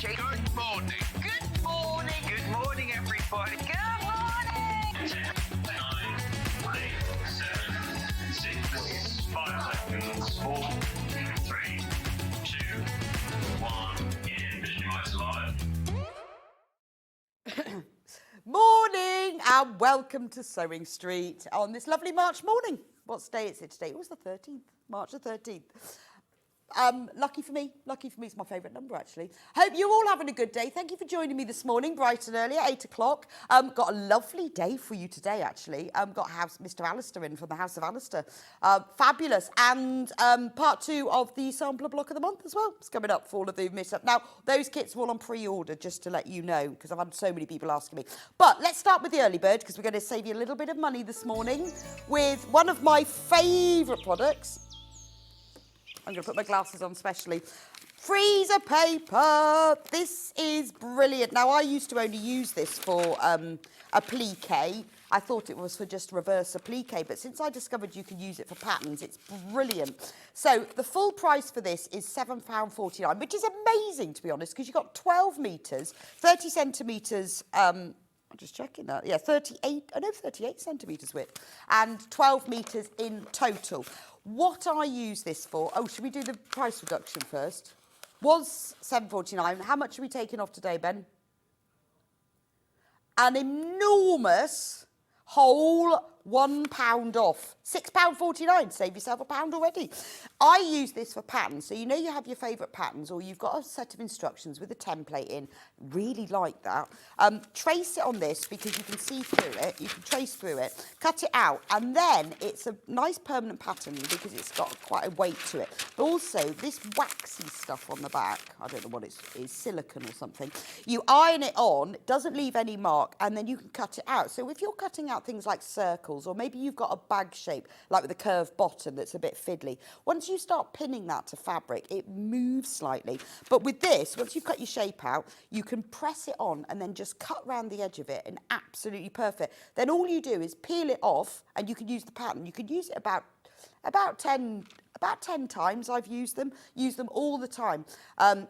Good morning. Good morning. Good morning, everybody. Good morning. 10, 9, 8, 7, 6, 5 seconds, 4, 3, 2, 1, in Visualize Live. Morning and welcome to Sewing Street on this lovely March morning. What day is it today? It was the 13th, March the 13th. Lucky for me, it's my favourite number actually. Hope you're all having a good day. Thank you for joining me this morning, bright and early, 8 o'clock. Got a lovely day for you today actually. Got Mr. Alistair in from the House of Alistair. Fabulous. And part 2 of the sampler block of the month as well. It's coming up for all of the miss up. Now, those kits are all on pre-order, just to let you know, because I've had so many people asking me. But let's start with the early bird, because we're going to save you a little bit of money this morning with one of my favourite products. I'm going to put my glasses on specially. Freezer paper. This is brilliant. Now, I used to only use this for applique. I thought it was for just reverse applique, but since I discovered you can use it for patterns, it's brilliant. So the full price for this is £7.49, which is amazing, to be honest, because you've got 12 metres, 30 centimetres, I'm just checking that. Yeah, 38 centimetres width and 12 metres in total. What I use this for, should we do the price reduction first? Was £7.49. How much are we taking off today, Ben? An enormous whole £1 off. £6.49. Save yourself £1 already. I use this for patterns. So you know you have your favourite patterns or you've got a set of instructions with a template in. Really like that. Trace it on this because you can see through it. You can trace through it. Cut it out. And then it's a nice permanent pattern because it's got quite a weight to it. But also this waxy stuff on the back. I don't know what it is. Silicone or something. You iron it on. It doesn't leave any mark. And then you can cut it out. So if you're cutting out things like circles or maybe you've got a bag shape like with a curved bottom that's a bit fiddly, once you start pinning that to fabric it moves slightly. But with this, once you've cut your shape out, you can press it on and then just cut around the edge of it and absolutely perfect. Then all you do is peel it off and you can use the pattern. You can use it about 10 times I've used them all the time.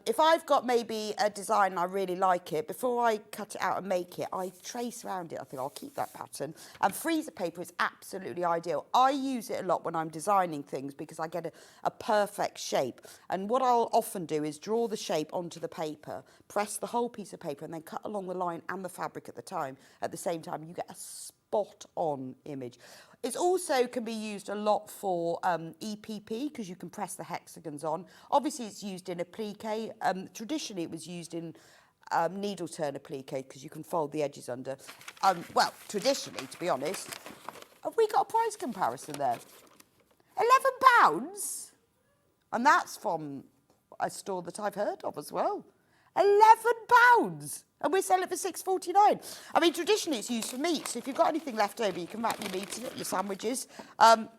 If I've got maybe a design and I really like it, before I cut it out and make it, I trace around it. I think I'll keep that pattern. And freezer paper is absolutely ideal. I use it a lot when I'm designing things because I get a perfect shape. And what I'll often do is draw the shape onto the paper, press the whole piece of paper and then cut along the line and the fabric at the same time. You get a spot on image. It also can be used a lot for EPP because you can press the hexagons on. Obviously, it's used in applique. Traditionally, it was used in needle turn applique because you can fold the edges under. Well, traditionally, to be honest, have we got a price comparison there? £11? And that's from a store that I've heard of as well. £11? And we're selling it for £6.49. I mean, traditionally it's used for meat. So if you've got anything left over, you can wrap your meat in it, your sandwiches.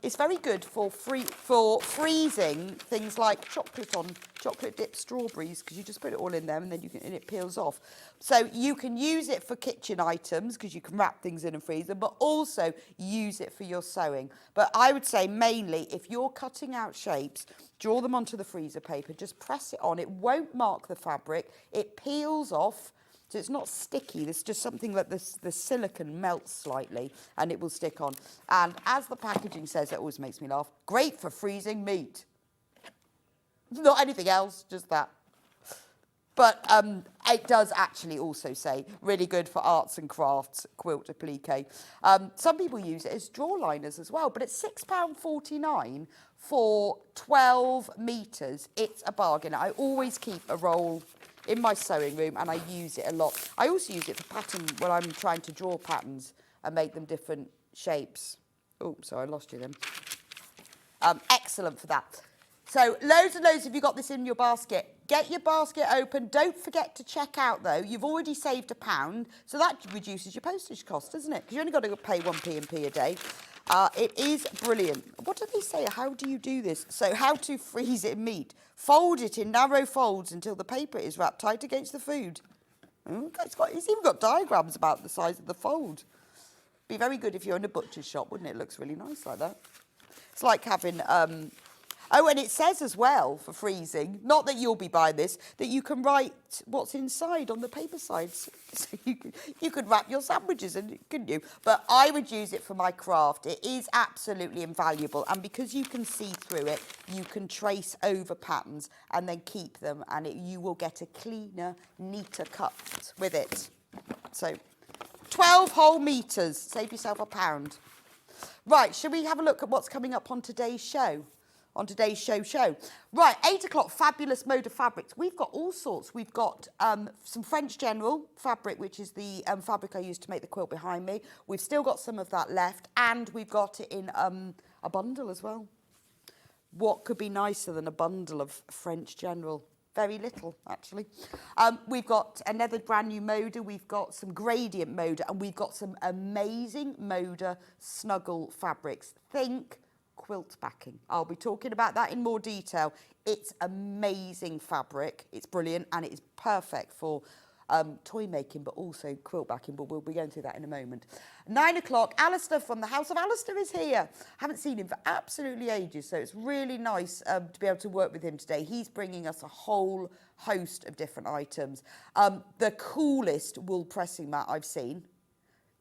It's very good for freezing things like chocolate dipped strawberries because you just put it all in there and then and it peels off. So you can use it for kitchen items because you can wrap things in and freeze them, but also use it for your sewing. But I would say mainly if you're cutting out shapes, draw them onto the freezer paper, just press it on. It won't mark the fabric. It peels off. So it's not sticky, it's just something that the silicone melts slightly and it will stick on. And as the packaging says, it always makes me laugh, great for freezing meat. Not anything else, just that. But it does actually also say really good for arts and crafts, quilt applique. Some people use it as drawer liners as well, but it's £6.49 for 12 metres. It's a bargain. I always keep a roll in my sewing room and I use it a lot. I also use it for pattern when I'm trying to draw patterns and make them different shapes. Oh, sorry, I lost you then. Excellent for that. So loads and loads, have you got this in your basket? Get your basket open. Don't forget to check out though. You've already saved £1, so that reduces your postage cost, doesn't it? Because you only got to pay 1p&p a day. It is brilliant. What do they say? How do you do this? So how to freeze it in meat. Fold it in narrow folds until the paper is wrapped tight against the food. It's even got diagrams about the size of the fold. Be very good if you're in a butcher's shop, wouldn't it? It looks really nice like that. It's like having Oh, and it says as well, for freezing, not that you'll be buying this, that you can write what's inside on the paper sides. So you could wrap your sandwiches in, couldn't you? But I would use it for my craft. It is absolutely invaluable. And because you can see through it, you can trace over patterns and then keep them. And you will get a cleaner, neater cut with it. So 12 whole metres. Save yourself £1. Right, shall we have a look at what's coming up on today's show? On today's show. Right, 8 o'clock, fabulous Moda fabrics. We've got all sorts. We've got some French General fabric, which is the fabric I used to make the quilt behind me. We've still got some of that left, and we've got it in a bundle as well. What could be nicer than a bundle of French General? Very little, actually. We've got another brand new Moda. We've got some gradient Moda, and we've got some amazing Moda snuggle fabrics. Think quilt backing. I'll be talking about that in more detail. It's amazing fabric. It's brilliant, and it is perfect for toy making, but also quilt backing, but we'll be going through that in a moment. 9 o'clock, Alistair from the House of Alistair is here. Haven't seen him for absolutely ages, so it's really nice to be able to work with him today. He's bringing us a whole host of different items. The coolest wool pressing mat I've seen.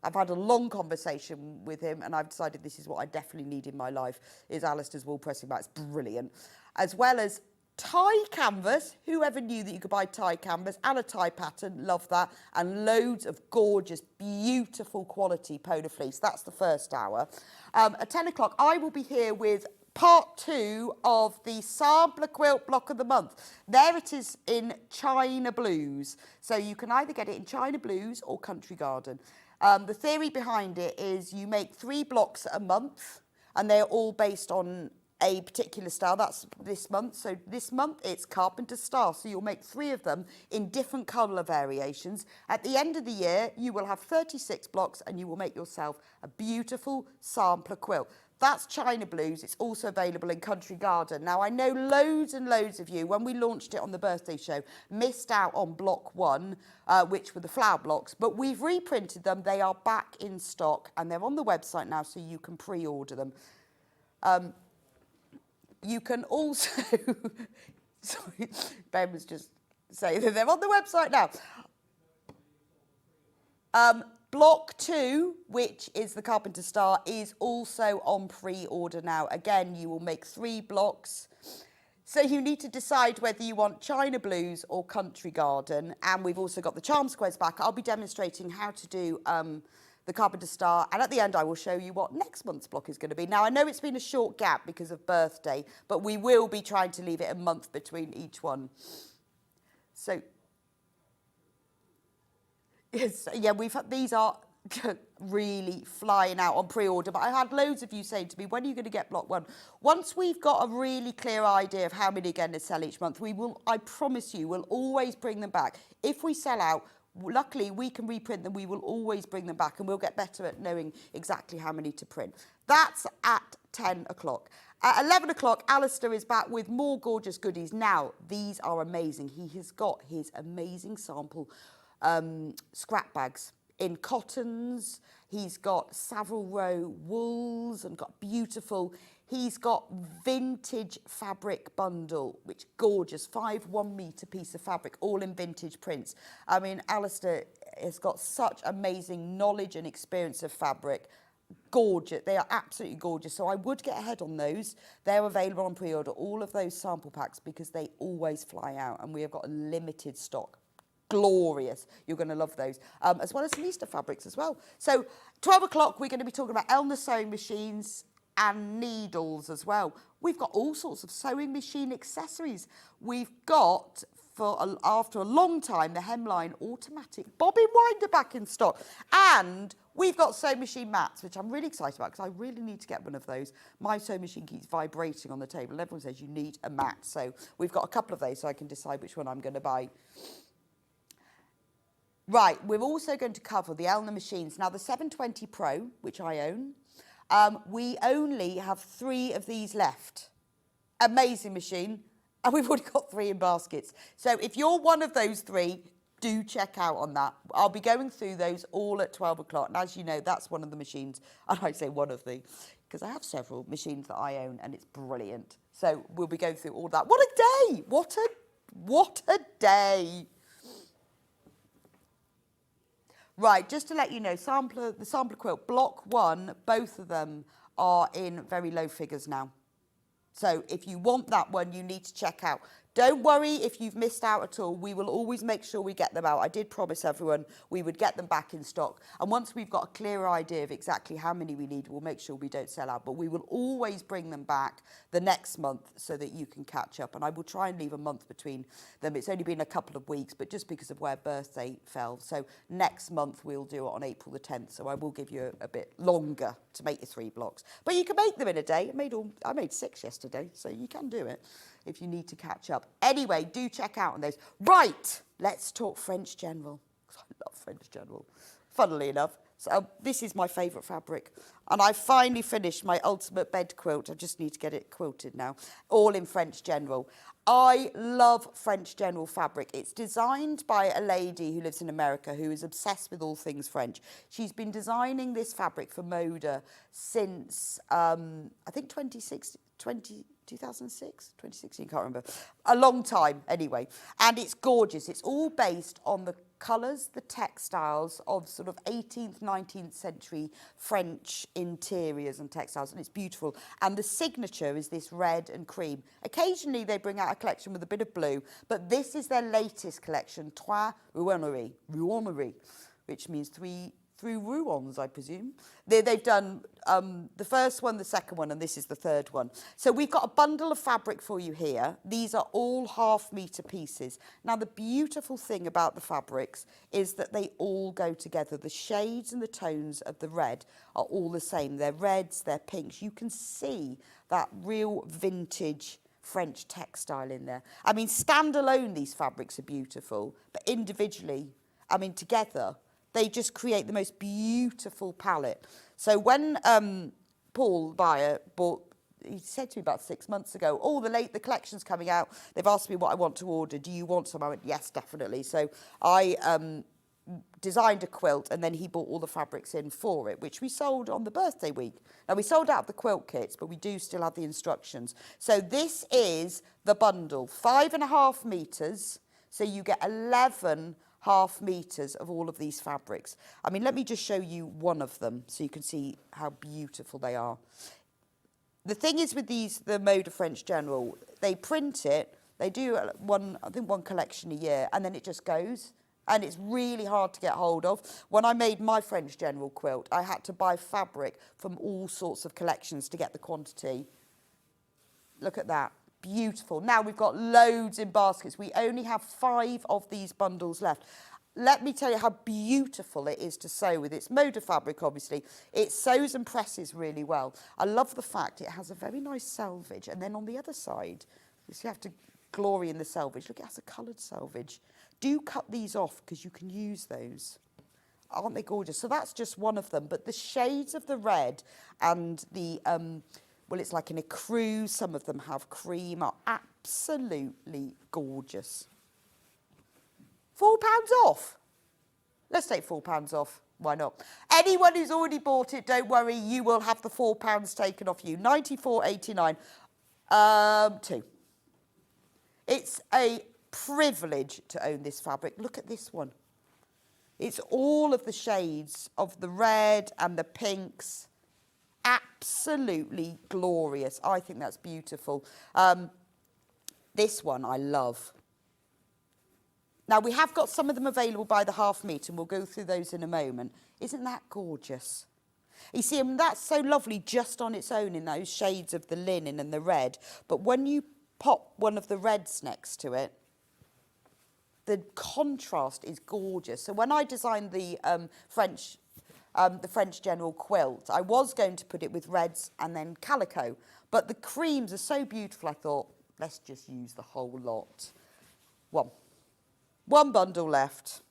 I've had a long conversation with him, and I've decided this is what I definitely need in my life, is Alistair's wool pressing mat. It's brilliant. As well as tie canvas. Whoever knew that you could buy tie canvas and a tie pattern? Love that. And loads of gorgeous, beautiful quality polar fleece. That's the first hour. At 10 o'clock, I will be here with part 2 of the sampler quilt block of the month. There it is in China Blues. So you can either get it in China Blues or Country Garden. The theory behind it is you make 3 blocks a month, and they're all based on a particular style. That's this month. So this month it's Carpenter style. So you'll make 3 of them in different colour variations. At the end of the year, you will have 36 blocks, and you will make yourself a beautiful sampler quilt. That's China Blues. It's also available in Country Garden. Now, I know loads and loads of you, when we launched it on the birthday show, missed out on block 1, which were the flower blocks, but we've reprinted them. They are back in stock, and they're on the website now, so you can pre-order them. You can also, sorry, Ben was just saying that they're on the website now. Block 2, which is the Carpenter Star, is also on pre-order now. Again, you will make 3 blocks. So you need to decide whether you want China Blues or Country Garden. And we've also got the charm squares back. I'll be demonstrating how to do the Carpenter Star, and at the end I will show you what next month's block is going to be. Now, I know it's been a short gap because of birthday, but we will be trying to leave it a month between each one. So, yes, yeah, these are really flying out on pre-order, but I had loads of you saying to me, when are you going to get block 1? Once we've got a really clear idea of how many are going to sell each month, we will, I promise you, we'll always bring them back. If we sell out, luckily, we can reprint them. We will always bring them back, and we'll get better at knowing exactly how many to print. That's at 10 o'clock. At 11 o'clock, Alistair is back with more gorgeous goodies. Now, these are amazing. He has got his amazing sample scrap bags in cottons. He's got Savile Row wools and got beautiful. He's got vintage fabric bundle, which gorgeous, 5 1-metre piece of fabric, all in vintage prints. I mean, Alistair has got such amazing knowledge and experience of fabric. Gorgeous, they are absolutely gorgeous. So I would get ahead on those. They're available on pre-order, all of those sample packs, because they always fly out, and we have got a limited stock. Glorious. You're going to love those. As well as some Easter fabrics as well. So 12 o'clock, we're going to be talking about Elna Sewing Machines and needles as well. We've got all sorts of sewing machine accessories. We've got, after a long time, the Hemline automatic bobbin winder back in stock. And we've got sewing machine mats, which I'm really excited about, because I really need to get one of those. My sewing machine keeps vibrating on the table, and everyone says you need a mat. So we've got a couple of those, so I can decide which one I'm going to buy. Right, we're also going to cover the Elna machines. Now, the 720 Pro, which I own, we only have 3 of these left. Amazing machine. And we've already got 3 in baskets. So if you're one of those 3, do check out on that. I'll be going through those all at 12 o'clock. And as you know, that's one of the machines. And I say one of the, because I have several machines that I own, and it's brilliant. So we'll be going through all that. What a day! What a day! Right, just to let you know, the sampler quilt, block 1, both of them are in very low figures now. So if you want that one, you need to check out. Don't worry if you've missed out at all. We will always make sure we get them out. I did promise everyone we would get them back in stock. And once we've got a clearer idea of exactly how many we need, we'll make sure we don't sell out. But we will always bring them back the next month so that you can catch up. And I will try and leave a month between them. It's only been a couple of weeks, but just because of where birthday fell. So next month we'll do it on April the 10th. So I will give you a bit longer to make your 3 blocks. But you can make them in a day. I made 6 yesterday, so you can do it if you need to catch up. Anyway, do check out on those. Right, let's talk French General. I love French General, funnily enough. So this is my favourite fabric. And I finally finished my ultimate bed quilt. I just need to get it quilted now. All in French General. I love French General fabric. It's designed by a lady who lives in America who is obsessed with all things French. She's been designing this fabric for Moda since, I think 2016, 2016, can't remember. A long time, anyway. And it's gorgeous. It's all based on the colours, the textiles of sort of 18th, 19th century French interiors and textiles, and it's beautiful. And the signature is this red and cream. Occasionally they bring out a collection with a bit of blue, but this is their latest collection, Trois Rouenneries, which means through Rouen, I presume. They've done the first one, the second one, and this is the third one. So we've got a bundle of fabric for you here. These are all half-metre pieces. Now, the beautiful thing about the fabrics is that they all go together. The shades and the tones of the red are all the same. They're reds, they're pinks. You can see that real vintage French textile in there. I mean, standalone, these fabrics are beautiful, but individually, I mean, together, they just create the most beautiful palette. So when Paul Byer bought, he said to me about 6 months ago, oh, the collection's coming out. They've asked me what I want to order. Do you want some? I went, yes, definitely. So I designed a quilt, and then he bought all the fabrics in for it, which we sold on the birthday week. Now, we sold out the quilt kits, but we do still have the instructions. So this is the bundle, 5.5 metres. So you get 11 half metres of all of these fabrics. I mean, let me just show you one of them so you can see how beautiful they are. The thing is with these, the Moda French General, they print it, they do one collection a year, and then it just goes. And it's really hard to get hold of. When I made my French General quilt, I had to buy fabric from all sorts of collections to get the quantity. Look at that. Beautiful. Now we've got loads in baskets. We only have 5 of these bundles left. Let me tell you how beautiful it is to sew with. It's Moda fabric, obviously. It sews and presses really well. I love the fact it has a very nice selvage. And then on the other side, you have to glory in the selvage. Look, it has a coloured selvage. Do cut these off because you can use those. Aren't they gorgeous? So that's just one of them. But the shades of the red and the well, it's like an ecru, some of them have cream, are absolutely gorgeous. £4 off. Let's take £4 off. Why not? Anyone who's already bought it, don't worry, you will have the £4 taken off you. £94.89. 2. It's a privilege to own this fabric. Look at this one. It's all of the shades of the red and the pinks. Absolutely glorious. I think that's beautiful. This one I love. Now, we have got some of them available by the half metre, and we'll go through those in a moment. Isn't that gorgeous? You see, that's so lovely just on its own in those shades of the linen and the red. But when you pop one of the reds next to it, the contrast is gorgeous. So when I designed the French General quilt, I was going to put it with reds and then calico, but the creams are so beautiful, I thought, let's just use the whole lot. One bundle left.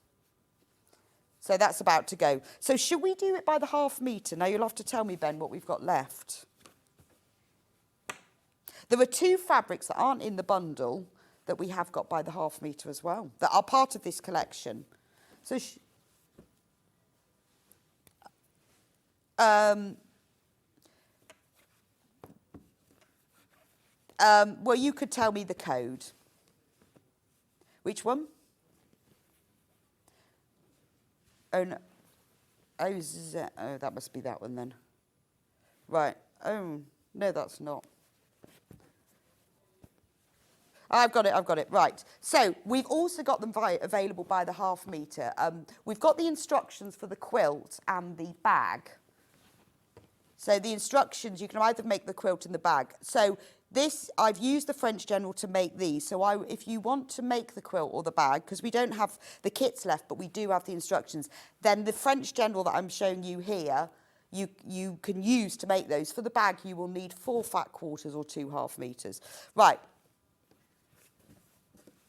So that's about to go. So should we do it by the half metre? Now you'll have to tell me, Ben, what we've got left. There are 2 fabrics that aren't in the bundle that we have got by the half metre as well, that are part of this collection. So Well, you could tell me the code. Which one? Oh, no. Oh, oh, that must be that one then. Right. Oh, no, that's not. I've got it, right. So we've also got them available by the half metre. We've got the instructions for the quilt and the bag. So the instructions, you can either make the quilt and the bag. So this, I've used the French General to make these. So if you want to make the quilt or the bag, because we don't have the kits left, but we do have the instructions, then the French General that I'm showing you here, you can use to make those. For the bag, you will need 4 fat quarters or 2 half metres. Right.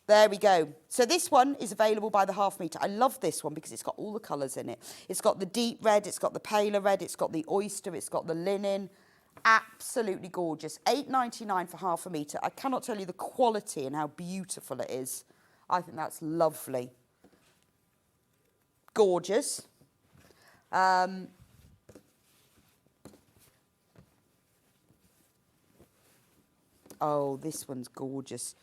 There we go. So this one is available by the half metre. I love this one because it's got all the colours in it. It's got the deep red, it's got the paler red, it's got the oyster, it's got the linen. Absolutely gorgeous. £8.99 for half a metre. I cannot tell you the quality and how beautiful it is. I think that's lovely. Gorgeous. Oh, this one's gorgeous.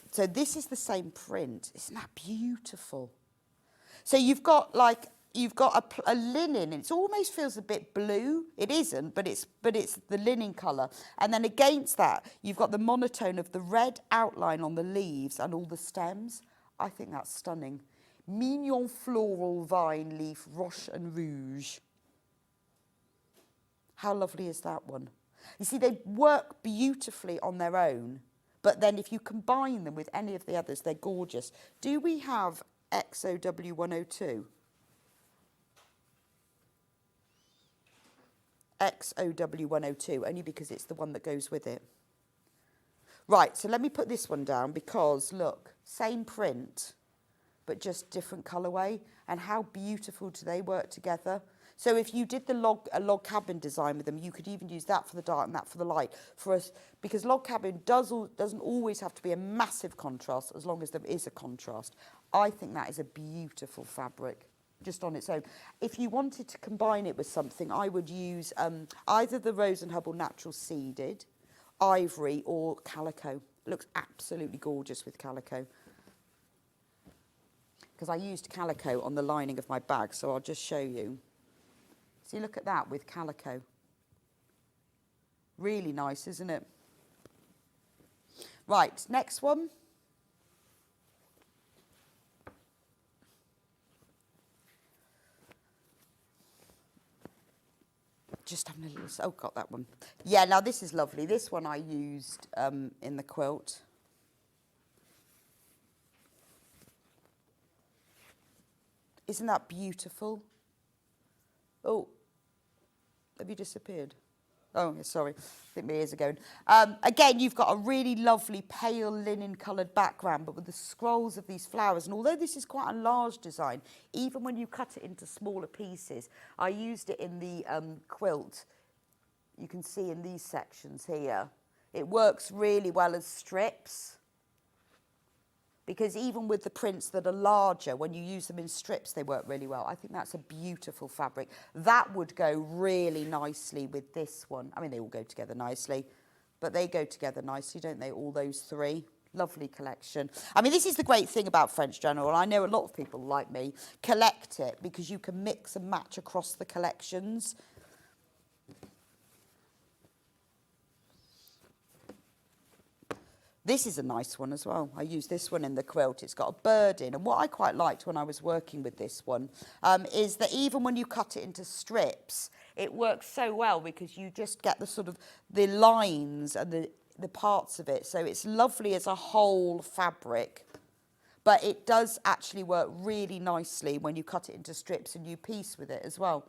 So this is the same print. Isn't that beautiful? So you've got a linen. It almost feels a bit blue. It isn't, but it's the linen colour. And then against that, you've got the monotone of the red outline on the leaves and all the stems. I think that's stunning. Mignon floral vine leaf roche and rouge. How lovely is that one? You see, they work beautifully on their own. But then if you combine them with any of the others, they're gorgeous. Do we have XOW102? XOW102, only because it's the one that goes with it. Right, so let me put this one down because, look, same print, but just different colourway. And how beautiful do they work together? So if you did a log cabin design with them, you could even use that for the dark and that for the light. For us, because log cabin doesn't always have to be a massive contrast, as long as there is a contrast. I think that is a beautiful fabric, just on its own. If you wanted to combine it with something, I would use either the Rose and Hubble Natural Seeded, Ivory, or Calico. It looks absolutely gorgeous with Calico. Because I used Calico on the lining of my bag, so I'll just show you. See, look at that with Calico. Really nice, isn't it? Right, next one. Just having a little... Oh, got that one. Yeah, now this is lovely. This one I used in the quilt. Isn't that beautiful? Oh. Have you disappeared? Oh, sorry. I think my ears are going. Again, you've got a really lovely pale linen coloured background, but with the scrolls of these flowers. And although this is quite a large design, even when you cut it into smaller pieces, I used it in the quilt. You can see in these sections here. It works really well as strips. Because even with the prints that are larger, when you use them in strips, they work really well. I think that's a beautiful fabric. That would go really nicely with this one. I mean, they all go together nicely, but they go together nicely, don't they, all those three? Lovely collection. I mean, this is the great thing about French General. I know a lot of people like me collect it because you can mix and match across the collections. This is a nice one as well. I use this one in the quilt. It's got a bird in. And what I quite liked when I was working with this one is that even when you cut it into strips, it works so well because you just get the sort of the lines and the parts of it. So it's lovely as a whole fabric. But it does actually work really nicely when you cut it into strips and you piece with it as well.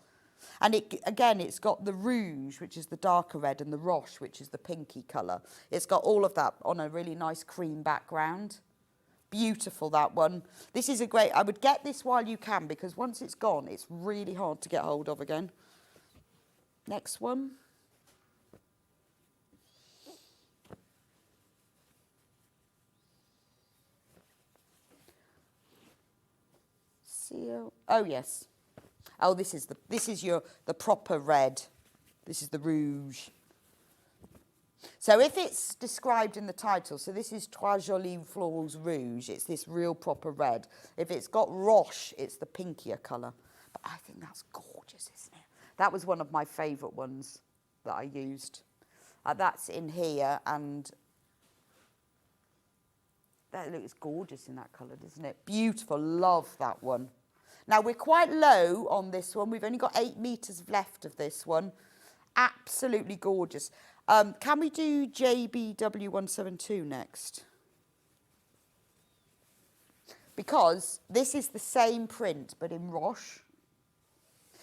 And again, it's got the rouge, which is the darker red, and the roche, which is the pinky colour. It's got all of that on a really nice cream background. Beautiful, that one. This is a great... I would get this while you can, because once it's gone, it's really hard to get hold of again. Next one. Seal. Oh, yes. Oh, this is the proper red. This is the rouge. So if it's described in the title, so this is Trois Jolies Florals Rouge, it's this real proper red. If it's got Roche, it's the pinkier colour. But I think that's gorgeous, isn't it? That was one of my favourite ones that I used. That's in here, and that looks gorgeous in that colour, doesn't it? Beautiful, love that one. Now, we're quite low on this one. We've only got 8 metres left of this one. Absolutely gorgeous. Can we do JBW172 next? Because this is the same print, but in Roche.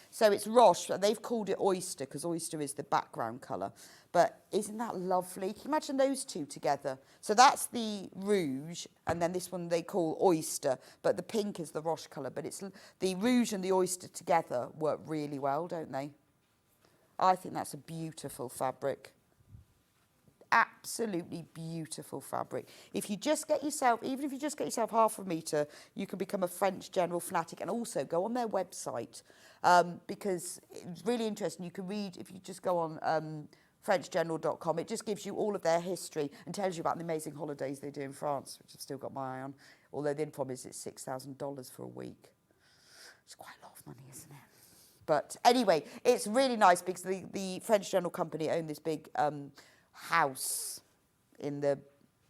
So it's Roche, but they've called it Oyster, because Oyster is the background colour. But isn't that lovely? Can you imagine those two together? So that's the Rouge, and then this one they call Oyster, but the pink is the Roche colour. But it's the Rouge and the Oyster together work really well, don't they? I think that's a beautiful fabric. Absolutely beautiful fabric. If you just get yourself, even if you just get yourself half a metre, you can become a French General fanatic, and also go on their website, because it's really interesting. You can read, if you just go on FrenchGeneral.com, it just gives you all of their history and tells you about the amazing holidays they do in France, which I've still got my eye on, although the info is it's $6,000 for a week. It's quite a lot of money, isn't it? But anyway, it's really nice because the French General Company own this big house in the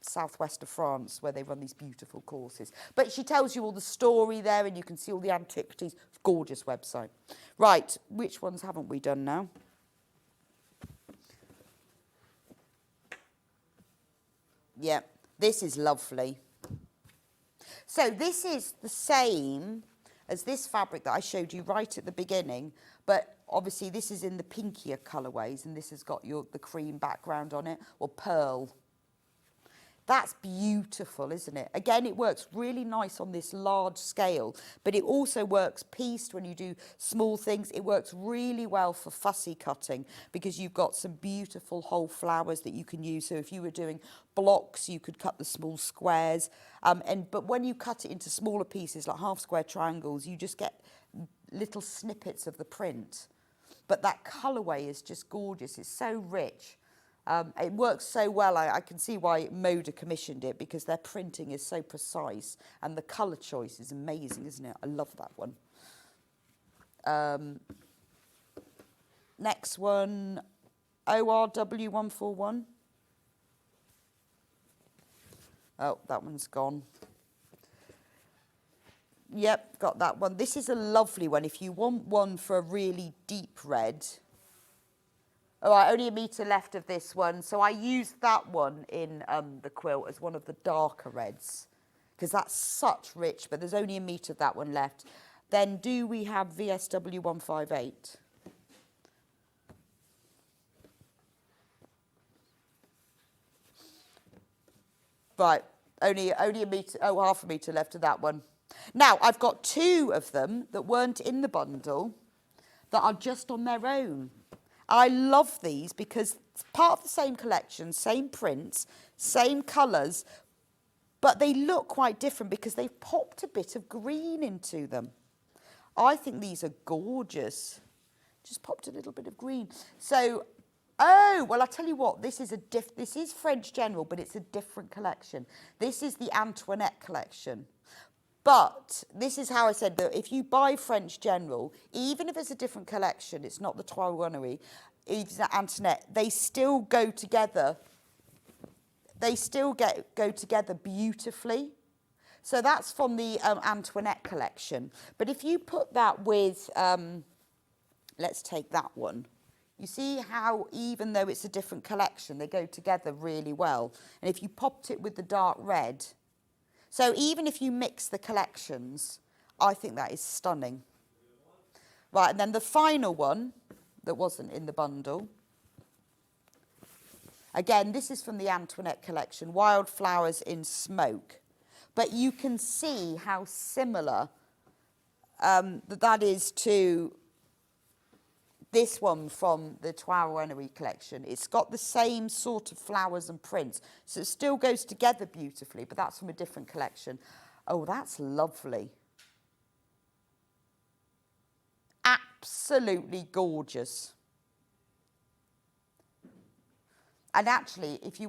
southwest of France where they run these beautiful courses. But she tells you all the story there, and you can see all the antiquities. Gorgeous website. Right, which ones haven't we done now? Yeah, this is lovely. So this is the same as this fabric that I showed you right at the beginning, but obviously this is in the pinkier colourways, and this has got the cream background on it, or pearl. That's beautiful, isn't it? Again, it works really nice on this large scale, but it also works pieced when you do small things. It works really well for fussy cutting because you've got some beautiful whole flowers that you can use. So if you were doing blocks, you could cut the small squares. But when you cut it into smaller pieces, like half square triangles, you just get little snippets of the print. But that colourway is just gorgeous. It's so rich. It works so well. I can see why Moda commissioned it, because their printing is so precise and the colour choice is amazing, isn't it? I love that one. Next one, ORW141. Oh, that one's gone. Yep, got that one. This is a lovely one. If you want one for a really deep red. All right, only a metre left of this one. So I used that one in the quilt as one of the darker reds, because that's such rich, but there's only a metre of that one left. Then do we have VSW 158? Right, only a metre, half a metre left of that one. Now, I've got 2 of them that weren't in the bundle that are just on their own. I love these because it's part of the same collection, same prints, same colours, but they look quite different because they've popped a bit of green into them. I think these are gorgeous. Just popped a little bit of green. So, oh, well, I'll tell you what, this is French General, but it's a different collection. This is the Antoinette collection. But this is how I said that if you buy French General, even if it's a different collection, it's not the Trois Runnery, it's the Antoinette, they still go together. They still go together beautifully. So that's from the Antoinette collection. But if you put that with, let's take that one. You see how even though it's a different collection, they go together really well. And if you popped it with the dark red, so even if you mix the collections, I think that is stunning. Right, and then the final one that wasn't in the bundle. Again, this is from the Antoinette collection, Wildflowers in Smoke. But you can see how similar that is to this one from the Trois Runnery collection. It's got the same sort of flowers and prints. So it still goes together beautifully, but that's from a different collection. Oh, that's lovely. Absolutely gorgeous. And actually, if you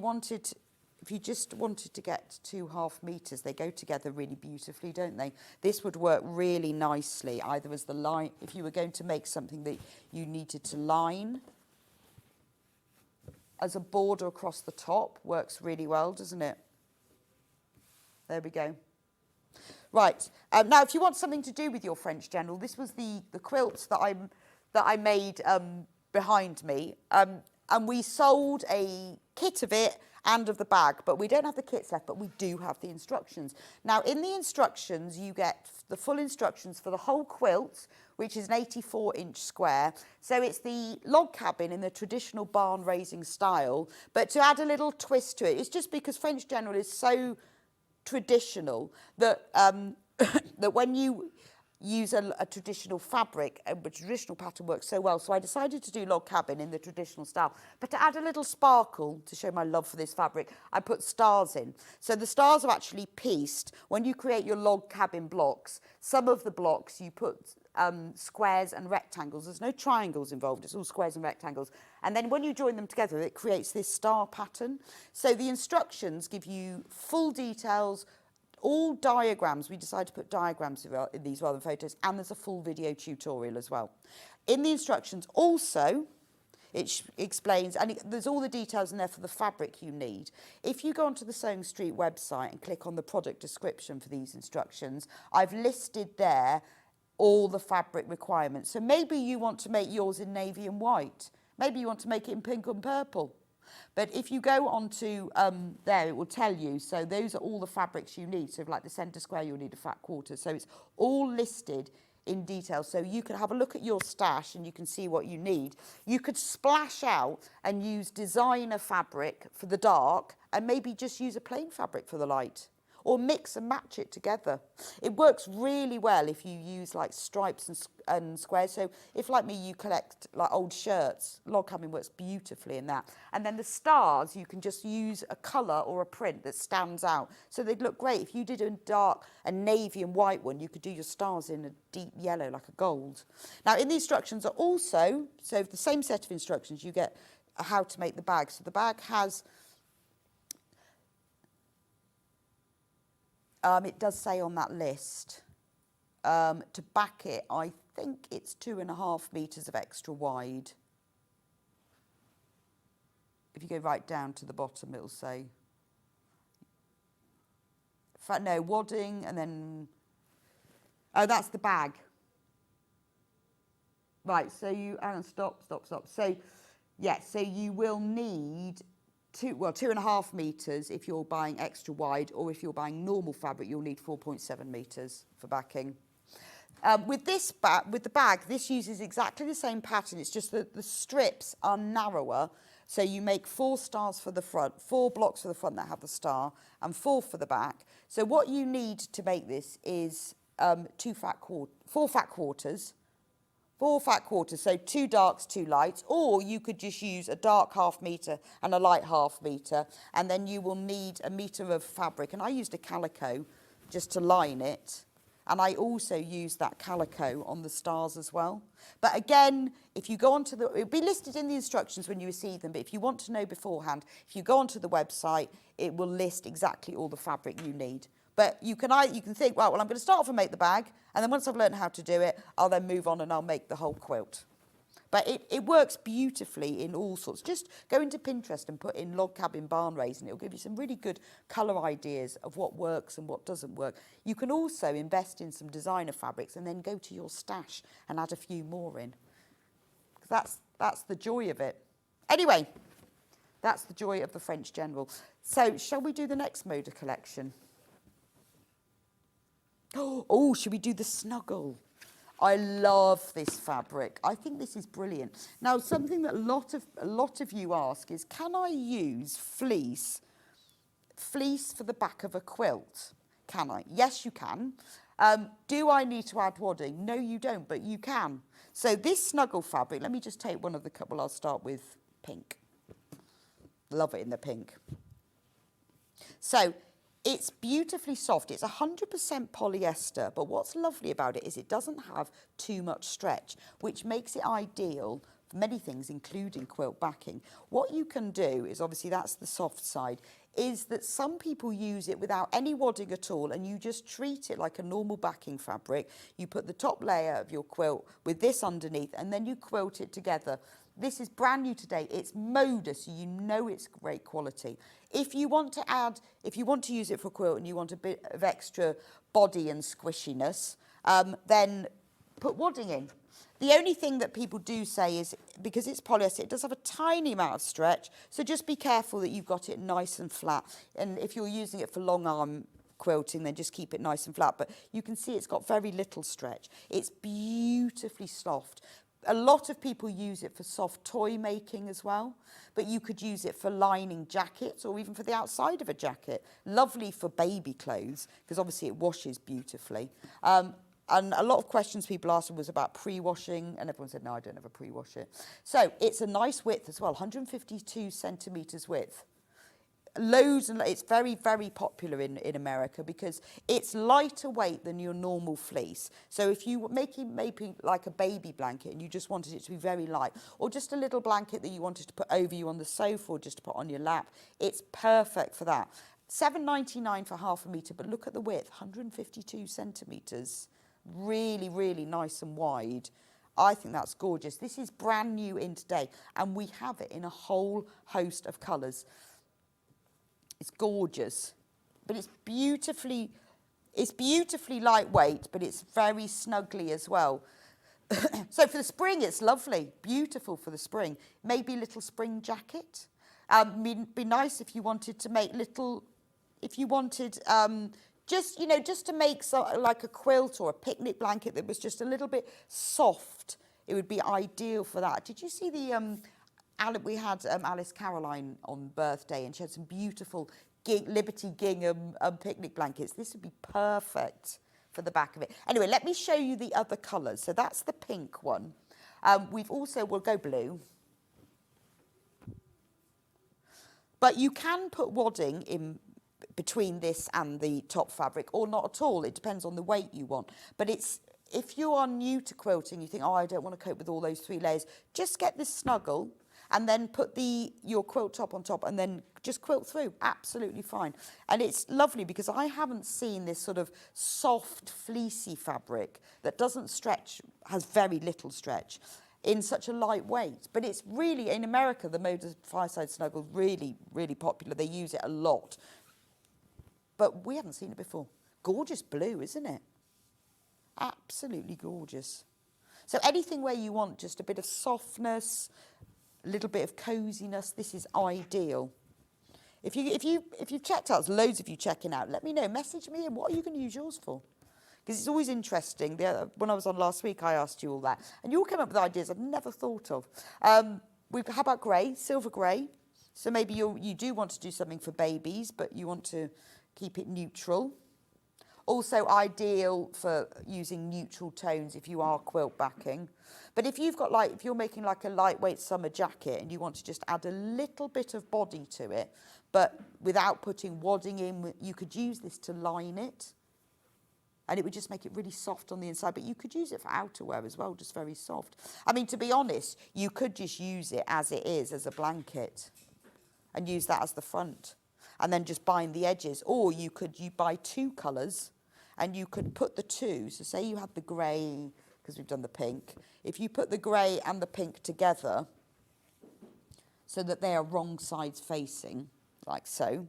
just wanted to get 2.5 meters, they go together really beautifully, don't they? This would work really nicely, either as the line, if you were going to make something that you needed to line, as a border across the top, works really well, doesn't it? There we go. Right, now if you want something to do with your French general, this was the quilt that I made behind me, and we sold a kit of it and of the bag, but we don't have the kits left, but we do have the instructions. Now in the instructions you get the full instructions for the whole quilt, which is an 84-inch square. So it's the log cabin in the traditional barn raising style, but to add a little twist to it, it's just because French general is so traditional that that when you use a traditional fabric, a traditional pattern works so well. So I decided to do log cabin in the traditional style. But to add a little sparkle, to show my love for this fabric, I put stars in. So the stars are actually pieced. When you create your log cabin blocks, some of the blocks you put squares and rectangles. There's no triangles involved, it's all squares and rectangles. And then when you join them together, it creates this star pattern. So the instructions give you full details, all diagrams. We decided to put diagrams in these rather than photos, and there's a full video tutorial as well. In the instructions also, it explains, and there's all the details in there for the fabric you need. If you go onto the Sewing Street website and click on the product description for these instructions, I've listed there all the fabric requirements. So maybe you want to make yours in navy and white. Maybe you want to make it in pink and purple. But if you go onto there, it will tell you. So those are all the fabrics you need. So like the centre square, you'll need a fat quarter. So it's all listed in detail. So you can have a look at your stash and you can see what you need. You could splash out and use designer fabric for the dark and maybe just use a plain fabric for the light. Or mix and match it together. It works really well if you use like stripes and squares. So if, like me, you collect like old shirts, log cabin works beautifully in that. And then the stars, you can just use a colour or a print that stands out. So they'd look great. If you did a navy and white one, you could do your stars in a deep yellow, like a gold. Now in the instructions are also, so the same set of instructions, you get how to make the bag. So the bag has, it does say on that list, to back it, I think it's 2.5 metres of extra wide. If you go right down to the bottom, it'll say, no, wadding, and then, oh, that's the bag. Right, so you, and stop. So, yeah, so you will need 2.5 metres if you're buying extra wide, or if you're buying normal fabric, you'll need 4.7 metres for backing. With the bag, this uses exactly the same pattern. It's just that the strips are narrower. So you make 4 stars for the front, 4 blocks for the front that have the star, and 4 for the back. So what you need to make this is 4 fat quarters. 4 fat quarters, so 2 darks, 2 lights, or you could just use a dark 1/2 metre and a light 1/2 metre, and then you will need 1 metre of fabric. And I used a calico just to line it, and I also used that calico on the stars as well. But again, if you go onto it'll be listed in the instructions when you receive them, but if you want to know beforehand, if you go onto the website, it will list exactly all the fabric you need. But you can think, well, I'm going to start off and make the bag, and then once I've learned how to do it, I'll then move on and I'll make the whole quilt. But it works beautifully in all sorts. Just go into Pinterest and put in log cabin barn raising. It'll give you some really good colour ideas of what works and what doesn't work. You can also invest in some designer fabrics and then go to your stash and add a few more in. That's the joy of it. Anyway, that's the joy of the French general. So shall we do the next Moda collection? Oh, should we do the snuggle? I love this fabric. I think this is brilliant. Now, something that a lot of you ask is, can I use fleece for the back of a quilt? Can I? Yes, you can. Do I need to add wadding? No, you don't, but you can. So this snuggle fabric, let me just take one of the couple. I'll start with pink. Love it in the pink. So it's beautifully soft. It's 100% polyester, but what's lovely about it is it doesn't have too much stretch, which makes it ideal for many things, including quilt backing. What you can do is, obviously that's the soft side, is that some people use it without any wadding at all, and you just treat it like a normal backing fabric. You put the top layer of your quilt with this underneath, and then you quilt it together. This is brand new today. It's Moda, so you know it's great quality. If you want to use it for a quilt and you want a bit of extra body and squishiness, then put wadding in. The only thing that people do say is, because it's polyester, it does have a tiny amount of stretch, so just be careful that you've got it nice and flat. And if you're using it for long arm quilting, then just keep it nice and flat. But you can see it's got very little stretch. It's beautifully soft. A lot of people use it for soft toy making as well, but you could use it for lining jackets or even for the outside of a jacket. Lovely for baby clothes, because obviously it washes beautifully. And a lot of questions people asked was about pre-washing, and everyone said, no, I don't ever pre-wash it. So it's a nice width as well, 152 centimetres width. Loads, and it's very, very popular in America because it's lighter weight than your normal fleece. So if you maybe like a baby blanket and you just wanted it to be very light, or just a little blanket that you wanted to put over you on the sofa or just to put on your lap, it's perfect for that. $7.99 for half a metre, but look at the width, 152 centimetres. Really, really nice and wide. I think that's gorgeous. This is brand new in today, and we have it in a whole host of colours. It's gorgeous, but it's beautifully lightweight, but it's very snuggly as well. So for the spring, it's lovely, beautiful for the spring. Maybe a little spring jacket. Be nice if you wanted to make little, just to make like a quilt or a picnic blanket that was just a little bit soft. It would be ideal for that. Did you see we had Alice Caroline on birthday, and she had some beautiful Liberty gingham picnic blankets. This would be perfect for the back of it. Anyway, let me show you the other colours. So that's the pink one. We'll go blue. But you can put wadding in between this and the top fabric, or not at all. It depends on the weight you want. But if you are new to quilting, you think, oh, I don't want to cope with all those 3 layers, just get this snuggle and then put your quilt top on top and then just quilt through. Absolutely fine. And it's lovely because I haven't seen this sort of soft, fleecy fabric that doesn't stretch, has very little stretch, in such a light weight. But it's really, in America, the Moda Fireside Snuggle is really, really popular. They use it a lot. But we haven't seen it before. Gorgeous blue, isn't it? Absolutely gorgeous. So anything where you want just a bit of softness, a little bit of coziness, this is ideal. If you've checked out, there's loads of you checking out, let me know. Message me, and what are you going to use yours for? Because it's always interesting. When I was on last week, I asked you all that. And you all came up with ideas I've never thought of. How about grey, silver grey? So maybe you do want to do something for babies, but you want to keep it neutral. Also ideal for using neutral tones if you are quilt backing. But if you're making like a lightweight summer jacket and you want to just add a little bit of body to it, but without putting wadding in, you could use this to line it. And it would just make it really soft on the inside. But you could use it for outerwear as well, just very soft. I mean, to be honest, you could just use it as it is, as a blanket, and use that as the front. And then just bind the edges. Or you buy 2 colours, and you could put the 2. So say you had the grey, because we've done the pink. If you put the grey and the pink together, so that they are wrong sides facing, like so.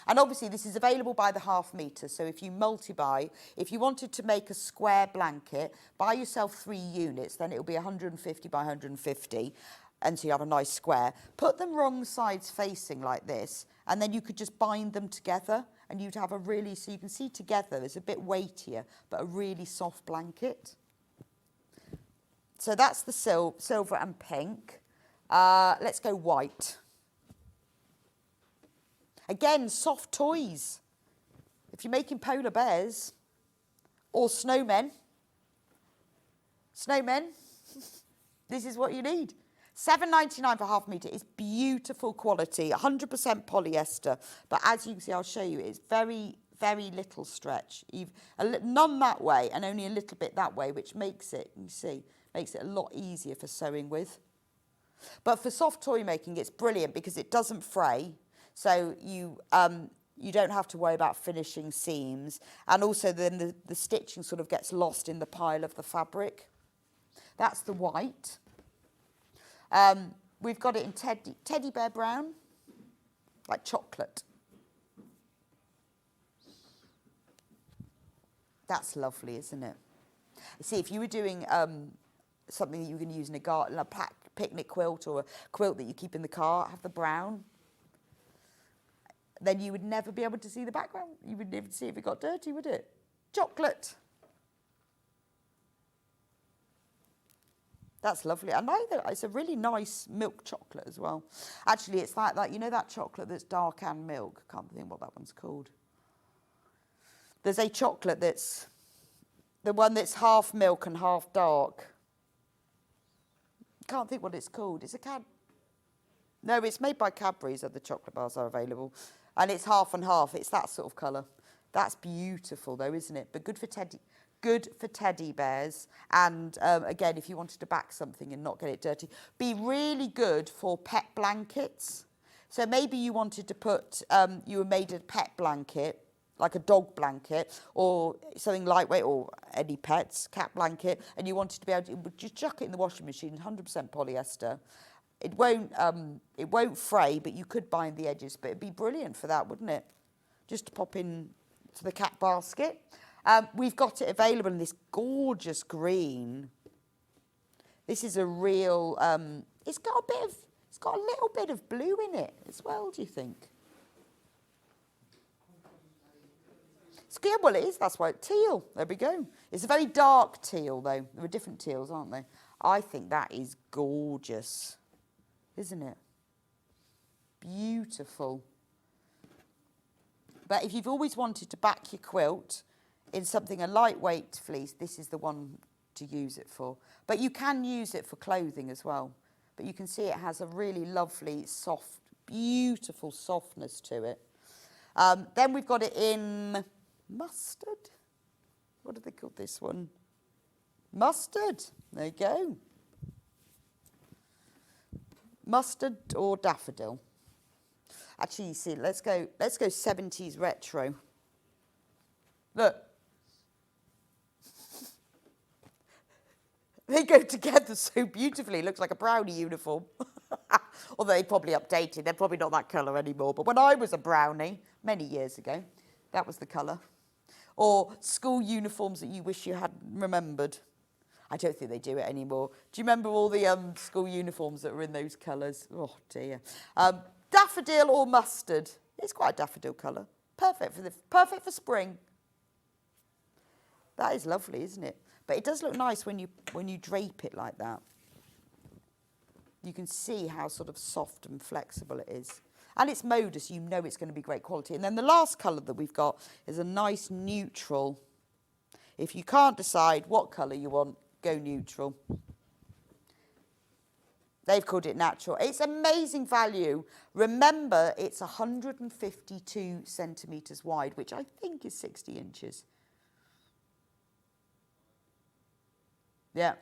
And obviously this is available by the half metre, so if you multi-buy, if you wanted to make a square blanket, buy yourself 3 units, then it'll be 150 by 150, and so you have a nice square. Put them wrong sides facing like this, and then you could just bind them together, and you'd have so you can see together, it's a bit weightier, but a really soft blanket. So that's the silver and pink. Let's go white. Again, soft toys. If you're making polar bears or snowmen, this is what you need. $7.99 for half metre. It's beautiful quality, 100% polyester. But as you can see, I'll show you, it's very, very little stretch. None that way and only a little bit that way, which makes it, you see, Makes it a lot easier for sewing with. But for soft toy making, it's brilliant because it doesn't fray. So you don't have to worry about finishing seams. And also then the stitching sort of gets lost in the pile of the fabric. That's the white. We've got it in teddy bear brown, like chocolate. That's lovely, isn't it? You see, if you were doing something that you can use in a garden, a picnic quilt or a quilt that you keep in the car, have the brown, then you would never be able to see the background. You wouldn't even see if it got dirty, would it? Chocolate. That's lovely. And it's a really nice milk chocolate as well. Actually, it's like that, you know that chocolate that's dark and milk? I can't think what that one's called. There's a chocolate that's the one that's half milk and half dark. Can't think what it's called. It's No, it's made by Cadbury's. The chocolate bars are available. And it's half and half. It's that sort of colour. That's beautiful though, isn't it? But good for teddy bears. And again, if you wanted to back something and not get it dirty. Be really good for pet blankets. So maybe you wanted to put, you made a pet blanket, like a dog blanket or something lightweight, or any pets, cat blanket, and you wanted to be able to just chuck it in the washing machine, 100% polyester. It won't fray, but you could bind the edges, but it'd be brilliant for that, wouldn't it? Just to pop in to the cat basket. We've got it available in this gorgeous green. This is a real, it's got a little bit of blue in it as well, do you think? Yeah, well, it is. That's why it's teal. There we go. It's a very dark teal, though. There are different teals, aren't they? I think that is gorgeous, isn't it? Beautiful. But if you've always wanted to back your quilt in something, a lightweight fleece, this is the one to use it for. But you can use it for clothing as well. But you can see it has a really lovely, soft, beautiful softness to it. Then we've got it in mustard. What do they call this one? Mustard. There you go. Mustard or daffodil. Actually, you see, let's go 70s retro. Look. They go together so beautifully. It looks like a brownie uniform. Although they probably updated. They're probably not that colour anymore. But when I was a brownie, many years ago, that was the colour. Or school uniforms that you wish you had remembered. I don't think they do it anymore. Do you remember all the school uniforms that were in those colours? Oh, dear. Daffodil or mustard. It's quite a daffodil colour. Perfect for spring. That is lovely, isn't it? But it does look nice when you drape it like that. You can see how sort of soft and flexible it is. And it's Moda, so you know it's going to be great quality. And then the last colour that we've got is a nice neutral. If you can't decide what colour you want, go neutral. They've called it natural. It's amazing value. Remember, it's 152 centimetres wide, which I think is 60 inches. Yeah.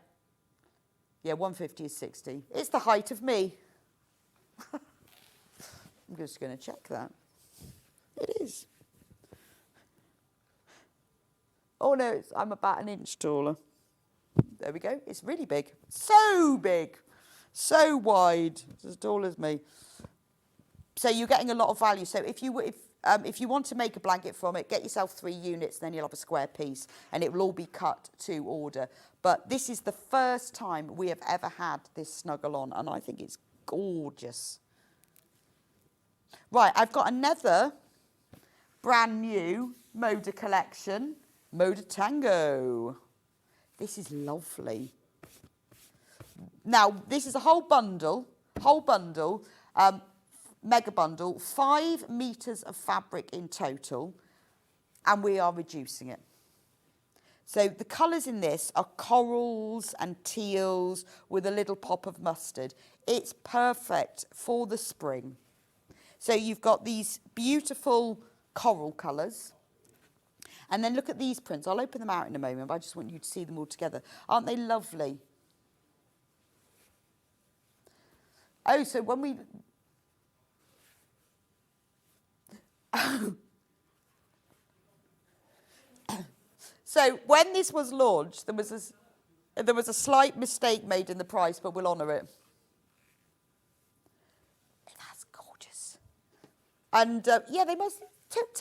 Yeah, 150 is 60. It's the height of me. I'm just going to check that. It is. Oh, no, I'm about an inch taller. There we go. It's really big. So big. So wide. It's as tall as me. So you're getting a lot of value. So if you want to make a blanket from it, get yourself 3 units, then you'll have a square piece, and it will all be cut to order. But this is the first time we have ever had this snuggle on, and I think it's gorgeous. Right, I've got another brand new Moda collection, Moda Tango. This is lovely. Now, this is a whole bundle, mega bundle, 5 metres of fabric in total, and we are reducing it. So the colours in this are corals and teals with a little pop of mustard. It's perfect for the spring. So you've got these beautiful coral colours. And then look at these prints. I'll open them out in a moment, but I just want you to see them all together. Aren't they lovely? Oh, so when we... So when this was launched, there was a slight mistake made in the price, but we'll honour it. That's gorgeous. And yeah, they must took £10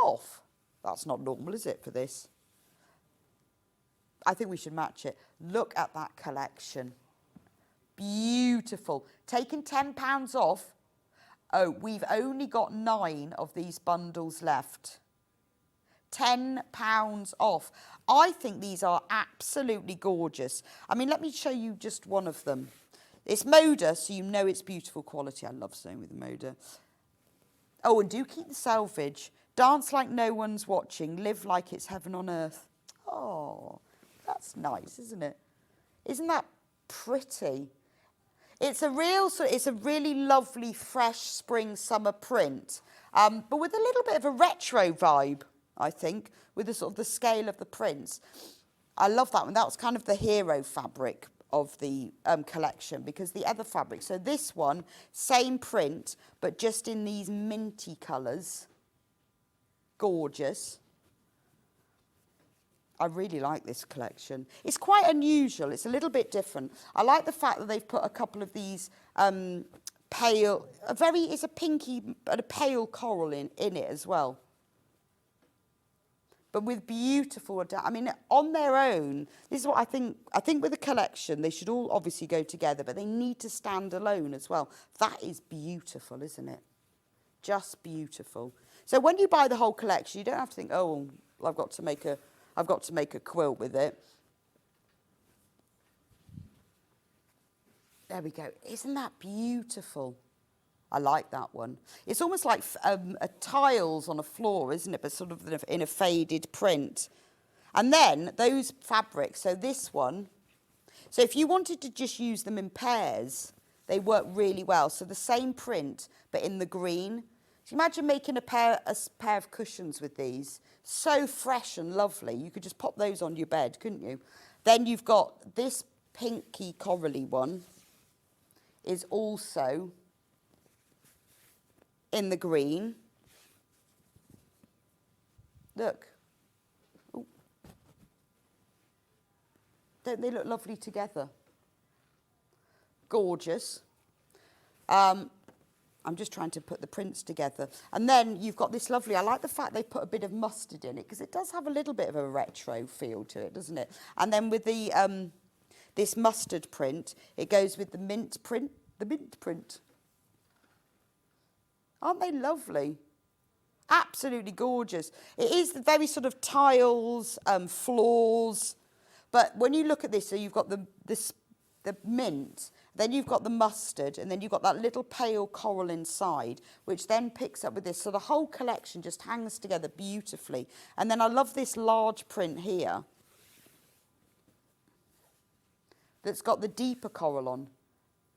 off. That's not normal, is it, for this? I think we should match it. Look at that collection. Beautiful. Taking £10 off. Oh, we've only got 9 of these bundles left. £10 off. I think these are absolutely gorgeous. I mean, let me show you just one of them. It's Moda, so you know it's beautiful quality. I love sewing with Moda. Oh, and do keep the selvage. Dance like no one's watching. Live like it's heaven on earth. Oh, that's nice, isn't it? Isn't that pretty? It's a really lovely, fresh spring summer print, but with a little bit of a retro vibe, I think, with the sort of the scale of the prints. I love that one. That was kind of the hero fabric of the collection, because the other fabric, so this one, same print, but just in these minty colours. Gorgeous. I really like this collection. It's quite unusual. It's a little bit different. I like the fact that they've put a couple of these pale, it's a pinky but a pale coral in it as well. But with beautiful, I mean, on their own, this is what I think with a collection, they should all obviously go together, but they need to stand alone as well. That is beautiful, isn't it? Just beautiful. So when you buy the whole collection, you don't have to think, oh, I've got to make a quilt with it. There we go. Isn't that beautiful? I like that one. It's almost like tiles on a floor, isn't it? But sort of in a faded print. And then those fabrics, so this one, so if you wanted to just use them in pairs, they work really well. So the same print, but in the green. So imagine making a pair of cushions with these. So fresh and lovely. You could just pop those on your bed, couldn't you? Then you've got this pinky corally one is also in the green. Look. Ooh. Don't they look lovely together? Gorgeous. I'm just trying to put the prints together. And then you've got this lovely, I like the fact they put a bit of mustard in it, because it does have a little bit of a retro feel to it, doesn't it? And then with the this mustard print, it goes with the mint print. Aren't they lovely? Absolutely gorgeous. It is the very sort of tiles, floors. But when you look at this, so you've got the mint, then you've got the mustard, and then you've got that little pale coral inside, which then picks up with this. So the whole collection just hangs together beautifully. And then I love this large print here that's got the deeper coral on.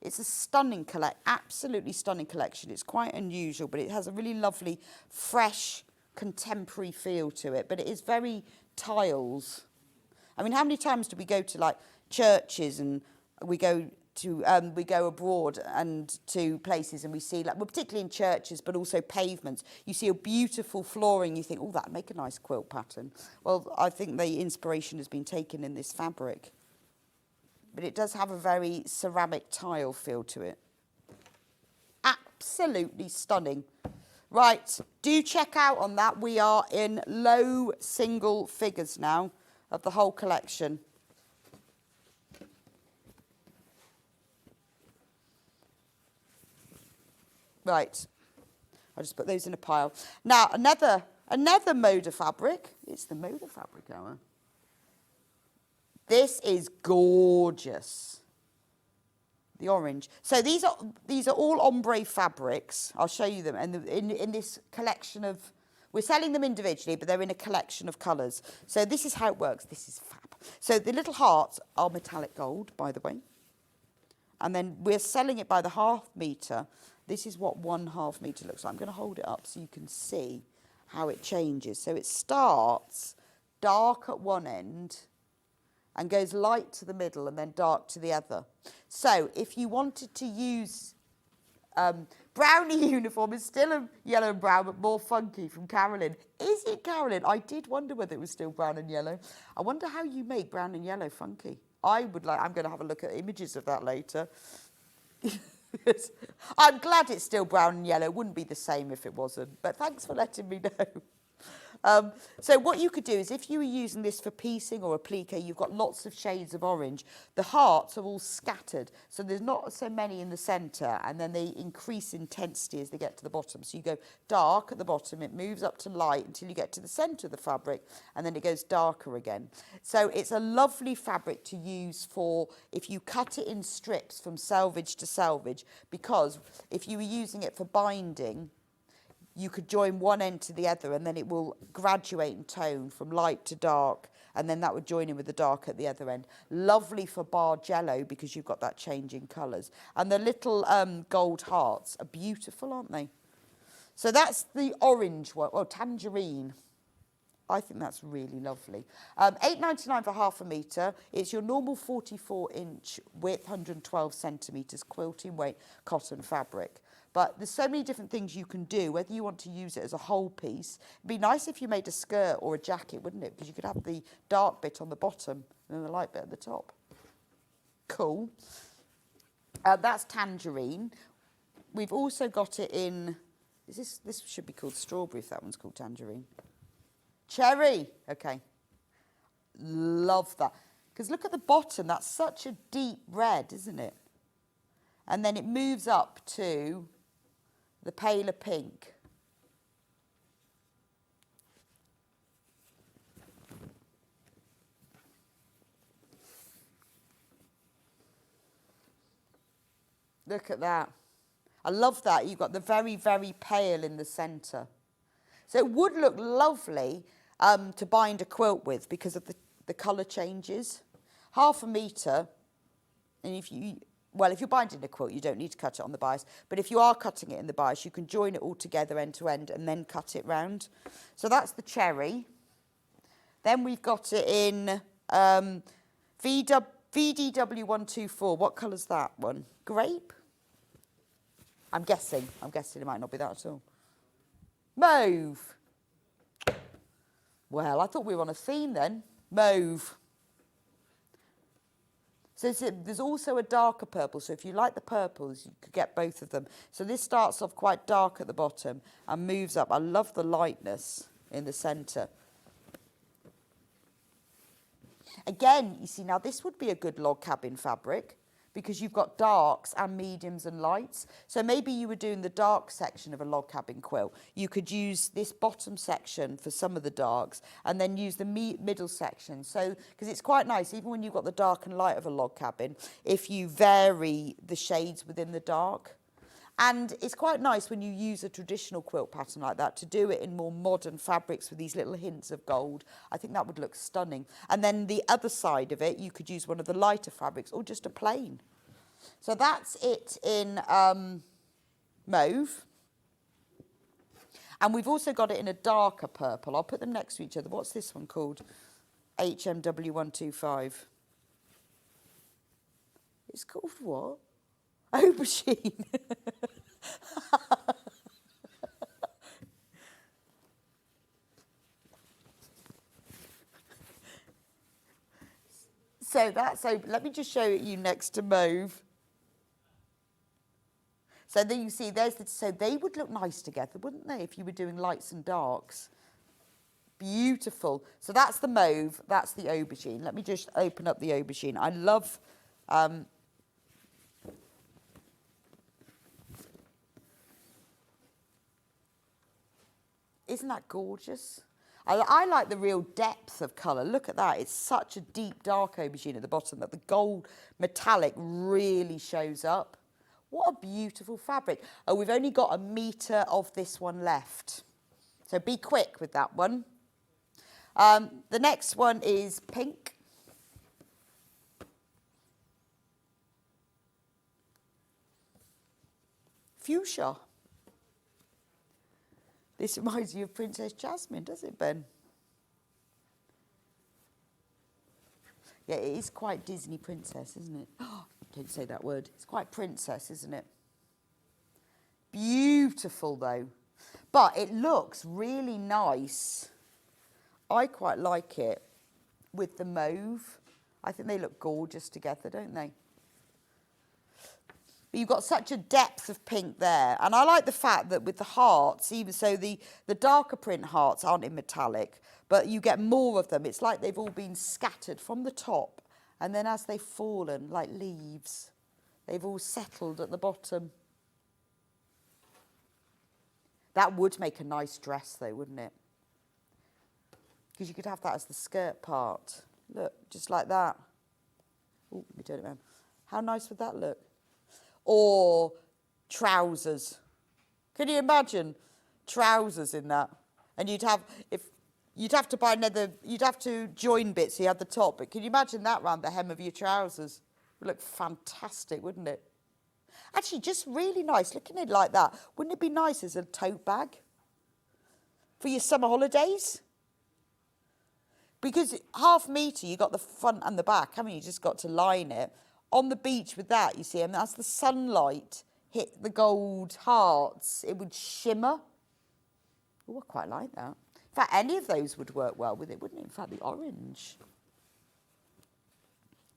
It's a stunning absolutely stunning collection. It's quite unusual, but it has a really lovely, fresh, contemporary feel to it. But it is very tiles. I mean, how many times do we go to like churches, and we go abroad and to places, and we see, like, well, particularly in churches, but also pavements, you see a beautiful flooring, you think, oh, that'd make a nice quilt pattern. Well, I think the inspiration has been taken in this fabric. But it does have a very ceramic tile feel to it. Absolutely stunning. Right, do check out on that. We are in low single figures now of the whole collection. Right, I'll just put those in a pile. Now, another Moda fabric. It's the Moda fabric hour. This is gorgeous. The orange. So these are all ombre fabrics. I'll show you them. And in this collection of, we're selling them individually, but they're in a collection of colours. So this is how it works. This is fab. So the little hearts are metallic gold, by the way. And then we're selling it by the ½ metre. This is what 1/2 metre looks like. I'm going to hold it up so you can see how it changes. So it starts dark at one end, and goes light to the middle and then dark to the other. So if you wanted to use brownie uniform, is still a yellow and brown, but more funky, from Carolyn. Is it, Carolyn? I did wonder whether it was still brown and yellow. I wonder how you make brown and yellow funky. I'm going to have a look at images of that later. I'm glad it's still brown and yellow. It wouldn't be the same if it wasn't. But thanks for letting me know. So what you could do is, if you were using this for piecing or applique, you've got lots of shades of orange. The hearts are all scattered, so there's not so many in the centre, and then they increase intensity as they get to the bottom. So you go dark at the bottom, it moves up to light until you get to the centre of the fabric, and then it goes darker again. So it's a lovely fabric to use for if you cut it in strips from selvage to selvage, because if you were using it for binding, you could join one end to the other, and then it will graduate in tone from light to dark, and then that would join in with the dark at the other end. Lovely for Bargello because you've got that change in colours. And the little gold hearts are beautiful, aren't they? So that's the orange one, oh, tangerine. I think that's really lovely. $8.99 for half a metre. It's your normal 44-inch width, 112 centimetres, quilting weight, cotton fabric. But there's so many different things you can do, whether you want to use it as a whole piece. It'd be nice if you made a skirt or a jacket, wouldn't it? Because you could have the dark bit on the bottom and then the light bit at the top. Cool. That's tangerine. We've also got it in, this should be called strawberry if that one's called tangerine. Cherry. Okay. Love that. Because look at the bottom, that's such a deep red, isn't it? And then it moves up to the paler pink. Look at that. I love that. You've got the very, very pale in the centre. So it would look lovely to bind a quilt with because of the colour changes. Half a metre, and if you're binding a quilt, you don't need to cut it on the bias. But if you are cutting it in the bias, you can join it all together end to end and then cut it round. So that's the cherry. Then we've got it in VDW124. What colour's that one? Grape? I'm guessing it might not be that at all. Mauve. Well, I thought we were on a theme then. Mauve. So there's also a darker purple, so if you like the purples, you could get both of them. So this starts off quite dark at the bottom and moves up. I love the lightness in the centre. Again, you see, now this would be a good log cabin fabric because you've got darks and mediums and lights. So maybe you were doing the dark section of a log cabin quilt. You could use this bottom section for some of the darks and then use the middle section. So, because it's quite nice, even when you've got the dark and light of a log cabin, if you vary the shades within the dark. And it's quite nice when you use a traditional quilt pattern like that to do it in more modern fabrics with these little hints of gold. I think that would look stunning. And then the other side of it, you could use one of the lighter fabrics or just a plain. So that's it in mauve. And we've also got it in a darker purple. I'll put them next to each other. What's this one called? HMW125. It's called what? Aubergine. So let me just show you next to mauve. So then you see so they would look nice together, wouldn't they, if you were doing lights and darks? Beautiful. So that's the mauve, that's the aubergine. Let me just open up the aubergine. I love isn't that gorgeous? I like the real depth of colour. Look at that. It's such a deep, dark aubergine at the bottom that the gold metallic really shows up. What a beautiful fabric. Oh, we've only got a metre of this one left. So be quick with that one. The next one is pink. Fuchsia. This reminds you of Princess Jasmine, does it, Ben? Yeah, it is quite Disney princess, isn't it? Don't say that word. It's quite princess, isn't it? Beautiful, though. But it looks really nice. I quite like it with the mauve. I think they look gorgeous together, don't they? But you've got such a depth of pink there. And I like the fact that with the hearts, even so the darker print hearts aren't in metallic, but you get more of them. It's like they've all been scattered from the top. And then as they've fallen, like leaves, they've all settled at the bottom. That would make a nice dress, though, wouldn't it? Because you could have that as the skirt part. Look, just like that. Oh, let me turn it around. How nice would that look? Or trousers. Can you imagine trousers in that? And you'd have to buy another. You'd have to join bits. So you had the top, but can you imagine that round the hem of your trousers? It would look fantastic, wouldn't it? Actually, just really nice. Looking at it like that, wouldn't it be nice as a tote bag for your summer holidays? Because half metre, you got the front and the back, haven't you? You just got to line it. On the beach with that, you see, and as the sunlight hit the gold hearts, it would shimmer. Oh, I quite like that. In fact, any of those would work well with it, wouldn't it? In fact, the orange.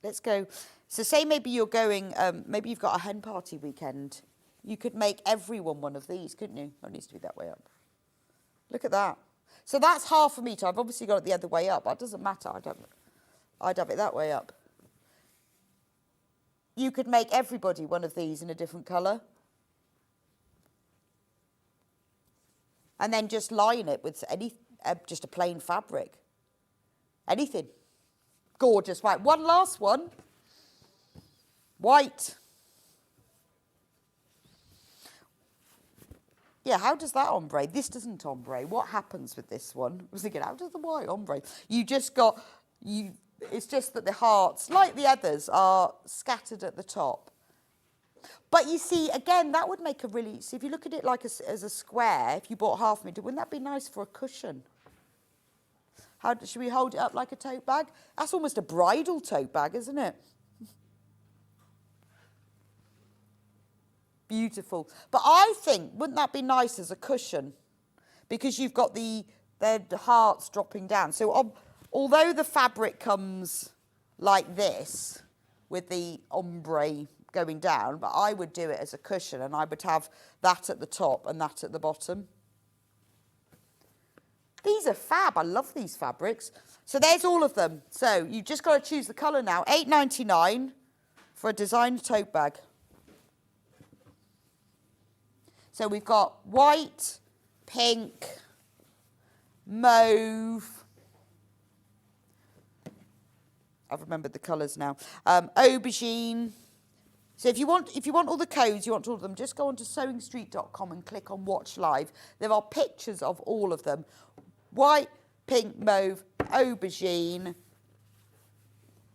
Let's go. So say maybe you're going, maybe you've got a hen party weekend. You could make everyone one of these, couldn't you? Oh, it needs to be that way up. Look at that. So that's half a metre. I've obviously got it the other way up. That doesn't matter. I'd have it that way up. You could make everybody one of these in a different colour. And then just line it with just a plain fabric. Anything. Gorgeous. Right, one last one. White. Yeah, how does that ombre? This doesn't ombre. What happens with this one? I was thinking, how does the white ombre? It's just that the hearts, like the others, are scattered at the top. But you see, again, that would make a really... See, if you look at it like as a square, if you bought half a metre, wouldn't that be nice for a cushion? Should we hold it up like a tote bag? That's almost a bridal tote bag, isn't it? Beautiful. But I think, wouldn't that be nice as a cushion? Because you've got the hearts dropping down. So although the fabric comes like this, with the ombre going down, but I would do it as a cushion, and I would have that at the top and that at the bottom. These are fab. I love these fabrics. So there's all of them. So you've just got to choose the colour now. £8.99 for a designed tote bag. So we've got white, pink, mauve. I've remembered the colours now. Aubergine. So if you want all the codes, you want all of them, just go onto sewingstreet.com and click on Watch Live. There are pictures of all of them. White, pink, mauve, aubergine,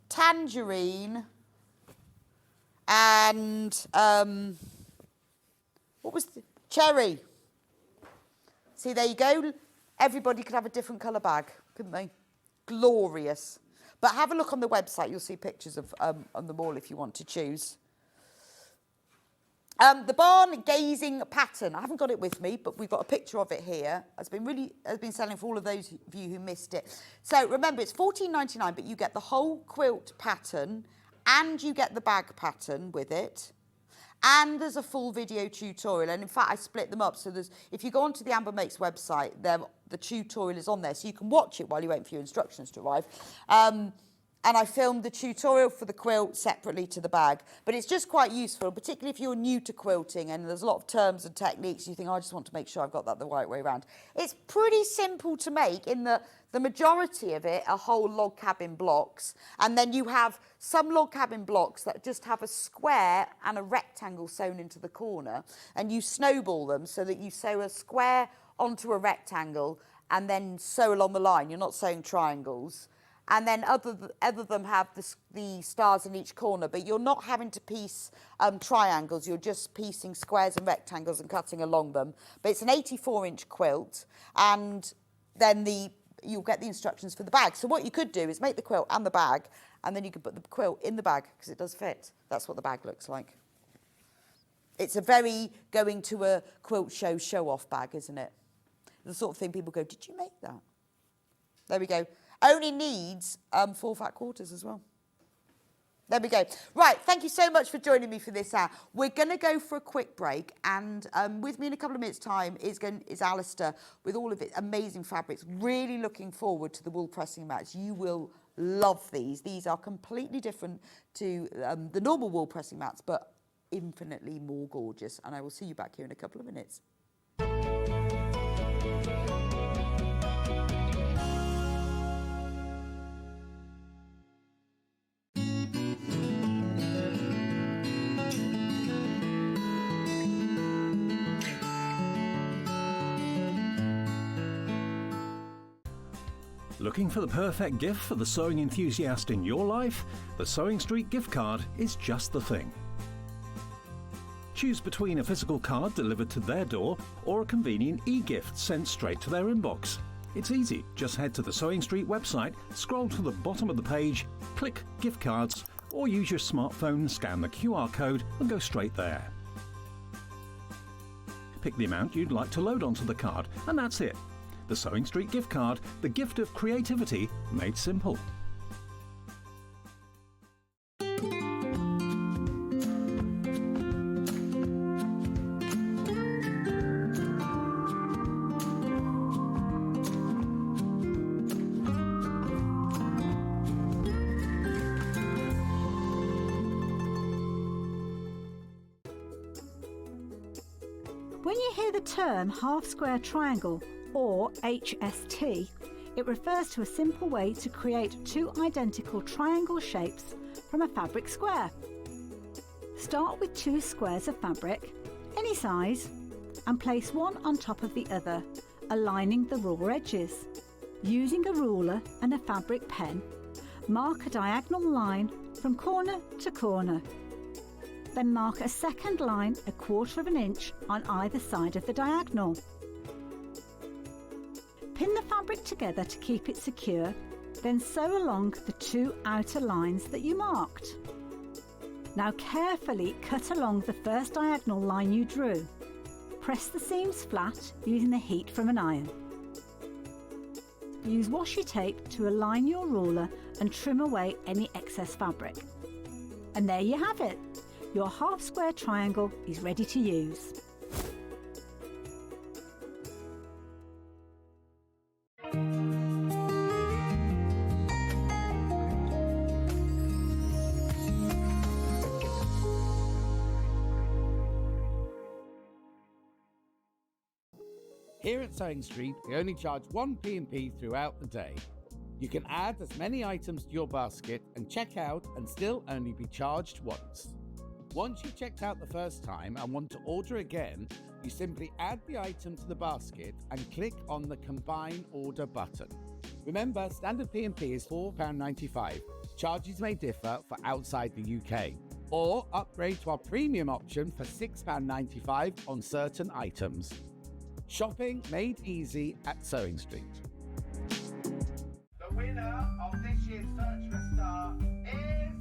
tangerine, and what was the cherry? See, there you go. Everybody could have a different colour bag, couldn't they? Glorious. But have a look on the website. You'll see pictures of on them all if you want to choose. The barn gazing pattern. I haven't got it with me, but we've got a picture of it here. Has been selling for all of those of you who missed it. So remember, it's $14.99, but you get the whole quilt pattern, and you get the bag pattern with it. And there's a full video tutorial. And in fact, I split them up. So if you go onto the Amber Makes website, the tutorial is on there. So you can watch it while you wait for your instructions to arrive. And I filmed the tutorial for the quilt separately to the bag. But it's just quite useful, particularly if you're new to quilting and there's a lot of terms and techniques. You think, I just want to make sure I've got that the right way around. It's pretty simple to make in the majority of it are whole log cabin blocks. And then you have some log cabin blocks that just have a square and a rectangle sewn into the corner. And you snowball them so that you sew a square onto a rectangle and then sew along the line. You're not sewing triangles. And then other of them have the stars in each corner, but you're not having to piece triangles. You're just piecing squares and rectangles and cutting along them. But it's an 84-inch quilt, and then you'll get the instructions for the bag. So what you could do is make the quilt and the bag and then you can put the quilt in the bag because it does fit. That's what the bag looks like. It's a very going to a quilt show-off bag, isn't it? The sort of thing people go, did you make that? There we go. Only needs 4 fat quarters as well. There we go. Right, thank you so much for joining me for this hour. We're going to go for a quick break, and with me in a couple of minutes' time is Allistair with all of its amazing fabrics. Really looking forward to the wool pressing mats. You will love these. These are completely different to the normal wool pressing mats, but infinitely more gorgeous. And I will see you back here in a couple of minutes. Looking for the perfect gift for the sewing enthusiast in your life? The Sewing Street gift card is just the thing. Choose between a physical card delivered to their door or a convenient e-gift sent straight to their inbox. It's easy. Just head to the Sewing Street website, scroll to the bottom of the page, click Gift Cards, or use your smartphone, scan the QR code and go straight there. Pick the amount you'd like to load onto the card, and that's it. The Sewing Street gift card, the gift of creativity made simple. When you hear the term half-square triangle, or HST, it refers to a simple way to create 2 identical triangle shapes from a fabric square. Start with 2 squares of fabric, any size, and place one on top of the other, aligning the raw edges. Using a ruler and a fabric pen, mark a diagonal line from corner to corner. Then mark a second line 1/4 inch on either side of the diagonal. Pin the fabric together to keep it secure, then sew along the 2 outer lines that you marked. Now carefully cut along the first diagonal line you drew. Press the seams flat using the heat from an iron. Use washi tape to align your ruler and trim away any excess fabric. And there you have it. Your half-square triangle is ready to use. Here at Sewing Street, we only charge 1 P&P throughout the day. You can add as many items to your basket and check out and still only be charged once. Once you've checked out the first time and want to order again, you simply add the item to the basket and click on the Combine Order button. Remember, standard P&P is £4.95. Charges may differ for outside the UK. Or upgrade to our premium option for £6.95 on certain items. Shopping made easy at Sewing Street. The winner of this year's Search for a Star is...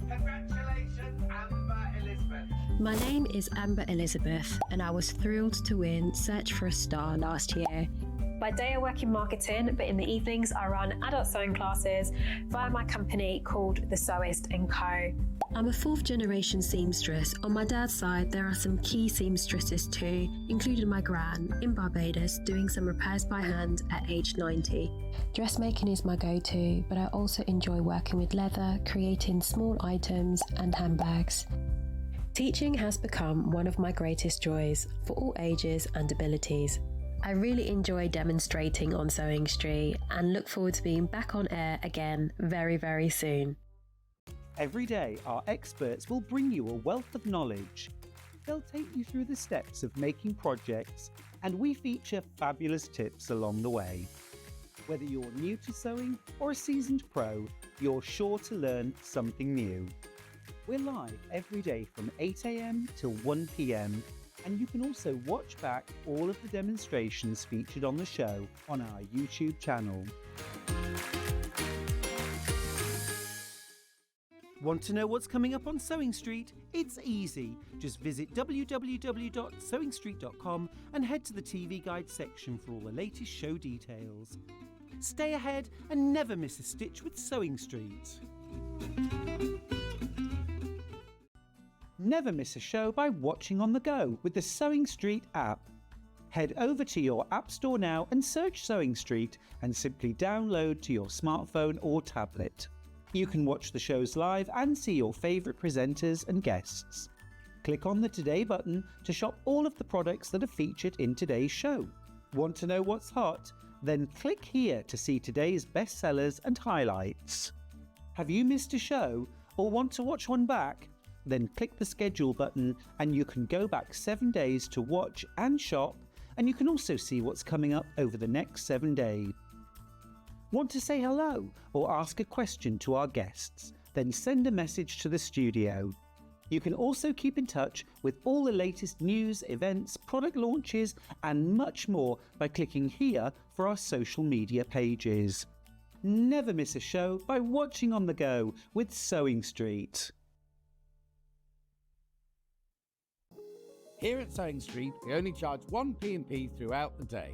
Congratulations, Amber Elizabeth. My name is Amber Elizabeth, and I was thrilled to win Search for a Star last year. By day I work in marketing, but in the evenings I run adult sewing classes via my company called The Sewist & Co. I'm a 4th generation seamstress. On my dad's side, there are some key seamstresses too, including my gran in Barbados doing some repairs by hand at age 90. Dressmaking is my go-to, but I also enjoy working with leather, creating small items and handbags. Teaching has become one of my greatest joys for all ages and abilities. I really enjoy demonstrating on Sewing Street and look forward to being back on air again very, very soon. Every day, our experts will bring you a wealth of knowledge. They'll take you through the steps of making projects, and we feature fabulous tips along the way. Whether you're new to sewing or a seasoned pro, you're sure to learn something new. We're live every day from 8 AM till 1 PM, and you can also watch back all of the demonstrations featured on the show on our YouTube channel. Want to know what's coming up on Sewing Street? It's easy. Just visit www.sewingstreet.com and head to the TV Guide section for all the latest show details. Stay ahead and never miss a stitch with Sewing Street. Never miss a show by watching on the go with the Sewing Street app. Head over to your App Store now and search Sewing Street and simply download to your smartphone or tablet. You can watch the shows live and see your favourite presenters and guests. Click on the Today button to shop all of the products that are featured in today's show. Want to know what's hot? Then click here to see today's bestsellers and highlights. Have you missed a show or want to watch one back? Then click the schedule button and you can go back 7 days to watch and shop, and you can also see what's coming up over the next 7 days. Want to say hello or ask a question to our guests? Then send a message to the studio. You can also keep in touch with all the latest news, events, product launches and much more by clicking here for our social media pages. Never miss a show by watching on the go with Sewing Street. Here at Sewing Street, we only charge one P&P throughout the day.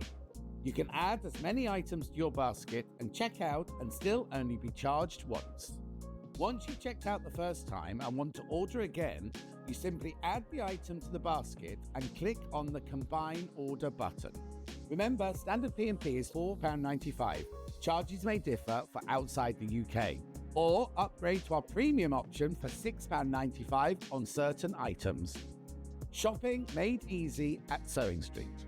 You can add as many items to your basket and check out and still only be charged once. Once you've checked out the first time and want to order again, you simply add the item to the basket and click on the Combine Order button. Remember, standard P&P is £4.95. Charges may differ for outside the UK. Or upgrade to our premium option for £6.95 on certain items. Shopping made easy at Sewing Street.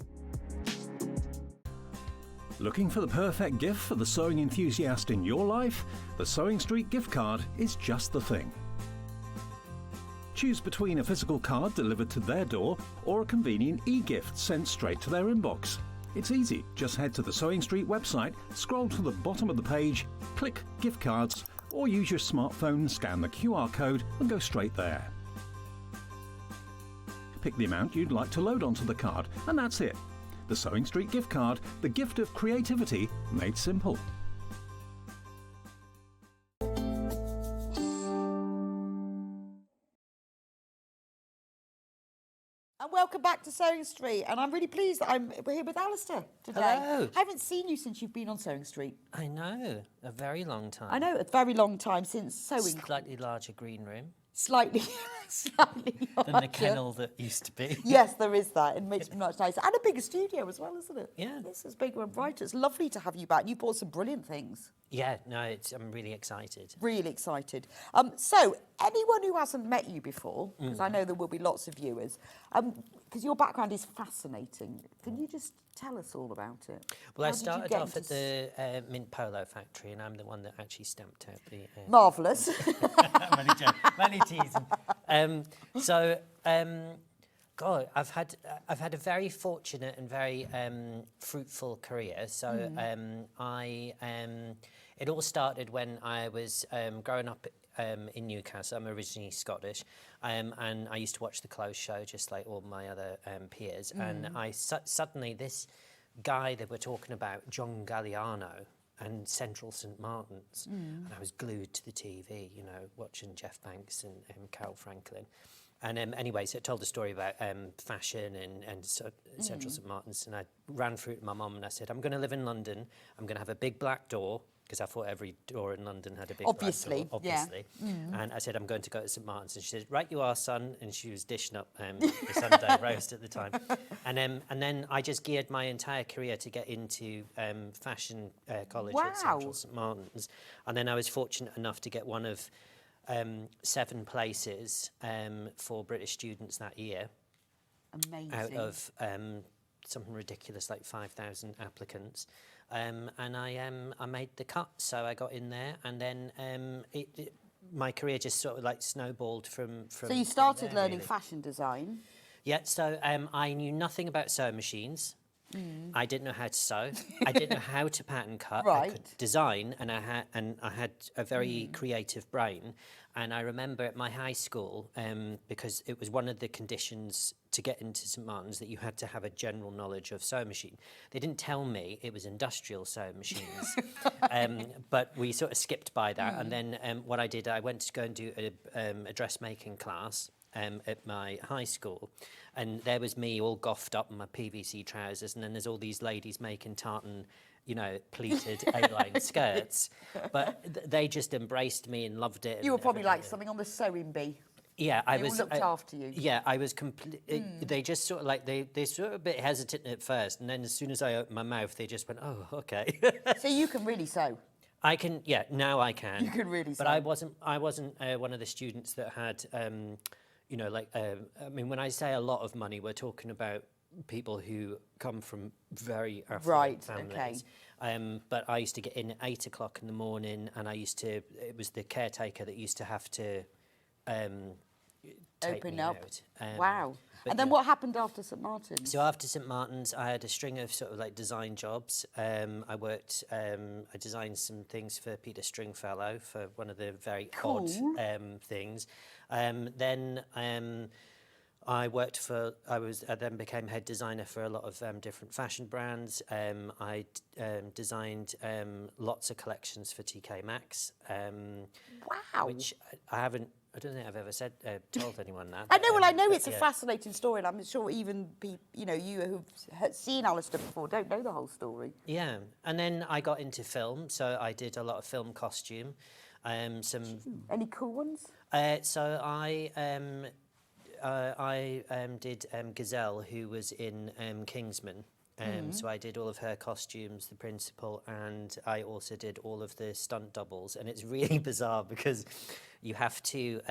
Looking for the perfect gift for the sewing enthusiast in your life? The Sewing Street gift card is just the thing. Choose between a physical card delivered to their door or a convenient e-gift sent straight to their inbox. It's easy. Just head to the Sewing Street website, scroll to the bottom of the page, click Gift Cards, or use your smartphone, scan the QR code and go straight there. Pick the amount you'd like to load onto the card, and that's it. The Sewing Street gift card, the gift of creativity made simple. And welcome back to Sewing Street. And I'm really pleased that we're here with Alistair today. Hello. I haven't seen you since you've been on Sewing Street. I know, a very long time. I know, a very long time since sewing. Slightly larger green room Slightly than the kennel that used to be. Yes, there is that. It makes it much nicer. And a bigger studio as well, isn't it? Yeah. This is big one, right? It's lovely to have you back. You bought some brilliant things. Yeah, no, I'm really excited. Really excited. So, anyone who hasn't met you before, because I know there will be lots of viewers, because your background is fascinating, can you just tell us all about it? Well, I started off at the Mint Polo factory, and I'm the one that actually stamped out the... Marvellous. Many teasing. God, I've had a very fortunate and very fruitful career. So it all started when I was growing up in Newcastle. I'm originally Scottish, and I used to watch the Close Show just like all my other peers. And I suddenly this guy that we're talking about, John Galliano, and Central St Martin's, and I was glued to the TV, you know, watching Jeff Banks and Carol Franklin. And anyway, so it told a story about fashion and Central St Martin's, and I ran through to my mum and I said, I'm going to live in London, I'm going to have a big black door, because I thought every door in London had a big black door, obviously. And I said, I'm going to go to St Martin's, and she said, right you are, son, and she was dishing up the Sunday roast at the time. And then I just geared my entire career to get into fashion college at Central St Martin's, and then I was fortunate enough to get one of 7 places for British students that year. Amazing. Out of something ridiculous like 5,000 applicants. And I made the cut, so I got in there, and then my career just sort of like snowballed from So you started there, learning really. fashion design? Yeah, so I knew nothing about sewing machines. I didn't know how to sew. I didn't know how to pattern cut. I Right. could design, and I had a very creative brain. And I remember at my high school, because it was one of the conditions to get into St Martin's that you had to have a general knowledge of sewing machine. They didn't tell me it was industrial sewing machines, but we sort of skipped by that. And then what I did, I went to go and do a dressmaking class at my high school, and there was me all goffed up in my PVC trousers, and then there's all these ladies making tartan, you know, pleated A-line skirts, but they just embraced me and loved it. You were and probably like everything. something on the sewing bee. Yeah, I They was. all looked after you. Yeah, I was completely. They just sort of like they sort of a bit hesitant at first, and then as soon as I opened my mouth, they just went, "Oh, okay." So you can really sew. I can. Yeah, now I can. You can really But sew. I wasn't one of the students that had. You know, like I mean, when I say a lot of money, we're talking about people who come from very affluent Right, families. But I used to get in at 8 o'clock in the morning, and it was the caretaker that used to have to take Open me up. out. Wow. but And then yeah. what happened after St Martin's? So after St Martin's, I had a string of sort of like design jobs. I worked, I designed some things for Peter Stringfellow for one of the very odd things. Then I then became head designer for a lot of different fashion brands. I designed lots of collections for TK Maxx. Wow. Which I don't think I've ever told anyone that. I know, well, I know but it's a yeah. fascinating story, and I'm sure even you who've seen Alistair before don't know the whole story. Yeah, and then I got into film, so I did a lot of film costume. Any cool ones? So I did Gazelle, who was in Kingsman. So I did all of her costumes, the principal, and I also did all of the stunt doubles. And it's really bizarre because you have to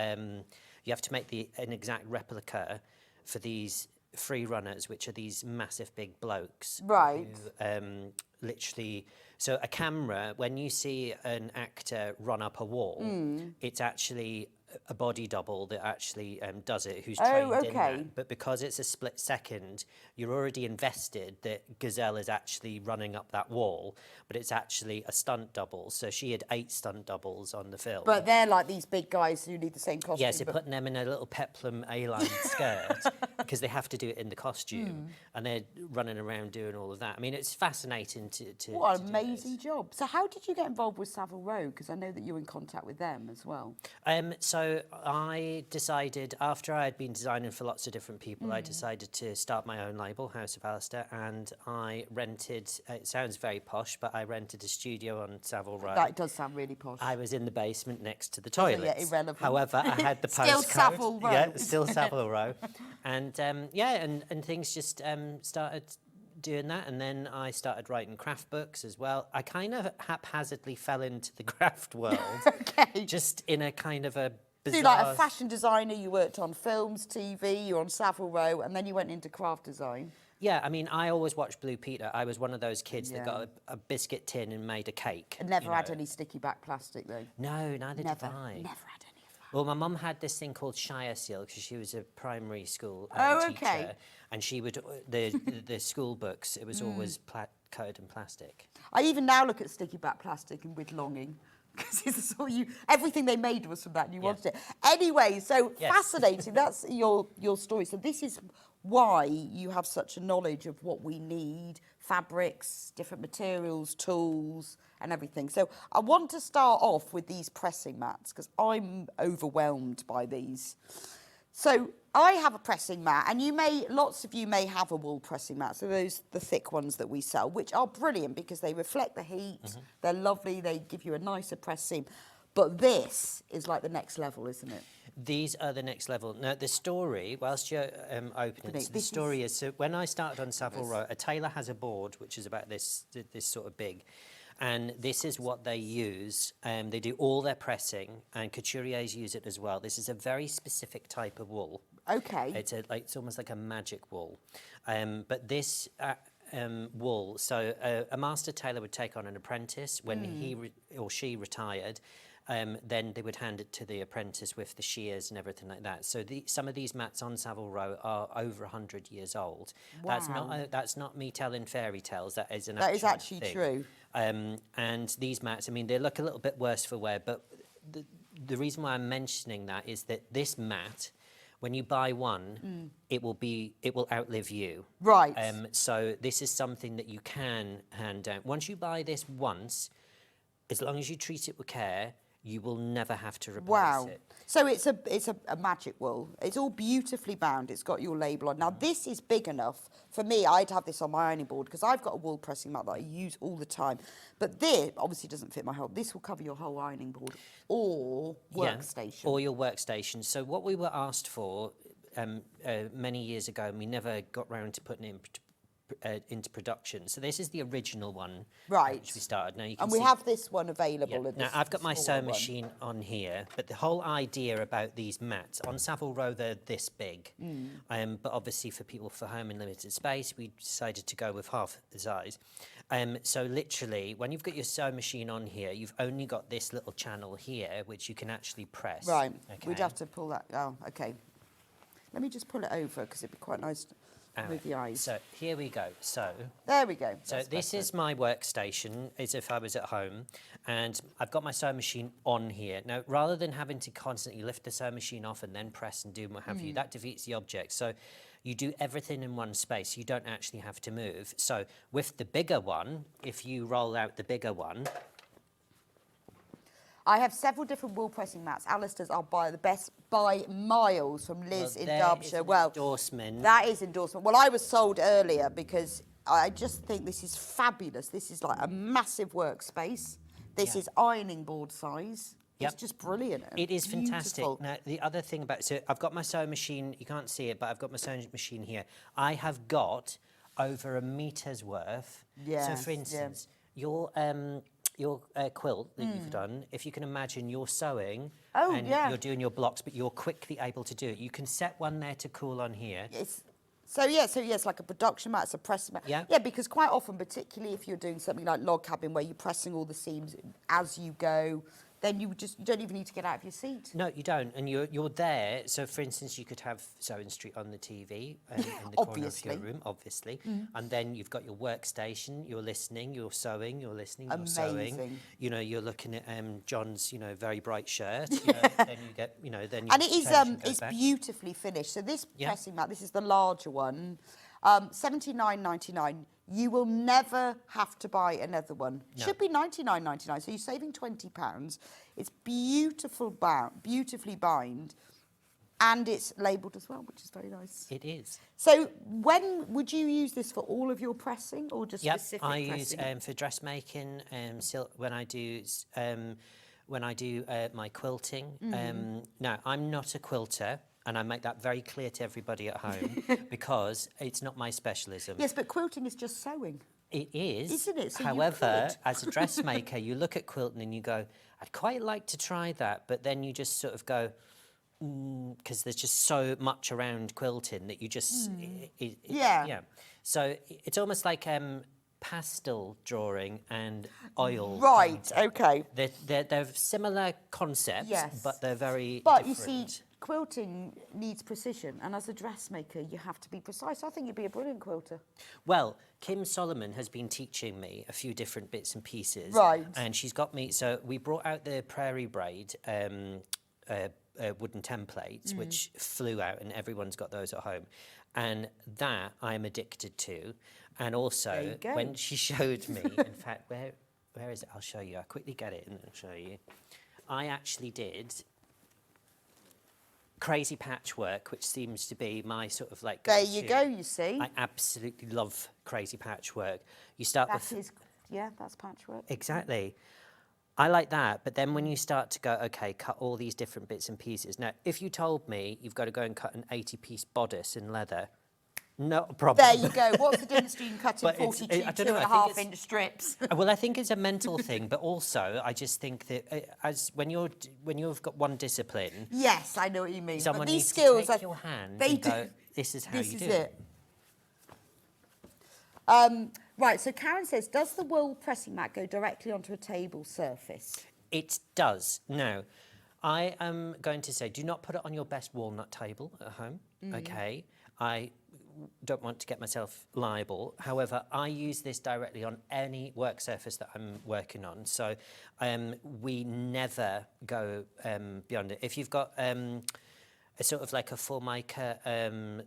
make an exact replica for these free runners, which are these massive big blokes. Right. Who, literally, so a camera, when you see an actor run up a wall, it's actually a body double that actually does it, who's trained in that. But because it's a split second, you're already invested that Gazelle is actually running up that wall, but it's actually a stunt double. So she had 8 stunt doubles on the film. But they're like these big guys who need the same costume. Yeah, so putting them in a little peplum A-line skirt, because they have to do it in the costume, and they're running around doing all of that. I mean, it's fascinating to What an amazing job. So how did you get involved with Savile Row? Because I know that you're in contact with them as well. So I decided, after I had been designing for lots of different people, I decided to start my own label, House of Alistair, and I rented, it sounds very posh, but I rented a studio on Savile Row. That does sound really posh. I was in the basement next to the toilets. yeah, irrelevant. However, I had the postcode. Still Savile Row. Yeah, still Savile Row. And and things just started doing that, and then I started writing craft books as well. I kind of haphazardly fell into the craft world. Okay. Just in a kind of a bizarre... So you're like a fashion designer, you worked on films, TV, you're on Savile Row, and then you went into craft design. Yeah, I mean, I always watched Blue Peter. I was one of those kids that got a biscuit tin and made a cake. And never had any sticky back plastic, though? No, neither Never. did I. Never had any of that. Well, my mum had this thing called Shire Seal because she was a primary school teacher. Okay. And she would, the school books, it was always coated in plastic. I even now look at sticky back plastic and with longing. Because it's all everything they made was from that and you wanted it. Anyway, so fascinating. That's your story. So this is why you have such a knowledge of what we need, fabrics, different materials, tools and everything. So I want to start off with these pressing mats because I'm overwhelmed by these. So I have a pressing mat, and lots of you may have a wool pressing mat. So those the thick ones that we sell, which are brilliant because they reflect the heat. They're lovely. They give you a nicer press seam. But this is like the next level, isn't it? These are the next level. Now, the story, whilst you're opening it, the story is, so when I started on Savile Row, a tailor has a board which is about this sort of big. And this is what they use. They do all their pressing, and couturiers use it as well. This is a very specific type of wool. Okay. It's almost like a magic wool. But this wool, so a master tailor would take on an apprentice when he or she retired. then they would hand it to the apprentice with the shears and everything like that. So some of these mats on Savile Row are over 100 years old. Wow. That's not me telling fairy tales. That is actually thing. true. And these mats, I mean, they look a little bit worse for wear, but the reason why I'm mentioning that is that this mat, when you buy one, it will outlive you. Right. So this is something that you can hand down. Once you buy this once, as long as you treat it with care, you will never have to replace it. So it's a magic wool. It's all beautifully bound. It's got your label on. Now this is big enough for me. I'd have this on my ironing board because I've got a wool pressing mat that I use all the time. But this obviously doesn't fit my whole. This will cover your whole ironing board or workstation. Or your workstation. So what we were asked for many years ago, and we never got round to putting it into production. So this is the original one, right? Which we started. Now you can and we see, have this one available. Yeah. Now I've got my sewing machine on here, but the whole idea about these mats on Savile Row, they're this big. But obviously for people for home and limited space, we decided to go with half the size. So literally, when you've got your sewing machine on here, you've only got this little channel here, which you can actually press. Right. Okay. We'd have to pull that. Oh, okay. Let me just pull it over because it'd be quite nice. With the eyes. So here we go. So there we go. So this is my workstation, as if I was at home, and I've got my sewing machine on here. Now, rather than having to constantly lift the sewing machine off and then press and do what have you, that defeats the object. So you do everything in one space. You don't actually have to move. So with the bigger one, if you roll out the bigger one, I have several different wool pressing mats. Allistair's are by the best by miles from Liz in Derbyshire. Endorsement. That is endorsement. Well, I was sold earlier because I just think this is fabulous. This is like a massive workspace. This is ironing board size. It's just brilliant. It is fantastic. Now, the other thing about so I've got my sewing machine. You can't see it, but I've got my sewing machine here. I have got over a meter's worth. So, for instance, your quilt that you've done, if you can imagine you're sewing and you're doing your blocks, but you're quickly able to do it. You can set one there to cool on here. So it's like a production mat, it's a press mat. Yeah, because quite often, particularly if you're doing something like log cabin where you're pressing all the seams as you go, then you don't even need to get out of your seat. No, you don't, and you're there. So, for instance, you could have Sewing Street on the TV in the corner of your room, obviously, and then you've got your workstation. You're listening, you're sewing, you're listening, you're sewing. You know, you're looking at John's, very bright shirt. Then you get, then you and it is it's beautifully finished. So this pressing mat, this is the larger one, $79.99. You will never have to buy another one. No. Should be $99.99, so you're saving £20. It's beautifully bound, and it's labelled as well, which is very nice. It is. So when would you use this for all of your pressing, or just specific I pressing? use for dressmaking. When I do my quilting. Now I'm not a quilter. And I make that very clear to everybody at home because it's not my specialism. Yes, but quilting is just sewing. It is. Isn't it? So however, as a dressmaker, you look at quilting and you go, I'd quite like to try that. But then you just sort of go, because there's just so much around quilting that you just... Yeah. So it's almost like pastel drawing and oil. Right, painting. Okay. They're similar concepts, but they're very different. You see... Quilting needs precision, and as a dressmaker, you have to be precise. I think you'd be a brilliant quilter. Well, Kim Solomon has been teaching me a few different bits and pieces. Right. And she's got me... So we brought out the Prairie Braid wooden templates, which flew out, and everyone's got those at home. And that I'm addicted to. And also, when she showed me... in fact, where is it? I'll show you. I'll quickly get it and I'll show you. I actually did... crazy patchwork, which seems to be my sort of like... There you go, you see. I absolutely love crazy patchwork. You start with... that's patchwork. Exactly. I like that, but then when you start to go, OK, cut all these different bits and pieces. Now, if you told me you've got to go and cut an 80-piece bodice in leather, not a problem. There you go. What's the difference between cutting 42 2.5-inch strips? Well, I think it's a mental thing, but also I just think that when you've got one discipline. Yes, I know what you mean. Someone but these needs skills to take your hand and go, this is how you do it. Right, so Karen says, does the wool pressing mat go directly onto a table surface? It does. Now, I am going to say, do not put it on your best walnut table at home, okay? I don't want to get myself liable. However, I use this directly on any work surface that I'm working on. So we never go beyond it. If you've got a sort of like a Formica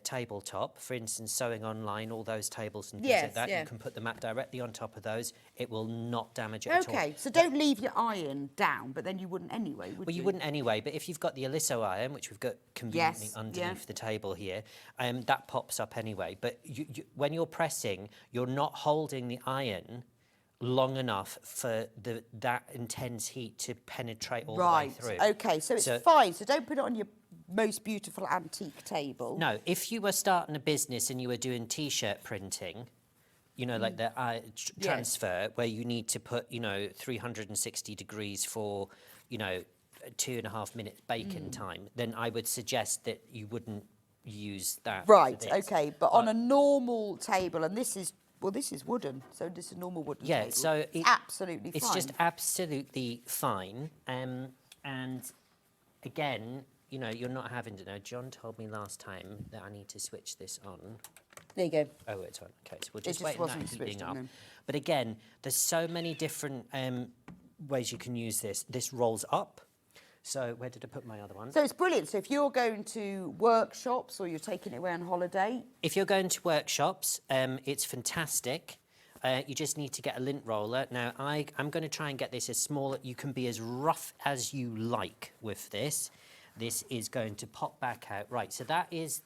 tabletop, for instance, sewing online, all those tables and things like that, you can put the mat directly on top of those. It will not damage it at all. Okay, so don't leave your iron down, but then you wouldn't anyway, would you? Well, you wouldn't anyway, but if you've got the Aliso iron, which we've got conveniently underneath the table here, that pops up anyway. But when you're pressing, you're not holding the iron long enough for that intense heat to penetrate all the way through. Okay, so it's fine. So don't put it on your most beautiful antique table. No, if you were starting a business and you were doing T-shirt printing, you know, like the transfer, where you need to put, 360 degrees for, 2.5 minutes baking time, then I would suggest that you wouldn't use that. Right, okay, but on a normal table, and this is wooden, so this is normal wooden table. So absolutely fine. It's just absolutely fine. And again, you're not having to know. John told me last time that I need to switch this on. There you go. Oh, it's on. Okay, so we'll just wait on that heating up. But again, there's so many different ways you can use this. This rolls up. So where did I put my other one? So it's brilliant. So if you're going to workshops or you're taking it away on holiday. If you're going to workshops, it's fantastic. You just need to get a lint roller. Now, I'm going to try and get this as small. You can be as rough as you like with this. This is going to pop back out. Right, so that is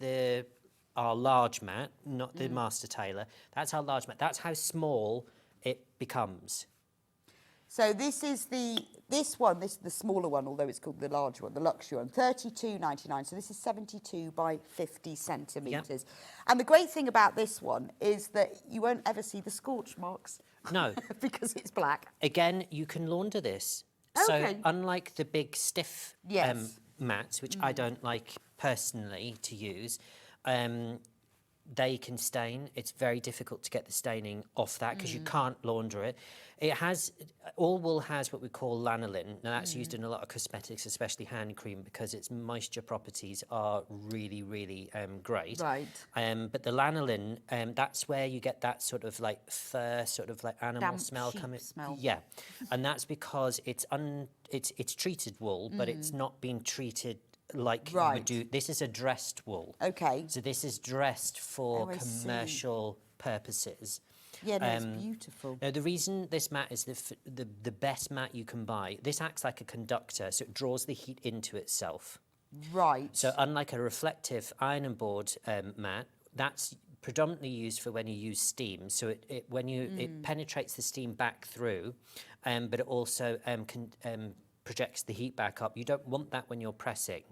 our large mat, not the master tailor. That's our large mat. That's how small it becomes. So this is the smaller one, although it's called the larger one, the luxury one, $32.99. So this is 72 by 50 centimetres. Yep. And the great thing about this one is that you won't ever see the scorch marks. No. Because it's black. Again, you can launder this. Okay. So unlike the big stiff mats, which I don't like personally to use, they can stain. It's very difficult to get the staining off that because you can't launder it. All wool has what we call lanolin. Now that's used in a lot of cosmetics, especially hand cream, because its moisture properties are really, really great. Right. But the lanolin, that's where you get that sort of like fur, sort of like animal damp smell sheep coming. smell. Yeah, and that's because it's treated wool, but it's not been treated like you would do. This is a dressed wool. Okay. So this is dressed for commercial purposes. Yeah, no, it's beautiful. Now, the reason this mat is the best mat you can buy, this acts like a conductor, so it draws the heat into itself. Right. So unlike a reflective iron board mat, that's predominantly used for when you use steam. So it penetrates the steam back through, but it also projects the heat back up. You don't want that when you're pressing.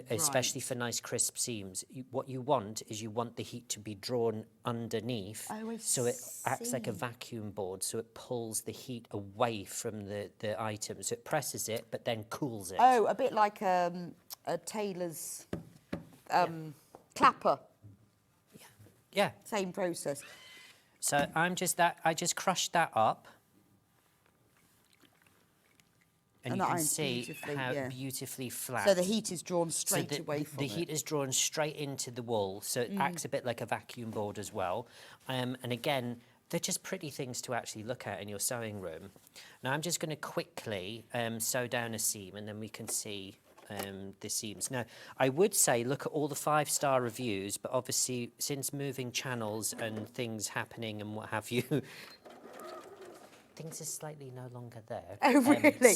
Especially for nice crisp seams. What you want is the heat to be drawn underneath, so it acts like a vacuum board, so it pulls the heat away from the item. So it presses it, but then cools it. Oh, a bit like a tailor's clapper. Yeah. Same process. So I just crushed that up. And you can see how beautifully flat. So the heat is drawn straight away from it. The heat is drawn straight into the wool, so it acts a bit like a vacuum board as well. And again, they're just pretty things to actually look at in your sewing room. Now I'm just going to quickly sew down a seam, and then we can see the seams. Now, I would say look at all the 5-star reviews, but obviously since moving channels and things happening and what have you, things are slightly no longer there. Oh, really?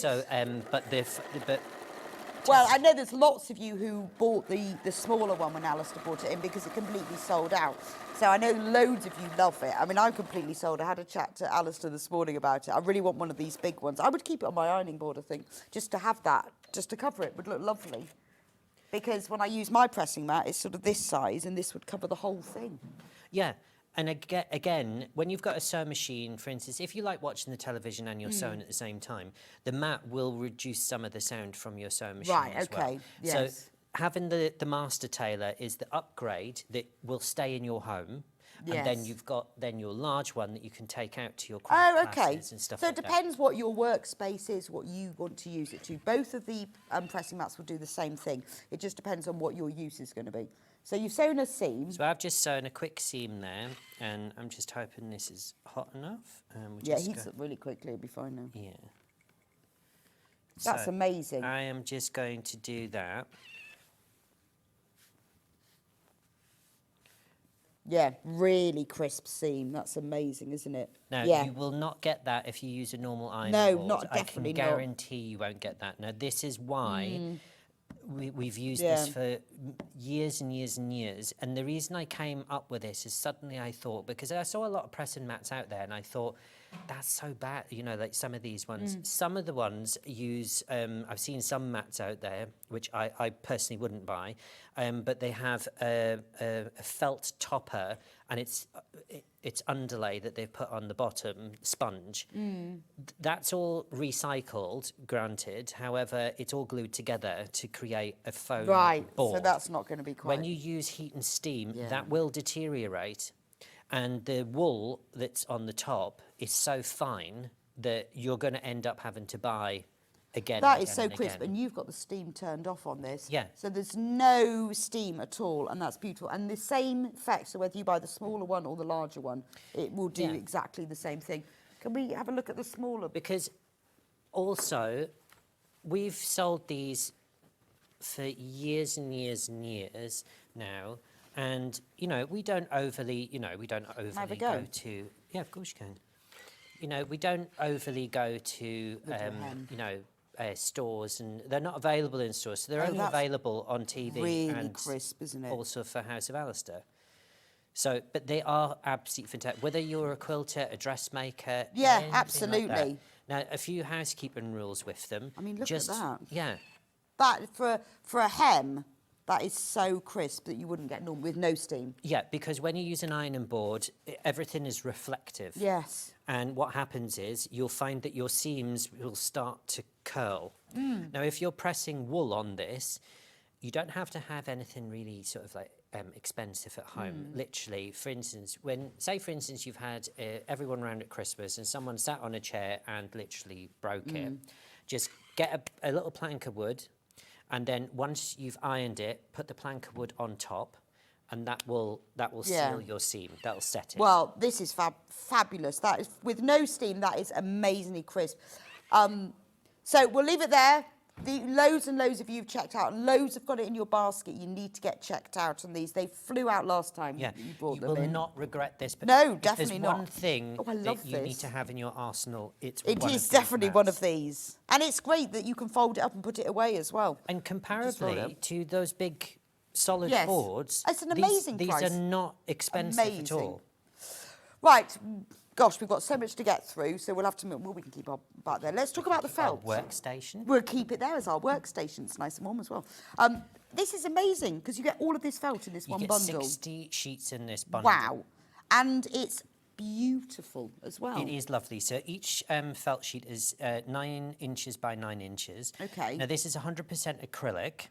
Well, I know there's lots of you who bought the smaller one when Alistair bought it in because it completely sold out. So I know loads of you love it. I mean, I'm completely sold. I had a chat to Alistair this morning about it. I really want one of these big ones. I would keep it on my ironing board, I think, just to have that, just to cover it. Would look lovely. Because when I use my pressing mat, it's sort of this size, and this would cover the whole thing. Yeah. And again, when you've got a sewing machine, for instance, if you like watching the television and you're sewing at the same time, the mat will reduce some of the sound from your sewing machine as well. Right, okay, yes. So having the master tailor is the upgrade that will stay in your home. and then Yes. you've got your large one that you can take out to your Oh, craft okay. classes and stuff So like it depends what your workspace is, what you want to use it to. Both of the pressing mats will do the same thing. It just depends on what your use is going to be. So you've sewn a seam. that. So I've just sewn a quick seam there, and I'm just hoping this is hot enough. We'll Yeah, just heats go- up really quickly. It'll be fine now. Yeah. That's So amazing. I am just going to do that. Yeah, really crisp seam. That's amazing, isn't it? Now, yeah. you will not get that if you use a normal iron No, board. not- I definitely can not. guarantee you won't get that. Now, this is why we've used Yeah. this for years and years and years. And the reason I came up with this is suddenly I thought, because I saw a lot of pressing mats out there, and I thought, that's so bad, you know, like some of these ones. Some of the ones use, I've seen some mats out there, which I personally wouldn't buy, but they have a felt topper, and it's underlay that they've put on the bottom, sponge. That's all recycled, granted. However, it's all glued together to create a foam Right, board. so that's not going to be quite... When you use heat and steam, Yeah. that will deteriorate, and the wool that's on the top is so fine that you're going to end up having to buy again. That and is again so and crisp, again. and you've got the steam turned off on this. Yeah. So there's no steam at all, and that's beautiful. And the same effect, so whether you buy the smaller one or the larger one, it will do Yeah. exactly the same thing. Can we have a look at the smaller? Because also, we've sold these for years and years and years now, and we don't overly, Have a go? go to. Yeah, of course you can. We don't overly go to, hem. stores, and they're not available in stores, so they're Oh, only that's available on TV really and crisp, isn't it? also for House of Alistair. So, but they are absolutely fantastic. Whether you're a quilter, a dressmaker, Yeah, anything like that. absolutely. Now, a few housekeeping rules with them. I mean, look just, at that. Yeah, That, for a hem, that is so crisp that you wouldn't get normal with no steam. yeah, because when you use an ironing board, everything is reflective. Yes. And what happens is you'll find that your seams will start to curl. Now, if you're pressing wool on this, you don't have to have anything really sort of like expensive at home. Literally, for instance, for instance, you've had everyone around at Christmas and someone sat on a chair and literally broke it. Just get a little plank of wood, and then once you've ironed it, put the plank of wood on top, and that will Yeah. seal your seam. That'll set it. Well, this is fabulous. That is, with no steam, that is amazingly crisp. So we'll leave it there. Loads and loads of you have checked out, and loads have got it in your basket. You need to get checked out on these. They flew out last time Yeah, you brought you them will in. not regret this. But No, if definitely there's not. one thing Oh, I that love you need this. to have in your arsenal, it's It one of is these definitely one of mats. these. And it's great that you can fold it up and put it away as well. And fold it comparably up. to those big solid Yes. boards, It's an these- amazing these price. are not expensive at Amazing. all. Right, gosh, we've got so much to get through, so we'll have to move. Well, we can keep our back there. Let's talk about the Our felt. workstation. We'll keep it there as our workstation. It's nice and warm as well. This is amazing because you get all of this felt in this You one get bundle. 60 sheets in this bundle. Wow. And it's beautiful as well. It is lovely. So each felt sheet is 9 inches by 9 inches. Okay. Now this is 100% acrylic.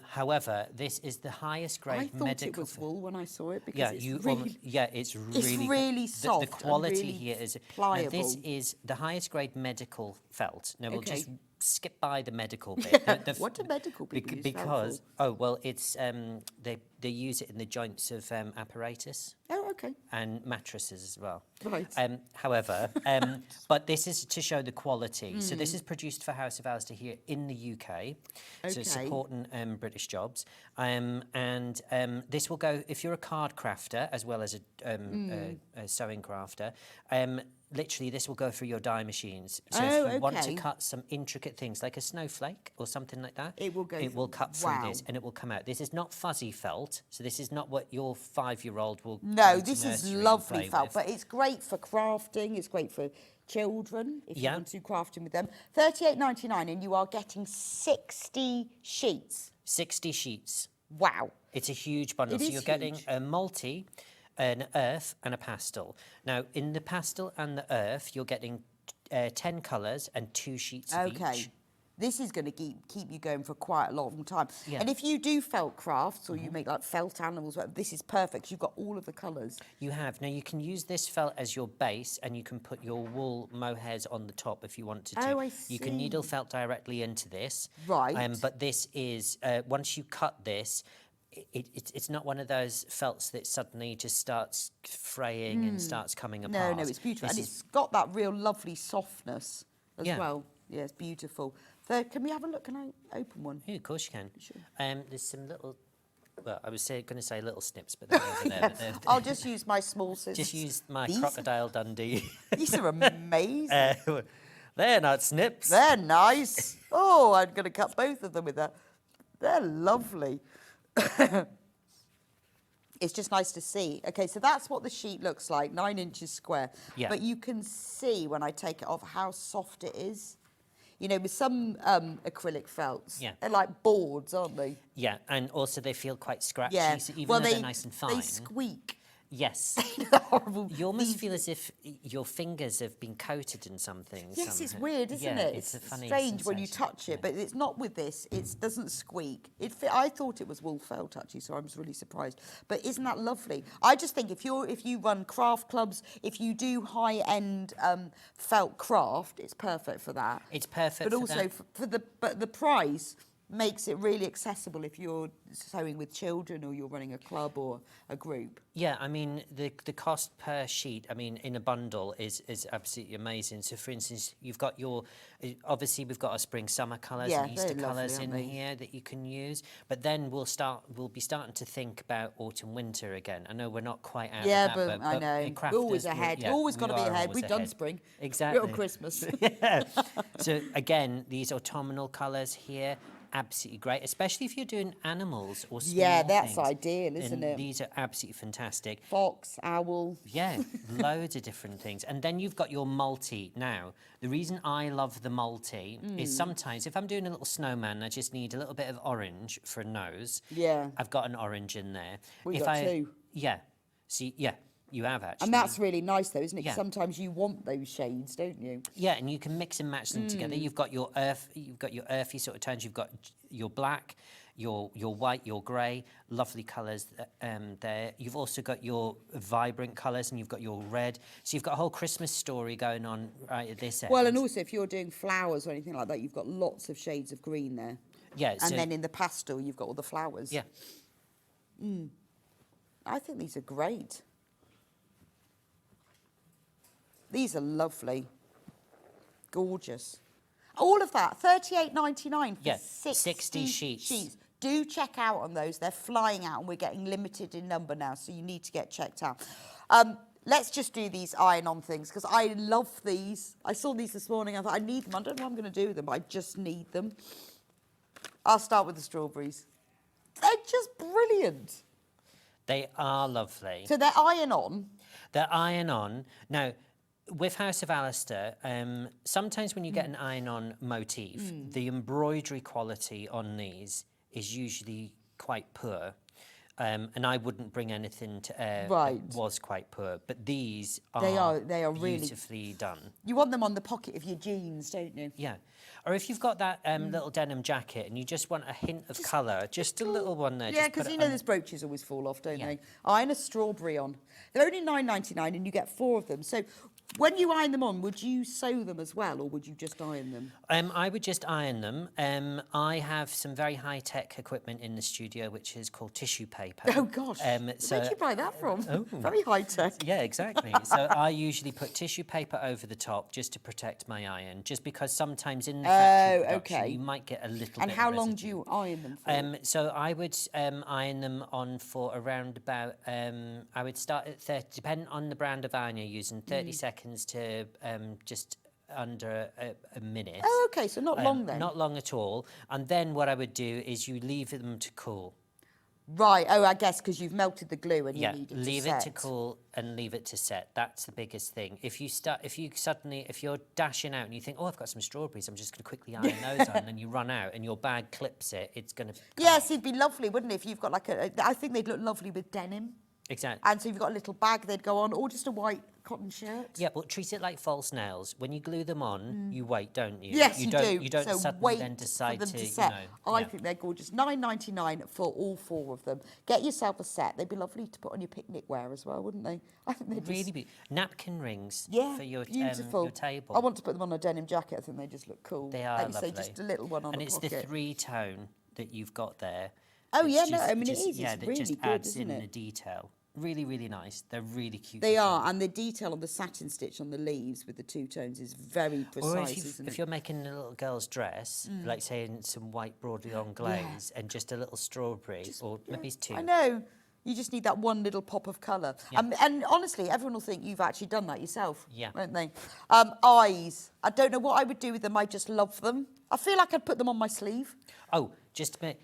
However, this is the highest grade I thought medical. it was wool when I saw it because Yeah, it's you. really... It's really. really The soft and quality really here is. pliable. Now this is the highest grade medical felt. Now we'll Okay. just skip by the medical bit. What do medical people use felt Because for? it's they use it in the joints of apparatus Oh, okay. and mattresses as well. Right. However, but this is to show the quality. So this is produced for House of Alistair here in the UK, so Okay. supporting British jobs. And this will go if you're a card crafter as well as a sewing crafter. Literally, this will go through your die machines. So if you want to okay. cut some intricate things like a snowflake or something like that, It will go It will cut through wow. this and it will come out. This is not fuzzy felt, so this is not what your 5-year-old will. No, go to this is nursery and lovely play felt, with. but it's great for crafting. It's great for children if you Yeah. want to do crafting with them. $38.99, and you are getting 60 sheets. 60 sheets. Wow. It's a huge bundle. It So is you're getting huge. a multi, an earth, and a pastel. Now, in the pastel and the earth, you're getting 10 colours and 2 sheets of Okay. each. this is going to keep you going for quite a long time. Yeah. And if you do felt crafts or you make like felt animals, this is perfect. You've got all of the colours. You have. Now, you can use this felt as your base and you can put your wool mohairs on the top if you wanted to. Oh, I see. You can needle felt directly into this. Right. But this is, once you cut this, it's not one of those felts that suddenly just starts fraying and starts coming apart. No, it's beautiful. This And is- it's got that real lovely softness as Yeah. well. Yeah, it's beautiful. So can we have a look? Can I open one? Yeah, of course you can. Sure. There's some little, well, I was going to say little snips, but they're over there. But I'll just use my small scissors. just use my These- Crocodile Dundee. These are amazing. They're not snips. They're nice. Oh, I'm going to cut both of them with that. They're lovely. It's just nice to see. Okay, so that's what the sheet looks like, 9 inches square. Yeah. But you can see when I take it off how soft it is. You know, with some acrylic felts, Yeah. they're like boards, aren't they? Yeah, and also they feel quite scratchy, Yeah. so even well, though they, they're nice and fine. They squeak. Yes. They're horrible. You almost feel as if your fingers have been coated in something. Yes, it's somehow. weird, isn't Yeah, it? It's a funny strange when you sensation. touch it, but it's not with this. It doesn't squeak. I thought it was wool felt actually, so I was really surprised. But isn't that lovely? I just think if you run craft clubs, if you do high end felt craft, it's perfect for that. It's perfect But for also that. but the price makes it really accessible if you're sewing with children or you're running a club or a group. Yeah, I mean, the cost per sheet, I mean, in a bundle is absolutely amazing. So, for instance, you've got your, obviously we've got our spring-summer colours Yeah, and Easter they're lovely, colours in aren't they? here that you can use. But then we'll be starting to think about autumn-winter again. I know we're not quite out Yeah, of that, but I know. in We're always crafters, ahead. yeah, We've always got to we be are ahead. always We've done ahead. spring. Exactly. We're on Christmas. Yeah. So, again, these autumnal colours here, absolutely great, especially if you're doing animals or small Yeah, that's things. ideal, isn't And it? These are absolutely fantastic. Fox, owl. Yeah, loads of different things. And then you've got your multi. Now, the reason I love the multi is sometimes if I'm doing a little snowman, I just need a little bit of orange for a nose. Yeah. I've got an orange in there. We've if got I, two. Yeah. See, yeah, you have actually. And that's really nice, though, isn't it? 'Cause Yeah. sometimes you want those shades, don't you? Yeah, and you can mix and match them together. You've got your earthy sort of tones. You've got your black, your white, your grey, lovely colours there. You've also got your vibrant colours, and you've got your red. So you've got a whole Christmas story going on right at this end. Well, and also if you're doing flowers or anything like that, you've got lots of shades of green there. yeah, And so, then in the pastel, you've got all the flowers. yeah. I think these are great. These are lovely. Gorgeous. All of that, $38.99 for Yeah, 60 sheets. Do check out on those. They're flying out and we're getting limited in number now, so you need to get checked out. Let's just do these iron-on things because I love these. I saw these this morning. I thought, I need them. I don't know what I'm going to do with them, but I just need them. I'll start with the strawberries. They're just brilliant. They are lovely. So they're iron-on. They're iron-on. Now, with House of Alistair, sometimes when you get an iron-on motif, the embroidery quality on these is usually quite poor. And I wouldn't bring anything to air Right. that was quite poor. But these They are really beautifully done. You want them on the pocket of your jeans, don't you? Yeah. Or if you've got that little denim jacket and you just want a hint of colour, just a little one there. Yeah, just put because it you know on. those brooches always fall off, don't Yeah. they? Iron a strawberry on. They're only $9.99 and you get 4 of them. So when you iron them on, would you sew them as well or would you just iron them? I would just iron them. I have some very high-tech equipment in the studio, which is called tissue paper. Oh, gosh. Where'd you buy that from? Very high-tech. Yeah, exactly. So I usually put tissue paper over the top just to protect my iron, just because sometimes in the factory production okay. you might get a little And bit how of long residue. do you iron them for? So I would iron them on for around about, I would start at 30, depending on the brand of iron you're using, 30 seconds to just under a minute. Oh, okay, so not long then. Not long at all. And then what I would do is you leave them to cool. Right, oh, I guess because you've melted the glue and Yeah, you need it leave to it set. to cool and leave it to set. That's the biggest thing. If you're dashing out and you think, oh, I've got some strawberries, I'm just going to quickly iron those on, and then you run out and your bag clips it, it's going to... Yes, it'd be lovely, wouldn't it, if you've got like I think they'd look lovely with denim. Exactly. And so you've got a little bag they'd go on, or just a white cotton shirt. Yeah, but treat it like false nails. When you glue them on, you wait, don't you? Yes, you don't, do. You don't so suddenly wait then decide for them to you set. know. I yeah. think they're gorgeous. $9.99 for all 4 of them. Get yourself a set. They'd be lovely to put on your picnic wear as well, wouldn't they? I think they'd Really be napkin rings Yeah, for your beautiful. your table. I want to put them on a denim jacket. I think they just look cool. They are Like you lovely. say, just a little one on and a it's pocket. the 3-tone that you've got there. Oh, It's yeah, no, just- I mean, it just- is. Yeah, It's that really just good, adds isn't in it? the detail. Really, really nice. They're really cute. They to see. are, and the detail on the satin stitch on the leaves with the 2 tones is very precise, Or if, isn't if it? you're making a little girl's dress, like say in some white broadly on glaze and just a little strawberry, or maybe it's 2. I know. You just need that one little pop of colour. And honestly, everyone will think you've actually done that yourself, Yeah. won't they? Eyes. I don't know what I would do with them. I just love them. I feel like I'd put them on my sleeve. Oh, just a minute.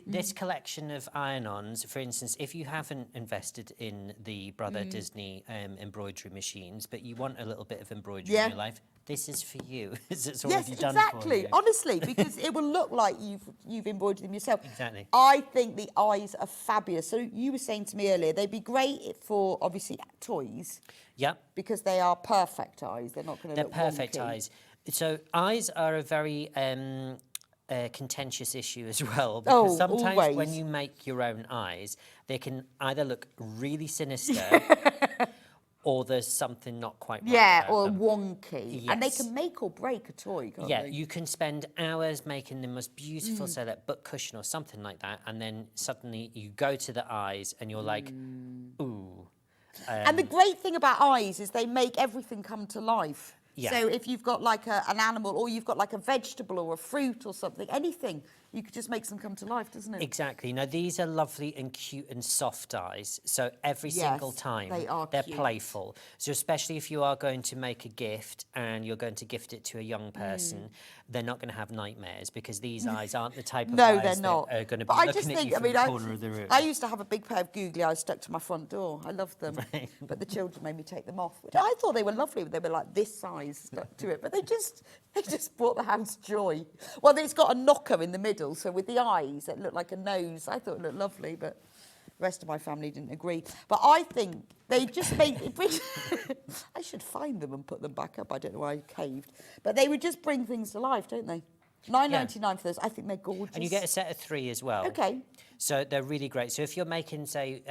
This collection of iron-ons, for instance, if you haven't invested in the Brother Disney embroidery machines, but you want a little bit of embroidery in your life, this is for you. It's already Yes, done exactly. for you. Honestly, because it will look like you've embroidered them yourself. Exactly. I think the eyes are fabulous. So you were saying to me earlier, they'd be great for obviously toys Yep. because they are perfect eyes. They're not going to They're look perfect wonky. eyes. So eyes are a very contentious issue as well, because sometimes always. when you make your own eyes, they can either look really sinister or there's something not quite right Yeah, about or them. wonky. And they Yes. can make or break a toy, can't Yeah, they? you can spend hours making the most beautiful, say, like book cushion or something like that, and then suddenly you go to the eyes and you're like, ooh. And the great thing about eyes is they make everything come to life. Yeah. So if you've got like an animal or you've got like a vegetable or a fruit or something, anything, you could just make them come to life, doesn't it? Exactly. Now, these are lovely and cute and soft eyes. So every Yes, single time they are they're cute. playful. So especially if you are going to make a gift and you're going to gift it to a young person, they're not going to have nightmares because these eyes aren't the type of No, eyes they're that not. are going to be But I looking just at think, you I from mean, the corner of the room. I used to have a big pair of googly eyes stuck to my front door. I loved them. Right. But the children made me take them off. Which I thought they were lovely. They were like this size stuck to it. But they just brought the house joy. Well, it's got a knocker in the middle. So with the eyes that look like a nose, I thought it looked lovely. But the rest of my family didn't agree. But I think they just make it bring I should find them and put them back up. I don't know why I caved. But they would just bring things to life, don't they? $9.99 for those. I think they're gorgeous. And you get a set of 3 as well. Okay. So they're really great. So if you're making, say,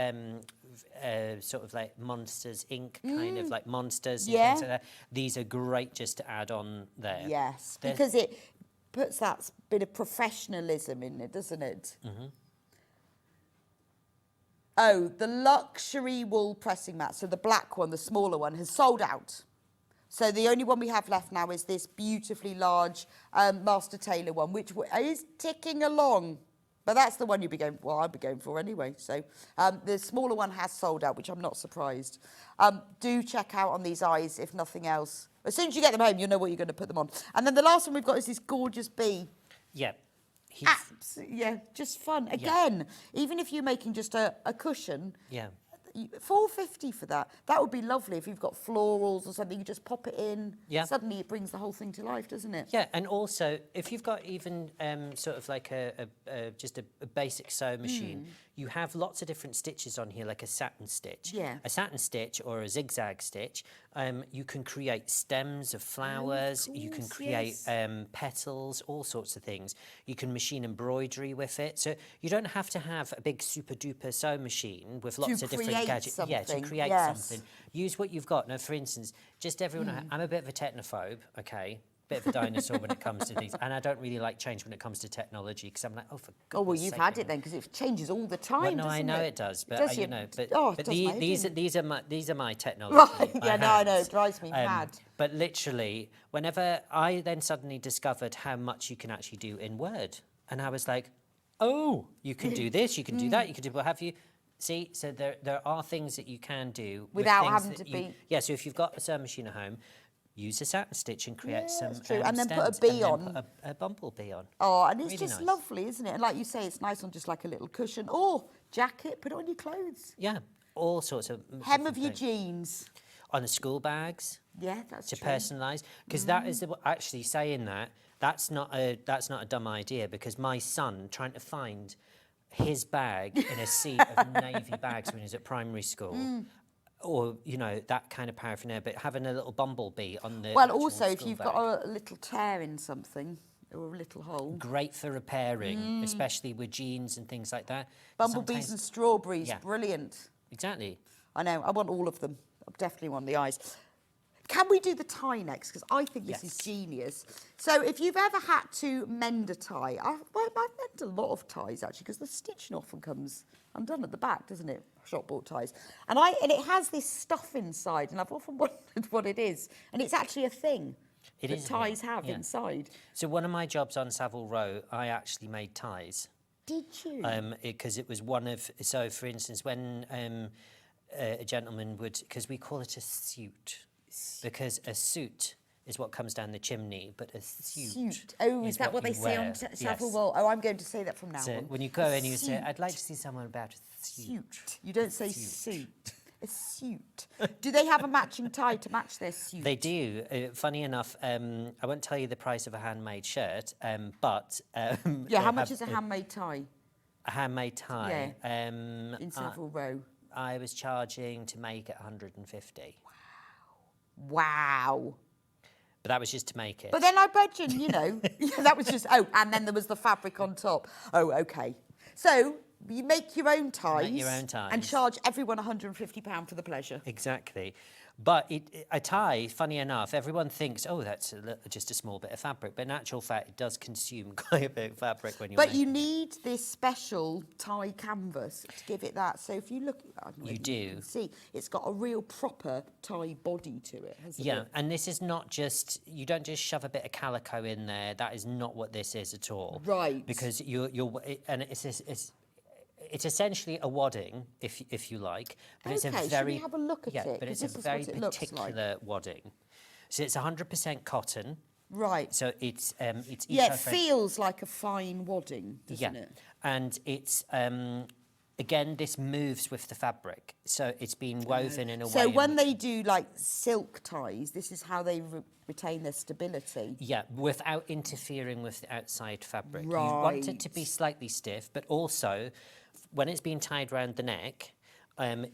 sort of like Monsters Inc. kind of like monsters and Yeah. things like that, these are great just to add on there. Yes, They're- because it puts that bit of professionalism in it, doesn't it? Mm-hmm. Oh, the luxury wool pressing mat, so the black one, the smaller one, has sold out. So the only one we have left now is this beautifully large Master Tailor one, which is ticking along. But that's the one you'd be going, well, I'd be going for anyway. So the smaller one has sold out, which I'm not surprised. Do check out on these eyes, if nothing else. As soon as you get them home, you'll know what you're going to put them on. And then the last one we've got is this gorgeous bee. Yeah. Yeah, just fun. Again, even if you're making just a cushion, Yeah. $4.50 for that. That would be lovely if you've got florals or something. You just pop it in. Yeah. Suddenly it brings the whole thing to life, doesn't it? Yeah, and also if you've got even sort of like just a basic sew machine, you have lots of different stitches on here, like a satin stitch. Yeah. A satin stitch or a zigzag stitch. You can create stems of flowers. You can create petals, all sorts of things. You can machine embroidery with it. So you don't have to have a big super duper sew machine with lots of different create gadgets. Yeah, to something, create yes. something. Use what you've got. Now, for instance, just everyone. I'm a bit of a technophobe. Okay. Bit of a dinosaur when it comes to these, and I don't really like change when it comes to technology because I'm like, oh, for goodness Oh, well, you've sake, had you it know. then because it changes all the time, Well, no, doesn't I know it does, but does you you? know, but, Oh, it but does my head in. these are my technology. Right, my yeah, no, I know, hands. it drives me mad. But literally, whenever I then suddenly discovered how much you can actually do in Word, and I was like, oh, you can do this, you can do that, you can do what have you. See, so there are things that you can do with Without things having that to you- be- Yeah, so if you've got a sewing machine at home, use a satin stitch and create some that's true. And then put a stems, bee and then on. put a bumblebee on. Oh, and it's Really just nice. lovely, isn't it? And like you say, it's nice on just like a little cushion or jacket. Put it on your clothes. Yeah, all sorts of Hem different of your things. jeans. On the school bags. Yeah, that's To true. personalise, because that is actually saying that that's not a dumb idea, because my son trying to find his bag in a sea of navy bags when he was at primary school. Or, you know, that kind of paraphernalia, but having a little bumblebee on the Well, actual also, if school you've bag. got a little tear in something or a little hole. Great for repairing, especially with jeans and things like that. Bumblebees and strawberries, Yeah. brilliant. Exactly. I know, I want all of them. I definitely want the eyes. Can we do the tie next? Because I think this is genius. So if you've ever had to mend a tie, I've mended a lot of ties actually, because the stitching often comes undone at the back, doesn't it? Shop bought ties. And it has this stuff inside, and I've often wondered what it is. And it's actually a thing that ties have inside. So one of my jobs on Savile Row, I actually made ties. Did you? Because it was one of, so for instance, when a gentleman would, because we call it a suit, because a suit is what comes down the chimney, but a suit. Oh, is that what they say on Savile Row? Oh, I'm going to say that from now So on. when you go and you say, I'd like to see someone about a suit. You don't say suit. A suit. Do they have a matching tie to match their suit? They do. Funny enough, I won't tell you the price of a handmade shirt, but... yeah, how much is a handmade tie? A handmade tie? Yeah, in Savile Row. I was charging to make it 150. Wow. But that was just to make it. But then I imagine, you know, that was just, and then there was the fabric on top. Oh, okay. So you make your own ties. Make your own ties. And charge everyone £150 for the pleasure. Exactly. But a tie, funny enough, everyone thinks, oh, that's just a small bit of fabric. But in actual fact, it does consume quite a bit of fabric when you're But you need this special tie canvas to give it that. So if you look, I don't know you if do. You can see, it's got a real proper tie body to it, hasn't Yeah, it? and this is not just, you don't just shove a bit of calico in there. That is not what this is at all. Right. Because it's essentially a wadding, if you like, but it's a Okay, very should we have a look at it? but 'Cause it's a this is very what it looks like. particular wadding. So it's 100% cotton. Right. So it's Yeah, it eco-friendly. feels like a fine wadding, doesn't it? And it's again, this moves with the fabric, so it's been woven in a way. So in when which- they do like silk ties, this is how they retain their stability. Yeah, without interfering with the outside fabric. Right. You want it to be slightly stiff, but also when it's being tied around the neck,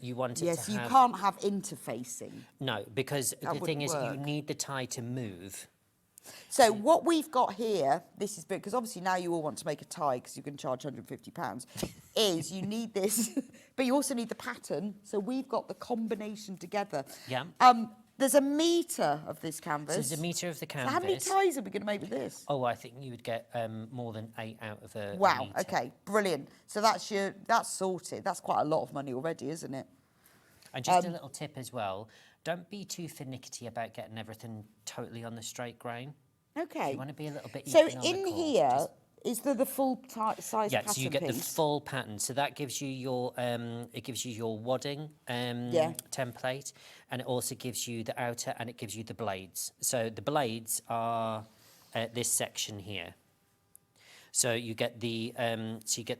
you want it Yes, to you have... can't have interfacing. No, because That the thing wouldn't is, you work. need the tie to move. So what we've got here, this is because obviously now you all want to make a tie because you can charge £150, is you need this, but you also need the pattern. So we've got the combination together. Yeah. There's a metre of this canvas. So there's a metre of the So canvas. how many ties are we going to make with this? Oh, I think you would get more than 8 out of a Wow, metre. okay, brilliant. So that's sorted. That's quite a lot of money already, isn't it? And just a little tip as well, don't be too finicky about getting everything totally on the straight grain. Okay. You want to be a little bit So economical. in here, is there the full size Yeah, pattern so you get the piece? full pattern. So that gives you your wadding template, and it also gives you the outer, and it gives you the blades. So the blades are this section here. So you get the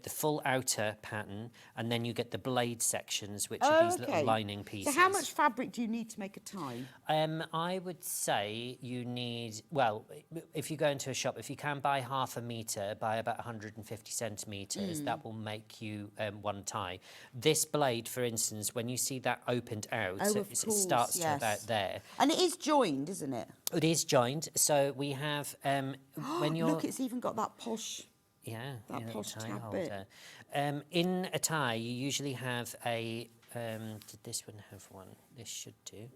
full outer pattern, and then you get the blade sections, which are these little lining pieces. So how much fabric do you need to make a tie? I would say you need, well, if you go into a shop, if you can buy half a metre by about 150 centimetres, that will make you one tie. This blade, for instance, when you see that opened out, it starts to about there. And it is joined, isn't it? It is joined, so we have, when you're... Look, it's even got that posh... Yeah, that your posh tie tab bit. holder. In a tie, you usually have a... did this one have one? This should do.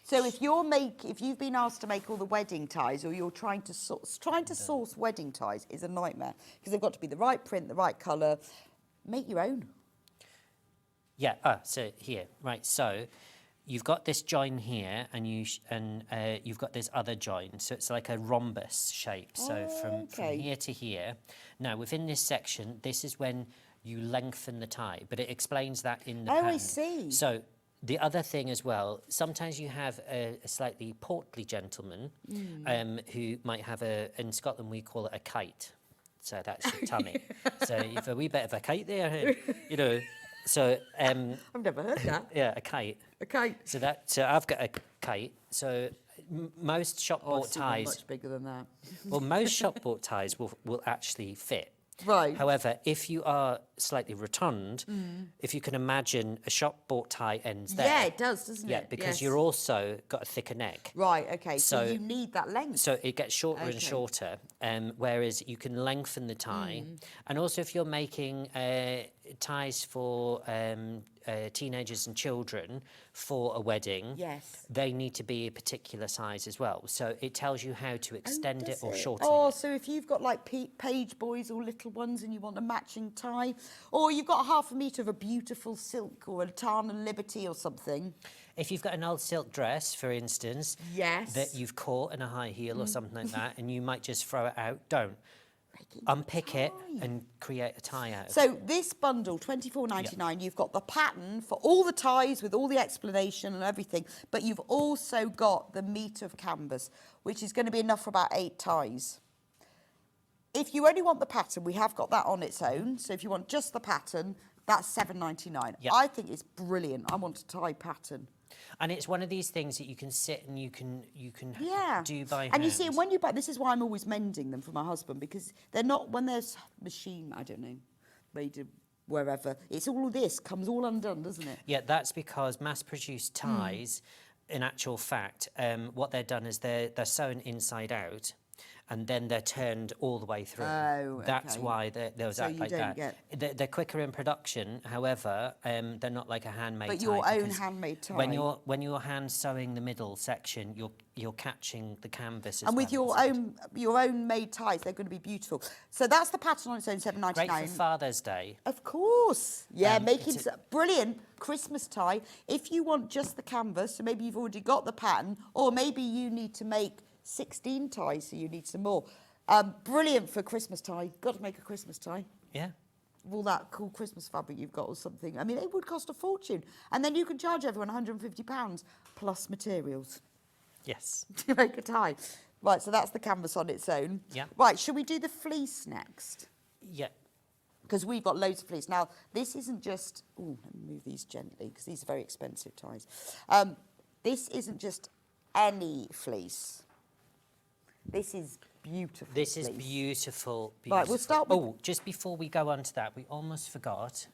So if you've been asked to make all the wedding ties, or you're trying to source wedding ties, is a nightmare because they've got to be the right print, the right colour. Make your own. Yeah. So here, right. So you've got this join here, and you've got this other join. So it's like a rhombus shape. So from here to here. Now within this section, this is when you lengthen the tie, but it explains that in the pattern. I see. So the other thing as well, sometimes you have a slightly portly gentleman who might have in Scotland we call it a kite. So that's your tummy. So you've a wee bit of a kite there, you know. So I've never heard that. Yeah, a kite. A kite. So I've got a kite. So most shop bought I've seen one ties. much bigger than that. Well, most shop bought ties will actually fit. Right. However, if you are slightly rotund, if you can imagine a shop-bought tie ends there. Yeah, it does, doesn't Yeah, it? because Yes. you're also got a thicker neck. Right, okay, so So- you need that length. So it gets shorter Okay. and shorter, whereas you can lengthen the tie. And also if you're making ties for teenagers and children for a wedding, Yes. they need to be a particular size as well. So it tells you how to extend it Does or it? shorten Oh, it. so if you've got like page boys or little ones and you want a matching tie, or you've got a half a metre of a beautiful silk or a tarn and liberty or something. If you've got an old silk dress, for instance, Yes. that you've caught in a high heel or something like that, and you might just throw it out, don't. Unpick it and create a tie out of it. So this bundle, $24.99, you've got the pattern for all the ties with all the explanation and everything, but you've also got the metre of canvas, which is going to be enough for about 8 ties. If you only want the pattern, we have got that on its own. So if you want just the pattern, that's $7.99. Yep. I think it's brilliant. I want a tie pattern. And it's one of these things that you can sit and you can Yeah. do by hand. And you see, when you buy, this is why I'm always mending them for my husband, because they're not, when there's machine, I don't know, made of wherever, it's all this, comes all undone, doesn't it? Yeah, that's because mass-produced ties, in actual fact, what they're done is they're sewn inside out, and then they're turned all the way through. Oh, That's okay. why there was So act you like don't that. They're quicker in production, however, they're not like a handmade But tie. your own because handmade tie. When you're hand sewing the middle section, you're catching the canvas as And with well your inside. your own made ties, they're going to be beautiful. So that's the pattern on its own, $7.99. Great for Father's Day. Of course. Yeah, making it's a- brilliant Christmas tie. If you want just the canvas, so maybe you've already got the pattern, or maybe you need to make 16 ties, so you need some more. Brilliant for Christmas tie. Got to make a Christmas tie. Yeah. All that cool Christmas fabric you've got or something. I mean, it would cost a fortune. And then you can charge everyone £150 plus materials Yes. to make a tie. Right, so that's the canvas on its own. Yeah. Right, should we do the fleece next? Yeah. Because we've got loads of fleece. Now, this isn't just... Oh, let me move these gently, because these are very expensive ties. This isn't just any fleece. This is beautiful This is fleece. beautiful, beautiful. Right, we'll start with... Oh, just before we go on to that, we almost forgot.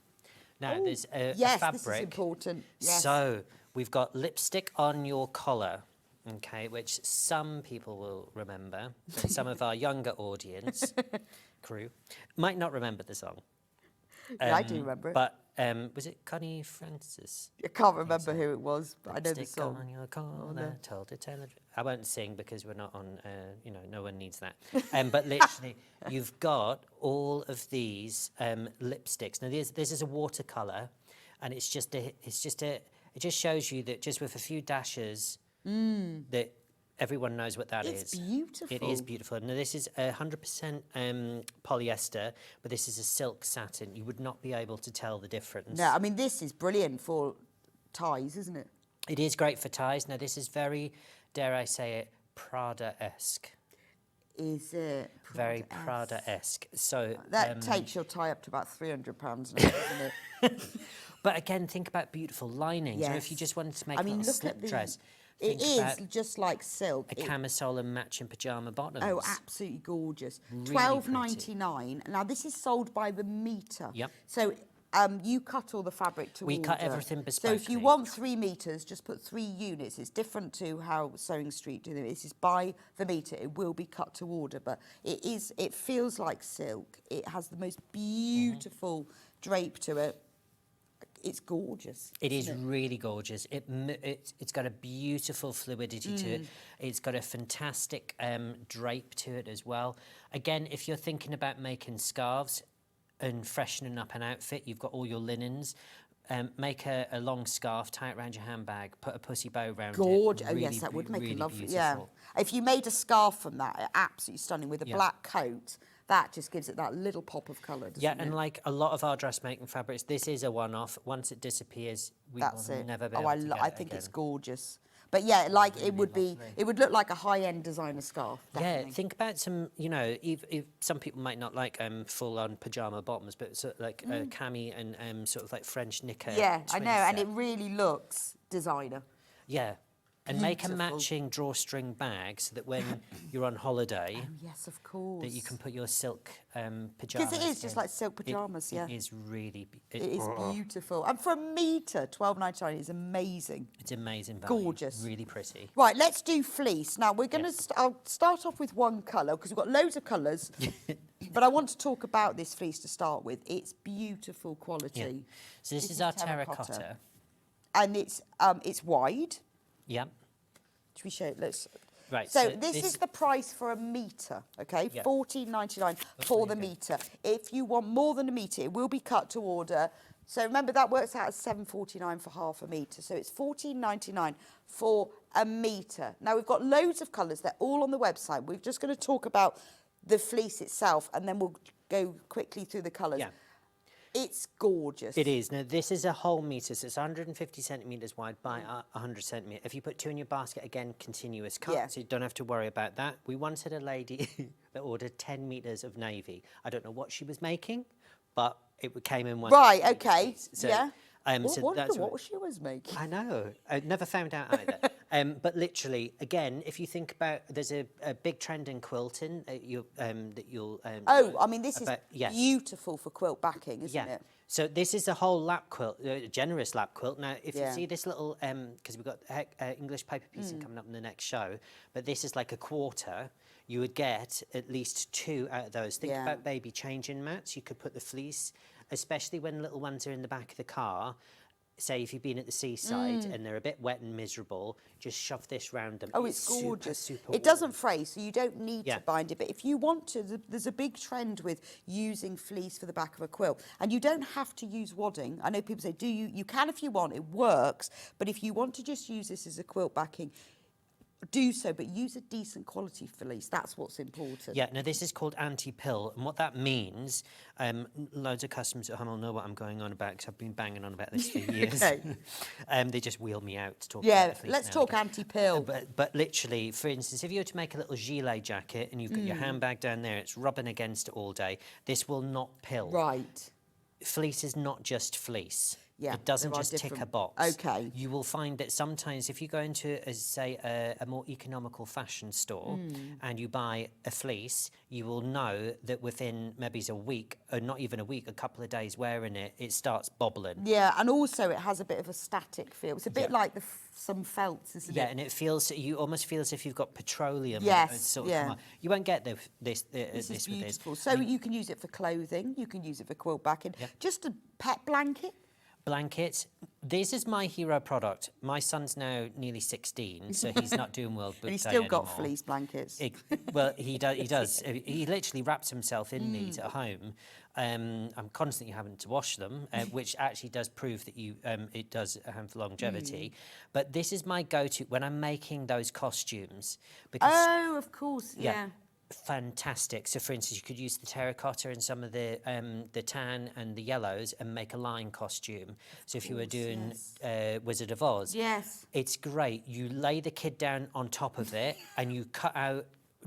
Now, there's a yes, fabric. this is important. Yes. So, we've got lipstick on your collar, okay, which some people will remember, but some of our younger audience, crew, might not remember the song. Yeah, I do remember it. But was it Connie Francis? I can't remember who it was, but I know the Lipstick song. on your collar, no. told to tell it. I won't sing because we're not on, no one needs that. But literally, you've got all of these lipsticks. Now, this is a watercolour, and it just shows you that just with a few dashes, that everyone knows what that is. It's beautiful. It is beautiful. Now, this is 100% polyester, but this is a silk satin. You would not be able to tell the difference. No, I mean, this is brilliant for ties, isn't it? It is great for ties. Now, this is very, dare I say it, Prada-esque. Is it? Very Prada-esque? Prada-esque. So That takes your tie up to about £300 now, doesn't it? But again, think about beautiful linings. Or if you Yes. just wanted to make I a mean, little look slip at the... dress. It think about is just like silk. a camisole and matching pyjama bottoms. Oh, absolutely gorgeous. Really $12.99. Now, this is sold by the metre. Yep. So you cut all the fabric to We order. cut everything So if you bespokely. want 3 metres, just put 3 units. It's different to how Sewing Street do it. This is by the metre. It will be cut to order, but it feels like silk. It has the most beautiful drape to it. It's gorgeous. It is isn't really gorgeous. It's got a beautiful fluidity to it. It's got a fantastic drape to it as well. Again, if you're thinking about making scarves and freshening up an outfit, you've got all your linens. Make a long scarf, tie it around your handbag, put a pussy bow around Gorgeous. it. Oh, yes, that would make really a lovely... beautiful. Yeah. If you made a scarf from that, absolutely stunning, with a Yeah. black coat, that just gives it that little pop of colour, doesn't Yeah, it? and like a lot of our dressmaking fabrics, this is a one-off. Once it disappears, we That's will it. never be Oh, able to get I it think it's again. gorgeous. But yeah, like it would be, it would look like a high-end designer scarf. Definitely. Yeah, think about some, if some people might not like full-on pyjama bottoms, but sort of like cami and sort of like French knicker. Yeah, I know, and twin it really looks designer. Yeah, And make a matching drawstring bag so that when you're on holiday, yes, of course, that you can put your silk pyjamas. Because it is just like silk pyjamas. It is really. It is beautiful, and for a metre, £12.99 is amazing. It's amazing value. Gorgeous, really pretty. Right, let's do fleece now. We're going to. I'll start off with one colour because we've got loads of colours. But I want to talk about this fleece to start with. It's beautiful quality. Yeah. So this is our terracotta. And it's wide. Yeah. Should we show it? Let's. Right. So this is the price for a metre, okay? Yeah. £14.99 for the metre. If you want more than a metre, it will be cut to order. So remember that works out as £7.49 for half a metre. So it's £14.99 for a metre. Now we've got loads of colours. They're all on the website. We're just going to talk about the fleece itself, and then we'll go quickly through the colours. Yeah. It's gorgeous. It is. Now, this is a whole metre, so it's 150 centimetres wide by 100 centimetres. If you put 2 in your basket, again, continuous cut, so you don't have to worry about that. We wanted a lady that ordered 10 metres of navy. I don't know what she was making, but it came in one. Right, okay, so, yeah. So that's what she was making. I know. I never found out either. But literally, again, if you think about, there's a big trend in quilting that you'll. I mean, this is beautiful for quilt backing, isn't it? So this is a whole lap quilt, generous lap quilt. Now, if you see this little, because we've got English paper piecing coming up in the next show, but this is like a quarter. You would get at least 2 out of those. Think about baby changing mats. You could put the fleece, especially when little ones are in the back of the car. Say if you've been at the seaside and they're a bit wet and miserable, just shove this round them. Oh, it's gorgeous. Super it doesn't fray, so you don't need to bind it. But if you want to, there's a big trend with using fleece for the back of a quilt. And you don't have to use wadding. I know people say, do you? You can if you want, it works. But if you want to just use this as a quilt backing, do so, but use a decent quality fleece. That's what's important. Yeah, now this is called anti-pill, and what that means, loads of customers at home will know what I'm going on about because I've been banging on about this for years. They just wheel me out to talk about the fleece. Let's talk anti-pill. But literally, for instance, if you were to make a little gilet jacket and you've got your handbag down there, it's rubbing against it all day, this will not pill. Right. Fleece is not just fleece. Yeah, it doesn't just tick a box. Okay. You will find that sometimes if you go into, say, a more economical fashion store and you buy a fleece, you will know that within maybe a week, or not even a week, a couple of days wearing it, it starts bobbling. Yeah, and also it has a bit of a static feel. It's a bit like some felts, isn't it? Yeah, and it feels, you almost feel as if you've got petroleum. Yes, You won't get this is beautiful. with this. So you can use it for clothing, you can use it for quilt backing. Yep. Just a pet blanket. Blankets. This is my hero product. My son's now nearly 16, so he's not doing World Book Day He's still got anymore. fleece blankets. Well, he does. He literally wraps himself in these at home. I'm constantly having to wash them, which actually does prove that it does have longevity. But this is my go-to when I'm making those costumes. Because, oh, of course, yeah. Fantastic. So, for instance, you could use the terracotta and some of the tan and the yellows and make a lion costume. So, if you were doing Wizard of Oz, it's great. You lay the kid down on top of it and you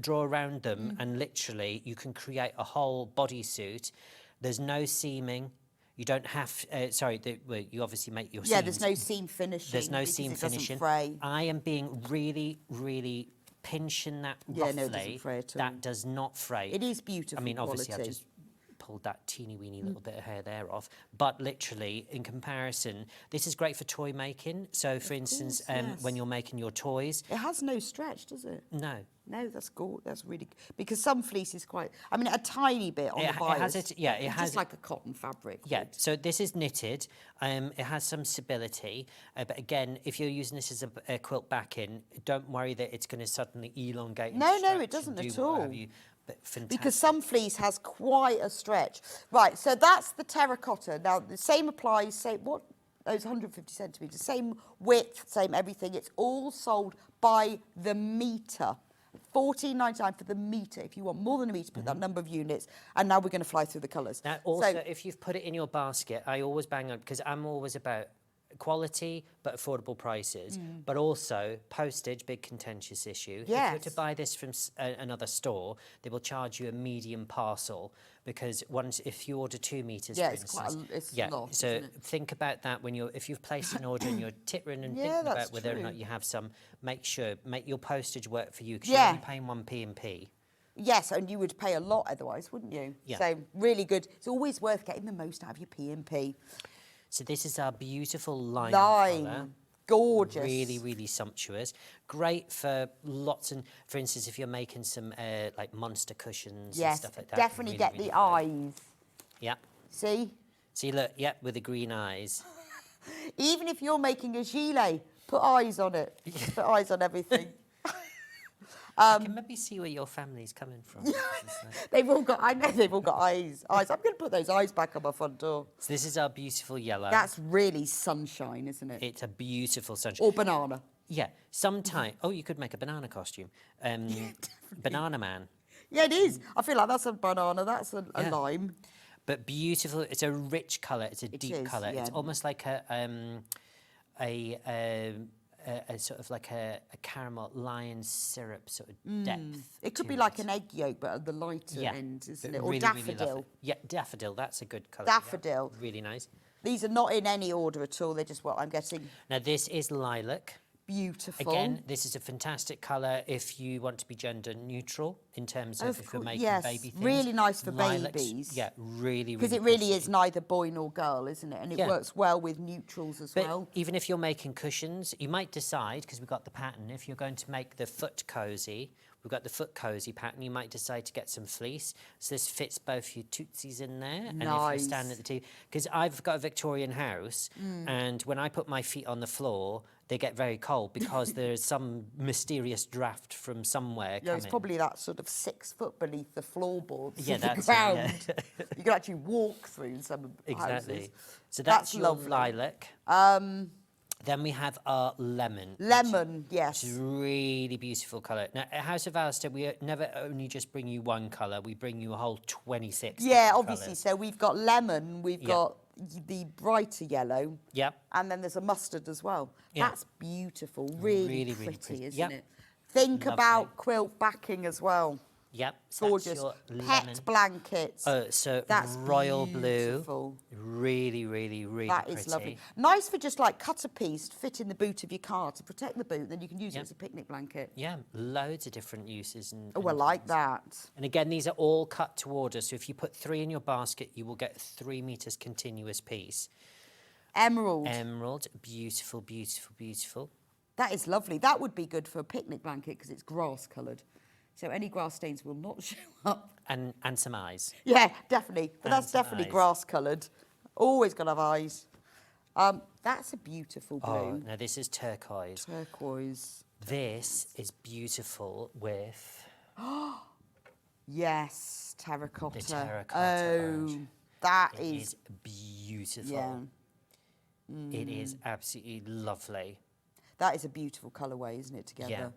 draw around them, and literally you can create a whole bodysuit. There's no seaming. You don't have. You obviously make your seams. Yeah, there's no seam finishing. There's no seam finishing. Fray. I am being really, really pinching that roughly. Yeah, no, it doesn't fray at all. That does not fray. It is beautiful. I mean, obviously, quality. I've just pulled that teeny weeny little bit of hair there off. But literally, in comparison, this is great for toy making. So, for instance, when you're making your toys, it has no stretch, does it? No. No, that's good. That's really because some fleece is quite. I mean, a tiny bit on the bias. It has just like a cotton fabric. Yeah. So this is knitted. It has some stability, but again, if you're using this as a quilt backing, don't worry that it's going to suddenly elongate. No, it doesn't at all. But fantastic. Because some fleece has quite a stretch. Right. So that's the terracotta. Now the same applies. Say what? Those 150 centimetres, same width, same everything. It's all sold by the metre. £14.99 for the metre. If you want more than a metre, put that number of units. And now we're going to fly through the colours. Now, also, if you've put it in your basket, I always bang on, because I'm always about quality but affordable prices, but also postage, big contentious issue. If you were to Yes. buy this from another store, they will charge you a medium parcel because if you order 2 meters, Yeah, for it's instance, quite a lot, so isn't it? think about that when if you've placed an order and you're tittering and Yeah, thinking that's about whether or true. not you have some, make your postage work for you because Yeah. you're only paying 1p. Yes, and you would pay a lot otherwise, wouldn't you? Yeah. So really good. It's always worth getting the most out of your P&P. So this is our beautiful lime Lime. colour. Gorgeous. Really, really sumptuous. Great for lots and, for instance, if you're making some like monster cushions and Yes, stuff like that. definitely really, get really the great. eyes. Yeah. See? See, look, yeah, with the green eyes. Even if you're making a gilet, put eyes on it. Put eyes on everything. I can maybe see where your family's coming from. They've all got, I know they've all got eyes. I'm going to put those eyes back on my front door. So this is our beautiful yellow. That's really sunshine, isn't it? It's a beautiful sunshine. Or banana. Yeah, sometime. Oh, you could make a banana costume. Banana man. Yeah, it is. I feel like that's a banana, that's a Yeah. lime. But beautiful. It's a rich colour. It's a deep is, colour. yeah. It's almost like a sort of like a caramel lion syrup sort of depth. It could to be like an egg yolk, but at the lighter end, isn't it? Or really, daffodil. Really lovely. Yeah, daffodil. That's a good colour. Daffodil. Yeah, really nice. These are not in any order at all. They're just what I'm getting. Now this is lilac. Beautiful. Again, this is a fantastic colour if you want to be gender neutral in terms of if you're making yes. baby things. Really nice for Lilacs, babies. Yeah, really, Because really it really pretty. is neither boy nor girl, isn't it? And it Yeah. works well with neutrals as But well. even if you're making cushions, you might decide, because we've got the pattern, if you're going to make the foot cosy, we've got the foot cosy pattern, you might decide to get some fleece. So this fits both your tootsies in there. And if you're standing at the TV, because I've got a Victorian house, and when I put my feet on the floor, they get very cold because there's some mysterious draft from somewhere Yeah, it's coming. probably that sort of 6 foot beneath the floorboards Yeah, of the that's it, ground. yeah. You can actually walk through some Exactly. houses. So that's your lovely. lilac. Then we have our lemon. Lemon, yes. Which is really beautiful colour. Now, at House of Alistair, we never only just bring you one colour, we bring you a whole 26 Yeah, different obviously. colours. So we've got lemon, we've Yeah. got the brighter yellow, Yep. and then there's a mustard as well. Yeah. That's beautiful, really, Really, pretty, really pretty. isn't Yep. it? Think Lovely. about quilt backing as well. Yep. So Gorgeous. That's your Pet lemon. blankets. So That's royal beautiful. blue. Really, really, really That pretty. is lovely. Nice for just like cut a piece, fit in the boot of your car to protect the boot, then you can use it Yep. as a picnic blanket. Yeah, loads of different uses. Oh, I like that. And again, these are all cut to order. So if you put 3 in your basket, you will get a 3 metres continuous piece. Emerald. Emerald, beautiful, beautiful, beautiful. That is lovely. That would be good for a picnic blanket because it's grass coloured. So any grass stains will not show up. And some eyes. Yeah, definitely. But And that's some definitely eyes. grass coloured. Always got to have eyes. That's a beautiful blue. Oh, no, this is turquoise. Turquoise. This is beautiful with Yes, terracotta. the terracotta. Oh, orange. that It is. is beautiful. Yeah. It is absolutely lovely. That is a beautiful colourway, isn't it, together? Yeah.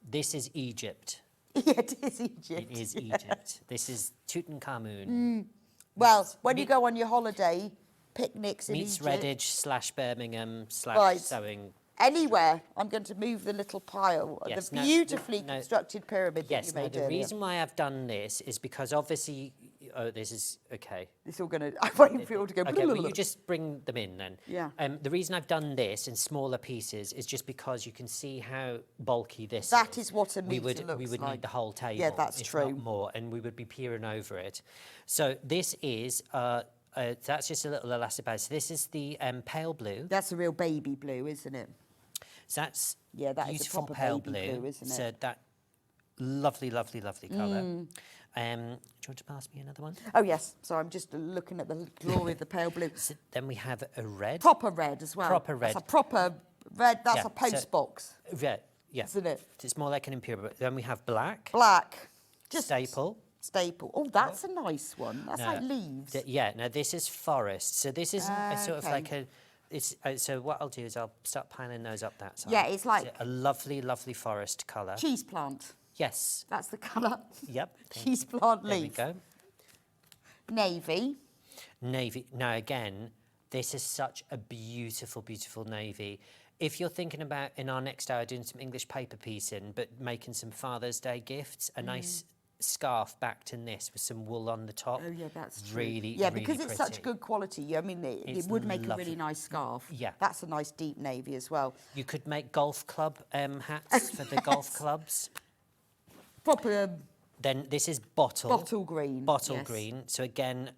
This is Egypt. Yeah, it is Egypt. It is Egypt. This is Tutankhamun. Well, when you go on your holiday, picnics in Meets Egypt. Redditch / Birmingham / Right. Sewing. Anywhere, I'm going to move the little pile, Yes, the no, beautifully no. constructed pyramid Yes, that you now made the earlier. reason why I've done this is because obviously, this is, okay. It's all going to, I want you all to go, Okay, well, you just bring them in then. Yeah. The reason I've done this in smaller pieces is just because you can see how bulky this That is what a we metre would looks need like. the whole table. Yeah, that's if true. Not more, and we would be peering over it. So this is that's just a little elastic base. So this is the pale blue. That's a real baby blue, isn't it? So that's Yeah, that is a beautiful proper pale baby blue, isn't it? So that lovely, lovely, lovely colour. Do you want to pass me another one? Oh, yes. So I'm just looking at the glory of the pale blue. So then we have a red. Proper red as well. Proper red. That's a proper red. That's Yeah, a post so- box, Red, yeah. isn't it? It's more like an imperial. But then we have black. Black. Just Staple. Staple. Oh, that's a nice one. That's No, like leaves. Yeah, now this is forest. So this isn't a sort of Okay. like a... It's, so what I'll do is I'll start piling those up that side. Yeah, it's like- a lovely, lovely forest colour. Cheese plant. Yes. That's the colour. Yep. thank Cheese you. plant There we leaf. go. Navy. Navy. Now again, This is such a beautiful, beautiful navy. If you're thinking about, in our next hour, doing some English paper piecing, but making some Father's Day gifts, a nice scarf backed in this with some wool on the top. Oh, yeah, that's true. Really, yeah, really because it's such pretty. good quality. I mean, it would make a really nice scarf. Yeah. That's a nice deep navy as well. You could make golf club hats for the golf clubs. Proper Then this is bottle. bottle green. Bottle yes. green. So again,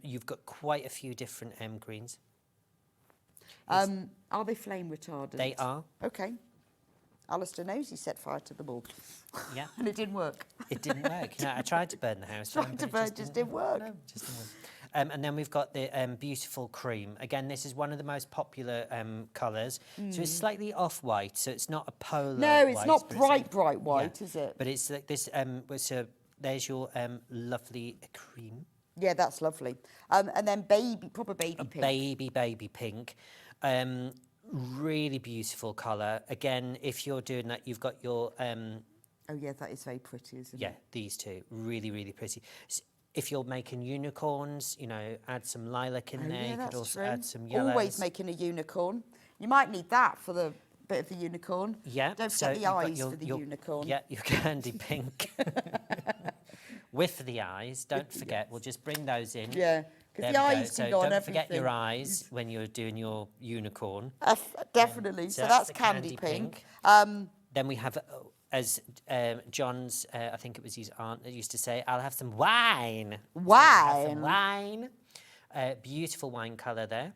you've got quite a few different greens. Are they flame retardant? They are. Okay. Alistair knows he set fire to them all. Yeah. And it didn't work. It didn't work. No, I tried to burn the house down, Tried to but burn, just didn't work. No, just didn't work. And then we've got the beautiful cream. Again, this is one of the most popular colours. So it's slightly off-white, so it's not a polar No, it's white, not but bright, bright white, yeah. is it? But it's like this, so there's your lovely cream. Yeah, that's lovely. And then proper baby pink. Baby pink. Really beautiful colour. Again, if you're doing that, you've got your... Oh, yeah, that is very pretty, isn't yeah, it? these two. Really, really pretty. If you're making unicorns, you know, add some lilac in there. Yeah, You that's could also true. add some yellows. Always making a unicorn. You might need that for the bit of the unicorn. Yeah. Don't so forget the you've got eyes for the unicorn. Yeah, your candy pink. With the eyes, don't forget. We'll just bring those in. Yeah, because There the we go. eyes So can go on don't forget your everything. eyes when you're doing your unicorn. Definitely. So So that's the candy pink. Then we have, as John's, I think it was his aunt that used to say, I'll have some wine. So we'll have some wine. Beautiful wine colour there.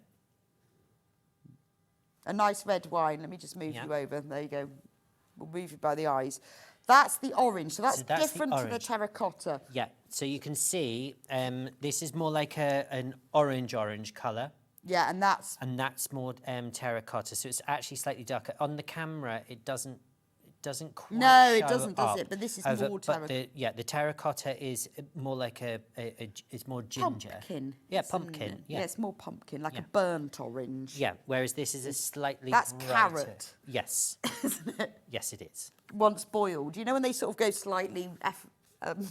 A nice red wine. Let me just move Yeah. you over. There you go. We'll move you by the eyes. That's the orange. So that's, that's the different to the orange. terracotta. Yeah, so you can see this is more like an orange colour. Yeah, and that's more terracotta. So it's actually slightly darker. On the camera, it doesn't quite No, it show doesn't, does up it? But this is over, more but the terracotta is more like it's more ginger. pumpkin. Yeah, isn't pumpkin. it? Yeah. it's more pumpkin, like Yeah. a burnt orange. Yeah, whereas this is a slightly That's brighter. carrot. Yes. Isn't it? Yes, it is. Once boiled. You know when they sort of go slightly,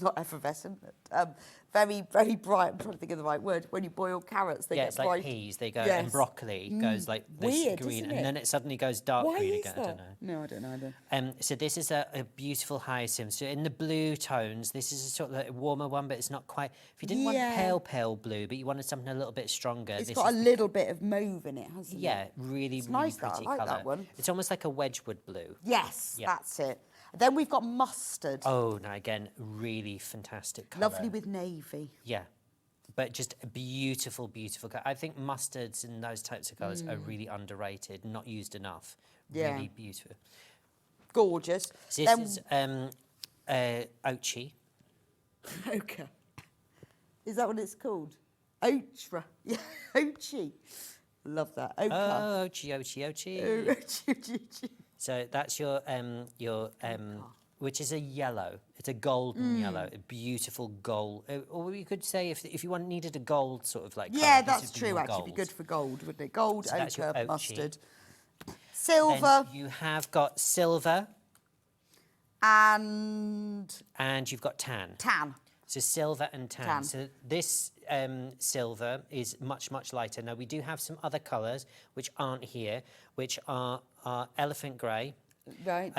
not effervescent, but, very, very bright. I'm trying to think of the right word. When you boil carrots, they Yeah, get it's like bright. peas. They go, Yes. and broccoli goes like this Weird, green, isn't and it? then it suddenly goes dark Why green is again. that? I don't know. No, I don't know either. So this is a beautiful hyacinth. So in the blue tones, this is a sort of like a warmer one, but it's not quite. If you didn't Yeah. want pale blue, but you wanted something a little bit stronger, It's this got a is little bit of mauve in it, hasn't it? yeah, really, It's really nice that. I pretty like colour. that one. It's almost like a Wedgwood blue. Yes, Yeah. that's it. Then we've got mustard. Oh, now again, really fantastic colour. Lovely with navy. Yeah, but just a beautiful, beautiful colour. I think mustards and those types of colours are really underrated, not used enough. Yeah. Really beautiful. Gorgeous. So Then- this is Ochi. Ochre. Is that what it's called? Ochre. Yeah, Ochi. Love that. Ochre. Oh, Ochi. Ochi. So that's your which is a yellow. It's a golden yellow, a beautiful gold. Or you could say if you needed a gold sort of like. Yeah, colour, this that's would be true. more Actually, be gold. good for gold, wouldn't it? Gold, So that's your ochre, Ochi. mustard, Then silver, you have got silver and and you've got tan. tan. So silver and tan. Tan. So this silver is much, much lighter. Now, we do have some other colours which aren't here, which are elephant grey. Right.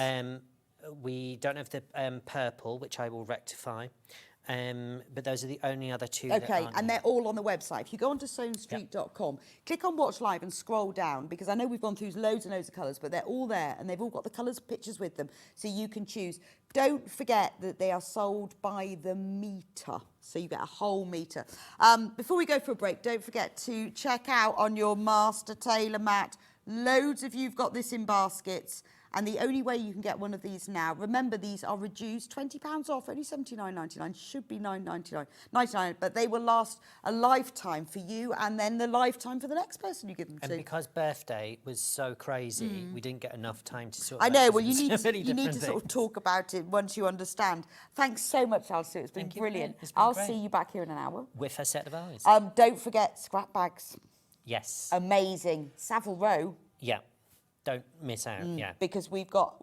We don't have the purple, which I will rectify. But those are the only other two that Okay, aren't and here. they're all on the website. If you go onto sewingstreet.com, click on Watch Live and scroll down, because I know we've gone through loads and loads of colours, but they're all there and they've all got the colours, pictures with them, so you can choose. Don't forget that they are sold by the metre, so you get a whole metre. Before we go for a break, don't forget to check out on your Master Tailor mat. Loads of you've got this in baskets. And the only way you can get one of these now, remember these are reduced, £20 off, only $79.99, should be $9.99, but they will last a lifetime for you and then the lifetime for the next person you give them And to. because birthday was so crazy, we didn't get enough time to sort I of... know, like, well, you so need many to different sort of things. talk about it once you understand. Thanks so much, Alistair. It's been Thank you, brilliant. it's been I'll great. see you back here in an hour. With a set of eyes. Don't forget scrap bags. Yes. Amazing. Savile Row. Yeah. don't miss out. Yeah. Because we've got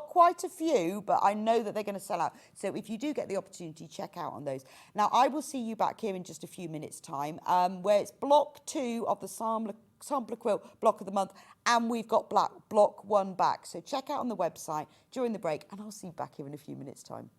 quite a few, but I know that they're going to sell out. So if you do get the opportunity, check out on those. Now, I will see you back here in just a few minutes' time, where it's block 2 of the Sampler Quilt block of the month, and we've got block 1 back. So check out on the website during the break, and I'll see you back here in a few minutes' time.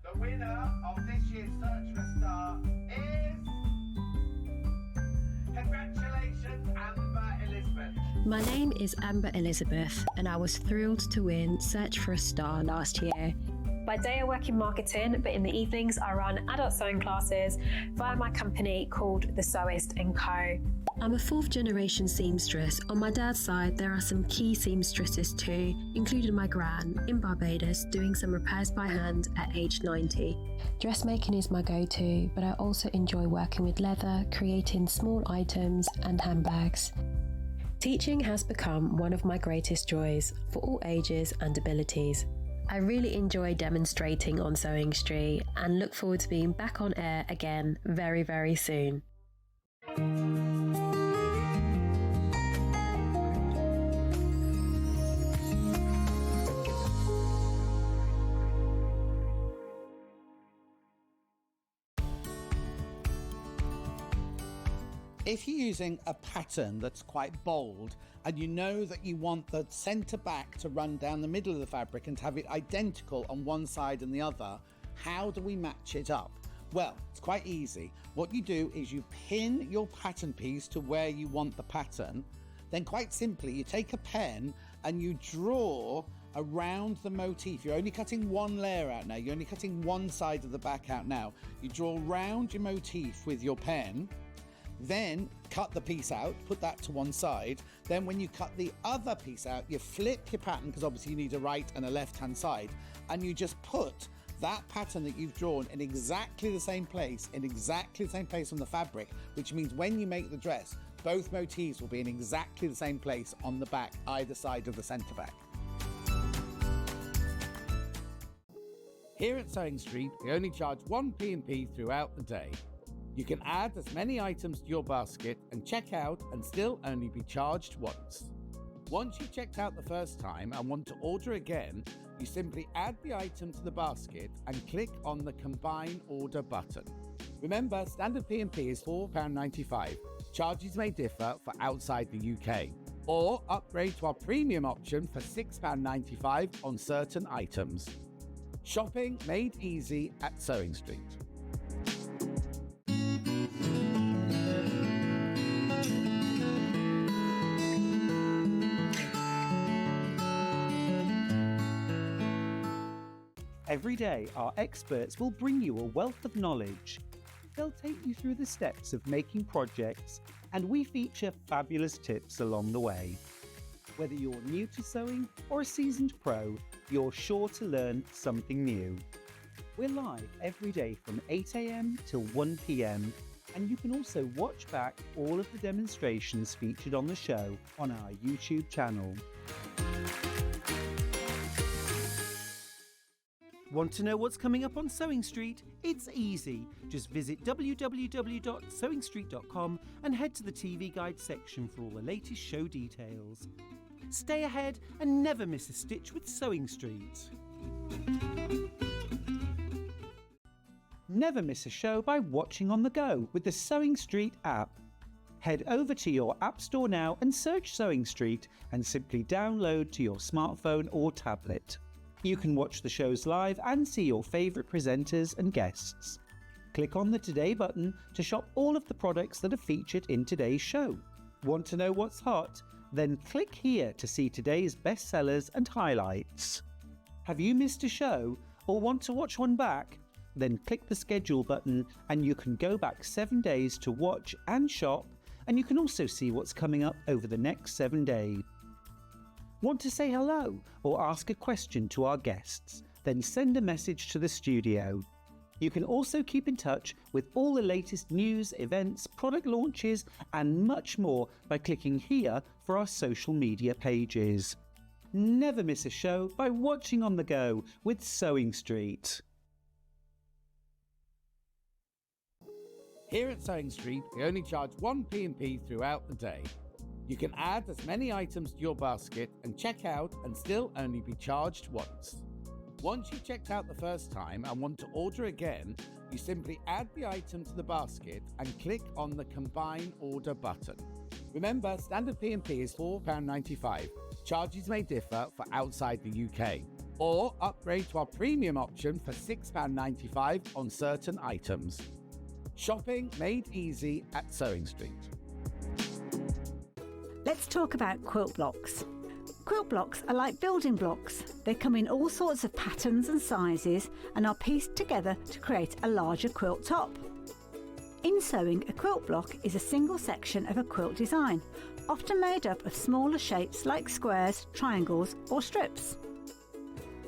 The winner of this year's Search for a Star is... Congratulations, Amber Elizabeth. My name is Amber Elizabeth, and I was thrilled to win Search for a Star last year. By day I work in marketing, but in the evenings I run adult sewing classes via my company called The Sewist & Co. I'm a 4th generation seamstress. On my dad's side, there are some key seamstresses too, including my gran in Barbados doing some repairs by hand at age 90. Dressmaking is my go-to, but I also enjoy working with leather, creating small items and handbags. Teaching has become one of my greatest joys for all ages and abilities. I really enjoy demonstrating on Sewing Street and look forward to being back on air again very, very soon. If you're using a pattern that's quite bold and you know that you want the centre back to run down the middle of the fabric and to have it identical on one side and the other, how do we match it up? Well, it's quite easy. What you do is you pin your pattern piece to where you want the pattern. Then quite simply, you take a pen and you draw around the motif. You're only cutting one layer out now. You're only cutting one side of the back out now. You draw around your motif with your pen. Then cut the piece out, put that to one side. Then when you cut the other piece out, you flip your pattern, because obviously you need a right and a left-hand side, and you just put that pattern that you've drawn in exactly the same place, on the fabric, which means when you make the dress, both motifs will be in exactly the same place on the back, either side of the centre back. Here at Sewing Street, we only charge 1 P&P throughout the day. You can add as many items to your basket and check out and still only be charged once. Once you've checked out the first time and want to order again, you simply add the item to the basket and click on the Combine Order button. Remember, standard P&P is £4.95. Charges may differ for outside the UK. Or upgrade to our premium option for £6.95 on certain items. Shopping made easy at Sewing Street. Every day, our experts will bring you a wealth of knowledge. They'll take you through the steps of making projects, and we feature fabulous tips along the way. Whether you're new to sewing or a seasoned pro, you're sure to learn something new. We're live every day from 8 AM till 1 PM, and you can also watch back all of the demonstrations featured on the show on our YouTube channel. Want to know what's coming up on Sewing Street? It's easy. Just visit www.sewingstreet.com and head to the TV Guide section for all the latest show details. Stay ahead and never miss a stitch with Sewing Street. Never miss a show by watching on the go with the Sewing Street app. Head over to your App Store now and search Sewing Street and simply download to your smartphone or tablet. You can watch the shows live and see your favourite presenters and guests. Click on the Today button to shop all of the products that are featured in today's show. Want to know what's hot? Then click here to see today's bestsellers and highlights. Have you missed a show or want to watch one back? Then click the schedule button and you can go back 7 days to watch and shop, and you can also see what's coming up over the next 7 days. Want to say hello or ask a question to our guests? then send a message to the studio. You can also keep in touch with all the latest news, events, product launches, and much more by clicking here for our social media pages. Never miss a show by watching on the go with Sewing Street. Here at Sewing Street, we only charge one P&P throughout the day. You can add as many items to your basket and check out and still only be charged once. Once you've checked out the first time and want to order again, you simply add the item to the basket and click on the Combine Order button. Remember, standard P&P is £4.95. Charges may differ for outside the UK. Or upgrade to our premium option for £6.95 on certain items. Shopping made easy at Sewing Street. Let's talk about quilt blocks. Quilt blocks are like building blocks. They come in all sorts of patterns and sizes and are pieced together to create a larger quilt top. In sewing, a quilt block is a single section of a quilt design, often made up of smaller shapes like squares, triangles or strips.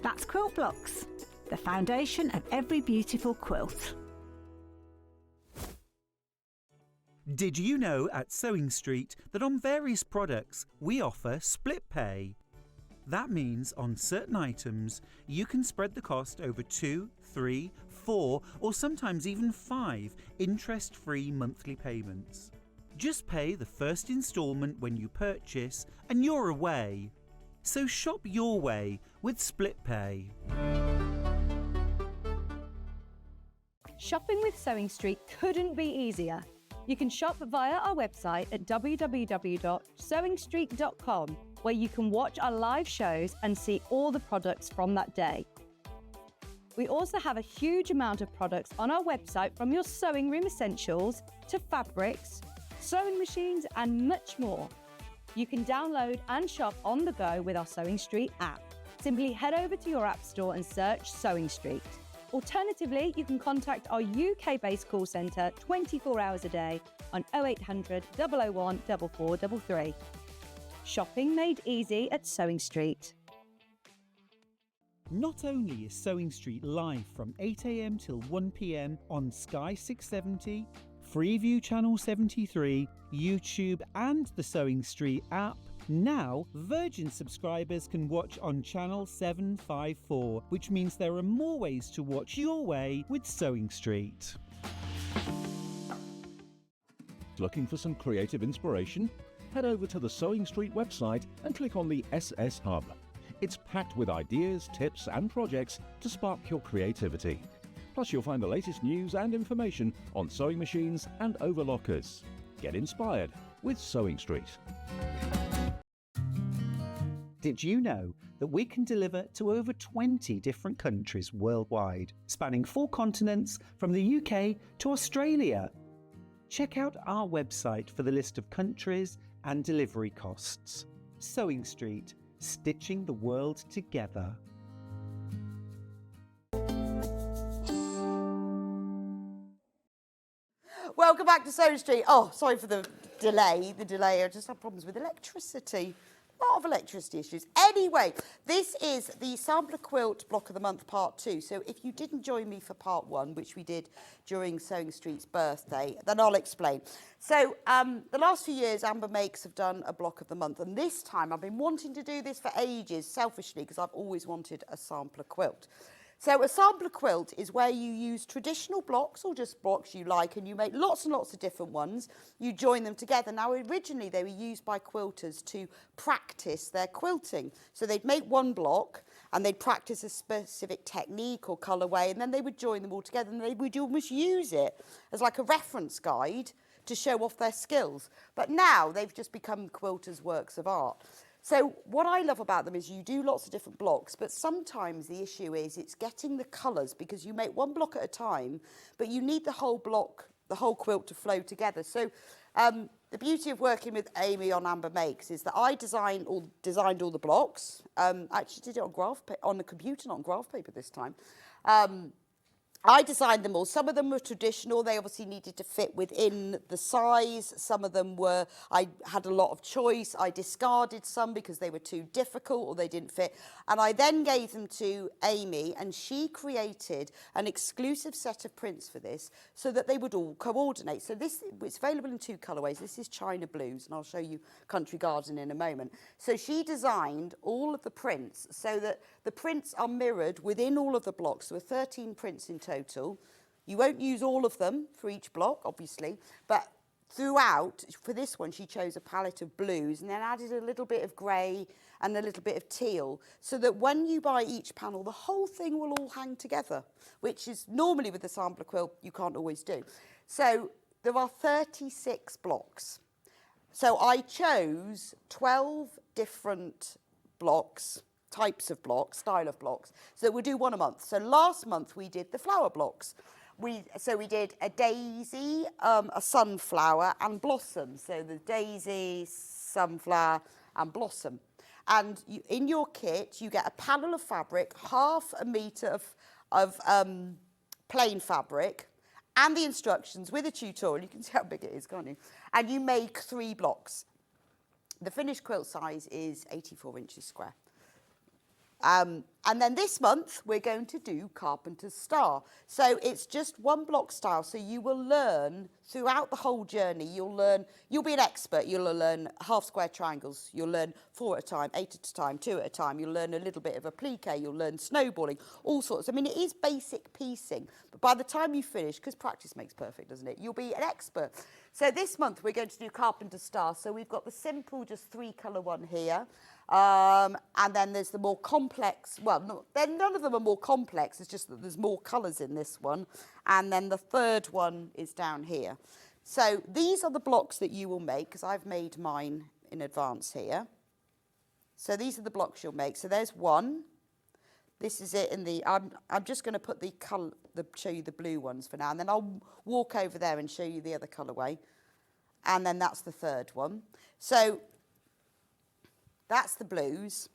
That's quilt blocks, the foundation of every beautiful quilt. Did you know at Sewing Street that on various products we offer split pay? That means on certain items you can spread the cost over 2, 3, 4 or sometimes even 5 interest-free monthly payments. Just pay the first instalment when you purchase and you're away. So shop your way with split pay. Shopping with Sewing Street couldn't be easier. You can shop via our website at www.sewingstreet.com, where you can watch our live shows and see all the products from that day. We also have a huge amount of products on our website, from your sewing room essentials to fabrics, sewing machines and much more. You can download and shop on the go with our Sewing Street app. Simply head over to your app store and search Sewing Street. Alternatively, you can contact our UK-based call centre 24 hours a day on 0800 001 4433. Shopping made easy at Sewing Street. Not only is Sewing Street live from 8 AM till 1 PM on Sky 670, Freeview Channel 73, YouTube and the Sewing Street app, now Virgin subscribers can watch on Channel 754, which means there are more ways to watch your way with Sewing Street. Looking for some creative inspiration? Head over to the Sewing Street website and click on the SS Hub. It's packed with ideas, tips and projects to spark your creativity. Plus you'll find the latest news and information on sewing machines and overlockers. Get inspired with Sewing Street. Did you know that we can deliver to over 20 different countries worldwide, spanning 4 continents from the UK to Australia? Check out our website for the list of countries and delivery costs. Sewing Street, stitching the world together. Welcome back to Sewing Street. Oh, sorry for the delay. I just had problems with electricity. A lot of electricity issues. Anyway, this is the Sampler Quilt Block of the Month Part 2. So if you didn't join me for Part 1, which we did during Sewing Street's birthday, then I'll explain. So the last few years, Amber Makes have done a Block of the Month. And this time, I've been wanting to do this for ages, selfishly, because I've always wanted a sampler quilt. So a sampler quilt is where you use traditional blocks or just blocks you like, and you make lots and lots of different ones. You join them together. Now, originally, they were used by quilters to practice their quilting. So they'd make one block and they'd practice a specific technique or colourway, and then they would join them all together and they would almost use it as like a reference guide to show off their skills. But now they've just become quilters' works of art. So what I love about them is you do lots of different blocks, but sometimes the issue is it's getting the colours, because you make one block at a time, but you need the whole block, the whole quilt to flow together. So the beauty of working with Amy on Amber Makes is that I designed all the blocks. Actually did it on the computer, not on graph paper this time. I designed them all. Some of them were traditional. They obviously needed to fit within the size. Some of them were, I had a lot of choice. I discarded some because they were too difficult or they didn't fit. And I then gave them to Amy, and she created an exclusive set of prints for this so that they would all coordinate. So this, it's available in 2 colourways. This is China Blues, and I'll show you Country Garden in a moment. So she designed all of the prints so that the prints are mirrored within all of the blocks. There were 13 prints in total. You won't use all of them for each block, obviously, but throughout, for this one, she chose a palette of blues and then added a little bit of grey and a little bit of teal, so that when you buy each panel, the whole thing will all hang together, which is normally with the sampler quilt, you can't always do. So there are 36 blocks. So I chose 12 different blocks, types of blocks, style of blocks, so we'll do one a month. So last month we did the flower blocks. So we did a daisy, a sunflower and blossom. So the daisy, sunflower and blossom. And in your kit, you get a panel of fabric, half a metre of plain fabric, and the instructions with a tutorial. You can see how big it is, can't you? And you make 3 blocks. The finished quilt size is 84 inches square. And then this month, we're going to do Carpenter's Star. So it's just 1 block style. So you will learn throughout the whole journey, you'll be an expert. You'll learn half square triangles. You'll learn 4 at a time, 8 at a time, 2 at a time. You'll learn a little bit of applique. You'll learn snowballing, all sorts. I mean, it is basic piecing. But by the time you finish, because practice makes perfect, doesn't it? You'll be an expert. So this month, we're going to do Carpenter's Star. So we've got the simple, just 3-colour one here. And then there's the more complex, well, none of them are more complex, it's just that there's more colours in this one. And then the third one is down here. So these are the blocks that you will make, because I've made mine in advance here. So these are the blocks you'll make. So there's one. This is it in the, I'm just going to put the colour, show you the blue ones for now, and then I'll walk over there and show you the other colourway. And then that's the third one. So that's the blues.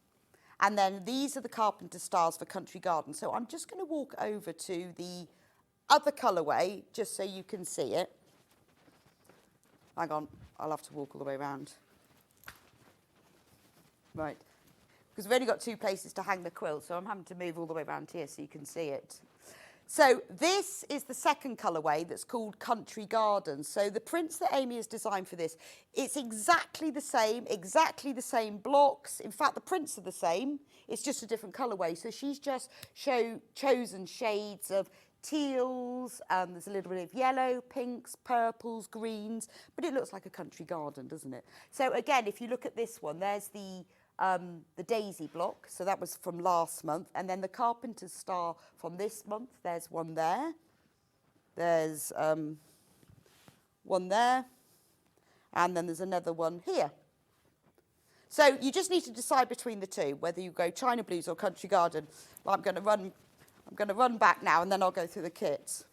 And then these are the Carpenter Stars for Country Garden. So I'm just going to walk over to the other colourway, just so you can see it. Hang on, I'll have to walk all the way around. Right. Because we've only got 2 places to hang the quilt, so I'm having to move all the way around here so you can see it. So this is the second colourway that's called Country Garden. So the prints that Amy has designed for this, it's exactly the same blocks. In fact, the prints are the same. It's just a different colourway. So she's just chosen shades of teals, there's a little bit of yellow, pinks, purples, greens, but it looks like a country garden, doesn't it? So again, if you look at this one, there's the daisy block, so that was from last month, and then the Carpenter's Star from this month, there's one there, there's one there, and then there's another one here. So you just need to decide between the 2, whether you go China Blues or Country Garden. Well, I'm going to run back now, and then I'll go through the kits.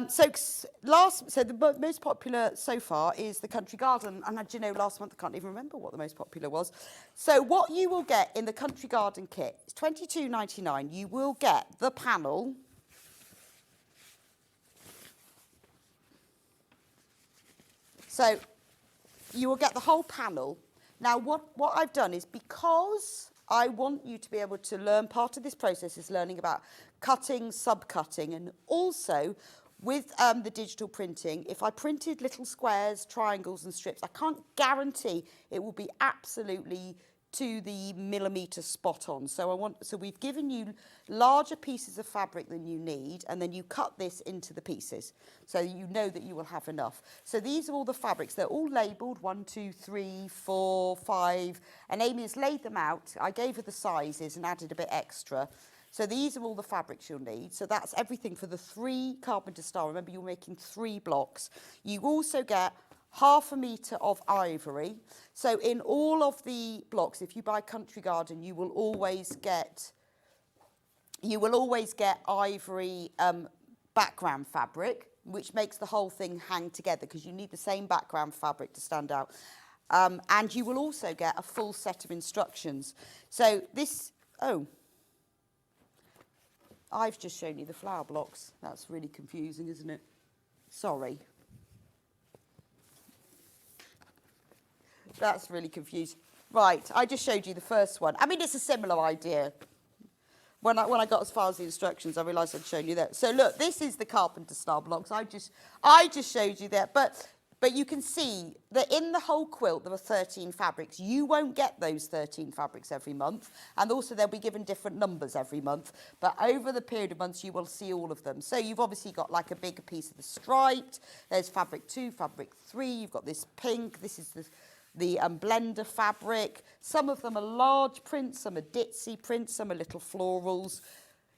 So the most popular so far is the Country Garden. And do you know, last month, I can't even remember what the most popular was. So what you will get in the Country Garden kit is £22.99. You will get the panel. So you will get the whole panel. Now, what I've done is, because I want you to be able to learn, part of this process is learning about cutting, sub-cutting, and also with the digital printing, if I printed little squares, triangles and strips, I can't guarantee it will be absolutely to the millimetre spot on. So we've given you larger pieces of fabric than you need, and then you cut this into the pieces, so you know that you will have enough. So these are all the fabrics. They're all labelled 1, 2, 3, 4, 5, and Amy has laid them out. I gave her the sizes and added a bit extra. So these are all the fabrics you'll need. So that's everything for the 3 Carpenter Star. Remember, you're making 3 blocks. You also get half a metre of ivory. So in all of the blocks, if you buy Country Garden, you will always get ivory background fabric, which makes the whole thing hang together, because you need the same background fabric to stand out. And you will also get a full set of instructions. So this, I've just shown you the flower blocks. That's really confusing, isn't it? Sorry. That's really confusing. Right, I just showed you the first one. I mean, it's a similar idea. When I got as far as the instructions, I realised I'd shown you that. So look, this is the Carpenter style blocks. I just showed you that. But you can see that in the whole quilt, there are 13 fabrics. You won't get those 13 fabrics every month. And also they'll be given different numbers every month. But over the period of months, you will see all of them. So you've obviously got like a bigger piece of the striped. There's fabric 2, fabric 3. You've got this pink. This is the blender fabric. Some of them are large prints, some are ditzy prints, some are little florals.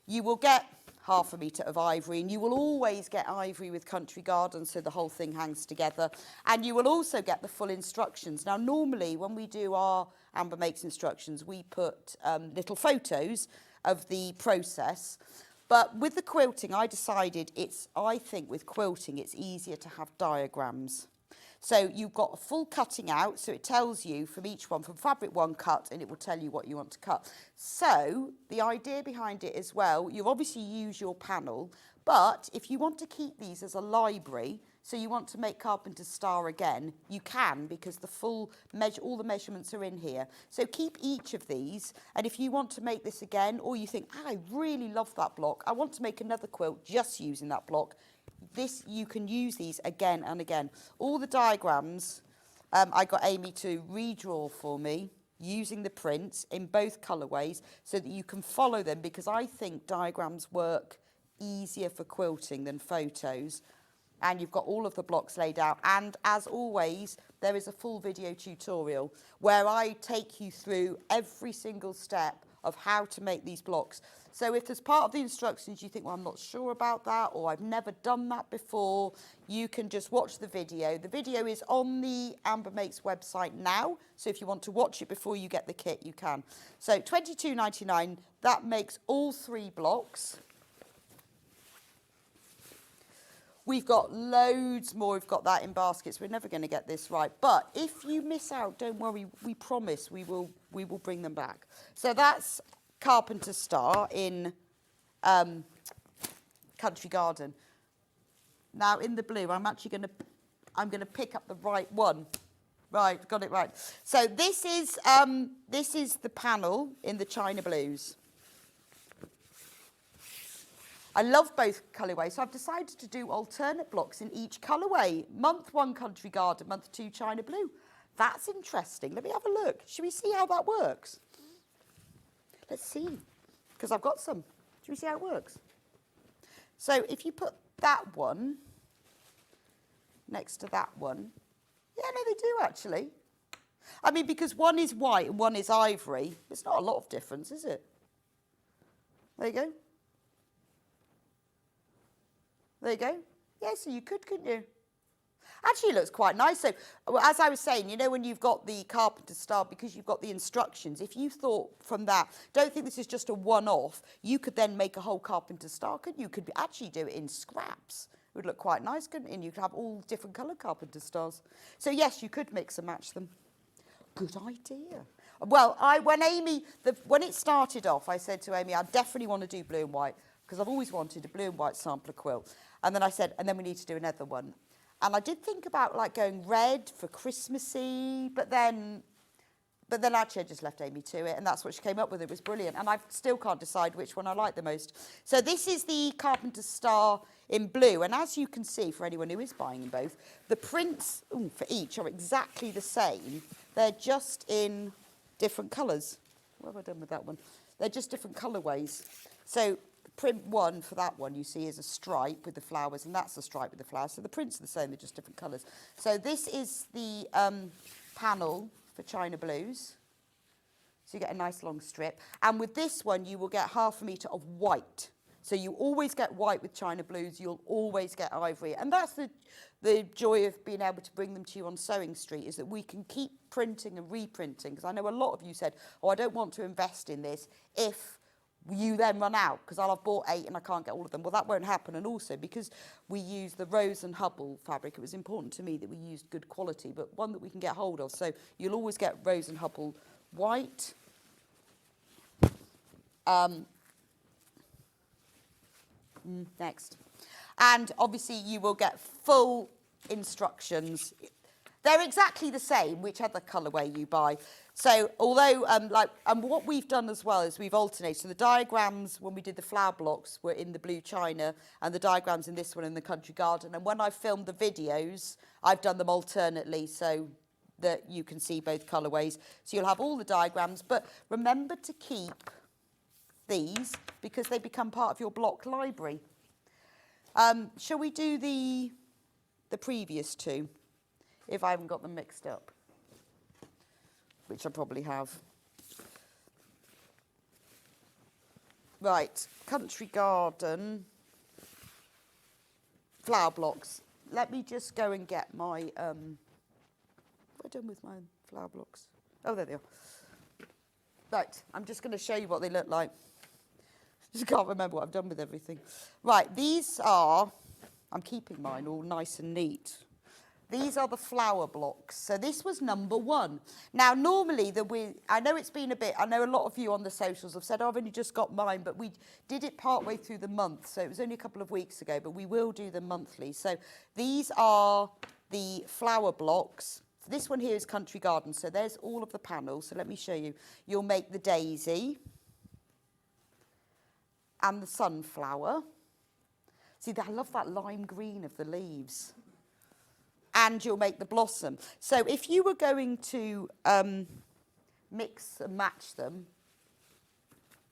You will get ½ metre of ivory, and you will always get ivory with Country Garden, so the whole thing hangs together. And you will also get the full instructions. Now, normally when we do our Amber Makes instructions, we put little photos of the process. But with the quilting, I decided I think with quilting, it's easier to have diagrams. So you've got a full cutting out, so it tells you from each one, from fabric 1 cut, and it will tell you what you want to cut. So the idea behind it as well, you obviously use your panel, but if you want to keep these as a library, so you want to make Carpenter's Star again, you can, because all the measurements are in here. So keep each of these, and if you want to make this again, or you think, I really love that block, I want to make another quilt just using that block, you can use these again and again. All the diagrams, I got Amy to redraw for me using the prints in both colourways so that you can follow them, because I think diagrams work easier for quilting than photos. And you've got all of the blocks laid out. And as always, there is a full video tutorial where I take you through every single step of how to make these blocks. So if there's part of the instructions you think, well, I'm not sure about that, or I've never done that before, you can just watch the video. The video is on the Amber Makes website now, so if you want to watch it before you get the kit, you can. So £22.99, that makes all 3 blocks. We've got loads more. We've got that in baskets. We're never going to get this right. But if you miss out, don't worry. We promise we will bring them back. So that's Carpenter's Star in Country Garden. Now in the blue, I'm going to pick up the right one. Right, got it right. So this is the panel in the China Blues. I love both colourways, so I've decided to do alternate blocks in each colourway. Month 1 Country Garden, month 2 China Blue. That's interesting. Let me have a look. Should we see how that works? Let's see, because I've got some. Should we see how it works? So if you put that one next to that one, yeah, no, they do actually. I mean, because one is white and one is ivory, it's not a lot of difference, is it? There you go. There you go. Yeah, so you could, couldn't you? Actually, it looks quite nice. So, as I was saying, you know, when you've got the Carpenter's Star, because you've got the instructions, if you thought from that, don't think this is just a one-off, you could then make a whole Carpenter's Star, couldn't you? You could actually do it in scraps. It would look quite nice, couldn't it? And you could have all different coloured Carpenter's Stars. So, yes, you could mix and match them. Good idea. Well, when it started off, I said to Amy, I definitely want to do blue and white, because I've always wanted a blue and white sampler quilt. And then I said, and then we need to do another one. And I did think about like going red for Christmassy, but then actually I just left Amy to it, and that's what she came up with. It was brilliant. And I still can't decide which one I like the most. So this is the Carpenter's Star in blue. And as you can see, for anyone who is buying in both, the prints for each are exactly the same. They're just in different colours. What have I done with that one? They're just different colourways. So print 1 for that one, you see, is a stripe with the flowers, and that's the stripe with the flowers. So the prints are the same, they're just different colours. So this is the panel for China Blues. So you get a nice long strip. And with this one, you will get ½ metre of white. So you always get white with China Blues, you'll always get ivory. And that's the joy of being able to bring them to you on Sewing Street, is that we can keep printing and reprinting. Because I know a lot of you said, oh, I don't want to invest in this if you then run out, because I'll have bought 8 and I can't get all of them. Well, that won't happen. And also, because we use the Rose and Hubble fabric, it was important to me that we used good quality, but one that we can get hold of. So you'll always get Rose and Hubble white. Next. And obviously you will get full instructions. They're exactly the same, whichever colourway you buy. So although, and what we've done as well is we've alternated. So the diagrams, when we did the flower blocks, were in the blue china, and the diagrams in this one in the country garden. And when I filmed the videos, I've done them alternately so that you can see both colourways. So you'll have all the diagrams, but remember to keep these because they become part of your block library. Shall we do the previous two, if I haven't got them mixed up? Which I probably have. Right, country garden, flower blocks. Let me just go and get my, what have I done with my flower blocks? Oh, there they are. Right, I'm just going to show you what they look like. Just can't remember what I've done with everything. Right, these are, I'm keeping mine all nice and neat. These are the flower blocks. So this was number 1. Now, normally, I know it's been a bit, I know a lot of you on the socials have said, oh, I've only just got mine, but we did it partway through the month. So it was only a couple of weeks ago, but we will do them monthly. So these are the flower blocks. So this one here is country garden. So there's all of the panels. So let me show you. You'll make the daisy and the sunflower. See, I love that lime green of the leaves. And you'll make the blossom. So if you were going to mix and match them,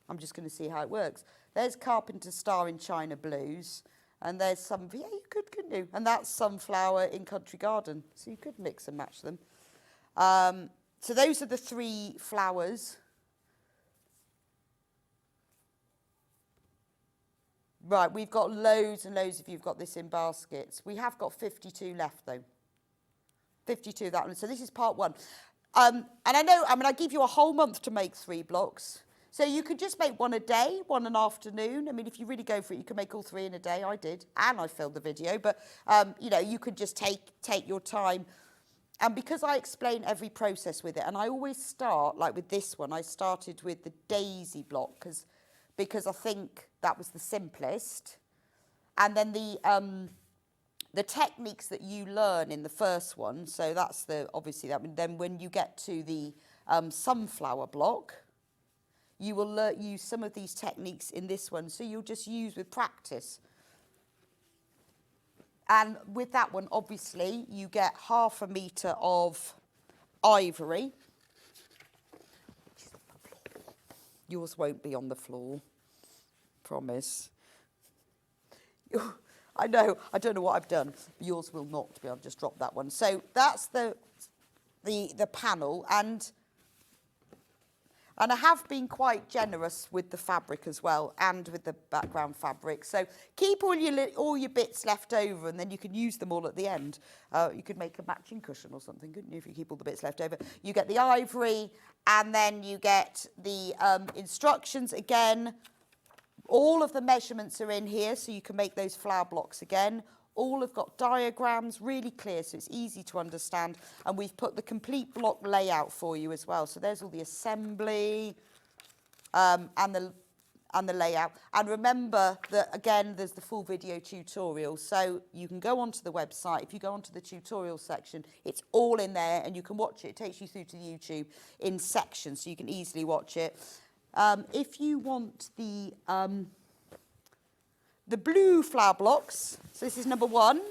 I'm just going to see how it works. There's Carpenter Star in China Blues, and there's some, yeah, you could, couldn't you? And that's Sunflower in Country Garden. So you could mix and match them. So those are the 3 flowers. Right, we've got loads and loads of you've got this in baskets. We have got 52 left though. 52 of that one. So this is part 1. And I know, I mean, I give you a whole month to make 3 blocks. So you could just make 1 a day, 1 an afternoon. I mean, if you really go for it, you can make all 3 in a day. I did, and I filmed the video. But, you know, you could just take your time. And because I explain every process with it, and I always start, like with this one, I started with the daisy block because I think that was the simplest. And then the techniques that you learn in the first one, so that's obviously that. Then when you get to the sunflower block, you will use some of these techniques in this one. So you'll just use with practice. And with that one, obviously, you get 1/2 metre of ivory. Yours won't be on the floor, promise. I know, I don't know what I've done. Yours will not be. I'll just drop that one. So that's the panel, and I have been quite generous with the fabric as well, and with the background fabric. So keep all your bits left over, and then you can use them all at the end. You could make a matching cushion or something, couldn't you, if you keep all the bits left over? You get the ivory, and then you get the instructions again. All of the measurements are in here, so you can make those flower blocks again. All have got diagrams, really clear, so it's easy to understand. And we've put the complete block layout for you as well. So there's all the assembly and the layout. And remember that, again, there's the full video tutorial. So you can go onto the website. If you go onto the tutorial section, it's all in there, and you can watch it. It takes you through to YouTube in sections, so you can easily watch it. If you want the blue flower blocks, so this is number 1.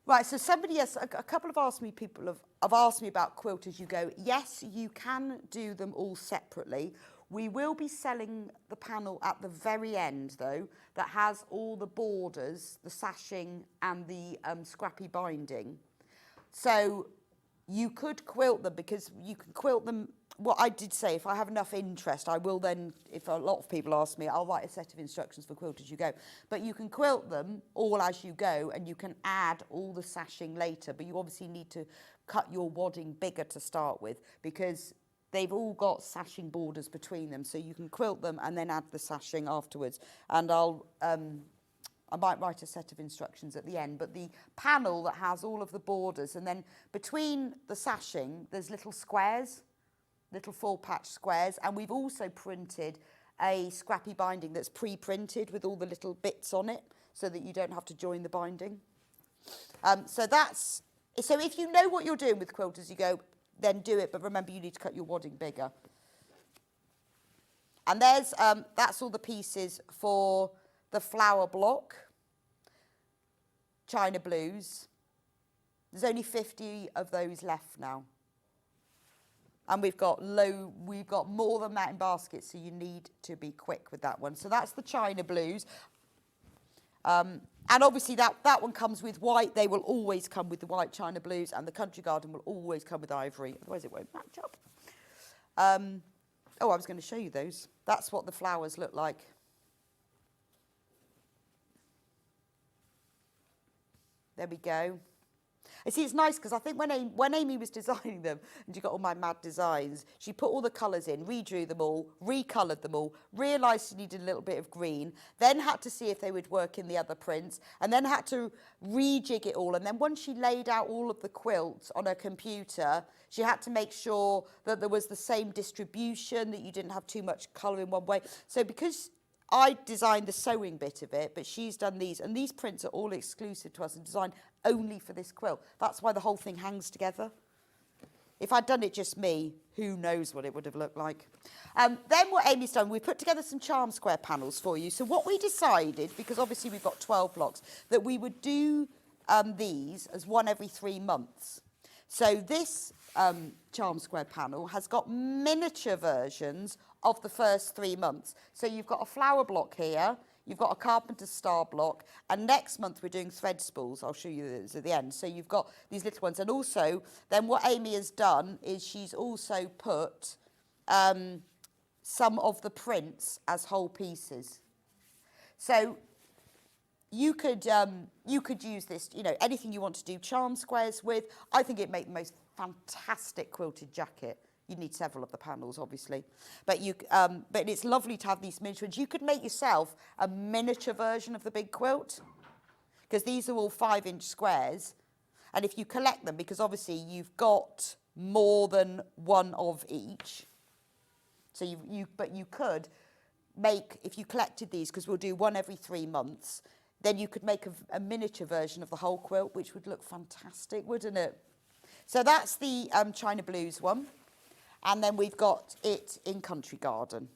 Right, so somebody else, a couple of people have asked me about Quilt as you go. Yes, you can do them all separately. We will be selling the panel at the very end, though, that has all the borders, the sashing and the scrappy binding. So you could quilt them, because you can quilt them. What I did say, if I have enough interest, I will then, if a lot of people ask me, I'll write a set of instructions for Quilt as you go. But you can quilt them all as you go, and you can add all the sashing later. But you obviously need to cut your wadding bigger to start with, because they've all got sashing borders between them. So you can quilt them and then add the sashing afterwards. And I might write a set of instructions at the end, but the panel that has all of the borders, and then between the sashing, there's little squares. little 4-patch squares, and we've also printed a scrappy binding that's pre-printed with all the little bits on it so that you don't have to join the binding. So if you know what you're doing with quilt as you go, then do it, but remember you need to cut your wadding bigger. And there's that's all the pieces for the flower block, China blues. There's only 50 of those left now. And we've got more than that in baskets, so you need to be quick with that one. So that's the China blues. And obviously that one comes with white. They will always come with the white China blues, and the Country Garden will always come with ivory. Otherwise it won't match up. Oh, I was going to show you those. That's what the flowers look like. There we go. I see, it's nice because I think when Amy was designing them, and she got all my mad designs, she put all the colours in, redrew them all, recoloured them all, realised she needed a little bit of green, then had to see if they would work in the other prints, and then had to rejig it all. And then once she laid out all of the quilts on her computer, she had to make sure that there was the same distribution, that you didn't have too much colour in one way. So because I designed the sewing bit of it, but she's done these, and these prints are all exclusive to us and designed only for this quilt. That's why the whole thing hangs together. If I'd done it just me, who knows what it would have looked like. Then what Amy's done, we put together some charm square panels for you. So what we decided, because obviously we've got 12 blocks, that we would do these as one every 3 months. So this charm square panel has got miniature versions of the first 3 months. So you've got a flower block here, you've got a Carpenter star block, and next month we're doing thread spools. I'll show you those at the end. So you've got these little ones. And also, then what Amy has done is she's also put some of the prints as whole pieces. So you could use this, you know, anything you want to do charm squares with. I think it'd make the most fantastic quilted jacket. You need several of the panels, obviously, but it's lovely to have these miniature ones. You could make yourself a miniature version of the big quilt, because these are all 5-inch squares, and if you collect them, because obviously you've got more than one of each, so but you could make, if you collected these, because we'll do one every 3 months, then you could make a miniature version of the whole quilt, which would look fantastic, wouldn't it? So that's the China Blues one. And then we've got it in Country Garden.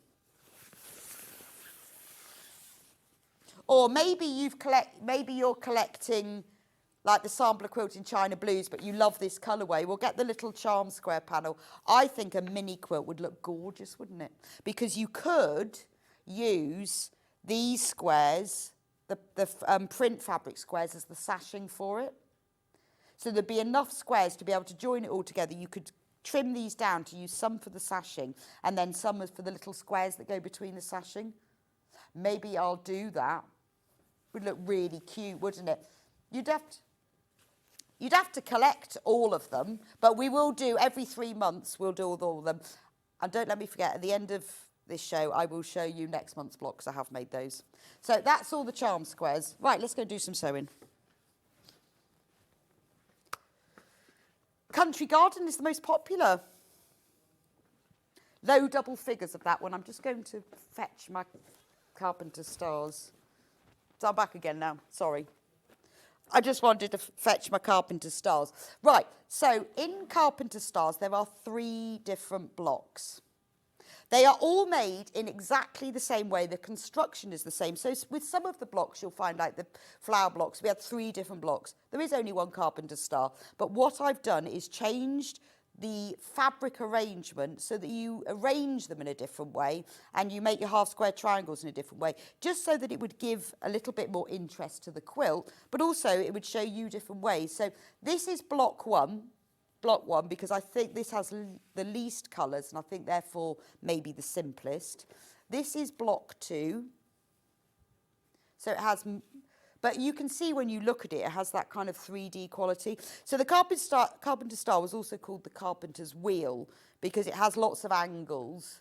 Or maybe you're collecting like the sampler quilt in China Blues, but you love this colourway. We'll get the little charm square panel. I think a mini quilt would look gorgeous, wouldn't it? Because you could use these squares, the print fabric squares, as the sashing for it. So there'd be enough squares to be able to join it all together. You could trim these down to use some for the sashing and then some for the little squares that go between the sashing. Maybe I'll do that. Would look really cute, wouldn't it? You'd have to collect all of them, but we will do every 3 months, we'll do all of them. And don't let me forget, at the end of this show, I will show you next month's blocks. I have made those. So that's all the charm squares. Right, let's go do some sewing. Country Garden is the most popular. Low double figures of that one. I'm just going to fetch my Carpenter stars. So I'm back again now, sorry. I just wanted to fetch my Carpenter stars. Right, so in Carpenter stars, there are 3 different blocks. They are all made in exactly the same way. The construction is the same. So with some of the blocks, you'll find, like the flower blocks, we had 3 different blocks. There is only one Carpenter star. But what I've done is changed the fabric arrangement so that you arrange them in a different way and you make your half square triangles in a different way, just so that it would give a little bit more interest to the quilt, but also it would show you different ways. So this is block one, because I think this has the least colours and I think therefore maybe the simplest. This is block 2. So it has, but you can see when you look at it, it has that kind of 3D quality. So the Carpenter star was also called the Carpenter's wheel because it has lots of angles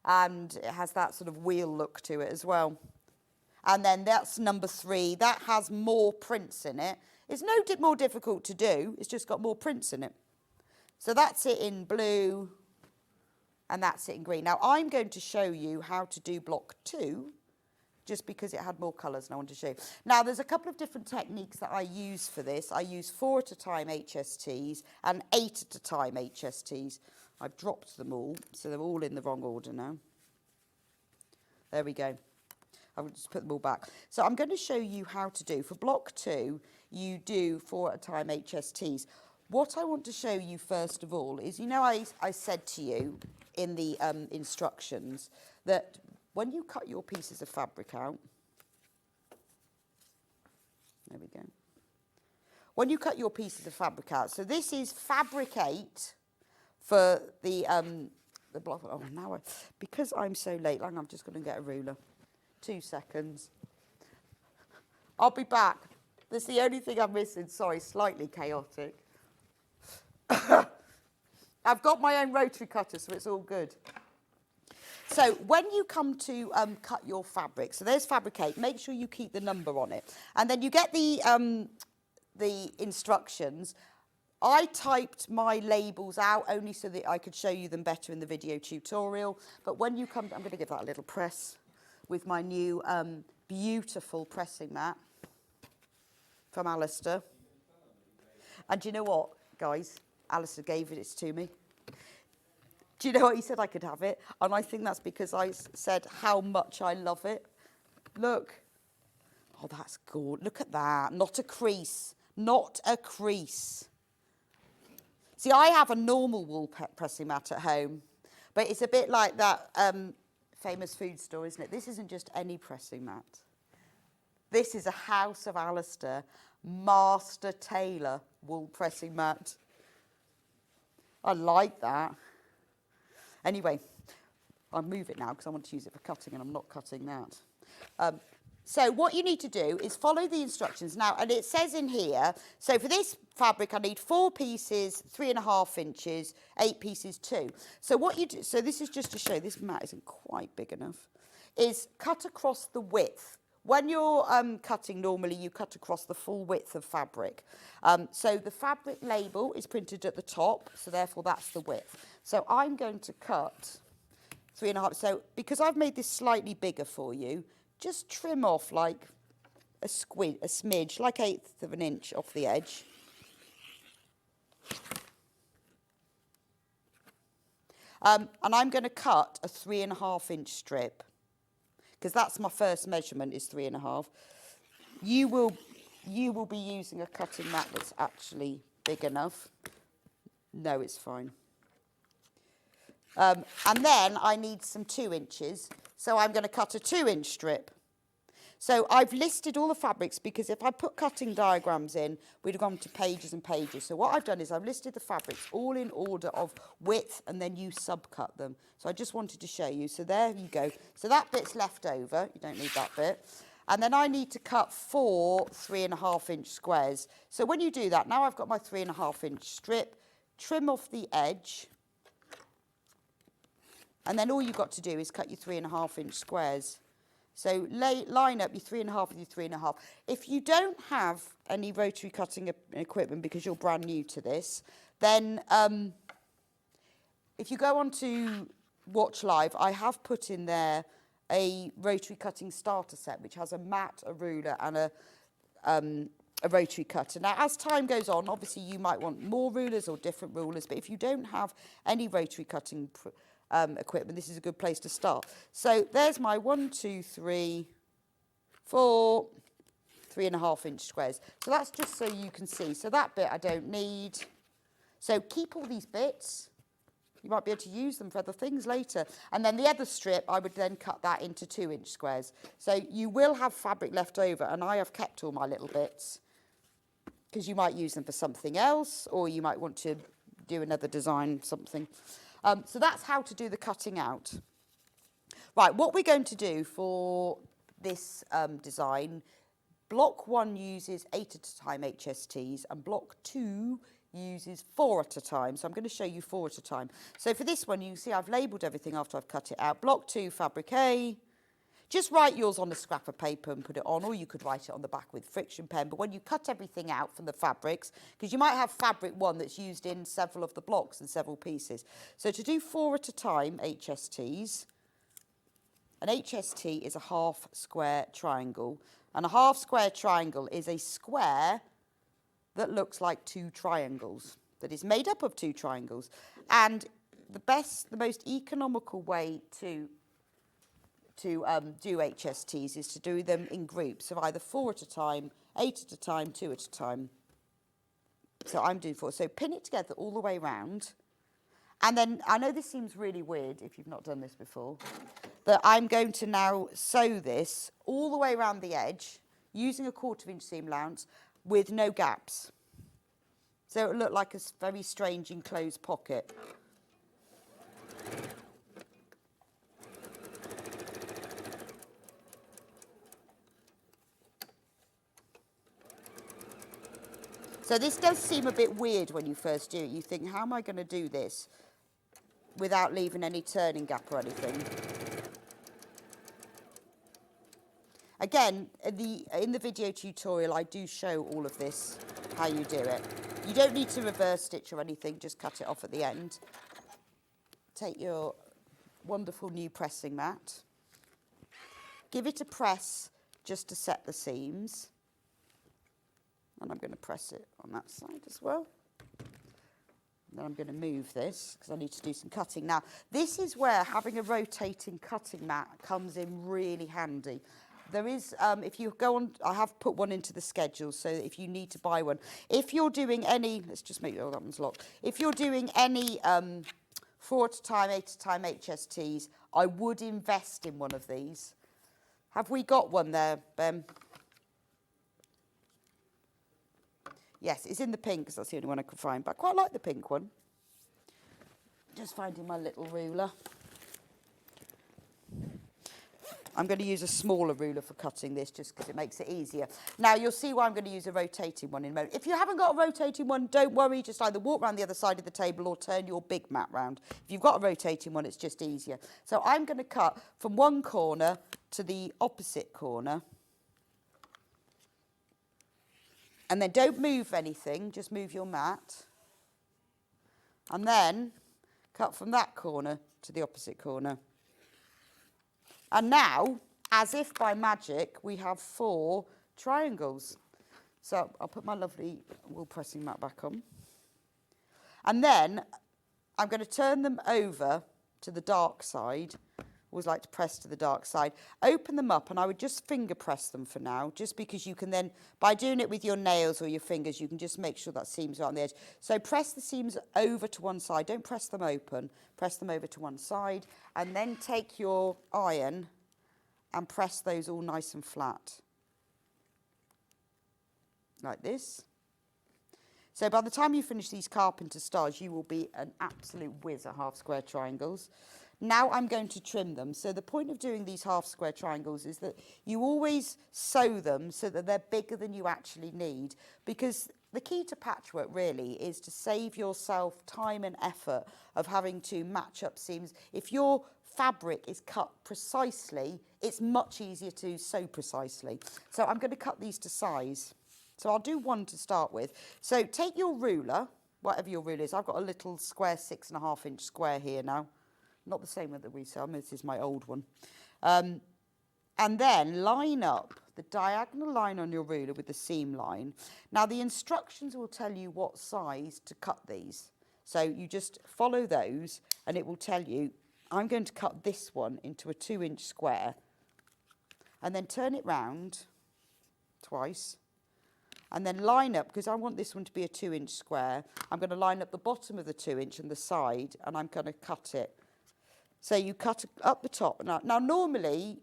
and it has that sort of wheel look to it as well. And then that's number 3. That has more prints in it. It's no more difficult to do. It's just got more prints in it. So that's it in blue, and that's it in green. Now I'm going to show you how to do block 2, just because it had more colours and I wanted to show you. Now there's a couple of different techniques that I use for this. I use 4 at a time HSTs and 8 at a time HSTs. I've dropped them all, so they're all in the wrong order now. There we go. I will just put them all back. So I'm going to show you how to do. For block 2, you do 4 at a time HSTs. What I want to show you first of all is, you know, I said to you in the instructions that when you cut your pieces of fabric out, there we go. When you cut your pieces of fabric out, so this is fabricate for the block. Oh, now because I'm so late, I'm just going to get a ruler. 2 seconds. I'll be back. That's the only thing I'm missing. Sorry, slightly chaotic. I've got my own rotary cutter, so it's all good. So when you come to cut your fabric, so there's fabricate, make sure you keep the number on it. And then you get the instructions. I typed my labels out only so that I could show you them better in the video tutorial. But when you come, I'm going to give that a little press with my new beautiful pressing mat from Alistair. And do you know what, guys? Alistair gave it to me. Do you know what? He said I could have it. And I think that's because I said how much I love it. Look. Oh, that's good. Look at that. Not a crease. Not a crease. See, I have a normal wool pressing mat at home. But it's a bit like that famous food store, isn't it? This isn't just any pressing mat. This is a House of Alistair master tailor wool pressing mat. I like that. Anyway, I'll move it now because I want to use it for cutting and I'm not cutting that. So what you need to do is follow the instructions now, and it says in here, so for this fabric I need 4 pieces, 3.5 inches, 8 pieces 2. So what you do, so this is just to show, this mat isn't quite big enough, is cut across the width. When you're cutting, normally you cut across the full width of fabric. So the fabric label is printed at the top, so therefore that's the width. So I'm going to cut 3.5. So because I've made this slightly bigger for you, just trim off like a smidge, like 1/8 of an inch off the edge. And I'm going to cut a 3.5 inch strip, because that's my first measurement, is 3.5. You will be using a cutting mat that's actually big enough. No, it's fine. And then I need some 2 inches, so I'm going to cut a 2-inch strip. So I've listed all the fabrics, because if I put cutting diagrams in, we'd have gone to pages and pages. So what I've done is I've listed the fabrics all in order of width, and then you subcut them. So I just wanted to show you. So there you go. So that bit's left over. You don't need that bit. And then I need to cut 4 3.5 inch squares. So when you do that, now I've got my 3.5 inch strip, trim off the edge. And then all you've got to do is cut your 3.5 inch squares. So line up your 3.5 with your 3.5. If you don't have any rotary cutting equipment because you're brand new to this, then if you go on to Watch Live, I have put in there a rotary cutting starter set, which has a mat, a ruler, and a rotary cutter. Now, as time goes on, obviously you might want more rulers or different rulers, but if you don't have any rotary cutting equipment, this is a good place to start. So there's my 1, 2, 3, 4, 3.5 inch squares. So that's just so you can see. So that bit I don't need. So keep all these bits. You might be able to use them for other things later. And then the other strip, I would then cut that into 2-inch squares. So you will have fabric left over, and I have kept all my little bits because you might use them for something else, or you might want to do another design, something. So that's how to do the cutting out. Right, what we're going to do for this design, block 1 uses 8 at a time HSTs, and block 2 uses 4 at a time. So I'm going to show you 4 at a time. So for this one, you can see I've labelled everything after I've cut it out. Block 2, fabric A. Just write yours on a scrap of paper and put it on, or you could write it on the back with friction pen. But when you cut everything out from the fabrics, because you might have fabric one that's used in several of the blocks and several pieces. So to do 4 at a time HSTs, an HST is a half square triangle. And a half square triangle is a square that looks like 2 triangles, that is made up of 2 triangles. And the most economical way to do HSTs is to do them in groups of either 4 at a time, 8 at a time, 2 at a time. So I'm doing 4. So pin it together all the way around. And then, I know this seems really weird if you've not done this before, but I'm going to now sew this all the way around the edge using a 1/4 inch seam allowance with no gaps. So it'll look like a very strange enclosed pocket. So this does seem a bit weird when you first do it. You think, how am I going to do this without leaving any turning gap or anything? Again, in the video tutorial, I do show all of this, how you do it. You don't need to reverse stitch or anything, just cut it off at the end. Take your wonderful new pressing mat. Give it a press just to set the seams. And I'm going to press it on that side as well. Then I'm going to move this because I need to do some cutting. Now, this is where having a rotating cutting mat comes in really handy. There is, if you go on, I have put one into the schedule, so if you need to buy one. If you're doing any, let's just make sure that one's locked. If you're doing any 4 at a time, 8 at a time HSTs, I would invest in one of these. Have we got one there, Ben? Yes, it's in the pink because that's the only one I could find, but I quite like the pink one. Just finding my little ruler. I'm going to use a smaller ruler for cutting this just because it makes it easier. Now, you'll see why I'm going to use a rotating one in a moment. If you haven't got a rotating one, don't worry. Just either walk around the other side of the table or turn your big mat round. If you've got a rotating one, it's just easier. So I'm going to cut from one corner to the opposite corner. And then don't move anything, just move your mat. And then cut from that corner to the opposite corner. And now, as if by magic, we have 4 triangles. So I'll put my lovely wool pressing mat back on. And then I'm going to turn them over to the dark side. Always like to press to the dark side. Open them up, and I would just finger press them for now, just because you can then, by doing it with your nails or your fingers, you can just make sure that seams are on the edge. So press the seams over to one side. Don't press them open. Press them over to one side, and then take your iron and press those all nice and flat. Like this. So by the time you finish these Carpenter stars, you will be an absolute whiz at half square triangles. Now I'm going to trim them. So the point of doing these half square triangles is that you always sew them so that they're bigger than you actually need, because the key to patchwork really is to save yourself time and effort of having to match up seams. If your fabric is cut precisely, it's much easier to sew precisely. So I'm going to cut these to size. So I'll do one to start with. So take your ruler, whatever your ruler is. I've got a little square 6.5 inch square here now. Not the same one that we sell. This is my old one. And then line up the diagonal line on your ruler with the seam line. Now, the instructions will tell you what size to cut these. So you just follow those, and it will tell you, I'm going to cut this one into a 2 inch square, and then turn it round twice, and then line up, because I want this one to be a 2 inch square. I'm going to line up the bottom of the 2 inch and the side, and I'm going to cut it. So you cut up the top. Now normally,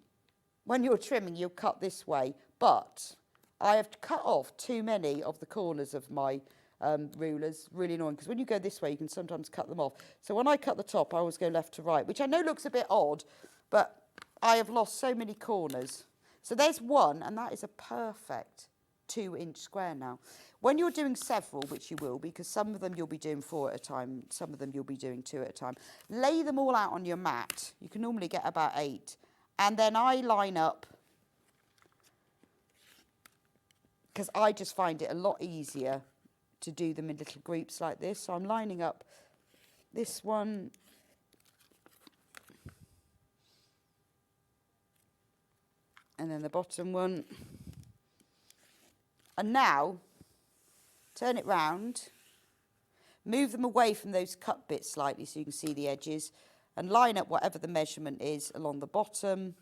when you're trimming, you'll cut this way, but I have cut off too many of the corners of my rulers. Really annoying, because when you go this way, you can sometimes cut them off. So when I cut the top, I always go left to right, which I know looks a bit odd, but I have lost so many corners. So there's one, and that is a perfect 2 inch square now. When you're doing several, which you will, because some of them you'll be doing 4 at a time, some of them you'll be doing 2 at a time, lay them all out on your mat. You can normally get about 8, And then I line up, because I just find it a lot easier to do them in little groups like this. So I'm lining up this one, and then the bottom one. And now, turn it round, move them away from those cut bits slightly so you can see the edges, and line up whatever the measurement is along the bottom.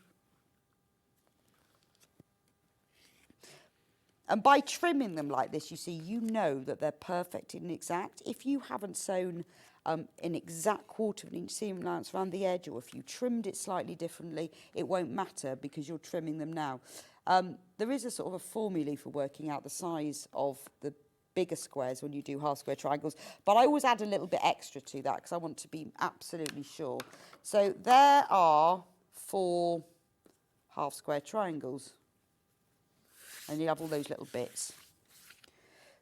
And by trimming them like this, you see, you know that they're perfect and exact. If you haven't sewn an exact quarter of an inch seam allowance around the edge, or if you trimmed it slightly differently, it won't matter because you're trimming them now. There is a sort of a formula for working out the size of the bigger squares when you do half square triangles, but I always add a little bit extra to that because I want to be absolutely sure. So there are 4 half square triangles, and you have all those little bits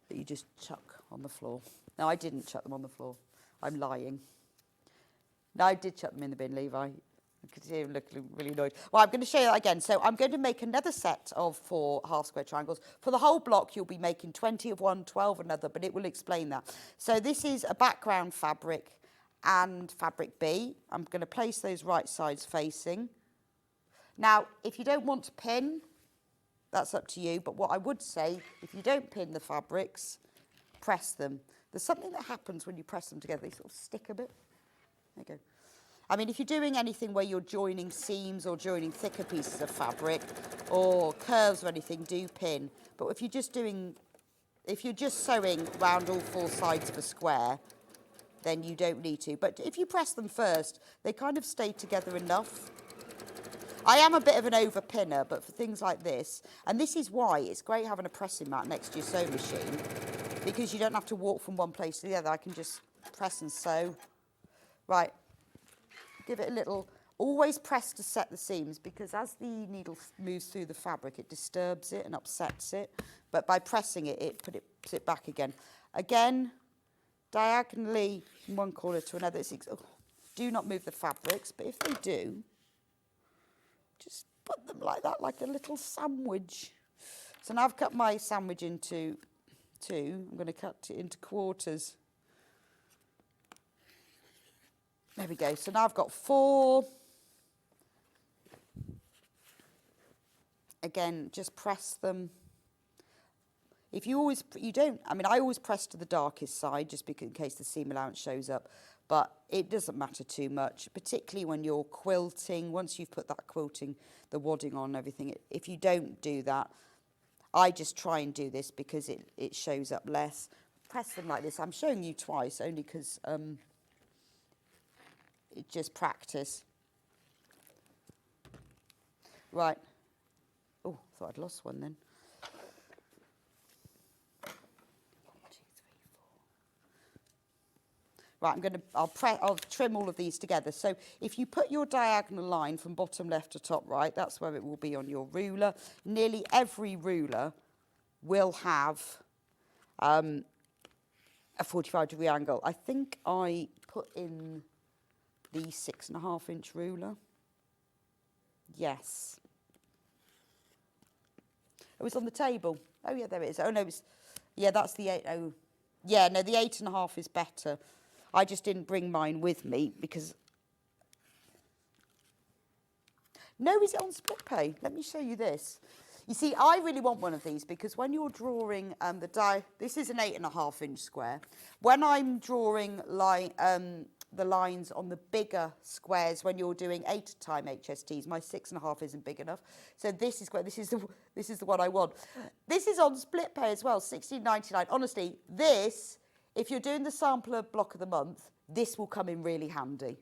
that you just chuck on the floor. No, I didn't chuck them on the floor. I'm lying. No, I did chuck them in the bin, Levi. I could see him looking really annoyed. Well, I'm going to show you that again. So I'm going to make another set of 4 half square triangles. For the whole block, you'll be making 20 of one, 12 another, but it will explain that. So this is a background fabric and fabric B. I'm going to place those right sides facing. Now, if you don't want to pin, that's up to you. But what I would say, if you don't pin the fabrics, press them. There's something that happens when you press them together. They sort of stick a bit. There you go. I mean, if you're doing anything where you're joining seams or joining thicker pieces of fabric or curves or anything, do pin. But if you're just sewing round all 4 sides of a square, then you don't need to. But if you press them first, they kind of stay together enough. I am a bit of an over pinner, but for things like this, and this is why it's great having a pressing mat next to your sewing machine, because you don't have to walk from one place to the other. I can just press and sew. Right. Give it a little, always press to set the seams, because as the needle moves through the fabric, it disturbs it and upsets it. But by pressing it, it puts it back again. Again, diagonally from one corner to another. Do not move the fabrics, but if they do, just put them like that, like a little sandwich. So now I've cut my sandwich into 2. I'm going to cut it into quarters. There we go. So now I've got 4. Again, just press them. If you always, I always press to the darkest side just because in case the seam allowance shows up, but it doesn't matter too much, particularly when you're quilting. Once you've put that quilting, the wadding on and everything, if you don't do that, I just try and do this because it shows up less. Press them like this. I'm showing you twice only because it's just practice. Right. Oh, I thought I'd lost one then. 1, 2, 3, 4. Right, I'll trim all of these together. So if you put your diagonal line from bottom left to top right, that's where it will be on your ruler. Nearly every ruler will have a 45-degree angle. I think I put in the 6.5 inch ruler. Yes. It was on the table. Oh yeah, there it is. Oh no, that's the 8. Oh, yeah, no, the 8.5 is better. I just didn't bring mine with me because. No, is it on split pay? Let me show you this. You see, I really want one of these because when you're drawing this is an 8.5 inch square. When I'm drawing the lines on the bigger squares, when you're doing 8 time HSTs, my 6.5 isn't big enough. So this is the one I want. This is on split pay as well, £16.99. Honestly, if you're doing the sampler block of the month, this will come in really handy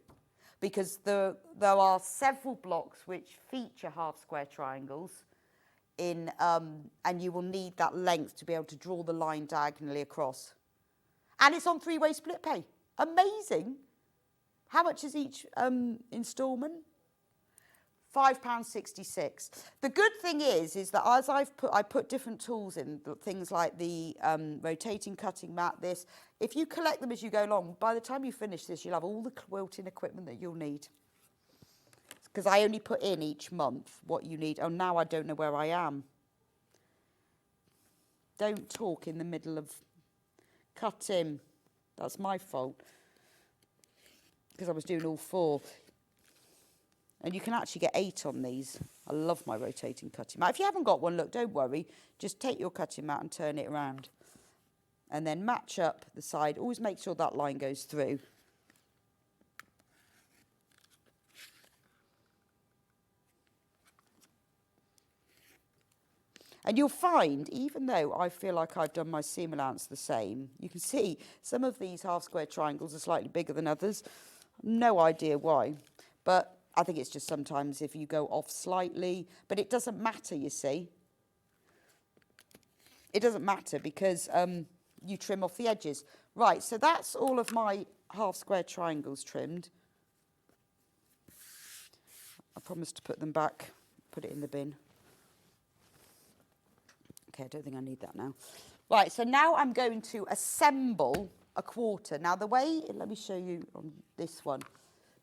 because there are several blocks which feature half square triangles in, and you will need that length to be able to draw the line diagonally across. And it's on 3-way split pay. Amazing. How much is each instalment? £5.66. The good thing is that as I put different tools in, things like the rotating cutting mat, this. If you collect them as you go along, by the time you finish this, you'll have all the quilting equipment that you'll need. because I only put in each month what you need. Oh, now I don't know where I am. Don't talk in the middle of cutting. That's my fault, because I was doing all 4. And you can actually get 8 on these. I love my rotating cutting mat. If you haven't got one, look, don't worry. Just take your cutting mat and turn it around. And then match up the side. Always make sure that line goes through. And you'll find, even though I feel like I've done my seam allowance the same, you can see some of these half square triangles are slightly bigger than others. No idea why. But I think it's just sometimes if you go off slightly. But it doesn't matter, you see. It doesn't matter because you trim off the edges. Right, so that's all of my half square triangles trimmed. I promised to put them back, put it in the bin. Okay, I don't think I need that now. Right, so now I'm going to assemble a quarter. Now the way, let me show you on this one.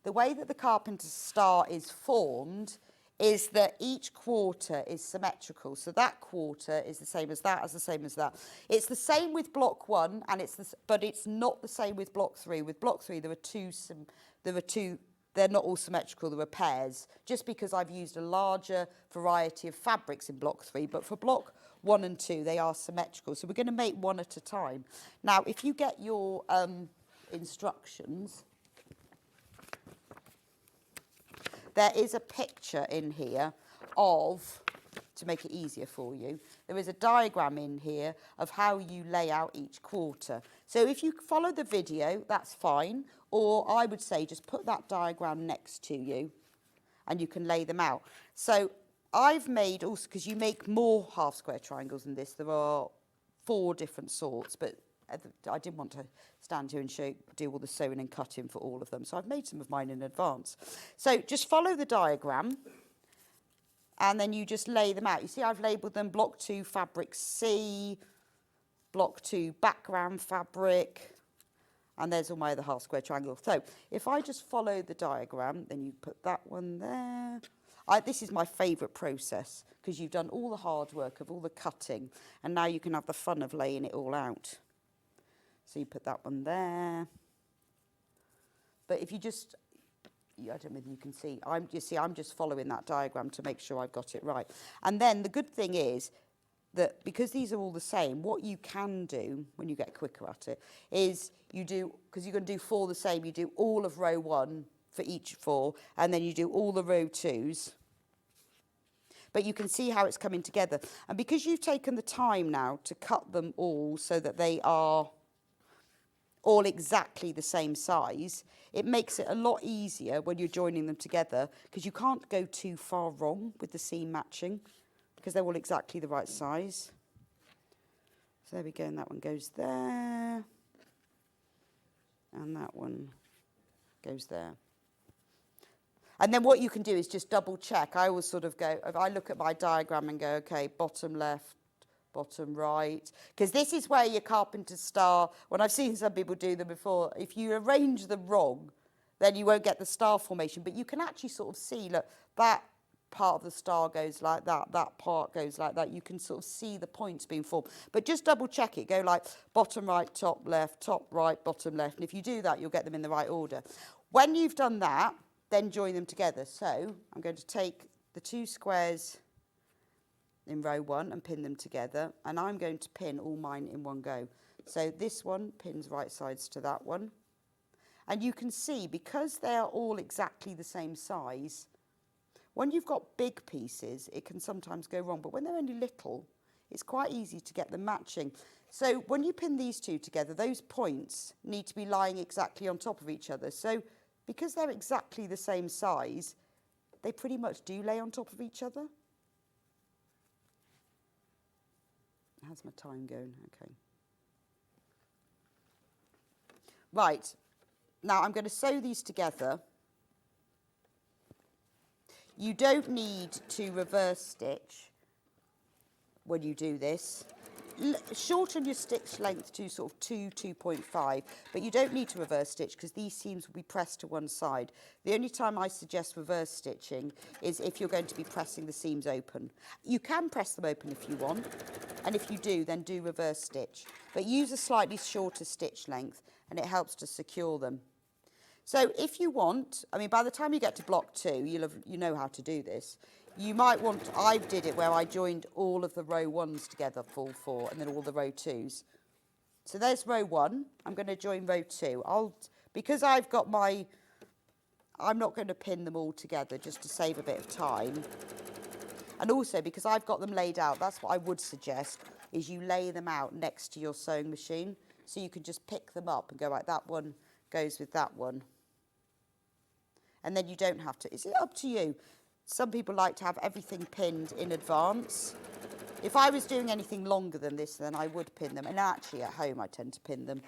The way that the Carpenter's star is formed is that each quarter is symmetrical. So that quarter is the same as that, as the same as that. It's the same with block 1, and but it's not the same with block 3. With block 3, there are two. They're not all symmetrical, there are pairs, just because I've used a larger variety of fabrics in block 3, but for block 1 and 2, they are symmetrical. So we're going to make one at a time. Now, if you get your instructions, there is a picture in here of, to make it easier for you, there is a diagram in here of how you lay out each quarter. So if you follow the video, that's fine. Or I would say just put that diagram next to you and you can lay them out. So I've made also, because you make more half square triangles than this, there are 4 different sorts, but I didn't want to stand here and do all the sewing and cutting for all of them. So I've made some of mine in advance. So just follow the diagram and then you just lay them out. You see I've labelled them block 2 fabric C, block 2 background fabric, and there's all my other half square triangles. So if I just follow the diagram, then you put that one there. This is my favourite process because you've done all the hard work of all the cutting and now you can have the fun of laying it all out. So you put that one there. But if you just, I don't know if you can see, I'm just following that diagram to make sure I've got it right. And then the good thing is that because these are all the same, what you can do when you get quicker at it is you do, because you're going to do 4 the same, you do all of row 1 for each 4, and then you do all the row 2s. But you can see how it's coming together. And because you've taken the time now to cut them all so that they are all exactly the same size, it makes it a lot easier when you're joining them together because you can't go too far wrong with the seam matching because they're all exactly the right size. So there we go, and that one goes there. And that one goes there. And then what you can do is just double check. I always sort of go, if I look at my diagram and go, okay, bottom left, bottom right. Because this is where your Carpenter's star, when I've seen some people do them before, if you arrange them wrong, then you won't get the star formation. But you can actually sort of see, look, that part of the star goes like that, that part goes like that. You can sort of see the points being formed. But just double check it. Go like bottom right, top right, bottom left. And if you do that, you'll get them in the right order. When you've done that, then join them together. So I'm going to take the 2 squares in row 1 and pin them together. And I'm going to pin all mine in one go. So this one pins right sides to that one. And you can see, because they are all exactly the same size, when you've got big pieces, it can sometimes go wrong. But when they're only little, it's quite easy to get them matching. So when you pin these 2 together, those points need to be lying exactly on top of each other. So because they're exactly the same size, they pretty much do lay on top of each other. How's my time going? Okay. Right. Now I'm going to sew these together. You don't need to reverse stitch when you do this. shorten your stitch length to sort of 2.5, but you don't need to reverse stitch because these seams will be pressed to one side. The only time I suggest reverse stitching is if you're going to be pressing the seams open. You can press them open if you want, and if you do, then do reverse stitch. But use a slightly shorter stitch length, and it helps to secure them. So if you want, I mean, by the time you get to block 2, you know how to do this. You might want, I did it where I joined all of the row 1s together, full 4, and then all the row 2s. So there's row 1. I'm going to join row 2. Because I've got I'm not going to pin them all together just to save a bit of time. And also because I've got them laid out, that's what I would suggest, is you lay them out next to your sewing machine. So you can just pick them up and go, right, that one goes with that one. And then you don't have to, it's up to you. Some people like to have everything pinned in advance. If I was doing anything longer than this, then I would pin them. And actually at home I tend to pin them.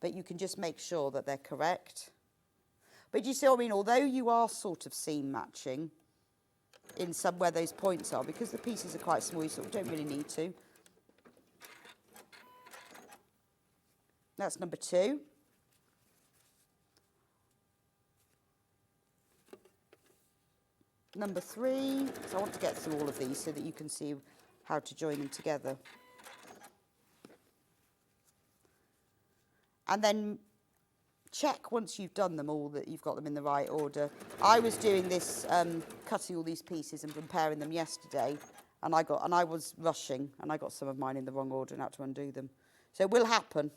But you can just make sure that they're correct. But you see what I mean? Although you are sort of seam matching in some where those points are, because the pieces are quite small, you sort of don't really need to. That's number 2. Number 3, so I want to get through all of these so that you can see how to join them together. And then check once you've done them all that you've got them in the right order. I was doing this, cutting all these pieces and preparing them yesterday, and I was rushing, and I got some of mine in the wrong order and had to undo them. So it will happen.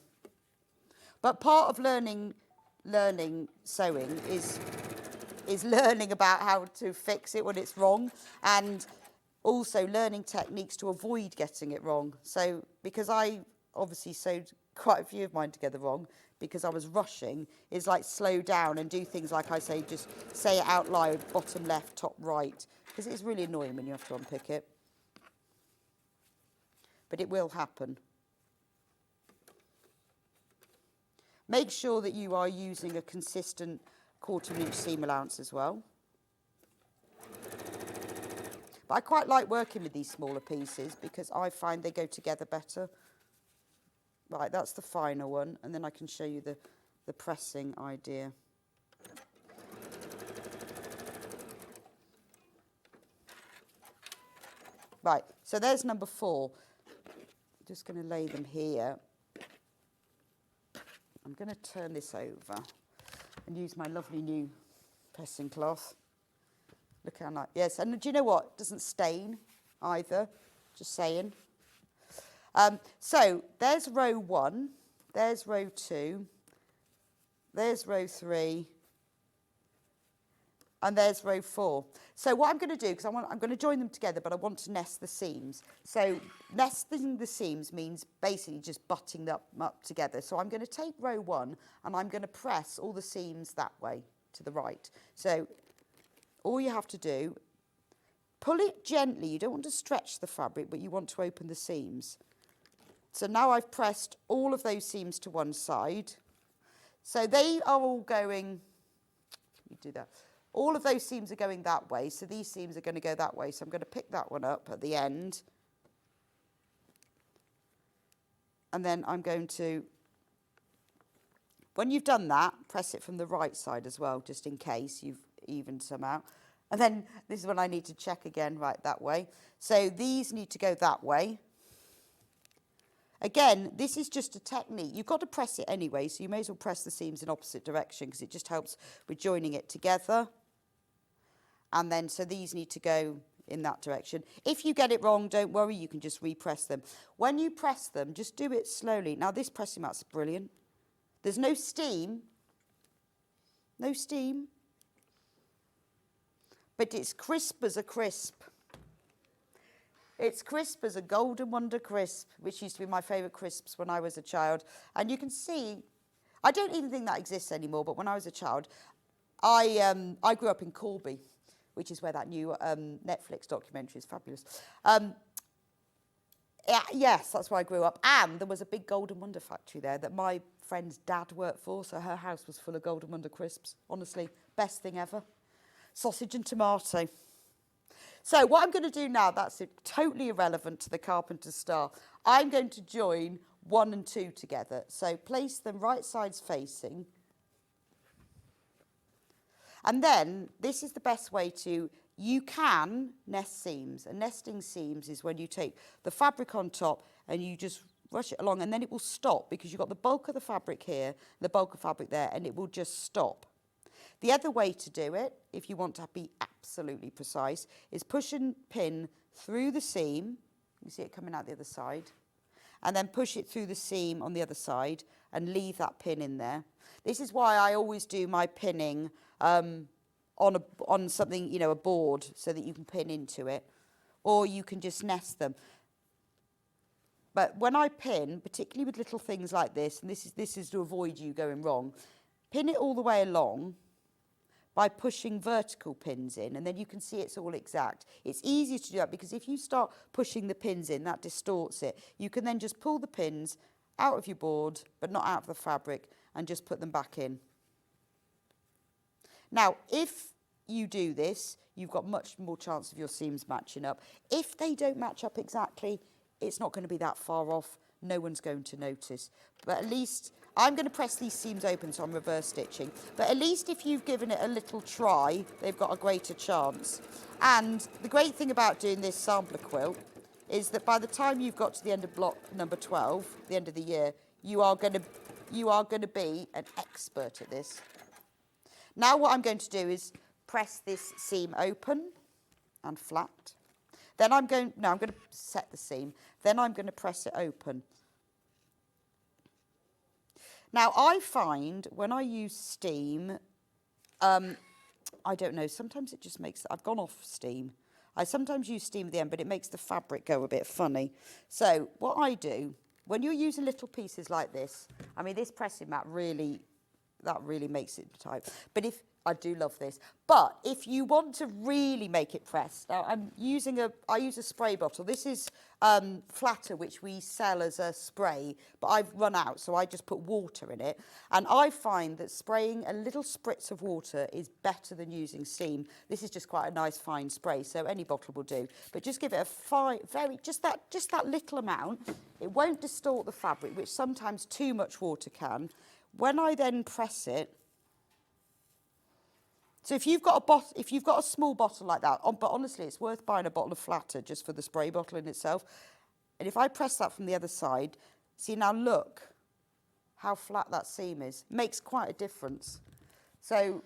But part of learning sewing is learning about how to fix it when it's wrong, and also learning techniques to avoid getting it wrong. So because I obviously sewed quite a few of mine together wrong because I was rushing, is like slow down and do things like I say, just say it out loud, bottom left, top right, because it's really annoying when you have to unpick it. But it will happen. Make sure that you are using a consistent 1/4 inch seam allowance as well. But I quite like working with these smaller pieces because I find they go together better. Right, that's the final one, and then I can show you the pressing idea. Right, so there's number 4. I'm just going to lay them here. I'm going to turn this over and use my lovely new pressing cloth. Look how nice. Yes, and do you know what? It doesn't stain either, just saying. So there's row 1, there's row 2, there's row 3, and there's row 4. So what I'm going to do, because I'm going to join them together, but I want to nest the seams. So nesting the seams means basically just butting them up together. So I'm going to take row 1 and I'm going to press all the seams that way to the right. So all you have to do, pull it gently. You don't want to stretch the fabric, but you want to open the seams. So now I've pressed all of those seams to one side. So they are all going, let me do that. All of those seams are going that way, so these seams are going to go that way. So I'm going to pick that one up at the end. And then I'm going to, when you've done that, press it from the right side as well, just in case you've evened some out. And then this is when I need to check again, right, that way. So these need to go that way. Again, this is just a technique. You've got to press it anyway, so you may as well press the seams in opposite direction because it just helps with joining it together. And then, so these need to go in that direction. If you get it wrong, don't worry, you can just repress them. When you press them, just do it slowly. Now, this pressing mat's brilliant. There's no steam. No steam. But it's crisp as a crisp. It's crisp as a Golden Wonder crisp, which used to be my favourite crisps when I was a child. And you can see, I don't even think that exists anymore, but when I was a child, I grew up in Corby, which is where that new Netflix documentary is fabulous. Yes, that's where I grew up. And there was a big Golden Wonder factory there that my friend's dad worked for, so her house was full of Golden Wonder crisps. Honestly, best thing ever. Sausage and tomato. So what I'm going to do now, that's totally irrelevant to the Carpenter's star. I'm going to join 1 and 2 together. So place them right sides facing. And then this is the best way to, you can nest seams. And nesting seams is when you take the fabric on top and you just rush it along, and then it will stop because you've got the bulk of the fabric here, the bulk of fabric there, and it will just stop. The other way to do it, if you want to be absolutely precise, is push and pin through the seam. You see it coming out the other side. And then push it through the seam on the other side and leave that pin in there. This is why I always do my pinning on something, you know, a board, so that you can pin into it. Or you can just nest them. But when I pin, particularly with little things like this, and this is to avoid you going wrong, pin it all the way along by pushing vertical pins in, and then you can see it's all exact. It's easier to do that because if you start pushing the pins in, that distorts it. You can then just pull the pins out of your board, but not out of the fabric, and just put them back in. Now, if you do this, you've got much more chance of your seams matching up. If they don't match up exactly, it's not going to be that far off. No one's going to notice. But at least, I'm going to press these seams open, so I'm reverse stitching. But at least if you've given it a little try, they've got a greater chance. And the great thing about doing this sampler quilt is that by the time you've got to the end of block number 12, the end of the year, you are going to be an expert at this. Now what I'm going to do is press this seam open and flat. Then I'm going to set the seam. Then I'm going to press it open. Now I find when I use steam, I don't know, sometimes it just makes, I've gone off steam. I sometimes use steam at the end, but it makes the fabric go a bit funny. So what I do, when you're using little pieces like this, I mean this pressing mat really, that really makes it tight. But I do love this. But if you want to really make it press, now I use a spray bottle. This is flatter, which we sell as a spray, but I've run out, so I just put water in it. And I find that spraying a little spritz of water is better than using steam. This is just quite a nice fine spray, so any bottle will do. But just give it a just that little amount. It won't distort the fabric, which sometimes too much water can. When I then press it, so if you've got a small bottle like that, but honestly, it's worth buying a bottle of flatter just for the spray bottle in itself. And if I press that from the other side, see now look how flat that seam is. Makes quite a difference. So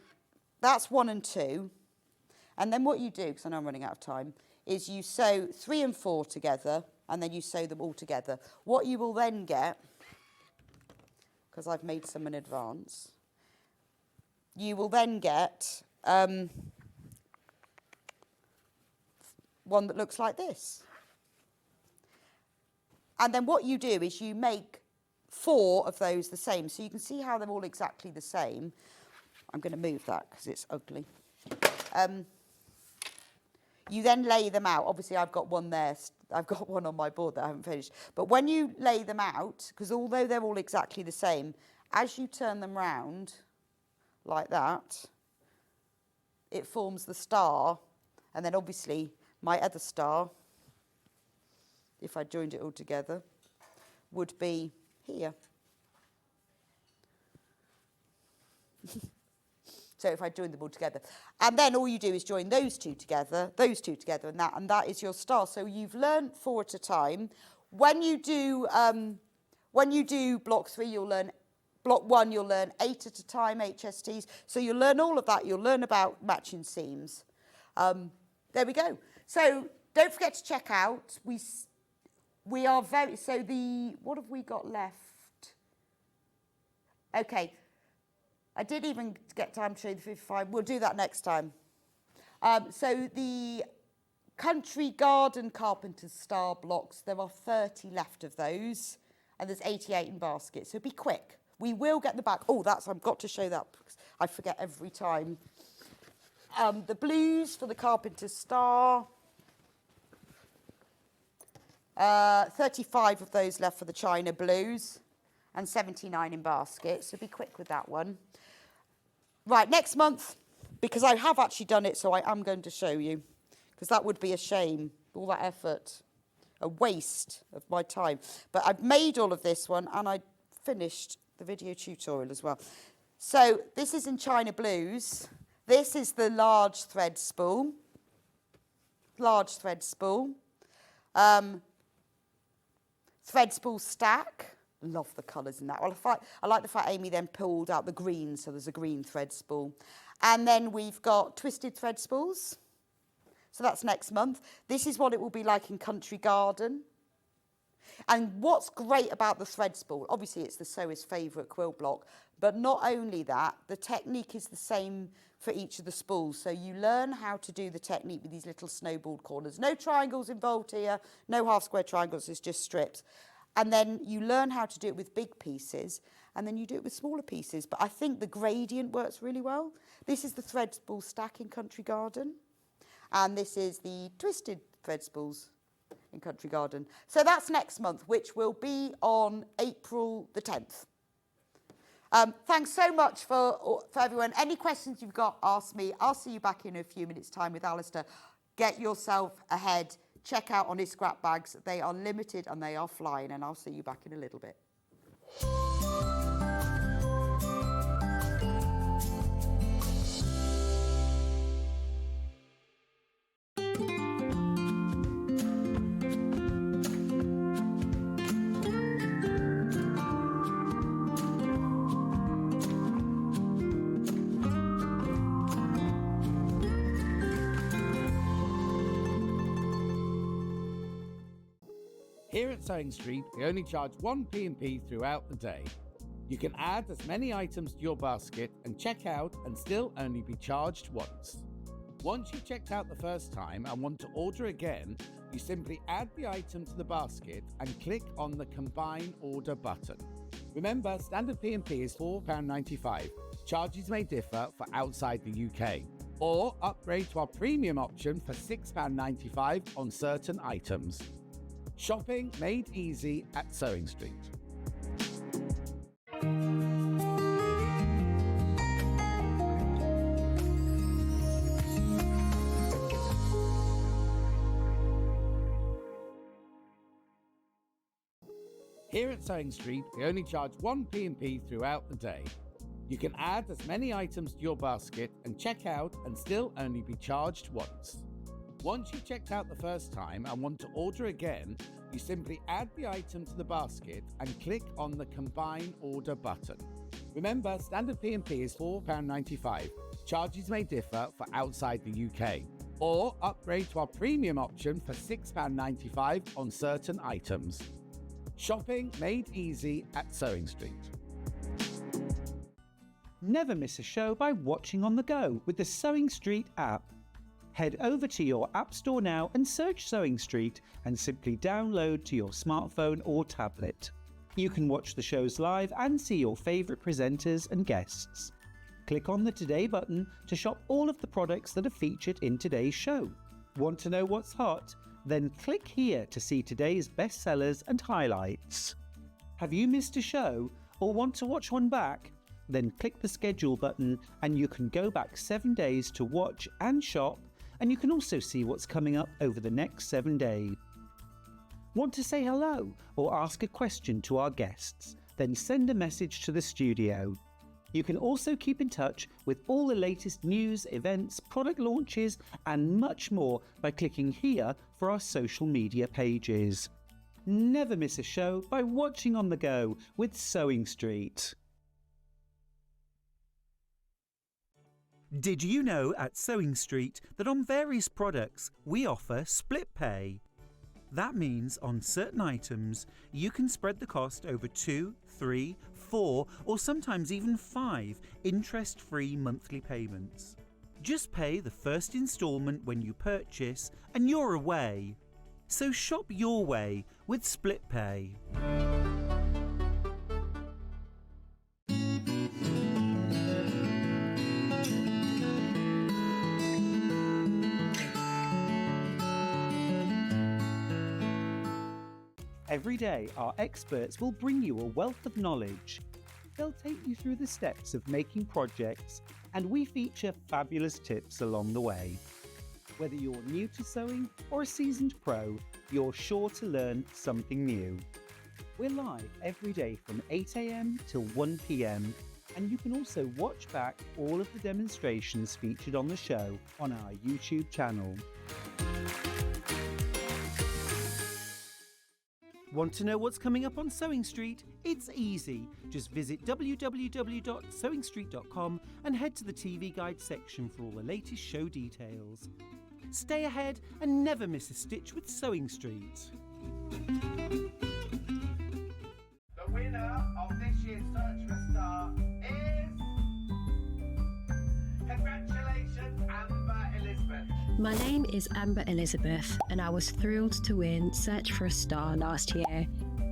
that's 1 and 2. And then what you do, because I know I'm running out of time, is you sew 3 and 4 together, and then you sew them all together. What you will then get, because I've made some in advance, you will then get one that looks like this. And then what you do is you make 4 of those the same. So you can see how they're all exactly the same. I'm going to move that because it's ugly. You then lay them out. Obviously, I've got one there. I've got one on my board that I haven't finished. But when you lay them out, because although they're all exactly the same, as you turn them round like that, it forms the star. And then obviously my other star, if I joined it all together, would be here. So if I join them all together. And then all you do is join those two together, and that is your star. So you've learned 4 at a time. When you do block 3, you'll learn block 1, you'll learn 8 at a time, HSTs. So you'll learn all of that. You'll learn about matching seams. There we go. So don't forget to check out. We are very, so what have we got left? Okay. I did even get time to show the 55. We'll do that next time. So the Country Garden Carpenters star blocks, there are 30 left of those, and there's 88 in baskets. So be quick. We will get the back. Oh, I've got to show that because I forget every time. The blues for the Carpenters star. 35 of those left for the China blues and 79 in baskets. So be quick with that one. Right, next month, because I have actually done it, so I am going to show you. because that would be a shame, all that effort, a waste of my time. But I've made all of this one and I finished the video tutorial as well. So this is in China Blues. This is the large thread spool. Large thread spool. Thread spool stack. Love the colours in that. Well, I like the fact Amy then pulled out the green, so there's a green thread spool. And then we've got twisted thread spools. So that's next month. This is what it will be like in Country Garden. And what's great about the thread spool, obviously it's the sewer's favourite quilt block, but not only that, the technique is the same for each of the spools. So you learn how to do the technique with these little snowballed corners. No triangles involved here, no half square triangles, it's just strips. And then you learn how to do it with big pieces, and then you do it with smaller pieces. But I think the gradient works really well. This is the thread spool stack in Country Garden, and this is the twisted thread spools in Country Garden. So that's next month, which will be on April the 10th. Thanks so much for everyone. Any questions you've got, ask me. I'll see you back in a few minutes' time with Alistair. Get yourself ahead. Check out on his scrap bags. They are limited and they are flying, and I'll see you back in a little bit. Here at Sewing Street, we only charge one P&P throughout the day. You can add as many items to your basket and check out and still only be charged once. Once you've checked out the first time and want to order again, you simply add the item to the basket and click on the Combine Order button. Remember, standard P&P is £4.95. Charges may differ for outside the UK. Or upgrade to our premium option for £6.95 on certain items. Shopping made easy at Sewing Street. Here at Sewing Street, we only charge one P&P throughout the day. You can add as many items to your basket and check out and still only be charged once. Once you've checked out the first time and want to order again, you simply add the item to the basket and click on the Combine Order button. Remember, standard P&P is £4.95. Charges may differ for outside the UK. Or upgrade to our premium option for £6.95 on certain items. Shopping made easy at Sewing Street. Never miss a show by watching on the go with the Sewing Street app. Head over to your App Store now and search Sewing Street and simply download to your smartphone or tablet. You can watch the shows live and see your favourite presenters and guests. Click on the Today button to shop all of the products that are featured in today's show. Want to know what's hot? Then click here to see today's bestsellers and highlights. Have you missed a show or want to watch one back? Then click the schedule button and you can go back 7 days to watch and shop, and you can also see what's coming up over the next 7 days. Want to say hello or ask a question to our guests? Then send a message to the studio. You can also keep in touch with all the latest news, events, product launches and much more by clicking here for our social media pages. Never miss a show by watching on the go with Sewing Street. Did you know at Sewing Street that on various products we offer split pay? That means on certain items you can spread the cost over 2, 3, 4 or sometimes even 5 interest-free monthly payments. Just pay the first instalment when you purchase and you're away. So shop your way with split pay. Every day, our experts will bring you a wealth of knowledge. They'll take you through the steps of making projects, and we feature fabulous tips along the way. Whether you're new to sewing or a seasoned pro, you're sure to learn something new. We're live every day from 8 AM till 1 PM, and you can also watch back all of the demonstrations featured on the show on our YouTube channel. Want to know what's coming up on Sewing Street? It's easy. Just visit www.sewingstreet.com and head to the TV Guide section for all the latest show details. Stay ahead and never miss a stitch with Sewing Street. The winner of this year's Search for a Star is... Congratulations, Amber Elizabeth. My name is Amber Elizabeth, and I was thrilled to win Search for a Star last year.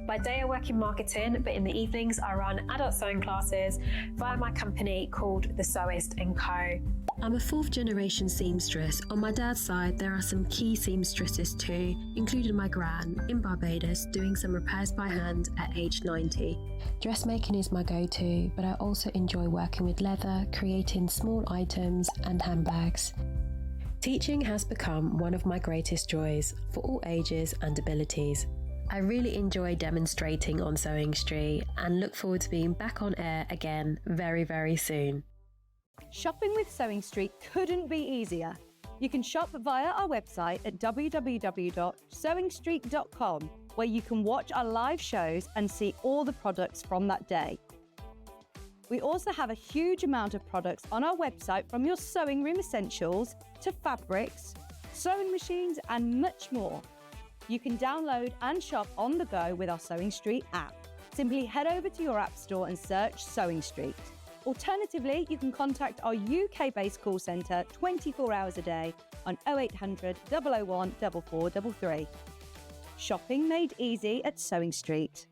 By day I work in marketing, but in the evenings I run adult sewing classes via my company called The Sewist & Co. I'm a fourth generation seamstress. On my dad's side, there are some key seamstresses too, including my gran in Barbados doing some repairs by hand at age 90. Dressmaking is my go-to, but I also enjoy working with leather, creating small items and handbags. Teaching has become one of my greatest joys for all ages and abilities. I really enjoy demonstrating on Sewing Street and look forward to being back on air again very, very soon. Shopping with Sewing Street couldn't be easier. You can shop via our website at www.sewingstreet.com, where you can watch our live shows and see all the products from that day. We also have a huge amount of products on our website, from your sewing room essentials to fabrics, sewing machines and much more. You can download and shop on the go with our Sewing Street app. Simply head over to your app store and search Sewing Street. Alternatively, you can contact our UK-based call centre 24 hours a day on 0800 001 4433. Shopping made easy at Sewing Street.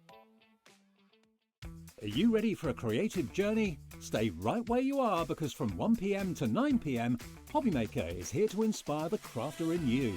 Are you ready for a creative journey? Stay right where you are, because from 1 PM to 9 PM, Hobbymaker is here to inspire the crafter in you.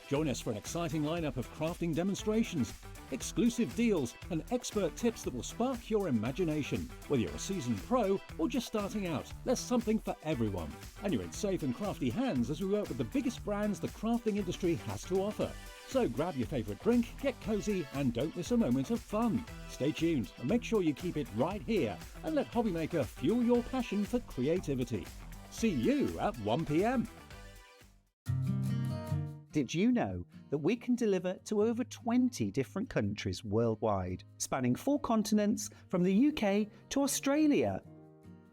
Join us for an exciting lineup of crafting demonstrations, exclusive deals and expert tips that will spark your imagination. Whether you're a seasoned pro or just starting out, there's something for everyone. And you're in safe and crafty hands as we work with the biggest brands the crafting industry has to offer. So grab your favourite drink, get cosy and don't miss a moment of fun. Stay tuned and make sure you keep it right here and let Hobbymaker fuel your passion for creativity. See you at 1 PM. Did you know that we can deliver to over 20 different countries worldwide, spanning 4 continents from the UK to Australia?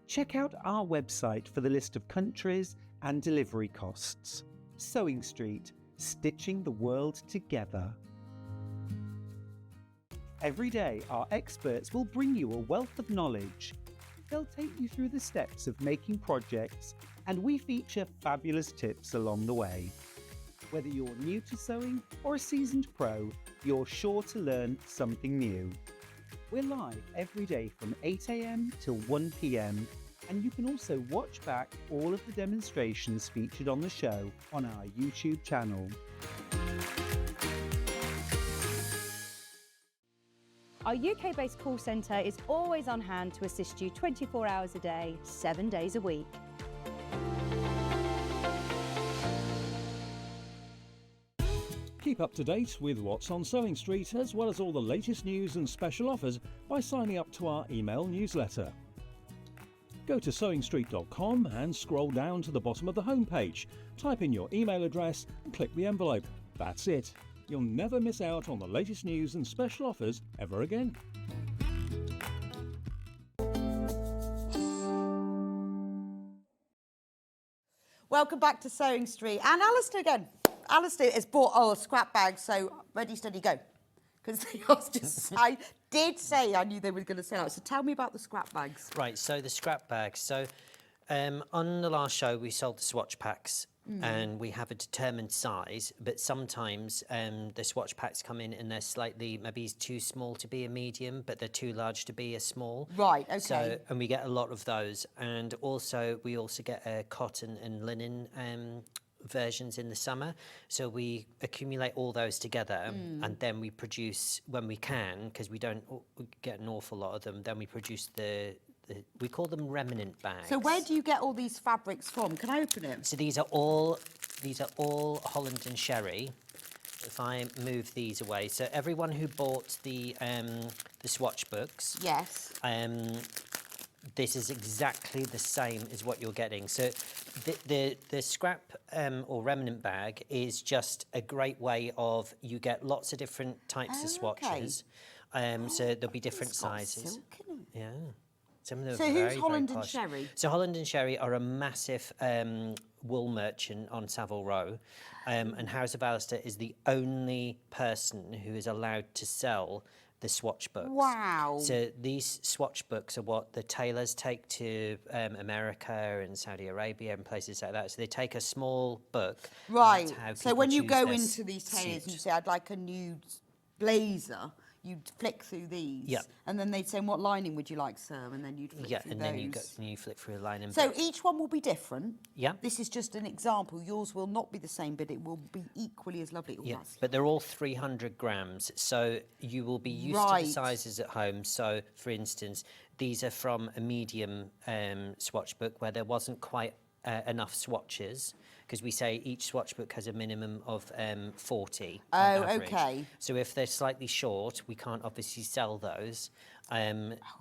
Check out our website for the list of countries and delivery costs. Sewing Street, stitching the world together. Every day, our experts will bring you a wealth of knowledge. They'll take you through the steps of making projects, and we feature fabulous tips along the way. Whether you're new to sewing or a seasoned pro, you're sure to learn something new. We're live every day from 8 AM till 1 PM, and you can also watch back all of the demonstrations featured on the show on our YouTube channel. Our UK-based call centre is always on hand to assist you 24 hours a day, 7 days a week. Keep up to date with what's on Sewing Street, as well as all the latest news and special offers by signing up to our email newsletter. Go to sewingstreet.com and scroll down to the bottom of the homepage. Type in your email address and click the envelope. That's it. You'll never miss out on the latest news and special offers ever again. Welcome back to Sewing Street. And Alistair again. Alistair has bought a scrap bag, so ready, steady, go. Because I did say I knew they were going to sell out. So tell me about the scrap bags. Right, so the scrap bags. So on the last show, we sold the swatch packs. And we have a determined size, but sometimes the swatch packs come in and they're slightly, maybe too small to be a medium, but they're too large to be a small. Right, okay. So, and we get a lot of those. And also, we also get cotton and linen versions in the summer. So we accumulate all those together and then we produce, when we can, because we don't get an awful lot of them, then we produce we call them remnant bags. So where do you get all these fabrics from? Can I open it? So these are all these are all Holland and Sherry. If I move these away, so everyone who bought the swatch books, Yes. this is exactly the same as what you're getting. So the scrap or remnant bag is just a great way of, you get lots of different types of swatches. So there'll be different sizes. Silk in it. Yeah. Some of them So are who's very, Holland very and posh. Sherry? So Holland and Sherry are a massive wool merchant on Savile Row, and House of Alistair is the only person who is allowed to sell the swatch books. Wow. So these swatch books are what the tailors take to America and Saudi Arabia and places like that. So they take a small book. and Right. that's how So people when you choose go their into these tailors and you suit. say, I'd like a new blazer, you'd flick through these. Yeah. And then they'd say, what lining would you like, sir? And then you'd flick Yeah, through and those. then you flick through a line and So each one will be different. Yeah. This is just an example. Yours will not be the same, but it will be equally as lovely. Oh, Yeah, that's but they're all 300 grams, so you will be used to Right. the sizes at home. So, for instance, these are from a medium swatch book where there wasn't quite enough swatches, because we say each swatch book has a minimum of 40 on average. okay. So if they're slightly short, we can't obviously sell those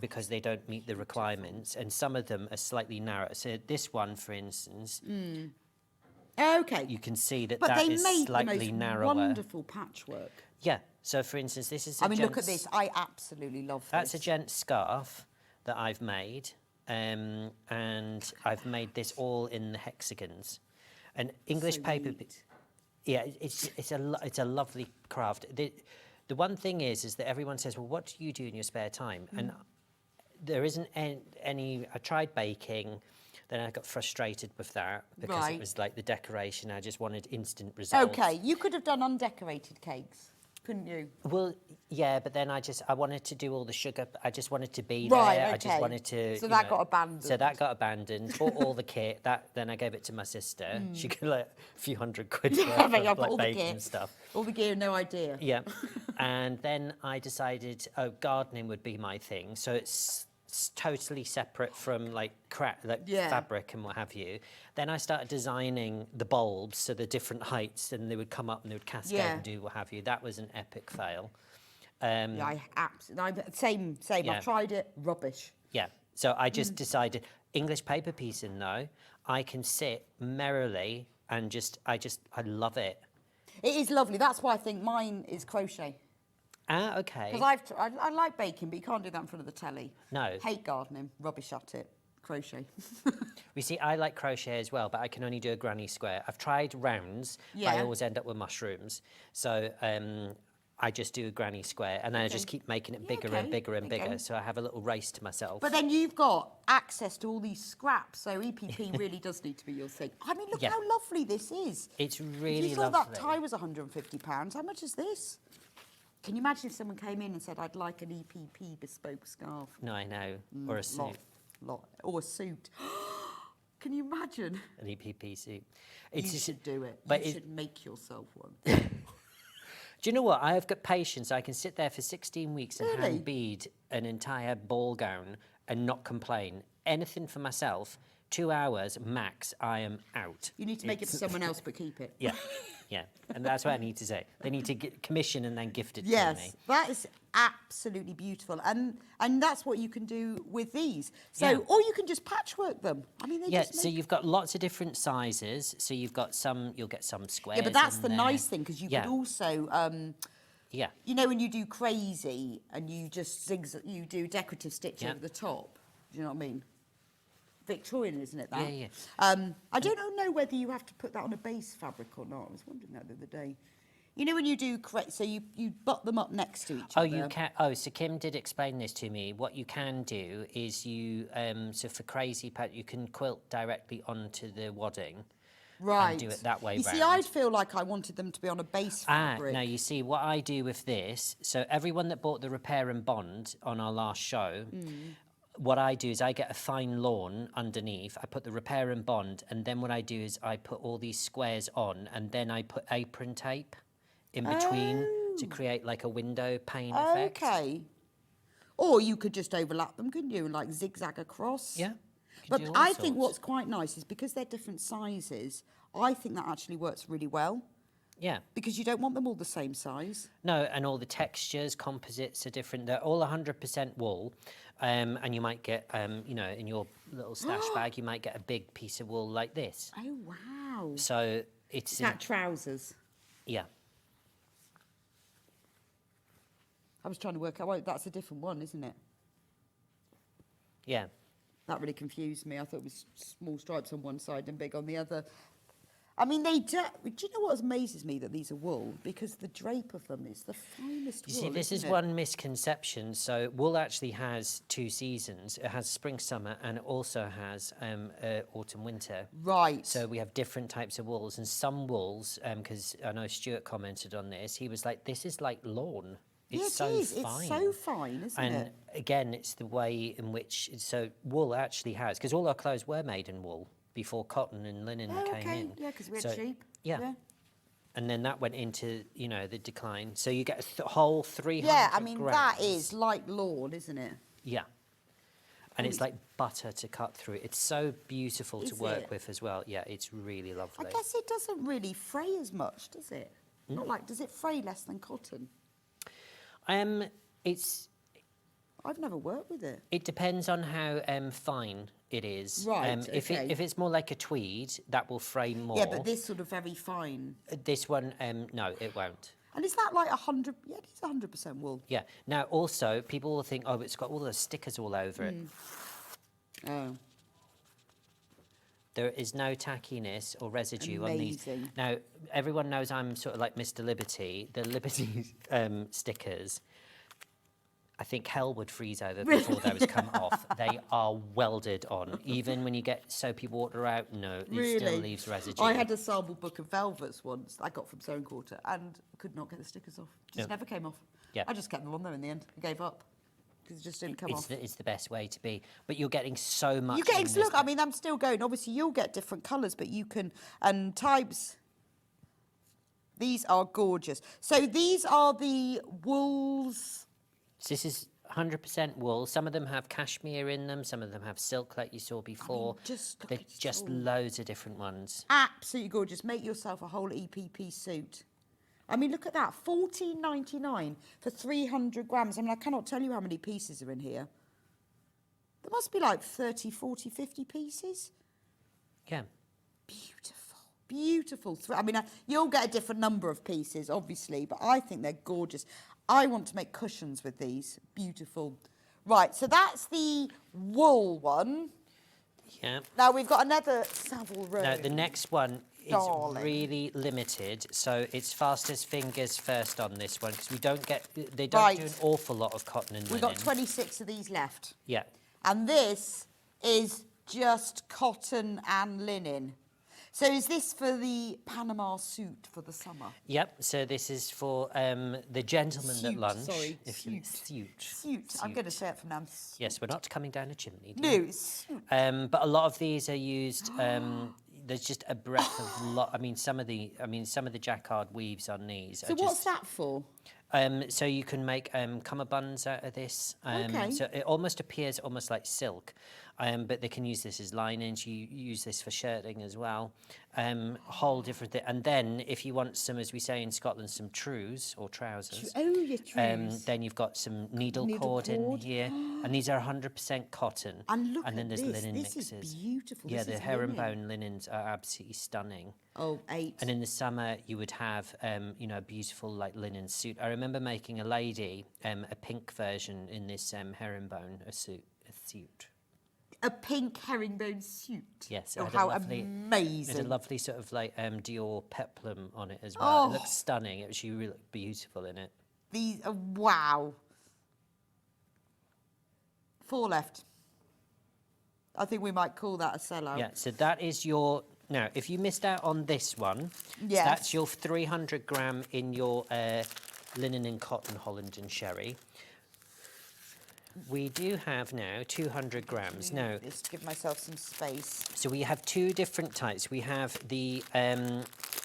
because they don't meet the requirements, and some of them are slightly narrow. So this one, for instance, Okay. you can see that But that they is made the slightly most narrower. wonderful patchwork. Yeah. So, for instance, this is. I mean, look at this. I absolutely love this. That's a gent scarf that I've made, and I've made this all in the hexagons. And English So paper. neat. Yeah, it's a lovely craft. The one thing is that everyone says, well, what do you do in your spare time? And there isn't any. I tried baking. Then I got frustrated with that because Right. it was like the decoration. I just wanted instant results. Okay, you could have done undecorated cakes, couldn't you? Well, yeah, but then I wanted to do all the sugar. I just wanted to be Right, there. I just okay. wanted to. So you that know, got abandoned. So that got abandoned. Bought all the kit. Then I gave it to my sister. She got like a few $100 Yeah, worth but I've of got like all the baking kit. and stuff. All the gear, no idea. Yeah, and then I decided, gardening would be my thing. So it's totally separate from like Yeah. fabric and what have you. Then I started designing the bulbs, so the different heights, and they would come up and they would cascade Yeah. and do what have you. That was an epic fail. Yeah, I absolutely. Same. Yeah. I tried it. Rubbish. Yeah. So I just decided English paper piecing though, I can sit merrily and I love it. It is lovely. That's why I think mine is crochet. Ah, okay. Because I like baking, but you can't do that in front of the telly. No. Hate gardening. Rubbish at it. Crochet. We see, I like crochet as well, but I can only do a granny square. I've tried rounds, but I Yeah. always end up with mushrooms. So I just do a granny square, and then I just keep making it bigger and okay. bigger and There you bigger. go. So I have a little race to myself. But then you've got access to all these scraps, so EPP really does need to be your thing. I mean, look Yeah. how lovely this is. It's If really you thought lovely. that tie was £150, how much is this? Can you imagine if someone came in and said, I'd like an EPP bespoke scarf? No, I know. Or a suit. Or a suit. Can you imagine? An EPP suit. You just- should do it. but You it- should make yourself one. Do you know what? I've got patience. I can sit there for 16 weeks and Really? hand bead an entire ball gown and not complain. Anything for myself, 2 hours max, I am out. You need to make it for someone else, but keep it. Yeah, yeah. And that's what I need to say. They need to commission and then gift it to Yes, me. that is absolutely beautiful, and that's what you can do with these. So, Yeah. or you can just patchwork them. I mean, they Yeah, just so make... you've got lots of different sizes. So you've got you'll get some squares. Yeah, but that's in the there. nice thing because you Yeah. could also, Yeah, you know, when you do crazy and you just you do decorative stitch Yeah. over the top. Do you know what I mean? Victorian, isn't it? That. Yeah, yeah. I don't know whether you have to put that on a base fabric or not. I was wondering that the other day. You know when you do so you butt them up next to each Oh, other. you can. Oh, so Kim did explain this to me. What you can do is so for crazy pat, you can quilt directly onto the wadding. Right. And do it that way You see, round. I'd feel like I wanted them to be on a base fabric. No, you see, what I do with this, so everyone that bought the repair and bond on our last show, what I do is I get a fine lawn underneath, I put the repair and bond, and then what I do is I put all these squares on, and then I put apron tape in between to create like a window pane effect. Okay. Or you could just overlap them, couldn't you, and like zigzag across? Yeah. But I think what's quite nice is because they're different sizes, I think that actually works really well. Yeah. Because you don't want them all the same size. No, and all the textures, composites are different. They're all 100% wool. And you might get, you know, in your little stash bag, you might get a big piece of wool like this. Oh, wow. So it's... Is that trousers? Yeah. I was trying to work out, well, that's a different one, isn't it? Yeah. That really confused me. I thought it was small stripes on one side and big on the other. I mean, do you know what amazes me that these are wool? Because the drape of them is the finest You wool, see, this is isn't it? one misconception. So wool actually has 2 seasons. It has spring, summer, and it also has autumn, winter. Right. So we have different types of wools, and some wools, because I know Stuart commented on this, he was like, this is like lawn. It's so fine. It's so fine, isn't it? And again, it's the way in which, so wool actually has, because all our clothes were made in wool before cotton and linen came in. Yeah, because we had sheep. Yeah. And then that went into, you know, the decline. So you get a whole 300 Yeah, I mean, grams. that is like lawn, isn't it? Yeah. And it's like butter to cut through. It's so beautiful to work with as well. Yeah, it's really lovely. I guess it doesn't really fray as much, does it? Not like, does it fray less than cotton? It's... I've never worked with it. It depends on how fine it is. Right, if it's more like a tweed, that will fray more. Yeah, but this sort of very fine. This one, no, it won't. And is that like 100? Yeah, it is 100% wool. Yeah. Now, also, people will think, oh, it's got all those stickers all over it. Oh. There is no tackiness or residue on these. Amazing. Now, everyone knows I'm sort of like Mr. Liberty. The Liberty stickers, I think hell would freeze over before those come off. They are welded on. Even when you get soapy water out, no, it still leaves residue. I had a sample book of velvets once I got from Sewing Quarter and could not get the stickers off. Just never came off. Yeah. I just kept them on there in the end. I gave up because it just didn't come off. It's the best way to be. But you're getting so much. You're getting, look, I mean, I'm still going. Obviously, you'll get different colours, but you can, and types. These are gorgeous. So these are the wools. So this is 100% wool. Some of them have cashmere in them. Some of them have silk, like you saw before. They're just loads of different ones. Absolutely gorgeous. Make yourself a whole EPP suit. I mean, look at that. $14.99 for 300 grams. I mean, I cannot tell you how many pieces are in here. There must be like 30, 40, 50 pieces. Yeah. Beautiful. Beautiful. I mean, you'll get a different number of pieces, obviously, but I think they're gorgeous. I want to make cushions with these. Beautiful. Right, so that's the wool one. Yeah. Now we've got another Savile Row. No, the next one is really limited, so it's fastest fingers first on this one because they don't do an awful lot of cotton and linen. We've got 26 of these left. Yeah. And this is just cotton and linen. So is this for the Panama suit for the summer? Yep, so this is for the gentlemen that lunch. Sorry, Suit. I'm going to say it from now. Yes, we're not coming down a chimney. No, it's suit. But a lot of these are used. There's just a breadth of I mean, some of the jacquard weaves on these. So what's that for? So you can make cummerbunds out of this. Okay. So it almost appears almost like silk, but they can use this as linings. You use this for shirting as well. Whole different thing. And then if you want some, as we say in Scotland, some trews or trousers. Oh, your trews. Then you've got some needle cord in here. And these are 100% cotton. And look then there's linen this mixes. Is beautiful. Yeah, this the is herringbone linens are absolutely stunning. Oh, 8. And in the summer, you would have, a beautiful like linen suit. I remember making a lady a pink version in this herringbone, a suit. A pink herringbone suit. Yes. Oh, how amazing! It had a lovely sort of like Dior peplum on it as well. It looked stunning. She really looked beautiful in it. These are wow. 4 left. I think we might call that a sellout. Yeah. So that is your. Now, if you missed out on this one, that's your 300 gram in your linen and cotton Holland and Sherry. We do have now 200 grams. Now, just give myself some space. So we have 2 different types. We have the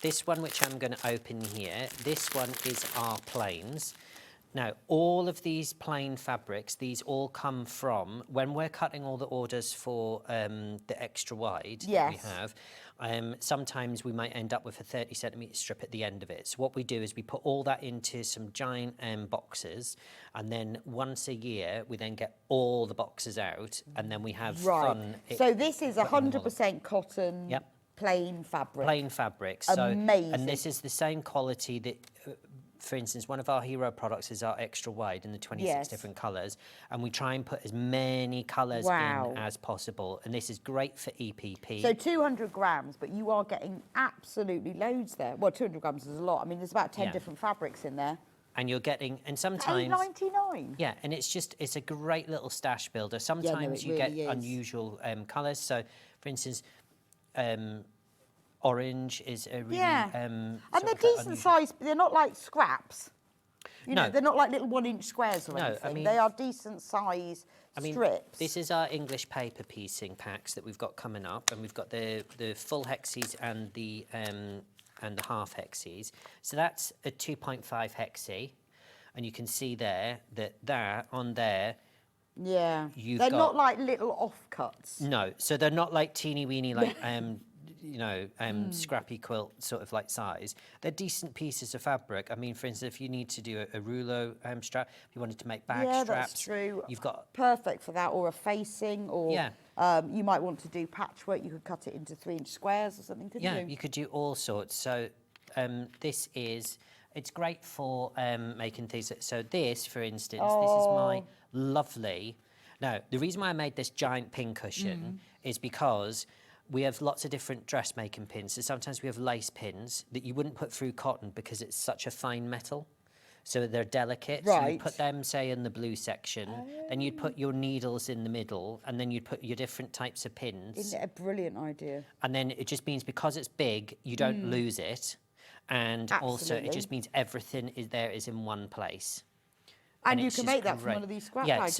this one, which I'm going to open here. This one is our plains. Now, all of these plain fabrics, these all come from, when we're cutting all the orders for the extra wide that we have, sometimes we might end up with a 30 centimetre strip at the end of it. So what we do is we put all that into some giant boxes, and then once a year we then get all the boxes out, and then we have fun. So this is 100% cotton, plain fabric. Plain fabric. Amazing. So, and this is the same quality that... for instance, one of our hero products is our extra wide in the 26 different colours, and we try and put as many colours in as possible, and this is great for EPP. So 200 grams, but you are getting absolutely loads there. Well, 200 grams is a lot. I mean, there's about 10 different fabrics in there. And you're getting, and sometimes... $8.99? Yeah, and it's a great little stash builder. Sometimes you really get unusual colours. So, for instance... orange is a really... and they're decent size, but they're not like scraps. You know, they're not like little 1-inch squares or anything. I mean, they are decent size strips. This is our English paper piecing packs that we've got coming up, and we've got the full hexes and the half hexes. So that's a 2.5 hexie, and you can see there that on there... Yeah, they're not like little offcuts. No, so they're not like teeny weeny like... scrappy quilt sort of like size. They're decent pieces of fabric. I mean, for instance, if you need to do a rouleau strap, if you wanted to make bag straps, that's true. You've got perfect for that, or a facing, or you might want to do patchwork. You could cut it into 3-inch squares or something, couldn't you? Yeah, you could do all sorts. So it's great for making things. So this, for instance, this is my lovely. Now, the reason why I made this giant pin cushion is because we have lots of different dressmaking pins. So sometimes we have lace pins that you wouldn't put through cotton because it's such a fine metal. So they're delicate. So you put them, say, in the blue section. Then you'd put your needles in the middle, and then you'd put your different types of pins. Isn't it a brilliant idea? And then it just means because it's big, you don't lose it. And also it just means everything is in one place. And you can make that from one of these scrap bags.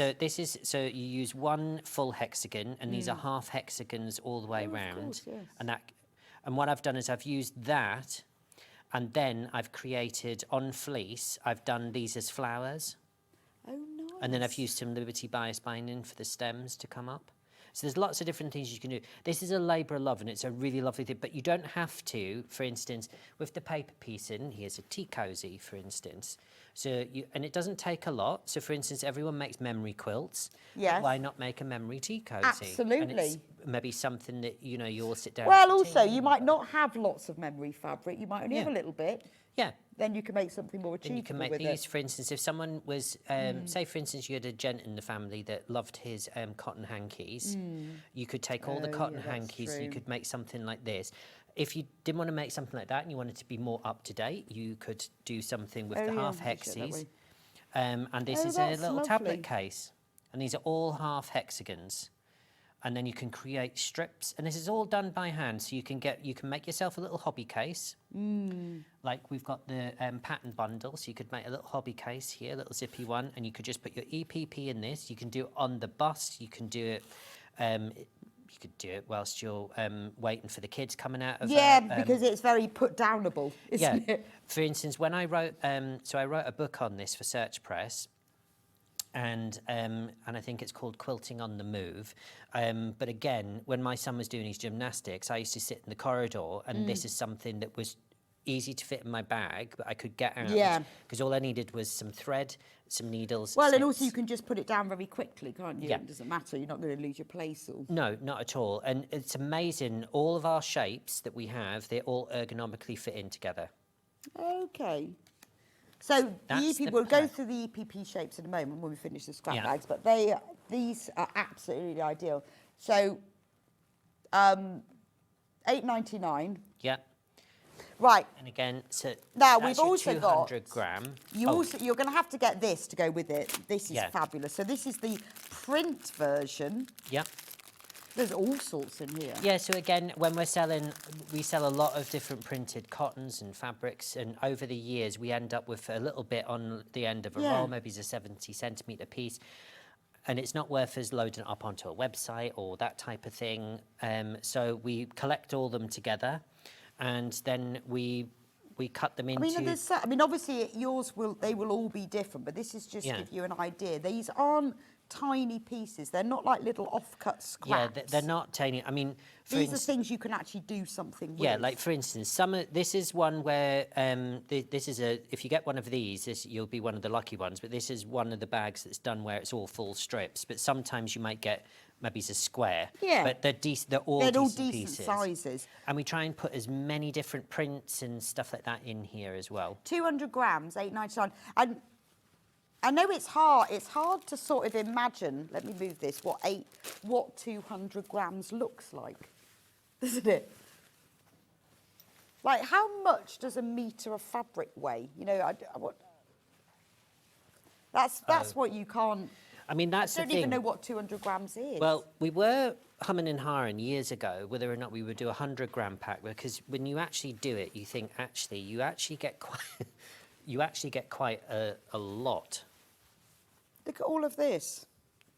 So you use one full hexagon, and these are half hexagons all the way round. And what I've done is I've used that, and then I've created on fleece. I've done these as flowers. Oh, nice. And then I've used some Liberty bias binding for the stems to come up. So there's lots of different things you can do. This is a labour of love, and it's a really lovely thing. But you don't have to, for instance, with the paper piecing, here's a tea cosy, for instance. And it doesn't take a lot. So, for instance, everyone makes memory quilts. Yes. Why not make a memory tea cosy? Absolutely. And it's maybe something that, you all sit down. Well, also, you might not have lots of memory fabric. You might only have a little bit. Yeah. Then you can make something more achievable with it. You can make these, for instance, if someone was, say, for instance, you had a gent in the family that loved his cotton hankies, you could take all the cotton hankies and you could make something like this. If you didn't want to make something like that and you wanted to be more up-to-date, you could do something with the half hexies. And this is a little tablet case. And these are all half hexagons. And then you can create strips, and this is all done by hand. So you can make yourself a little hobby case. Like we've got the pattern bundle, so you could make a little hobby case here, a little zippy one, and you could just put your EPP in this. You can do it on the bus. You can do it. You could do it whilst you're waiting for the kids coming out of. Because it's very put downable, isn't it? For instance, when I wrote, I wrote a book on this for Search Press. And I think it's called Quilting on the Move. But again, when my son was doing his gymnastics, I used to sit in the corridor, and this is something that was easy to fit in my bag, but I could get out. Because all I needed was some thread, some needles. Well, and also you can just put it down very quickly, can't you? Yeah. It doesn't matter. You're not going to lose your place. No, not at all. And it's amazing. All of our shapes that we have, they all ergonomically fit in together. Okay. So we'll go through the EPP shapes in a moment when we finish the scrap bags, but these are absolutely ideal. So, $8.99. Yeah. Right. And again, so now we've also got 200 gram. You're going to have to get this to go with it. This is fabulous. So this is the print version. Yeah. There's all sorts in here. Yeah, so again, when we sell a lot of different printed cottons and fabrics, and over the years we end up with a little bit on the end of a roll, maybe it's a 70 centimetre piece, and it's not worth us loading it up onto a website or that type of thing. So we collect all them together, and then we we cut them into. I mean, obviously they will all be different, but this is just to give you an idea. These aren't tiny pieces. They're not like little offcut scraps. Yeah, they're not tiny. I mean, these are things you can actually do something with. Yeah, like for instance, this is one where this is if you get one of these, you'll be one of the lucky ones. But this is one of the bags that's done where it's all full strips. But sometimes you might get maybe it's a square. Yeah. But they're decent. They're all decent pieces. Sizes. And we try and put as many different prints and stuff like that in here as well. 200 grams, £8.99. And I know it's hard. It's hard to sort of imagine. Let me move this. What 200 grams looks like, isn't it? Like, how much does a metre of fabric weigh? You know, that's what you can't. I mean, that's the thing. I don't even know what 200 grams is. Well, we were humming and hawing years ago whether or not we would do a 100-gram pack, because when you actually do it, you think you actually get quite a lot. Look at all of this.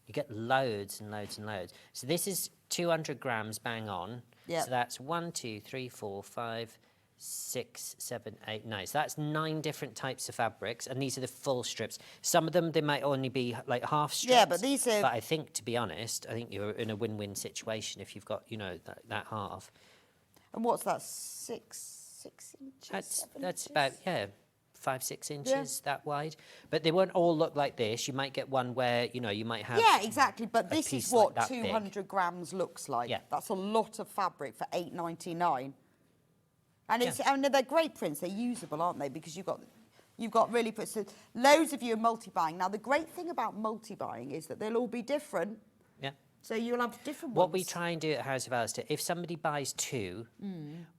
You get loads and loads and loads. So this is 200 grams bang on. Yeah. So that's 1, 2, 3, 4, 5, 6, 7, 8, 9. So that's 9 different types of fabrics, and these are the full strips. Some of them, they might only be like half strips. Yeah, but these are... But I think, to be honest, I think you're in a win-win situation if you've got, you know, that half. And what's that, 6 inches? That's about, 5, 6 inches that wide. But they won't all look like this. You might get one where, you know, you might have... Yeah, exactly. But this is what like 200 grams looks like. Yeah. That's a lot of fabric for £8.99. And and they're great prints. They're usable, aren't they? Because you've got really so loads of you are multi-buying. Now, the great thing about multi-buying is that they'll all be different. Yeah. So you'll have different ones. What we try and do at House of Alistair, if somebody buys 2,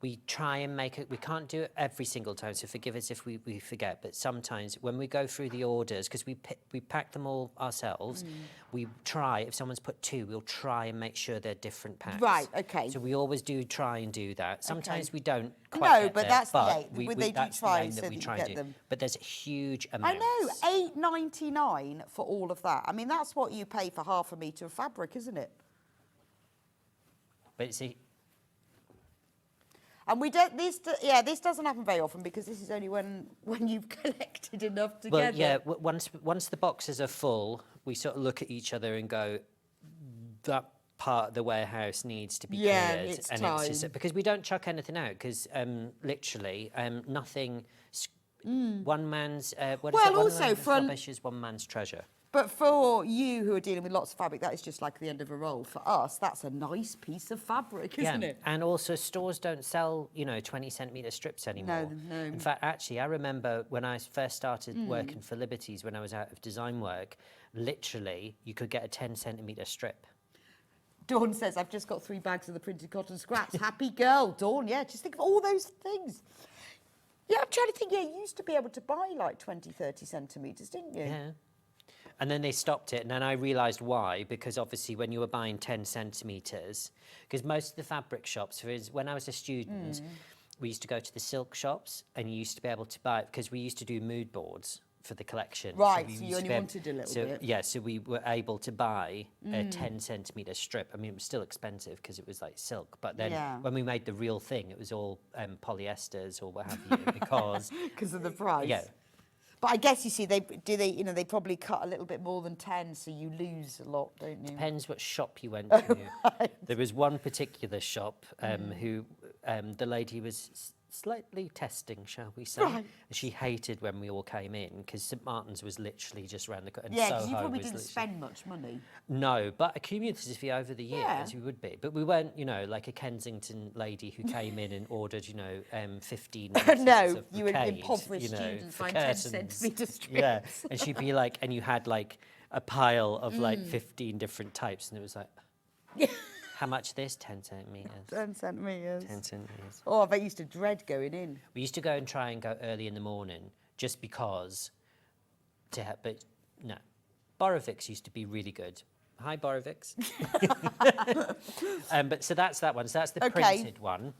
we try and make it. We can't do it every single time, so forgive us if we forget. But sometimes when we go through the orders, because we pack them all ourselves, we try. If someone's put 2, we'll try and make sure they're different packs. Right. Okay. So we always do try and do that. Sometimes we don't. Quite No, get but there, that's but the aim. They do that's try the aim so that we that try you and get do. them. But there's huge amounts. I know, £8.99 for all of that. I mean, that's what you pay for half a metre of fabric, isn't it? But see, and we don't. This doesn't happen very often because this is only when you've collected enough together. well, yeah. Once the boxes are full, we sort of look at each other and go, that part of the warehouse needs to be cleared. It's and time. It's just, because we don't chuck anything out, because literally nothing. One man's rubbish is one man's treasure. But for you who are dealing with lots of fabric, that is just like the end of a roll. For us, that's a nice piece of fabric, isn't it? And also stores don't sell, 20-centimetre strips anymore. No. In fact, actually, I remember when I first started working for Liberties, when I was out of design work, literally, you could get a 10-centimetre strip. Dawn says, I've just got 3 bags of the printed cotton scraps. Happy girl, Dawn, yeah. Just think of all those things. Yeah, I'm trying to think, you used to be able to buy like 20, 30 centimetres, didn't you? Yeah. And then they stopped it, and then I realised why, because obviously when you were buying 10 centimetres, because most of the fabric shops, when I was a student, we used to go to the silk shops, and you used to be able to buy, because we used to do mood boards for the collection. Right, so you only wanted a little bit. Yeah, so we were able to buy a 10-centimetre strip. I mean, it was still expensive because it was like silk, but then when we made the real thing, it was all polyesters or what have you, because... Because of the price. Yeah. But I guess, you see, they probably cut a little bit more than 10, so you lose a lot, don't you? Depends what shop you went to. Right. There was one particular shop who the lady was slightly testing, shall we say. Right. She hated when we all came in, because St Martin's was literally just around the corner. Yeah, because you probably didn't spend much money. No, but accumulatively over the years we would be. But we weren't, like a Kensington lady who came in and ordered, 15 no, of you were brocade, impoverished students buying 10 centimetre strips. Yeah, and she'd be like, and you had like a pile of like 15 different types, and it was like... How much this? 10 centimetres. 10 centimetres. 10 centimetres. Oh, I bet you used to dread going in. We used to go and try and go early in the morning just because but no. Borovics used to be really good. Hi, Borovics. But so that's that one. So that's the printed one.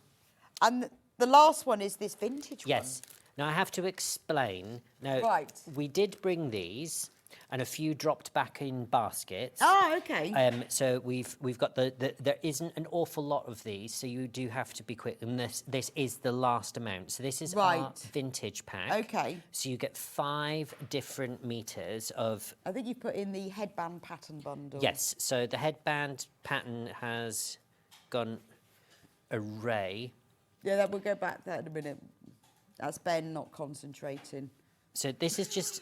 And the last one is this vintage one. Yes. Now I have to explain. Now, we did bring these. and a few dropped back in baskets. Oh, okay. So we've got there isn't an awful lot of these, so you do have to be quick. And this is the last amount. So this is our vintage pack. Okay. So you get 5 different meters of. I think you put in the headband pattern bundle. Yes. So the headband pattern has gone array. Yeah, we'll go back there in a minute. That's Ben not concentrating. So this is just.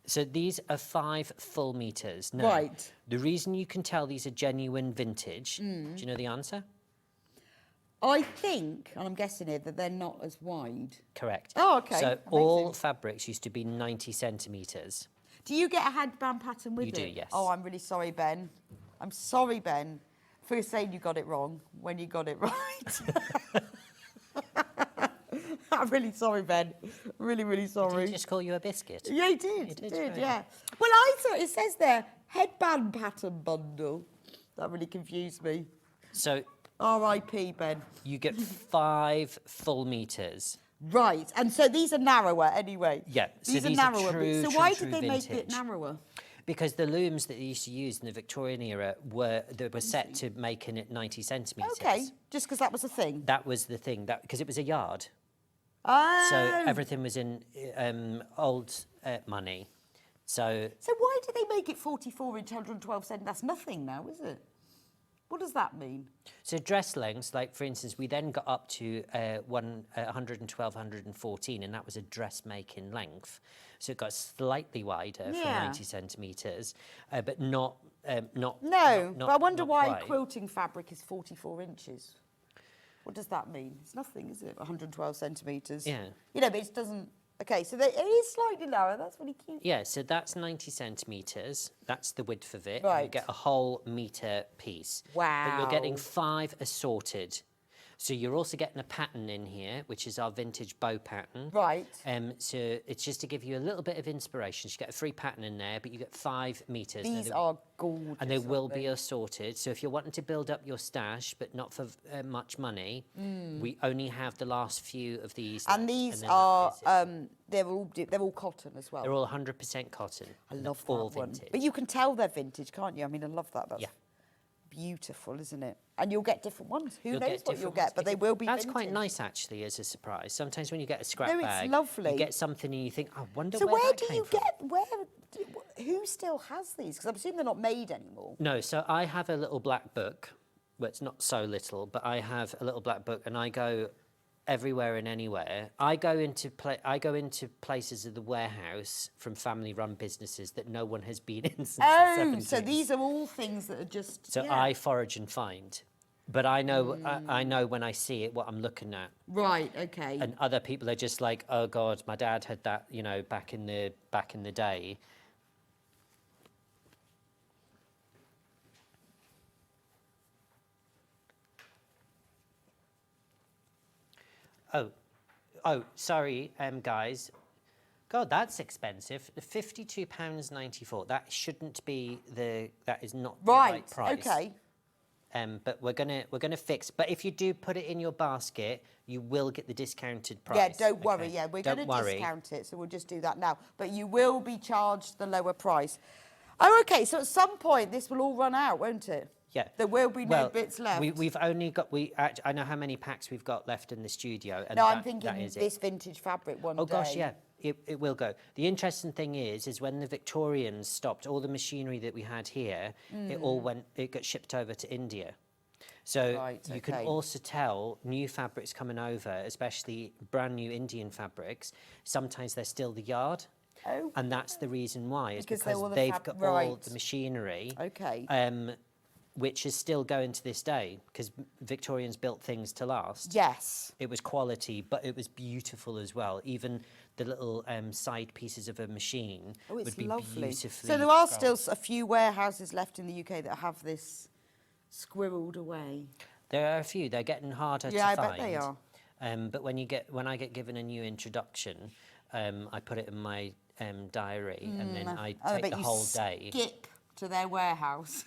So these are 5 full meters. Now, Right. The reason you can tell these are genuine vintage, do you know the answer? I think, and I'm guessing here, that they're not as wide. Correct. Oh, okay. So Amazing. all fabrics used to be 90 centimetres. Do you get a headband pattern with You it? do, yes. Oh, I'm really sorry, Ben. I'm sorry, Ben, for saying you got it wrong when you got it right. I'm really sorry, Ben. Really, really sorry. Did he just call you a biscuit? Yeah, he did. He did, right. Yeah. Well, I thought it says there, headband pattern bundle. That really confused me. So R.I.P. Ben. you get 5 full meters. Right, and so these are narrower anyway. Yeah, so these are these narrower. are true, so true, why true did they make it vintage. narrower? Because the looms that they used to use in the Victorian era were set to making it 90 centimetres. Okay, just because that was a thing. That was the thing, because it was a yard. Oh. So everything was in old money. So why did they make it 44-inch, 112 cent? That's nothing now, is it? What does that mean? So dress lengths, like for instance, we then got up to 112, 114, and that was a dressmaking length. So it got slightly wider from 90 centimetres, but not. No, but I wonder why quite. quilting fabric is 44 inches. What does that mean? It's nothing, is it? 112 centimetres. Yeah. You know, but it doesn't. Okay, so it is slightly lower. That's really cute. Yeah, so that's 90 centimetres. That's the width of it. Right. You get a whole metre piece. Wow. But you're getting 5 assorted. So you're also getting a pattern in here, which is our vintage bow pattern. Right. So it's just to give you a little bit of inspiration. So you get a free pattern in there, but you get 5 metres. These are gorgeous. And they will be assorted. So if you're wanting to build up your stash, but not for much money, we only have the last few of these. And these are, they're all cotton as well. They're all 100% cotton. I love all that one. vintage. But you can tell they're vintage, can't you? I mean, I love that. That's Yeah. beautiful, isn't it? And you'll get different ones. Who You'll knows get what you'll different get, ones but they will be That's vintage. quite nice, actually, as a surprise. Sometimes when you get a scrap No, it's bag, lovely. you get something and you think, I wonder So where where that do came you from. who still has these? Because I presume they're not made anymore. No, so I have a little black book. Well, it's not so little, but I have a little black book, and I go everywhere and anywhere. I go into places of the warehouse from family-run businesses that no one has been in since the 70s. So these are all things that are just... So yeah. I forage and find. But I know I know when I see it what I'm looking at. Right, okay. And other people are just like, oh God, my dad had that, back in the day. Oh, sorry, guys. God, that's expensive. £52.94. That shouldn't be that is not the right price. Okay. But we're gonna fix. But if you do put it in your basket, you will get the discounted price. Yeah, don't worry. okay? Yeah, we're Don't going to worry. discount it, so we'll just do that now. But you will be charged the lower price. Oh, okay. So at some point this will all run out, won't it? Yeah. There will be no bits left. We've only got I know how many packs we've got left in the studio. And No, I'm that thinking is this vintage fabric one day. Oh gosh, yeah. It will go. The interesting thing is when the Victorians stopped, all the machinery that we had here, it got shipped over to India. So you can also tell new fabrics coming over, especially brand new Indian fabrics, sometimes they're still the yard. Oh. And that's the reason why, is because all the they've got all the machinery. Okay. Which is still going to this day, because Victorians built things to last. Yes. It was quality, but it was beautiful as well. Even the little side pieces of a machine would be beautifully. So there are still a few warehouses left in the UK that have this squirreled away. There are a few. They're getting harder to I find. bet they are. But when I get given a new introduction, I put it in my diary, and then I take the whole day. Skip to their warehouse.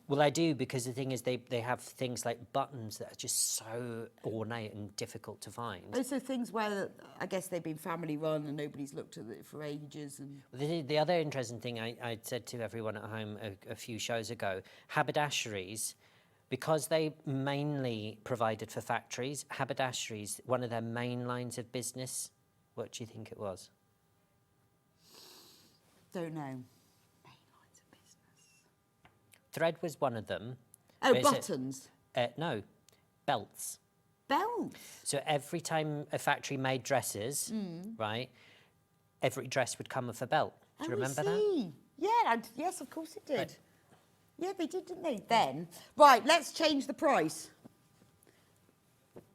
Well, I do, because the thing is they have things like buttons that are just so ornate and difficult to find. Also things where I guess they've been family run and nobody's looked at it for ages. And The other interesting thing I said to everyone at home a few shows ago, haberdasheries, because they mainly provided for factories, haberdasheries, one of their main lines of business, what do you think it was? Don't know. Thread was one of them. Oh, buttons? No, belts. Belts? So every time a factory made dresses, right, every dress would come with a belt. Do you remember that? Yeah, yes, of course it did. Right. Yeah, they did, didn't they? Then. Right, let's change the price.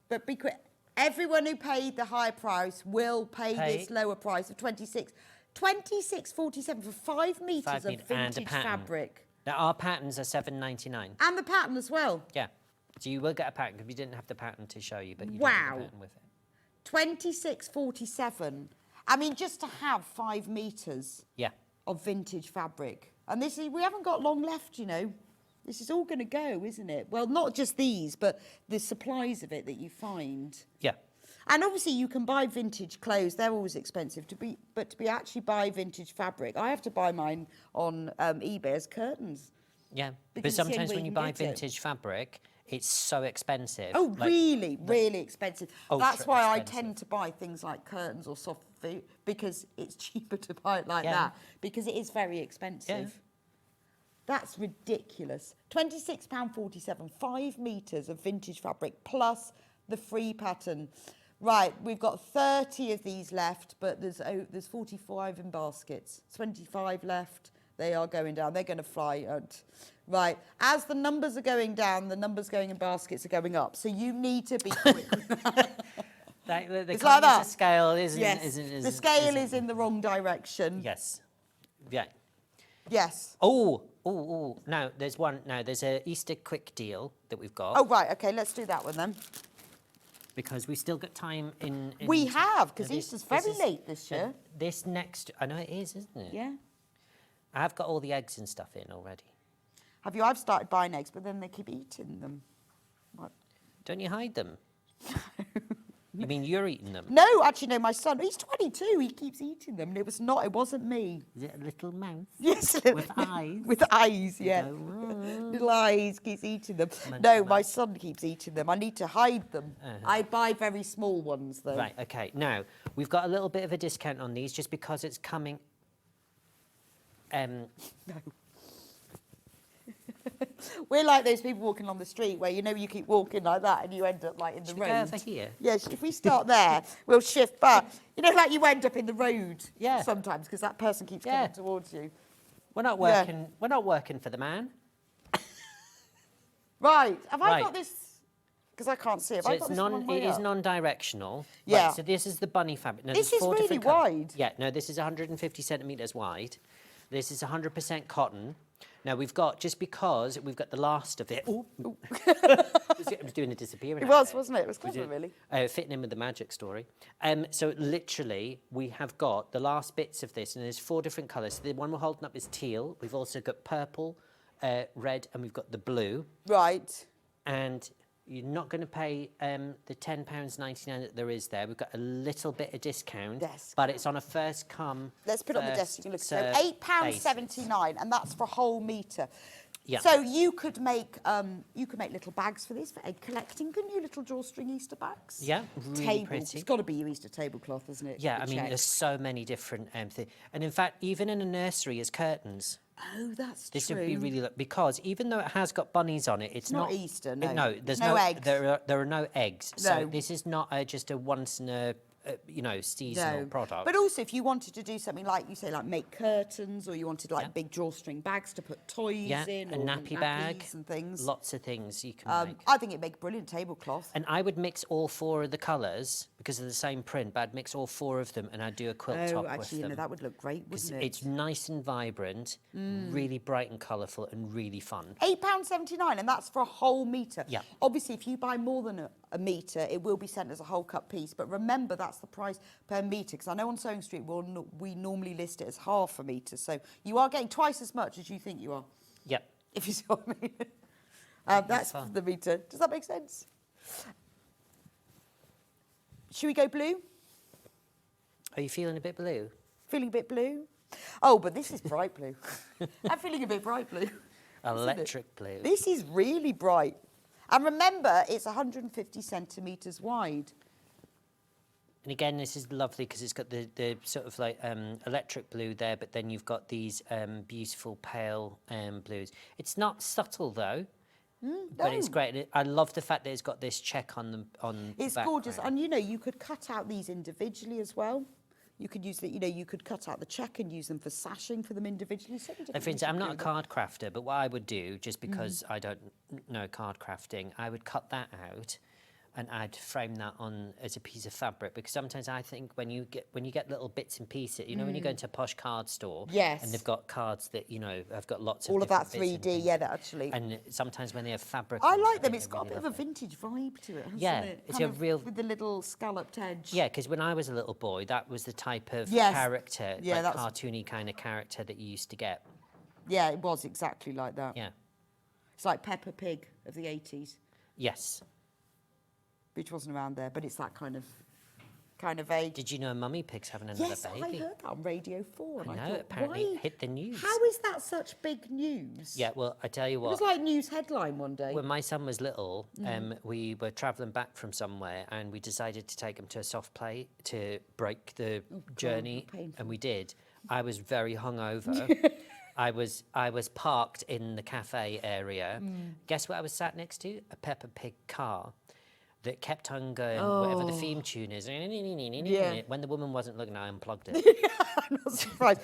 But be quick. Everyone who paid the higher price will pay this lower price of £26.47 for 5 metres of vintage fabric. Now, our patterns are $7.99. And the pattern as well? Yeah. So you will get a pattern, because we didn't have the pattern to show you, but you wow. did get the pattern with it. £26.47. I mean, just to have 5 metres of vintage fabric. And this is, we haven't got long left, you know. This is all going to go, isn't it? Well, not just these, but the supplies of it that you find. Yeah. And obviously you can buy vintage clothes, they're always expensive, but to actually buy vintage fabric, I have to buy mine on eBay as curtains. Yeah, but sometimes when you buy vintage fabric, it's so expensive. Oh, like, really expensive. That's why I tend to buy things like curtains or soft food, because it's cheaper to buy it like that, because it is very expensive. Yeah. That's ridiculous. £26.47, 5 metres of vintage fabric, plus the free pattern. Right, we've got 30 of these left, but there's 45 in baskets. 25 left. They are going down. They're going to fly out. Right, as the numbers are going down, the numbers going in baskets are going up. So you need to be quick with that. It's like that. The scale isn't. The scale is in the wrong direction. Yes. Yeah. Yes. Oh. No, there's one. No, there's a Easter quick deal that we've got. Oh, right. Okay, let's do that one then. Because we still got time in we have, because Easter's very late this year. This next... I know it is, isn't it? Yeah. I've got all the eggs and stuff in already. Have you? I've started buying eggs, but then they keep eating them. What? Don't you hide them? You mean you're eating them? No, actually, no, my son, he's 22, he keeps eating them, and it wasn't me. Is it a little mouse? Yes. With eyes? With eyes, yeah. Little eyes, keeps eating them. No, my son keeps eting them. I need to hide them. I buy very small ones, though. Right, OK. Now, we've got a little bit of a discount on these, just because it's coming... No. We're like those people walking on the street where, you know, you keep walking like that and you end up like in the road. Should we go over here? Yes, if we start there, we'll shift back. You know, like you end up in the road sometimes because that person keeps coming towards you. We're not working. Yeah. We're not working for the man. Right. Have I got this? Because I can't see it. So it is non-directional. Yeah. Right, so this is the bunny fabric. Now, this is really wide. Yeah. No, this is 150 centimetres wide. This is 100% cotton. Now, we've got, just because we've got the last of it... Ooh. It was doing a disappearing. It was, wasn't it? It was clever, really. Fitting in with the magic story. So, literally, we have got the last bits of this, and there's 4 different colours. So the one we're holding up is teal. We've also got purple, red, and we've got the blue. Right. And you're not going to pay the £10.99 that there is there. We've got a little bit of discount, but it's on a first come. Let's put it on the desk. You can look. So £8.79, and that's for a whole metre. Yeah. So you could make little bags for this for egg collecting, couldn't you? Little drawstring Easter bags. Yeah, really pretty. It's got to be your Easter tablecloth, isn't it? Yeah, I mean, there's so many different things, and in fact, even in a nursery as curtains. Oh, that's this true. Would be really because even though it has got bunnies on it, it's not Easter. No, no, there's no eggs. There are no eggs. No. So this is not just a once in a seasonal product. But also, if you wanted to do something like you say, like make curtains, or you wanted like big drawstring bags to put toys in, a or nappy bag and things. Lots of things you can make. I think it'd make a brilliant tablecloth. And I would mix all 4 of the colours because of the same print, but I'd mix all 4 of them and I'd do a quilt top actually, with them. you know, that would look great, wouldn't it? It's nice and vibrant, really bright and colourful, and really fun. £8.79, and that's for a whole metre. Yeah. Obviously, if you buy more than a metre, it will be sent as a whole cut piece. But remember, that's the price per metre, because I know on Sewing Street we normally list it as half a metre. So you are getting twice as much as you think you are. Yep. If you see what I mean. That's fun. the meter. Does that make sense? Should we go blue? Are you feeling a bit blue? Feeling a bit blue? Oh, but this is bright blue. I'm feeling a bit bright blue. Electric blue. This is really bright. And remember, it's 150 centimetres wide. And again, this is lovely because it's got the sort of like electric blue there, but then you've got these beautiful pale blues. It's not subtle though, but it's great. I love the fact that it's got this check on the It's background. gorgeous. And, you know, you could cut out these individually as well. You could use the, you know, you could cut out the check and use them for sashing for them individually. So And for instance, I'm not a card crafter, but what I would do, just because I don't know card crafting, I would cut that out and I'd frame that on as a piece of fabric, because sometimes I think when you get little bits and pieces, you know, when you go into a posh card store, Yes. and they've got cards that, you know, have got lots of all of that different bits and 3D, things. yeah, that actually. And sometimes when they have fabric, I on like it, them. they're It's got a really bit of a lovely. vintage vibe to it, hasn't Yeah, it? it's Kind a of real- with the little scalloped edge. Yeah, because when I was a little boy, that was the type of Yes. character, Yeah, like that's- cartoony kind of character that you used to get. Yeah, it was exactly like that. Yeah. It's like Peppa Pig of the 80s, Yes. which wasn't around there, but it's that kind of age. Did you know Mummy Pig's having another Yes, baby? I heard that on Radio 4. And I I know, thought, apparently why? it hit the news. How is that such big news? Yeah, well, I tell you It what. was like news headline one day. When my son was little, we were travelling back from somewhere and we decided to take him to a soft play to break the journey, painful. and we did. I was very hungover. I was parked in the cafe area. Guess what I was sat next to? A Peppa Pig car that kept on going, whatever the theme tune is. Yeah. When the woman wasn't looking, I unplugged it. I'm not surprised.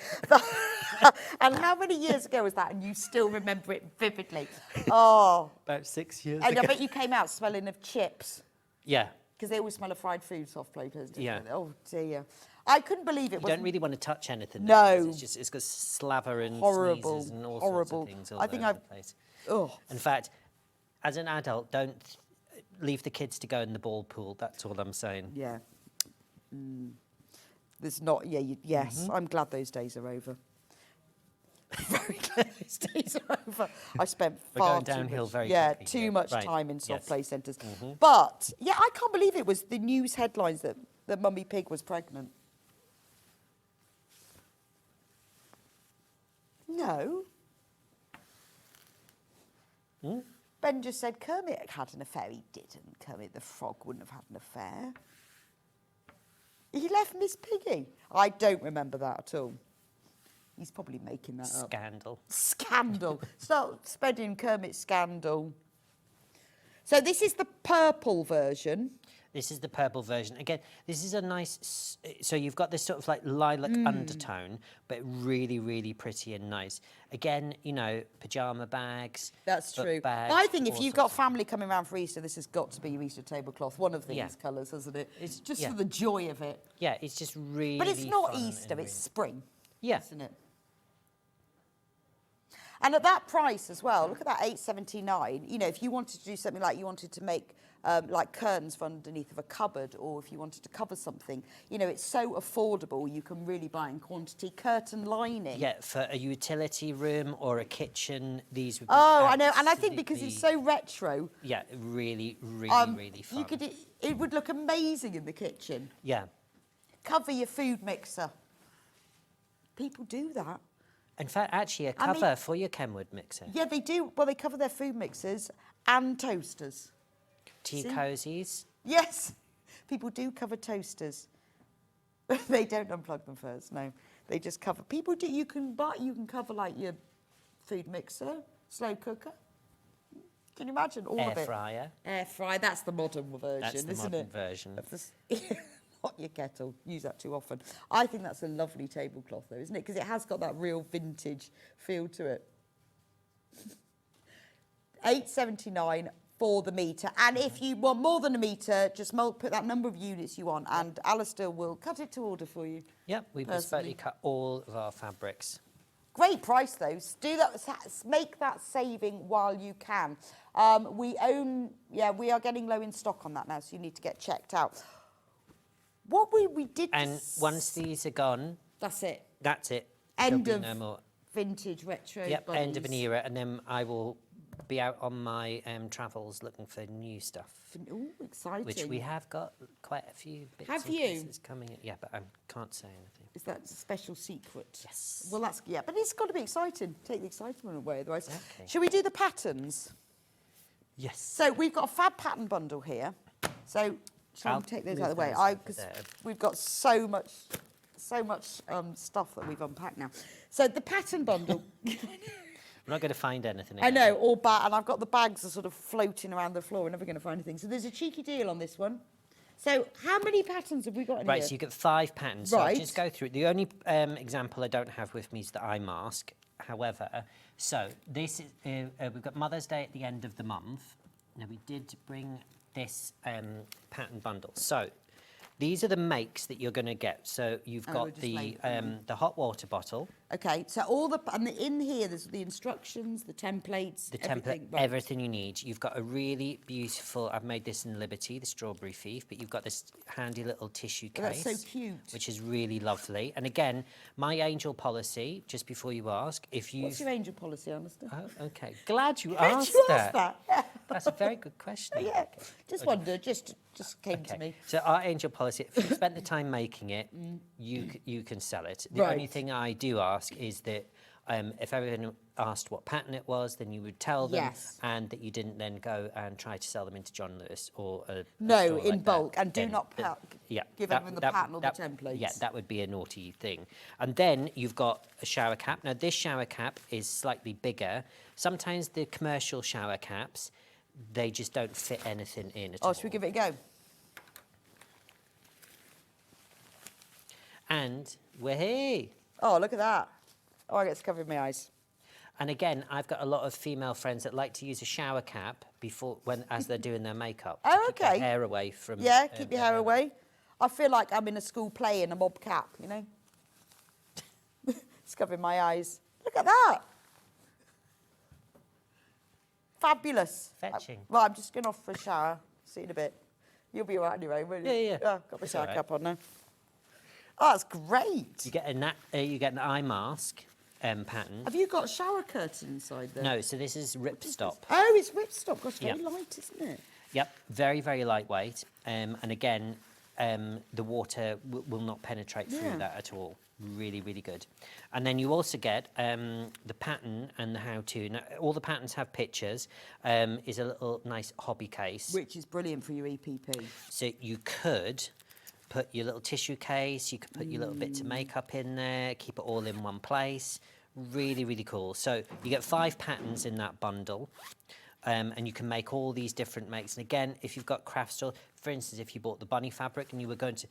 And how many years ago was that? And you still remember it vividly. Oh. About 6 years And ago. I bet you came out smelling of chips. Yeah. Because they always smell of fried food, soft play players. Yeah. Oh, dear. I couldn't believe it. You don't really want to touch anything. No. though, 'cause it's got slaver and Horrible, sneezes and all horrible. sorts of things all I think over I've- the place. Oh. In fact, as an adult, don't leave the kids to go in the ball pool. That's all I'm saying. Yeah. There's not, yes, I'm glad those days are over. Very glad those days are over. I spent We're far going too downhill much, very yeah, quickly too here. much Right, time in soft yes. play centres. But, yeah, I can't believe it was the news headlines that Mummy Pig was pregnant. No. Ben just said Kermit had an affair. He didn't. Kermit the Frog wouldn't have had an affair. He left Miss Piggy. I don't remember that at all. He's probably making that up. Scandal. Scandal. Start spreading Kermit's scandal. So this is the purple version. This is the purple version. Again, this is a nice... So you've got this sort of like lilac undertone, but really, really pretty and nice. Again, you know, pyjama bags. That's book true. bags, I think if all you've sorts got of- family coming around for Easter, this has got to be your Easter tablecloth. One of these Yeah. colours, hasn't it? It's- just yeah. for the joy of it. Yeah, it's just really But it's not fun Easter, and it's spring, Yeah. isn't it? And at that price as well, look at that, $8.79. You know, if you wanted to do something like you wanted to make like curtains for underneath of a cupboard, or if you wanted to cover something, you know, it's so affordable. You can really buy in quantity. Curtain lining. Yeah, for a utility room or a kitchen, these would be Oh, I know, and I think because it's absolutely- so retro, Yeah, really, really fun. you could. It would look amazing in the kitchen. Yeah. Cover your food mixer. People do that. In fact, actually, a I mean- cover for your Kenwood mixer. Yeah, they do. Well, they cover their food mixers and toasters. Tea See? cosies. Yes, people do cover toasters. They don't unplug them first. No, they just cover. People do. You can cover like your food mixer, slow cooker. Can you imagine all Air of it? fryer. Air fryer. That's the modern version, That's the isn't modern it? version. Of this- Not your kettle. Use that too often. I think that's a lovely tablecloth, though, isn't it? Because it has got that real vintage feel to it. $8.79 for the metre. And if you want more than a metre, just put that number of units you want, and Alistair will cut it to order for you. Yep, we Personally. bespoke cut all of our fabrics. Great price, though. Do that. Make that saving while you can. We are getting low in stock on that now, so you need to get checked out. What we did. And once these are gone, That's it. that's it. End There'll of be no more. vintage retro. Yep, end of an buddies. era, and then I will be out on my travels looking for new stuff. Oh, exciting! Which we have got quite a few bits Have and you? pieces coming in. Yeah, but I can't say anything. Is that a special secret? Yes. Well, that's yeah, but it's got to be exciting. Take the excitement away, otherwise. Okay. Shall we do the patterns? Yes. So we've got a fab pattern bundle here. So shall I'll we take those move out of the way? those over Because there. we've got so much stuff that we've unpacked now. So the pattern bundle. I'm not going to find anything. I again. know, all and I've got the bags are sort of floating around the floor. We're never going to find anything. So there's a cheeky deal on this one. So how many patterns have we got in Right, here? so you get 5 patterns. So I'll Right. just go through it. The only example I don't have with me is the eye mask. However, so this is we've got Mother's Day at the end of the month. Now we did bring this pattern bundle. So these are the makes that you're going to get. So you've we'll got just the label them. hot water bottle, Okay, so in here there's the instructions, the templates, the template, everything. Right. everything you need. You've got a really beautiful, I've made this in Liberty, the strawberry thief, but you've got this handy little tissue Oh, case. that's so cute. Which is really lovely. And again, my angel policy, just before you ask, if you... What's your angel policy, Alistair? Oh, okay. Glad you Glad asked you that. asked that. That's a very good question. Yeah, just wondered, just came to me. So our angel policy, if you spent the time making it, you can sell it. The Right. only thing I do ask is that if everyone asked what pattern it was, then you would tell them, Yes. and that you didn't then go and try to sell them into John Lewis or a No, store in like bulk, that. and do Then not give everyone the pattern or the templates. Yeah, that would be a naughty thing. And then you've got a shower cap. Now this shower cap is slightly bigger. Sometimes the commercial shower caps, they just don't fit anything in at all. Oh, should we give it a go? And we're here. Oh, look at that. Oh, I get to cover my eyes. And again, I've got a lot of female friends that like to use a shower cap as they're doing their makeup. to Oh, keep their okay. hair away from. Yeah, keep your hair away. I feel like I'm in a school play in a mob cap, you know? It's covering my eyes. Look at that. Fabulous. Fetching. Well, I'm just going off for a shower. See you in a bit. You'll be all right anyway, won't you? Yeah. Got my That's shower all right. cap on now. Oh, that's great. You get an eye mask pattern. Have you got a shower curtain inside there? No, so this is ripstop. Oh, it's ripstop. Gosh, very Yeah. light, isn't it? Yep, very, very lightweight. And again, the water will not penetrate through Yeah. that at all. Really, really good. And then you also get the pattern and the how-to. Now, all the patterns have pictures. Is a little nice hobby case. Which is brilliant for your EPP. So you could put your little tissue case, you could put your little bits of makeup in there, keep it all in one place. Really, really cool. So you get 5 patterns in that bundle. And you can make all these different makes. And again, if you've got craft store, for instance, if you bought the bunny fabric and you were going to,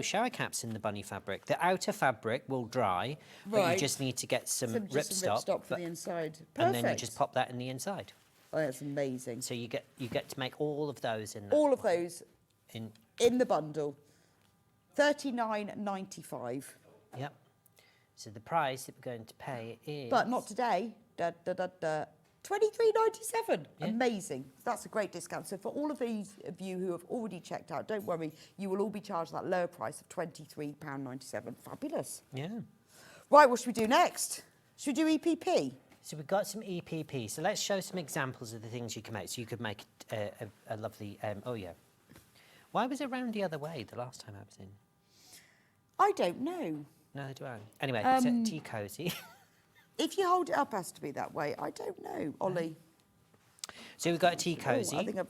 shower caps in the bunny fabric. The outer fabric will dry, but you Right. just need to get some Just some ripstop. ripstop for the inside. Perfect. And then you just pop that in the inside. Oh, that's amazing. So you get to make all of those in that All of one. those in the bundle. $39.95. Yep. So the price that we're going to pay is... But not today. $23.97. Yeah. Amazing. That's a great discount. So for all of these of you who have already checked out, don't worry, you will all be charged that lower price of £23.97. Fabulous. Yeah. Right, what should we do next? Should we do EPP? So we've got some EPP. So let's show some examples of the things you can make. So you could make a lovely... oh, yeah. Why was it round the other way the last time I was in? I don't know. Neither do I. Anyway, so tea cosy. If you hold it up, it has to be that way. I don't know, Ollie. So we've got a tea cosy. I think I've...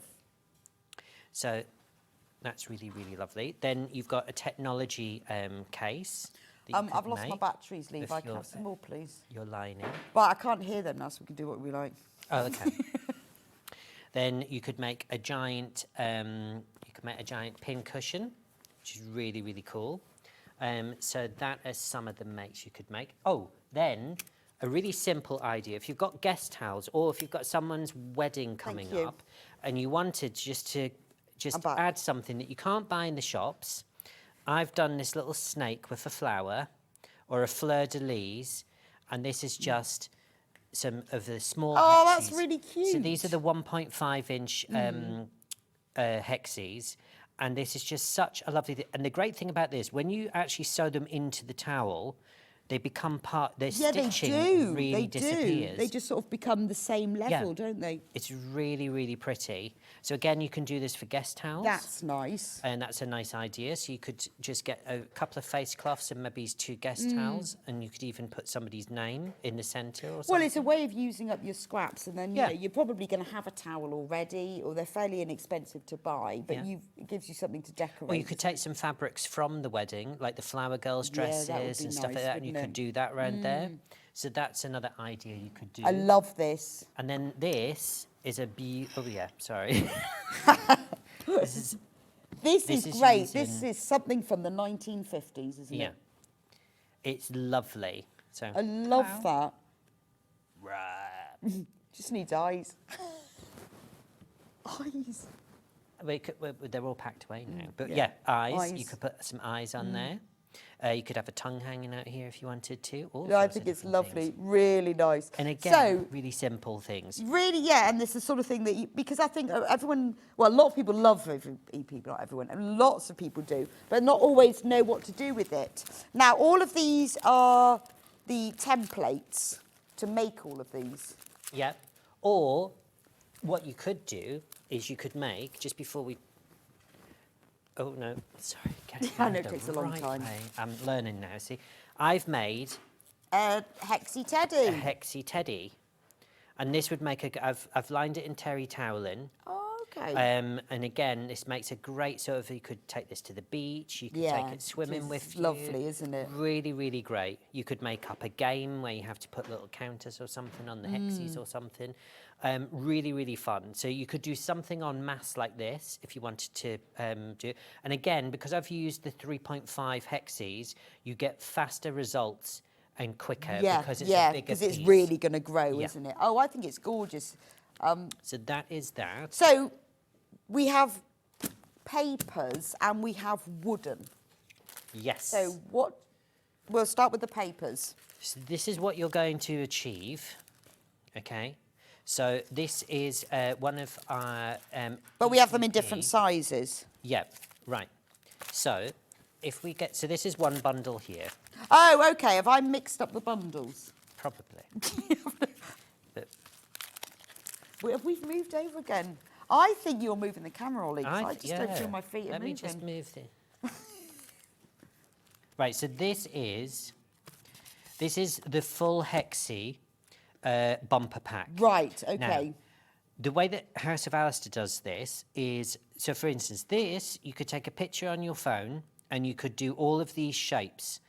So that's really, really lovely. Then you've got a technology case. that you I've could lost my make batteries, Lee. with If I can your- have some more, please. Your lining. But I can't hear them now, so we can do what we like. Oh, okay. Then you could make a giant pin cushion, which is really, really cool. So that is some of the makes you could make. Oh, then a really simple idea. If you've got guest towels or if you've got someone's wedding coming you. up and you wanted just add something that you can't buy in the shops, I've done this little snake with a flower or a fleur-de-lis, and this is just some of the small Oh, that's hexes. really cute. So these are the 1.5-inch hexes, and this is just such a lovely thing. And the great thing about this, when you actually sew them into the towel, they become part. Their Yeah, they stitching do. really They disappears. do. They just sort of become the same level, don't they? It's really, really pretty. So again, you can do this for guest towels. That's nice. And that's a nice idea. So you could just get a couple of face cloths and maybe 2 guest towels, and you could even put somebody's name in the centre or something. Well, it's a way of using up your scraps, and then you know, you're probably going to have a towel already, or they're fairly inexpensive to buy, but it gives you something to decorate. Or you could take some fabrics from the wedding, like the flower girls' dresses and stuff like that, and you could do that around there. So that's another idea you could do. I love this. And then this is a oh yeah, sorry. This is great. This is something from the 1950s, isn't it? Yeah. It's lovely. So I love that. Right. Just needs eyes. Eyes. They're all packed away now. But yeah, eyes. You could put some eyes on there. You could have a tongue hanging out here if you wanted to. I think it's lovely, really nice. And again, really simple things. Really, yeah, and this is the sort of thing that because I think everyone, well, a lot of people love EP, not everyone, and lots of people do, but not always know what to do with it. Now, all of these are the templates to make all of these. Yeah, or what you could do is you could make, just before we... Oh, no, sorry. I know it takes a long time. I'm learning now, see. I've made... A Hexie Teddy. A Hexie Teddy. And this would make a... I've lined it in terry toweling. Oh, okay. And again, this makes a great sort of... You could take this to the beach. You could take it swimming with you. Lovely, isn't it? Really, really great. You could make up a game where you have to put little counters or something on the hexies or something. Really, really fun. So you could do something en masse like this if you wanted to do it. And again, because I've used the 3.5 hexies, you get faster results and quicker because it's a bigger because it's piece. really going to grow, isn't it? Oh, I think it's gorgeous. So that is that. So we have papers and we have wooden. Yes. So we'll start with the papers. So this is what you're going to achieve, okay? So this is one of our... but we have them in different sizes. Yeah, right. So if we get... So this is one bundle here. Oh, OK. Have I mixed up the bundles? Probably. But we've moved over again. I think you're moving the camera, Ollie, 'cause I just don't feel my feet are Let moving. me just move the... Right, so this is the full hexie bumper pack. Right, OK. Now, the way that House of Alistair does this is, so for instance, this, you could take a picture on your phone and you could do all of these shapes.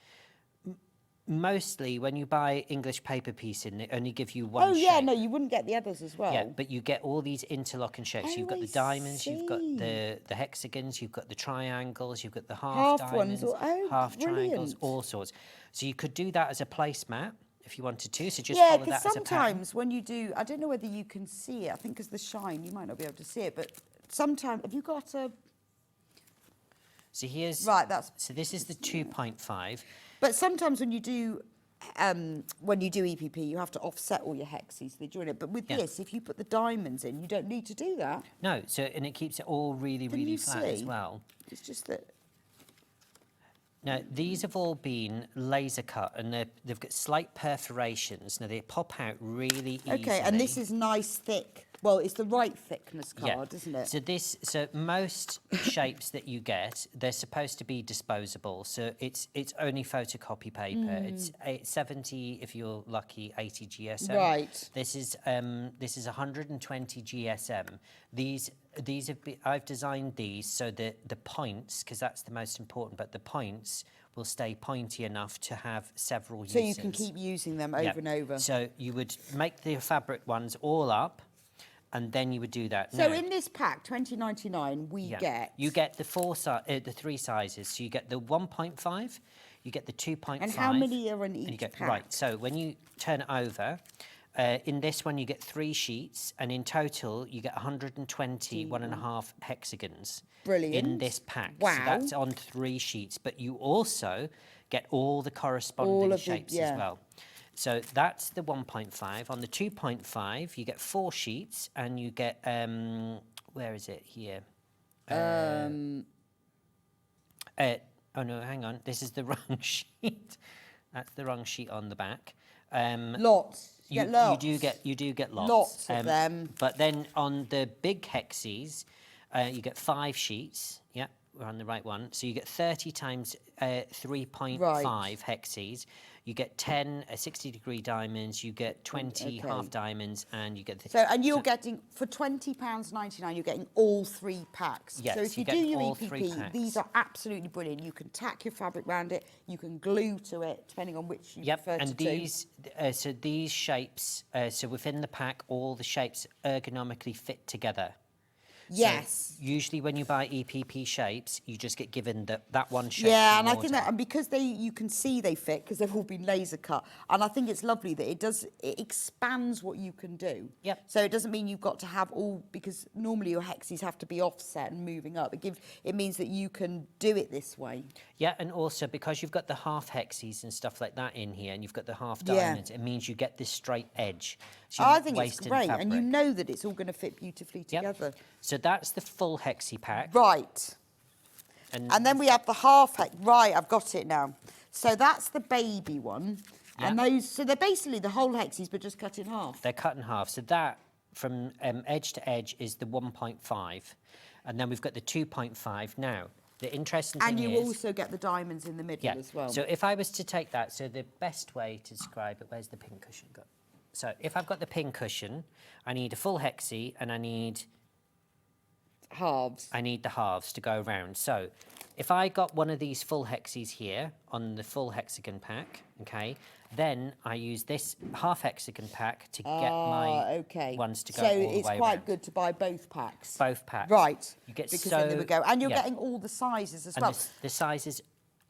Mostly when you buy English paper piecing, they only give you one shape. Oh, yeah, no, you wouldn't get the others as well. Yeah, but you get all these interlocking shapes. You've got the diamonds, you've got the hexagons, you've got the triangles, you've got the half diamonds, half triangles, all sorts. So you could do that as a placemat if you wanted to. So just follow that as a pattern. Sometimes when you do, I don't know whether you can see it. I think because the shine, you might not be able to see it. But sometimes, have you got a? So here's So this is the 2.5. But sometimes when you do EPP, you have to offset all your hexies. They join it. But with this, if you put the diamonds in, you don't need to do that. No. So and it keeps it all really, really flat as well. It's just that. Now, these have all been laser cut and they've got slight perforations. Now, they pop out really easily. OK, and this is nice, thick. Well, it's the right thickness card, isn't it? So most shapes that you get, they're supposed to be disposable. So it's only photocopy paper. It's 70 if you're lucky, 80 GSM. Right. This is 120 GSM. I've designed these so that the points, because that's the most important, but the points will stay pointy enough to have several uses. So you can keep using them over and over. So you would make the fabric ones all up, and then you would do that. So in this pack, $20.99, you get the 3 sizes. So you get the 1.5, you get the 2.5. And how many are in each pack? Right. So when you turn it over, in this one you get 3 sheets, and in total you get 120 1.5 hexagons. Brilliant. In this pack. Wow. So that's on 3 sheets, but you also get all the corresponding shapes as well. So that's the 1.5. On the 2.5, you get 4 sheets, and you get where is it here? Oh no, hang on. This is the wrong sheet. That's the wrong sheet on the back. Lots. You, get lots. you do get lots. Lots of them. But then on the big hexes, you get 5 sheets. Yeah, we're on the right one. So you get 30 times 3.5 hexes. You get 10 60-degree diamonds. You get 20 half diamonds, and you get the. So and you're getting for £20.99. You're getting all 3 packs. Yes, so if you you're do getting your all 3 EPP, packs. these are absolutely brilliant. You can tack your fabric around it. You can glue to it, depending on which you prefer to do. These, so these shapes, so within the pack, all the shapes ergonomically fit together. Yes. So usually when you buy EPP shapes, you just get given that one shape. Yeah, and I think that, and because you can see they fit because they've all been laser cut, and I think it's lovely that it expands what you can do. Yep. So it doesn't mean you've got to have all, because normally your hexes have to be offset and moving up. It means that you can do it this way. Yeah, and also because you've got the half hexes and stuff like that in here, and you've got the half diamonds, it means you get this straight edge. So I think it's great, and you know that it's all going to fit beautifully together. Yep. So that's the full hexi pack. Right. And then we have the half hex. Right, I've got it now. So that's the baby one. Yeah. And those, so they're basically the whole hexes, but just cut in half. They're cut in half. So that, from edge to edge, is the 1.5. And then we've got the 2.5. Now, the interesting thing is... And you also get the diamonds in the middle as well. So if I was to take that, so the best way to describe it, where's the pin cushion go? So if I've got the pin cushion, I need a full hexie and I need... halves. I need the halves to go around. So if I got one of these full hexies here on the full hexagon pack, okay, then I use this half hexagon pack to get my ones to go all the way around. So it's quite good to buy both packs. Both packs. Right. You get because then they would go. And you're getting all the sizes as well. And the sizes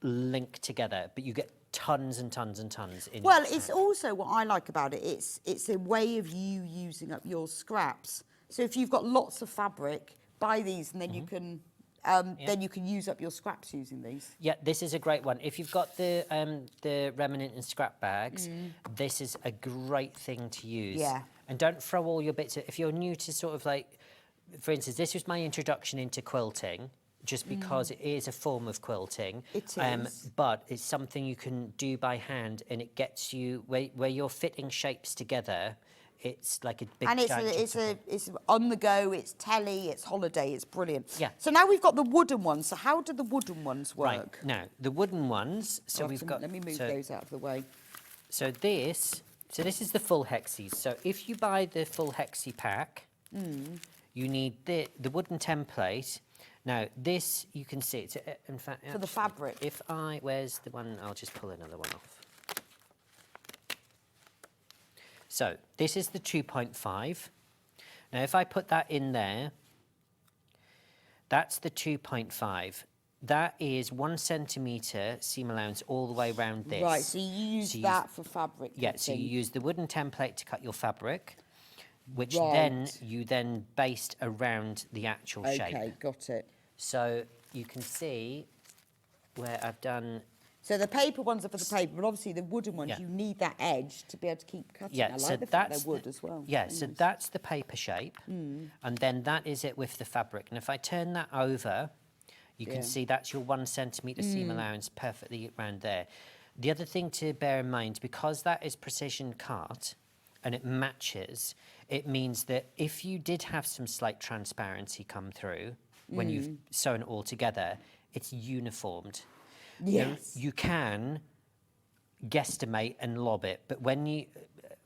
link together, but you get tons and tons and tons in Well, each it's pack. also what I like about it. It's a way of you using up your scraps. So if you've got lots of fabric, buy these, and then you can then you can use up your scraps using these. Yeah, this is a great one. If you've got the remnant and scrap bags, this is a great thing to use. Yeah. And don't throw all your bits. If you're new to sort of like, for instance, this was my introduction into quilting, just because it is a form of quilting. It is. But it's something you can do by hand, and it gets you where you're fitting shapes together. It's like a big. And it's on the go. It's telly. It's holiday. It's brilliant. Yeah. So now we've got the wooden ones. So how do the wooden ones work? Right. Now the wooden ones. So we've got. Let me move those out of the way. So this is the full hexies. So if you buy the full hexi pack, you need the wooden template. Now this you can see. It's in fact For the fabric. Where's the one? I'll just pull another one off. So this is the 2.5. Now if I put that in there, that's the 2.5. That is 1 centimetre seam allowance all the way around this. Right, so you use that for fabric. Yeah, so you use the wooden template to cut your fabric, which Right. you then based around the actual shape. Okay, got it. So you can see where I've done. So the paper ones are for the paper, but obviously the wooden ones, you need that edge to be able to keep cutting. Yeah, I like so the fact that's they're wood as well. Yeah, so that's the paper shape, and then that is it with the fabric. And if I turn that over, you can see that's your 1 centimetre seam allowance perfectly around there. The other thing to bear in mind, because that is precision cut and it matches, it means that if you did have some slight transparency come through when you've sewn it all together, it's uniformed. Yes. You can guesstimate and lob it, but when you...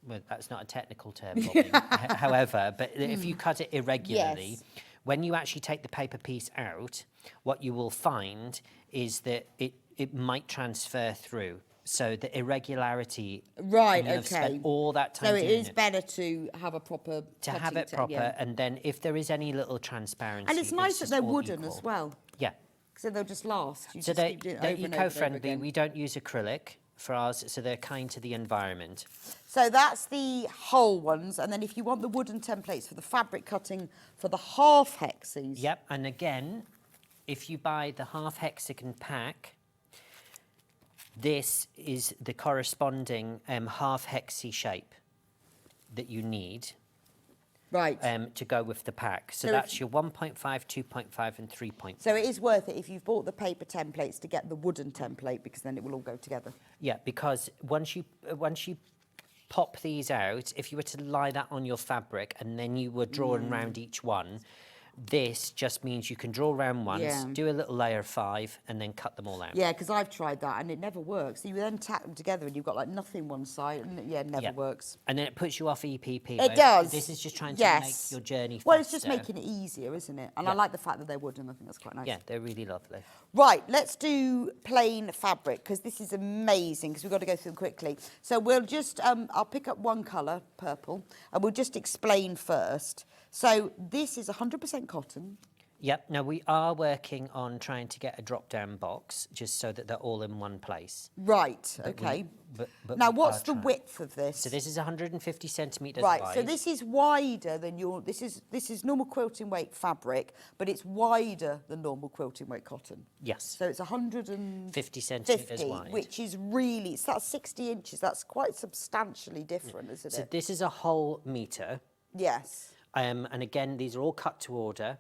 Well, that's not a technical term, lobbing, however, but if you cut it irregularly, when you actually take the paper piece out, what you will find is that it might transfer through. So the irregularity... Right, you've spent all that time So it doing is better to have a proper to have it proper, and then if there is any little transparency... And it's nice that just they're all wooden equal. as well. Yeah. So they'll just last. You So just keep doing it they're over and over and over eco-friendly. again. We don't use acrylic for ours, so they're kind to the environment. So that's the whole ones, and then if you want the wooden templates for the fabric cutting for the half hexies. Yep, and again, if you buy the half hexagon pack, this is the corresponding half hexie shape that you need. Right. To go with the pack. So, So that's your 1.5, 2.5 and 3.5. So it is worth it if you've bought the paper templates to get the wooden template, because then it will all go together. Yeah, because once you pop these out, if you were to lie that on your fabric and then you were drawing round each one, this just means you can draw round once, do a little layer of 5, and then cut them all out. Yeah, because I've tried that and it never works. So you then tack them together and you've got like nothing one side, and it never works. And then it puts you off EPP. It does. This is just trying to make your journey faster. Well, it's just making it easier, isn't it? And I like the fact that they're wooden. I think that's quite nice. Yeah, they're really lovely. Right, let's do plain fabric, because this is amazing, because we've got to go through them quickly. So we'll just, I'll pick up one colour, purple, and we'll just explain first. So this is 100% cotton. Yep. Now, we are working on trying to get a drop-down box, just so that they're all in one place. Right, But okay. but Now, we what's are the trying. width of this? So this is 150 centimetres Right, wide. so this is wider than your, this is normal quilting weight fabric, but it's wider than normal quilting weight cotton. Yes. So it's 150 centimetres wide. which is really, so that's 60 inches. That's quite substantially different, isn't So it? this is a whole metre. Yes. And again, these are all cut to order.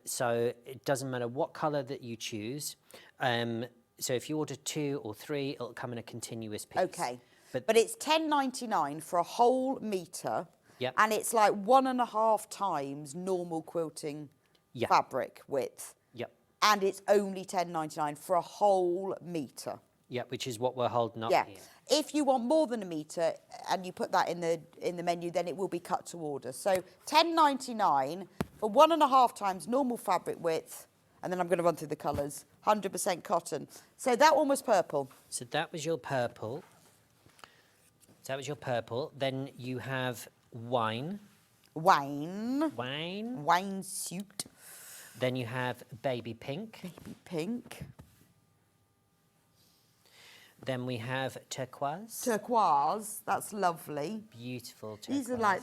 So it doesn't matter what colour that you choose. So if you order 2 or 3, it'll come in a continuous piece. Okay. But it's £10.99 for a whole metre. Yep. And it's like 1.5 times normal quilting fabric width. Yep. And it's only £10.99 for a whole metre. Yeah, which is what we're holding up Yeah. here. If you want more than a metre and you put that in the menu, then it will be cut to order. So £10.99 for 1.5 times normal fabric width, and then I'm going to run through the colours. 100% cotton. So that one was purple. So that was your purple. Then you have wine. Wine suit. Then you have baby pink. Baby pink. Then we have turquoise. Turquoise, that's lovely. Beautiful turquoise. These are like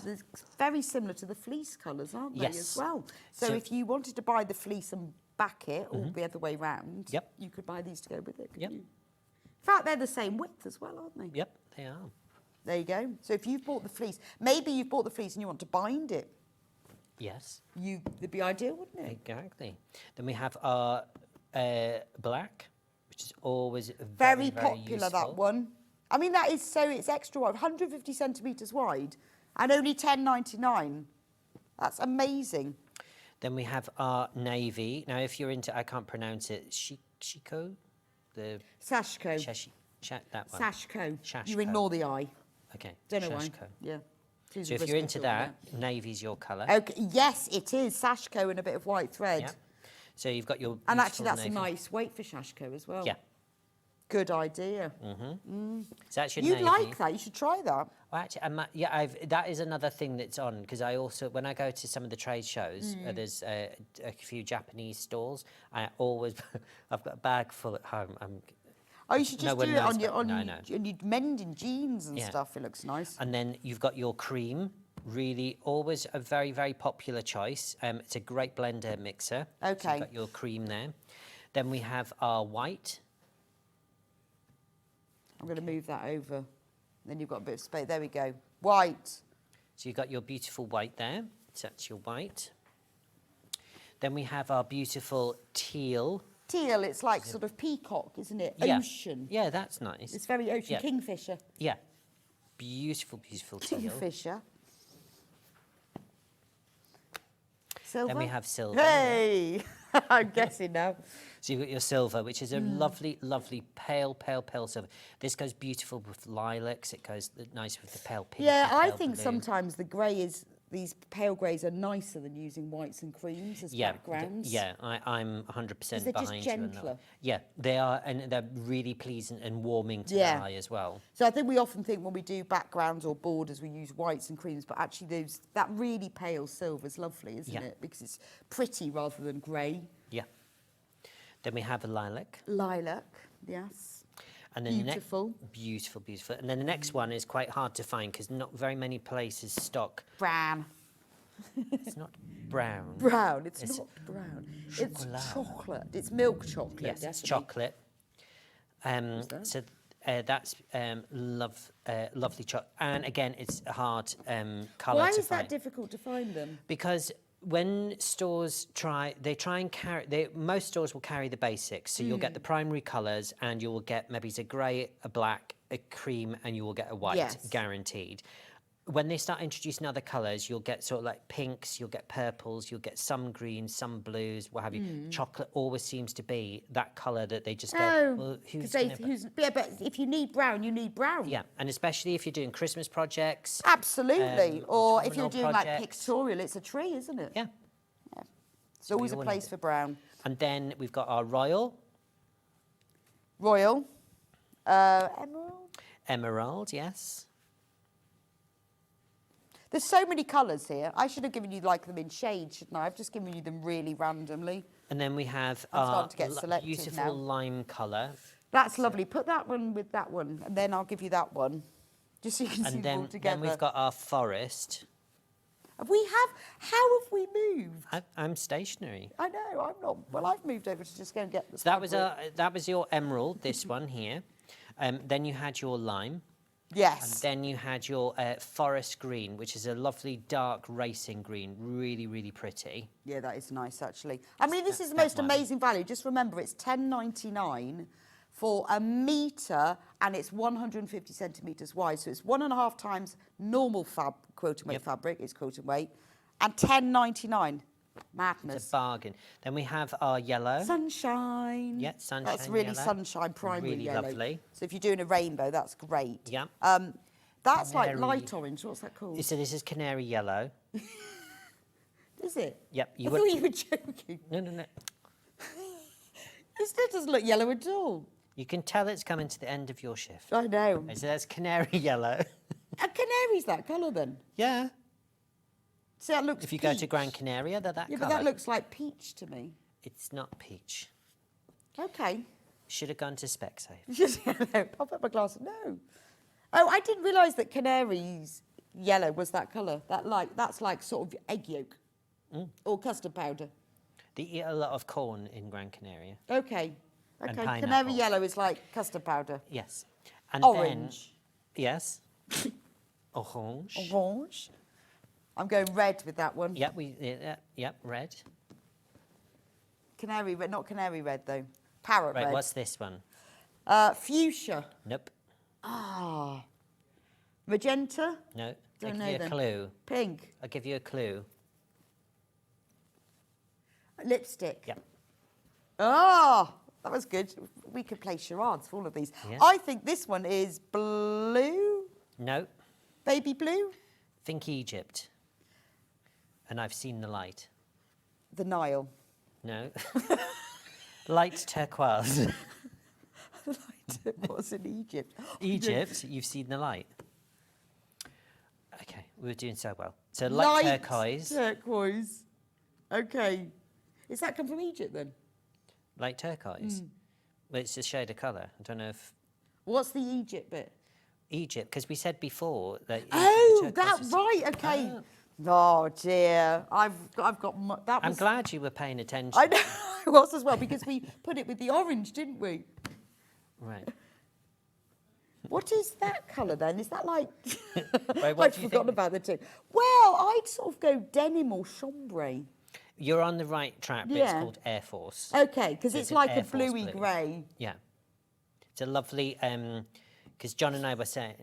very similar to the fleece colours, aren't they, Yes. as well? So if you wanted to buy the fleece and back it, or the other way round, you could buy these to go with it, couldn't you? In fact, they're the same width as well, aren't they? Yep, they are. There you go. So if you've bought the fleece, maybe you've bought the fleece and you want to bind it. Yes. It'd be ideal, wouldn't it? Exactly. Then we have our black, which is always Very very popular, useful. that one. I mean, that is it's extra wide, 150 centimetres wide, and only £10.99. That's amazing. Then we have our navy. Now, if you're into, I can't pronounce it, Shiko? Sashko. That one. Sashko. Shashko. You ignore the I. Okay. Don't know Shashko. why. Yeah. So if you're into that, navy's your colour. Okay. Yes, it is. Sashko and a bit of white thread. Yeah. So you've got your And actually, that's navy. a nice weight for Shashko as well. Yeah. Good idea. So that's your You'd navy. like that. You should try that. Well, actually, that is another thing that's on, because I also, when I go to some of the trade shows, there's a few Japanese stalls. I've got a bag full at home. You should just No one do it knows on your about- no. mending jeans and Yeah. stuff. It looks nice. And then you've got your cream, really always a very, very popular choice. It's a great blender mixer. So Okay. you've got your cream there. Then we have our white. I'm going to move that over. Then you've got a bit of space. There we go. White. So you've got your beautiful white there. So that's your white. Then we have our beautiful teal. Teal, it's like sort of peacock, isn't it? Yeah. Ocean. Yeah, that's nice. It's very ocean. Yeah. Kingfisher. Yeah. Beautiful, beautiful teal. Kingfisher. Silver. Then we have silver. Hey! I'm guessing now. So you've got your silver, which is a lovely, lovely pale, pale, pale silver. This goes beautiful with lilacs. It goes nice with the pale pink. Yeah, the I pale think blue. sometimes the grey is, these pale greys are nicer than using whites and creams as backgrounds. I'm 100% Because they're just behind you on that. gentler. Yeah, they are, and they're really pleasant and warming to Yeah. the eye as well. So I think we often think when we do backgrounds or borders, we use whites and creams, but actually that really pale silver is lovely, isn't Yeah. it? Because it's pretty rather than grey. Yeah. Then we have a lilac. Lilac, yes. And then Beautiful. Beautiful, beautiful. And then the next one is quite hard to find because not very many places stock. Brown. It's not brown. Brown, it's not brown. It's chocolat. chocolate. It's milk chocolate. Yes, it's definitely. chocolate. So that's lovely chocolate. And again, it's a hard colour Why to is that find. difficult to find them? Because when stores try and carry, most stores will carry the basics. So you'll get the primary colours and you will get maybe a grey, a black, a cream, and you will get a white, guaranteed. When they start introducing other colours, you'll get sort of like pinks, you'll get purples, you'll get some greens, some blues, what have you. Chocolate always seems to be that colour that they just go, well, but if you need brown, you need brown. Yeah, and especially if you're doing Christmas projects. Absolutely. Or if you're doing like projects. pictorial, it's a tree, isn't it? Yeah. It's always a place for brown. And then we've got our Royal. Emerald? Emerald, yes. There's so many colours here. I should have given you like them in shades, shouldn't I? I've just given you them really randomly. And then we have I'm our starting to get selective beautiful now. lime colour. That's lovely. Put that one with that one, and then I'll give you that one, just so you can see them all together. And then we've got our forest. How have we moved? I'm stationary. I know, I'm not. Well, I've moved over to just go and get the So that was your emerald, this one here. Then you had your lime. Yes. And then you had your forest green, which is a lovely dark racing green, really, really pretty. Yeah, that is nice, actually. I mean, this is the most amazing value. Just remember, it's £10.99 for a metre, and it's 150 centimetres wide. So it's 1.5 times normal quote and weight fabric. It's quote and weight, and £10.99. Madness. It's a bargain. Then we have our yellow. Sunshine. Yeah, sunshine. That's really yellow. sunshine primary really yellow. Lovely. So if you're doing a rainbow, that's great. Yeah. That's like light orange. What's that called? So this is canary yellow. Is it? Yep. I thought you were joking. No. This doesn't look yellow at all. You can tell it's coming to the end of your shift. I know. So that's canary yellow. A canary's that colour then? Yeah. See, that looks If you peach. go to Gran Canaria, they're that Yeah, colour. but that looks like peach to me. It's not peach. Okay. Should have gone to Specsavers. Just pop up my glasses. No. Oh, I didn't realise that canary's yellow was that colour. That's like sort of egg yolk or custard powder. They eat a lot of corn in Gran Canaria. Okay. And Okay. pineapple. Canary yellow is like custard powder. Yes. And Orange. Then, yes. Orange. Orange. I'm going red with that one. Yep, red. Canary red, not canary red though. Parrot Right, red. what's this one? Fuchsia. Nope. Ah. Magenta. No. Don't I'll know give you then. a clue. Pink. I'll give you a clue. Lipstick. Yep. Ah, that was good. We could play charades for all of these. Yeah. I think this one is blue. No. Baby blue. Think Egypt. And I've seen the light. The Nile. No. Light turquoise. It was in Egypt. Egypt, you've seen the light. Okay, we were doing so well. So light turquoise. Turquoise. Okay. Is that come from Egypt then? Light turquoise. Well, it's a shade of colour. I don't know if... What's the Egypt bit? Egypt, because we said before that... Oh, that's right. Okay. Oh dear, I've got that. I'm glad you were paying attention. I know I was as well because we put it with the orange, didn't we? Right. What is that colour then? Is that like? Right, what I'd do you forgotten think? about the two. Well, I'd sort of go denim or chambray. You're on the right track, but it's called Air Force. Okay, because So it's an like Air a Force bluey blue. grey. Yeah. It's a lovely... Because John and I were saying...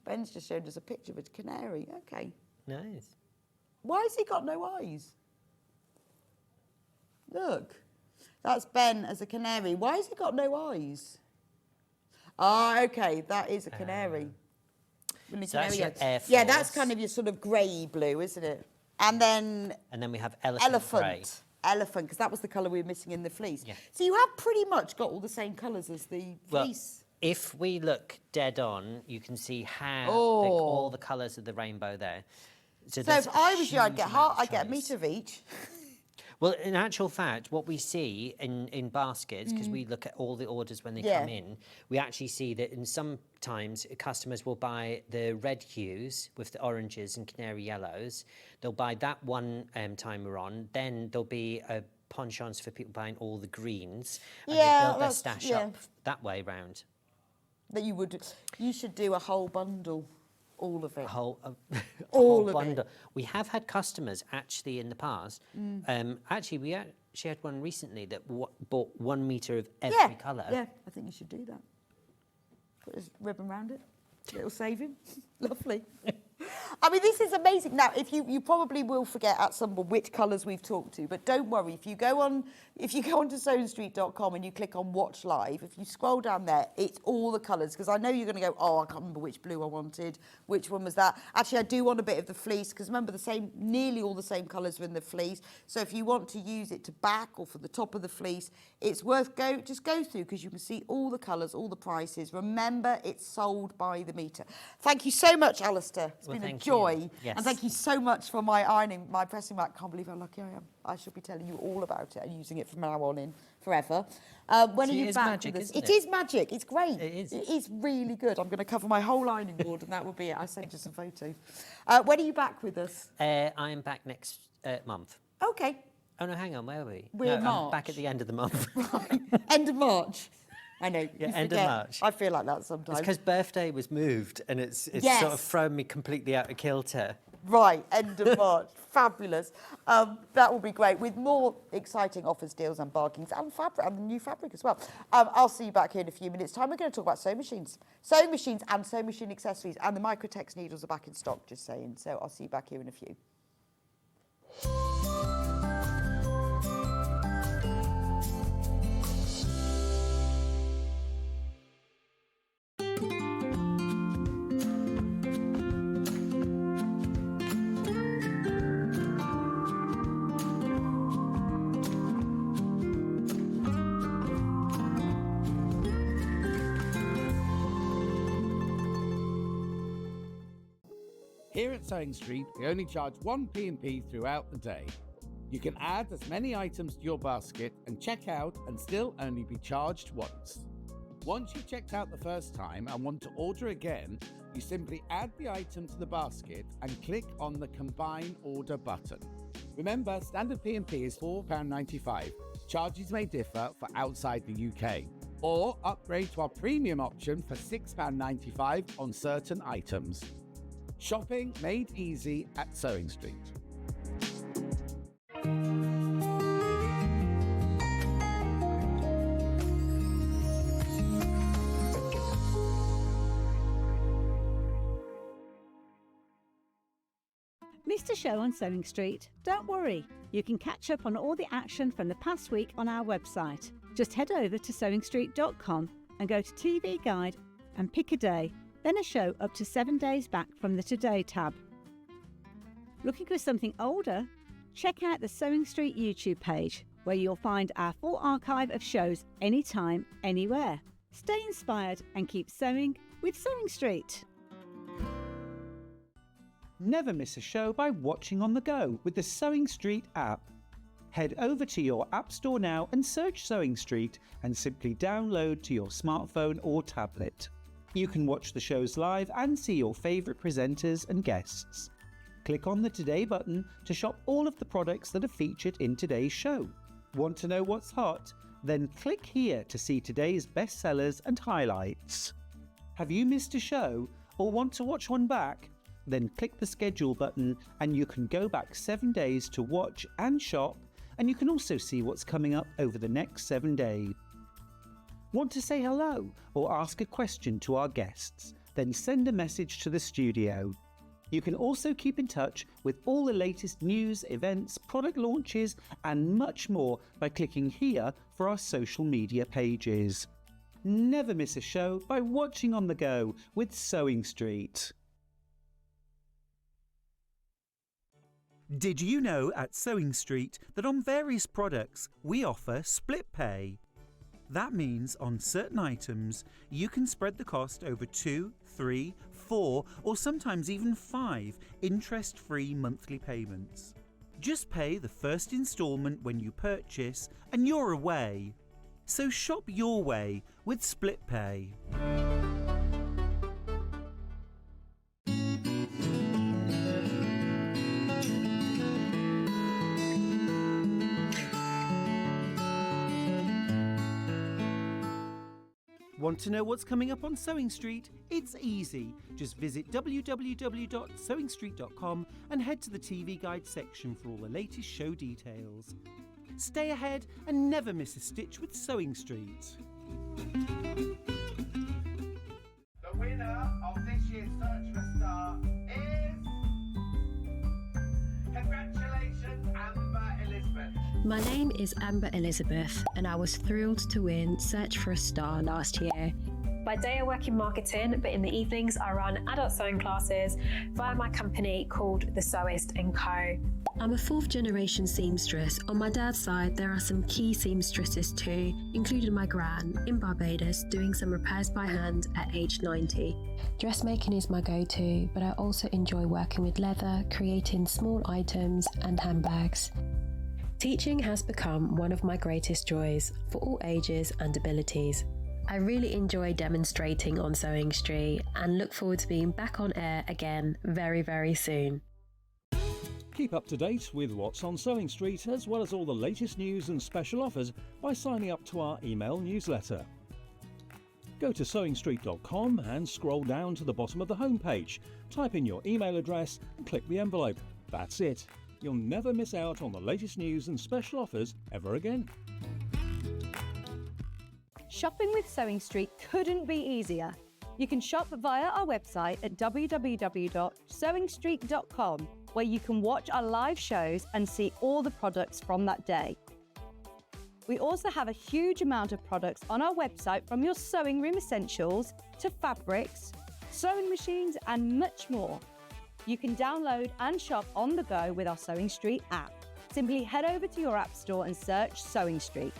Ben's just showed us a picture of a canary. Okay. Nice. Why has he got no eyes? Look. That's Ben as a canary. Why has he got no eyes? Ah, okay. That is a canary. So that's your Air Force. Yeah, that's kind of your sort of grey blue, isn't it? And then we have elephant grey. Elephant, because that was the colour we were missing in the fleece. Yeah. So you have pretty much got all the same colours as the fleece. If we look dead on, you can see how all the colours of the rainbow there. So there's if a I was you, I'd huge get amount of I'd get a choice. metre of each. Well, in actual fact, what we see in baskets, because we look at all the orders when they come in, we actually see that in sometimes customers will buy the red hues with the oranges and canary yellows. They'll buy that one timer on. Then there'll be a penchants for people buying all the greens and Yeah, they build their that's- stash yeah. up that way round. That you should do a whole bundle, all of it. Whole All of it. bundle. We have had customers actually in the past. Actually, we actually had one recently that bought 1 metre of every colour. Yeah, I think you should do that. Put a ribbon around it. Little saving. Lovely. I mean, this is amazing. Now, if you probably will forget at some point which colours we've talked to, but don't worry. If you go onto sewingstreet.com and you click on Watch Live, if you scroll down there, it's all the colours. Because I know you're going to go, oh, I can't remember which blue I wanted. Which one was that? Actually, I do want a bit of the fleece because remember, nearly all the same colours are in the fleece. So if you want to use it to back or for the top of the fleece, it's worth just go through because you can see all the colours, all the prices. Remember, it's sold by the metre. Thank you so much, Alistair. It's been a joy. Yes. And thank you so much for my ironing, my pressing rack. Can't believe how lucky I am. I shall be telling you all about it and using it from now on in forever. When See, are it you is back magic, with us? isn't It is magic. It's great. It is. It is really good. I'm going to cover my whole ironing board and that will be it. I'll send you some photos. When are you back with us? I am back next month. Okay. Oh, no, hang on, where are we? We're I'm March. back at the end of the month. End of March. I know. Yeah, you end of forget. March. I feel like that sometimes. It's because birthday was moved and it's Yes. sort of thrown me completely out of kilter. Right, end of March. Fabulous. That will be great with more exciting offers, deals and bargains and fabric and new fabric as well. I'll see you back here in a few minutes' time. We're going to talk about sewing machines and sewing machine accessories, and the Microtex needles are back in stock, just saying. So I'll see you back here in a few. Here at Sewing Street, we only charge one P&P throughout the day. You can add as many items to your basket and check out and still only be charged once. Once you've checked out the first time and want to order again, you simply add the item to the basket and click on the Combine Order button. Remember, standard P&P is £4.95. Charges may differ for outside the UK. Or upgrade to our premium option for £6.95 on certain items. Shopping made easy at Sewing Street. Missed a show on Sewing Street? Don't worry, you can catch up on all the action from the past week on our website. Just head over to sewingstreet.com and go to TV Guide and pick a day, then a show up to 7 days back from the Today tab. Looking for something older? Check out the Sewing Street YouTube page, where you'll find our full archive of shows anytime, anywhere. Stay inspired and keep sewing with Sewing Street. Never miss a show by watching on the go with the Sewing Street app. Head over to your App Store now and search Sewing Street and simply download to your smartphone or tablet. You can watch the shows live and see your favourite presenters and guests. Click on the Today button to shop all of the products that are featured in today's show. Want to know what's hot? Then click here to see today's bestsellers and highlights. Have you missed a show or want to watch one back? Then click the schedule button and you can go back 7 days to watch and shop, and you can also see what's coming up over the next 7 days. Want to say hello or ask a question to our guests? Then send a message to the studio. You can also keep in touch with all the latest news, events, product launches and much more by clicking here for our social media pages. Never miss a show by watching on the go with Sewing Street. Did you know at Sewing Street that on various products we offer split pay? That means on certain items you can spread the cost over 2, 3, 4 or sometimes even 5 interest-free monthly payments. Just pay the first instalment when you purchase and you're away. So shop your way with split pay. Want to know what's coming up on Sewing Street? It's easy. Just visit www.sewingstreet.com and head to the TV Guide section for all the latest show details. Stay ahead and never miss a stitch with Sewing Street. The winner of this year's Search for a Star is... Congratulations, Amber Elizabeth. My name is Amber Elizabeth, and I was thrilled to win Search for a Star last year. By day I work in marketing, but in the evenings I run adult sewing classes via my company called The Sewist & Co. I'm a fourth generation seamstress. On my dad's side, there are some key seamstresses too, including my gran in Barbados doing some repairs by hand at age 90. Dressmaking is my go-to, but I also enjoy working with leather, creating small items and handbags. Teaching has become one of my greatest joys for all ages and abilities. I really enjoy demonstrating on Sewing Street and look forward to being back on air again very, very soon. Keep up to date with what's on Sewing Street, as well as all the latest news and special offers by signing up to our email newsletter. Go to sewingstreet.com and scroll down to the bottom of the homepage. Type in your email address and click the envelope. That's it. You'll never miss out on the latest news and special offers ever again. Shopping with Sewing Street couldn't be easier. You can shop via our website at www.sewingstreet.com, where you can watch our live shows and see all the products from that day. We also have a huge amount of products on our website, from your sewing room essentials to fabrics, sewing machines and much more. You can download and shop on the go with our Sewing Street app. Simply head over to your app store and search Sewing Street.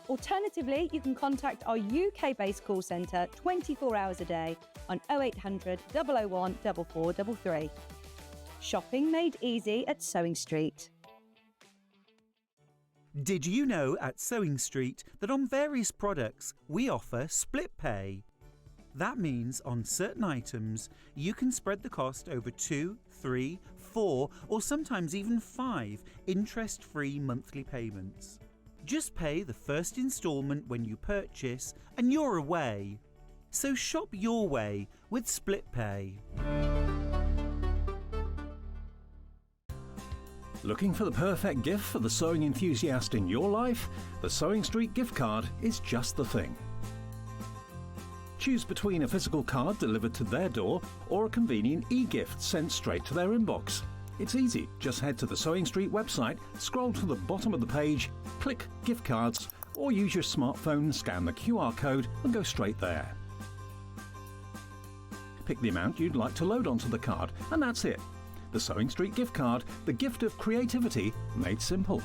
Alternatively, you can contact our UK-based call centre 24 hours a day on 0800 001 4433. Shopping made easy at Sewing Street. Did you know at Sewing Street that on various products we offer split pay? That means on certain items you can spread the cost over 2, 3, 4 or sometimes even 5 interest-free monthly payments. Just pay the first instalment when you purchase and you're away. So shop your way with split pay. Looking for the perfect gift for the sewing enthusiast in your life? The Sewing Street gift card is just the thing. Choose between a physical card delivered to their door or a convenient e-gift sent straight to their inbox. It's easy. Just head to the Sewing Street website, scroll to the bottom of the page, click Gift Cards, or use your smartphone, scan the QR code and go straight there. Pick the amount you'd like to load onto the card, and that's it. The Sewing Street gift card, the gift of creativity made simple.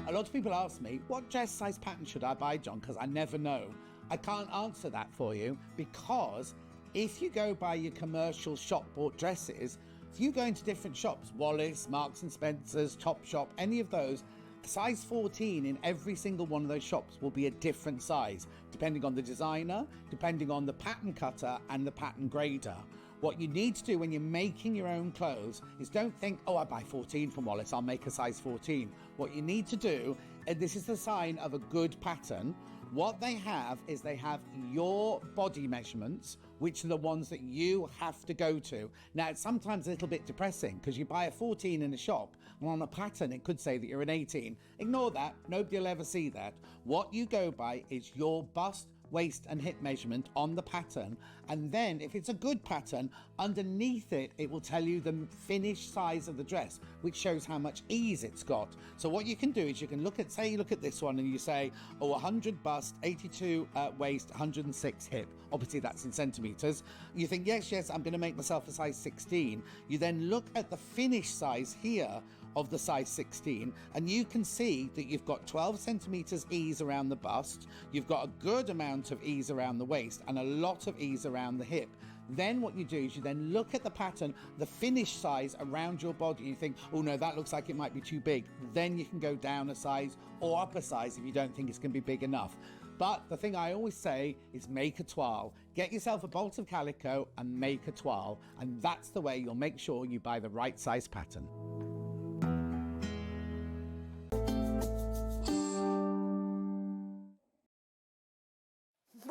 A lot of people ask me, what dress size pattern should I buy, John? Because I never know. I can't answer that for you, because if you go by your commercial shop bought dresses, if you go into different shops, Wallis, Marks and Spencer's, Topshop, any of those, size 14 in every single one of those shops will be a different size, depending on the designer, depending on the pattern cutter and the pattern grader. What you need to do when you're making your own clothes is don't think, oh, I buy 14 from Wallis, I'll make a size 14. What you need to do, and this is the sign of a good pattern, what they have is they have your body measurements, which are the ones that you have to go to. Now, it's sometimes a little bit depressing because you buy a 14 in a shop and on a pattern it could say that you're an 18. Ignore that. Nobody will ever see that. What you go by is your bust, waist and hip measurement on the pattern, and then if it's a good pattern, underneath it it will tell you the finished size of the dress, which shows how much ease it's got. So what you can do is you can look at, say you look at this one and you say, oh, 100 bust, 82 waist, 106 hip. Obviously that's in centimeters. You think, yes, I'm going to make myself a size 16. You then look at the finished size here of the size 16, and you can see that you've got 12 centimeters ease around the bust, you've got a good amount of ease around the waist and a lot of ease around the hip. Then what you do is you then look at the pattern, the finished size around your body, and you think, oh no, that looks like it might be too big. Then you can go down a size or up a size if you don't think it's going to be big enough. But the thing I always say is make a toile. Get yourself a bolt of calico and make a toile, and that's the way you'll make sure you buy the right size pattern.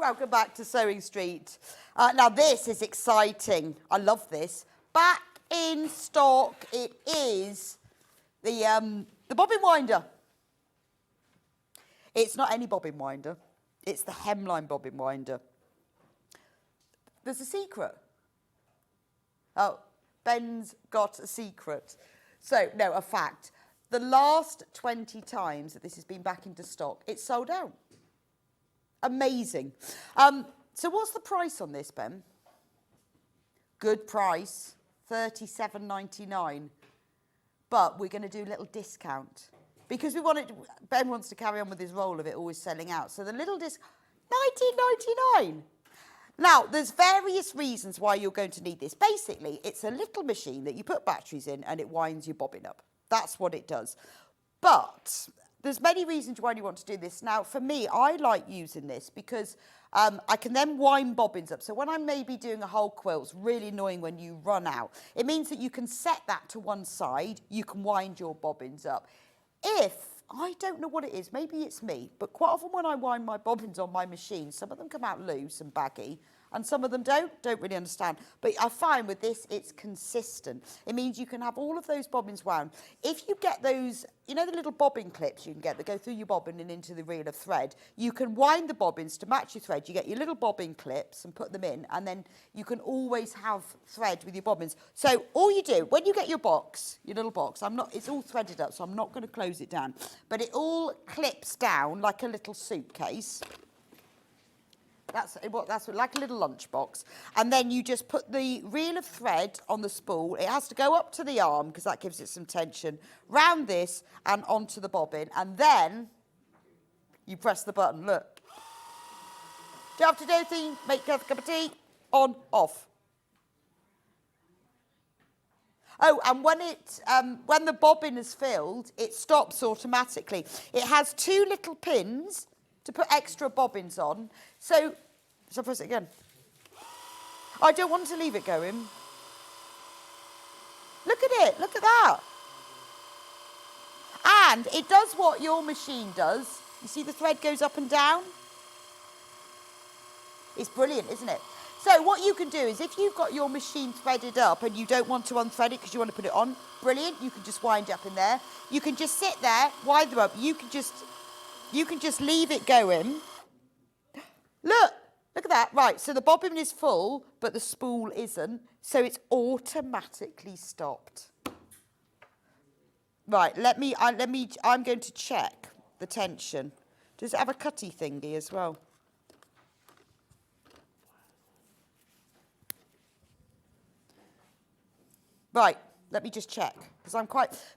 Welcome back to Sewing Street. Now this is exciting. I love this. Back in stock, it is the bobbin winder. It's not any bobbin winder. It's the hemline bobbin winder. There's a secret. Oh, Ben's got a secret. So, no, a fact. The last 20 times that this has been back into stock, it's sold out. Amazing. So what's the price on this, Ben? Good price, $37.99. But we're going to do a little discount. Because we want it, Ben wants to carry on with his role of it always selling out. So the little $19.99. Now, there's various reasons why you're going to need this. Basically, it's a little machine that you put batteries in and it winds your bobbin up. That's what it does. But there's many reasons why you want to do this. Now, for me, I like using this because I can then wind bobbins up. So when I'm maybe doing a whole quilt, it's really annoying when you run out. It means that you can set that to one side. You can wind your bobbins up. I don't know what it is, maybe it's me, but quite often when I wind my bobbins on my machine, some of them come out loose and baggy, and some of them don't really understand. But I find with this, it's consistent. It means you can have all of those bobbins wound. If you get those, you know the little bobbin clips you can get that go through your bobbin and into the reel of thread, you can wind the bobbins to match your thread. You get your little bobbin clips and put them in, and then you can always have thread with your bobbins. So all you do, when you get your box, your little box, it's all threaded up, so I'm not going to close it down, but it all clips down like a little suitcase. That's like a little lunchbox. And then you just put the reel of thread on the spool. It has to go up to the arm because that gives it some tension. Round this and onto the bobbin. And then you press the button. Look. Do you have to do anything? Make a cup of tea. On, off. Oh, and when the bobbin is filled, it stops automatically. It has two little pins to put extra bobbins on. So press it again. I don't want to leave it going. Look at it, look at that. And it does what your machine does. You see the thread goes up and down? It's brilliant, isn't it? So what you can do is if you've got your machine threaded up and you don't want to unthread it because you want to put it on, brilliant, you can just wind up in there. You can just sit there, wind them up. You can just leave it going. Look at that. Right, so the bobbin is full, but the spool isn't, so it's automatically stopped. Right, I'm going to check the tension. Does it have a cutty thingy as well? Right, let me just check,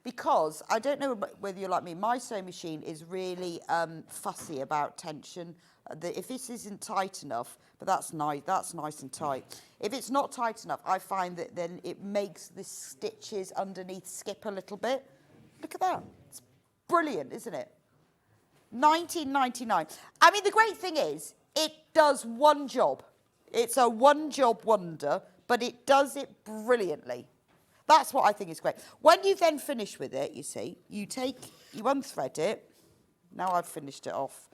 because I don't know whether you're like me, my sewing machine is really fussy about tension. If this isn't tight enough, but that's nice and tight. If it's not tight enough, I find that then it makes the stitches underneath skip a little bit. Look at that. It's brilliant, isn't it? $19.99. I mean, the great thing is, it does one job. It's a one-job wonder, but it does it brilliantly. That's what I think is great. When you then finish with it, you see, you unthread it. Now I've finished it off.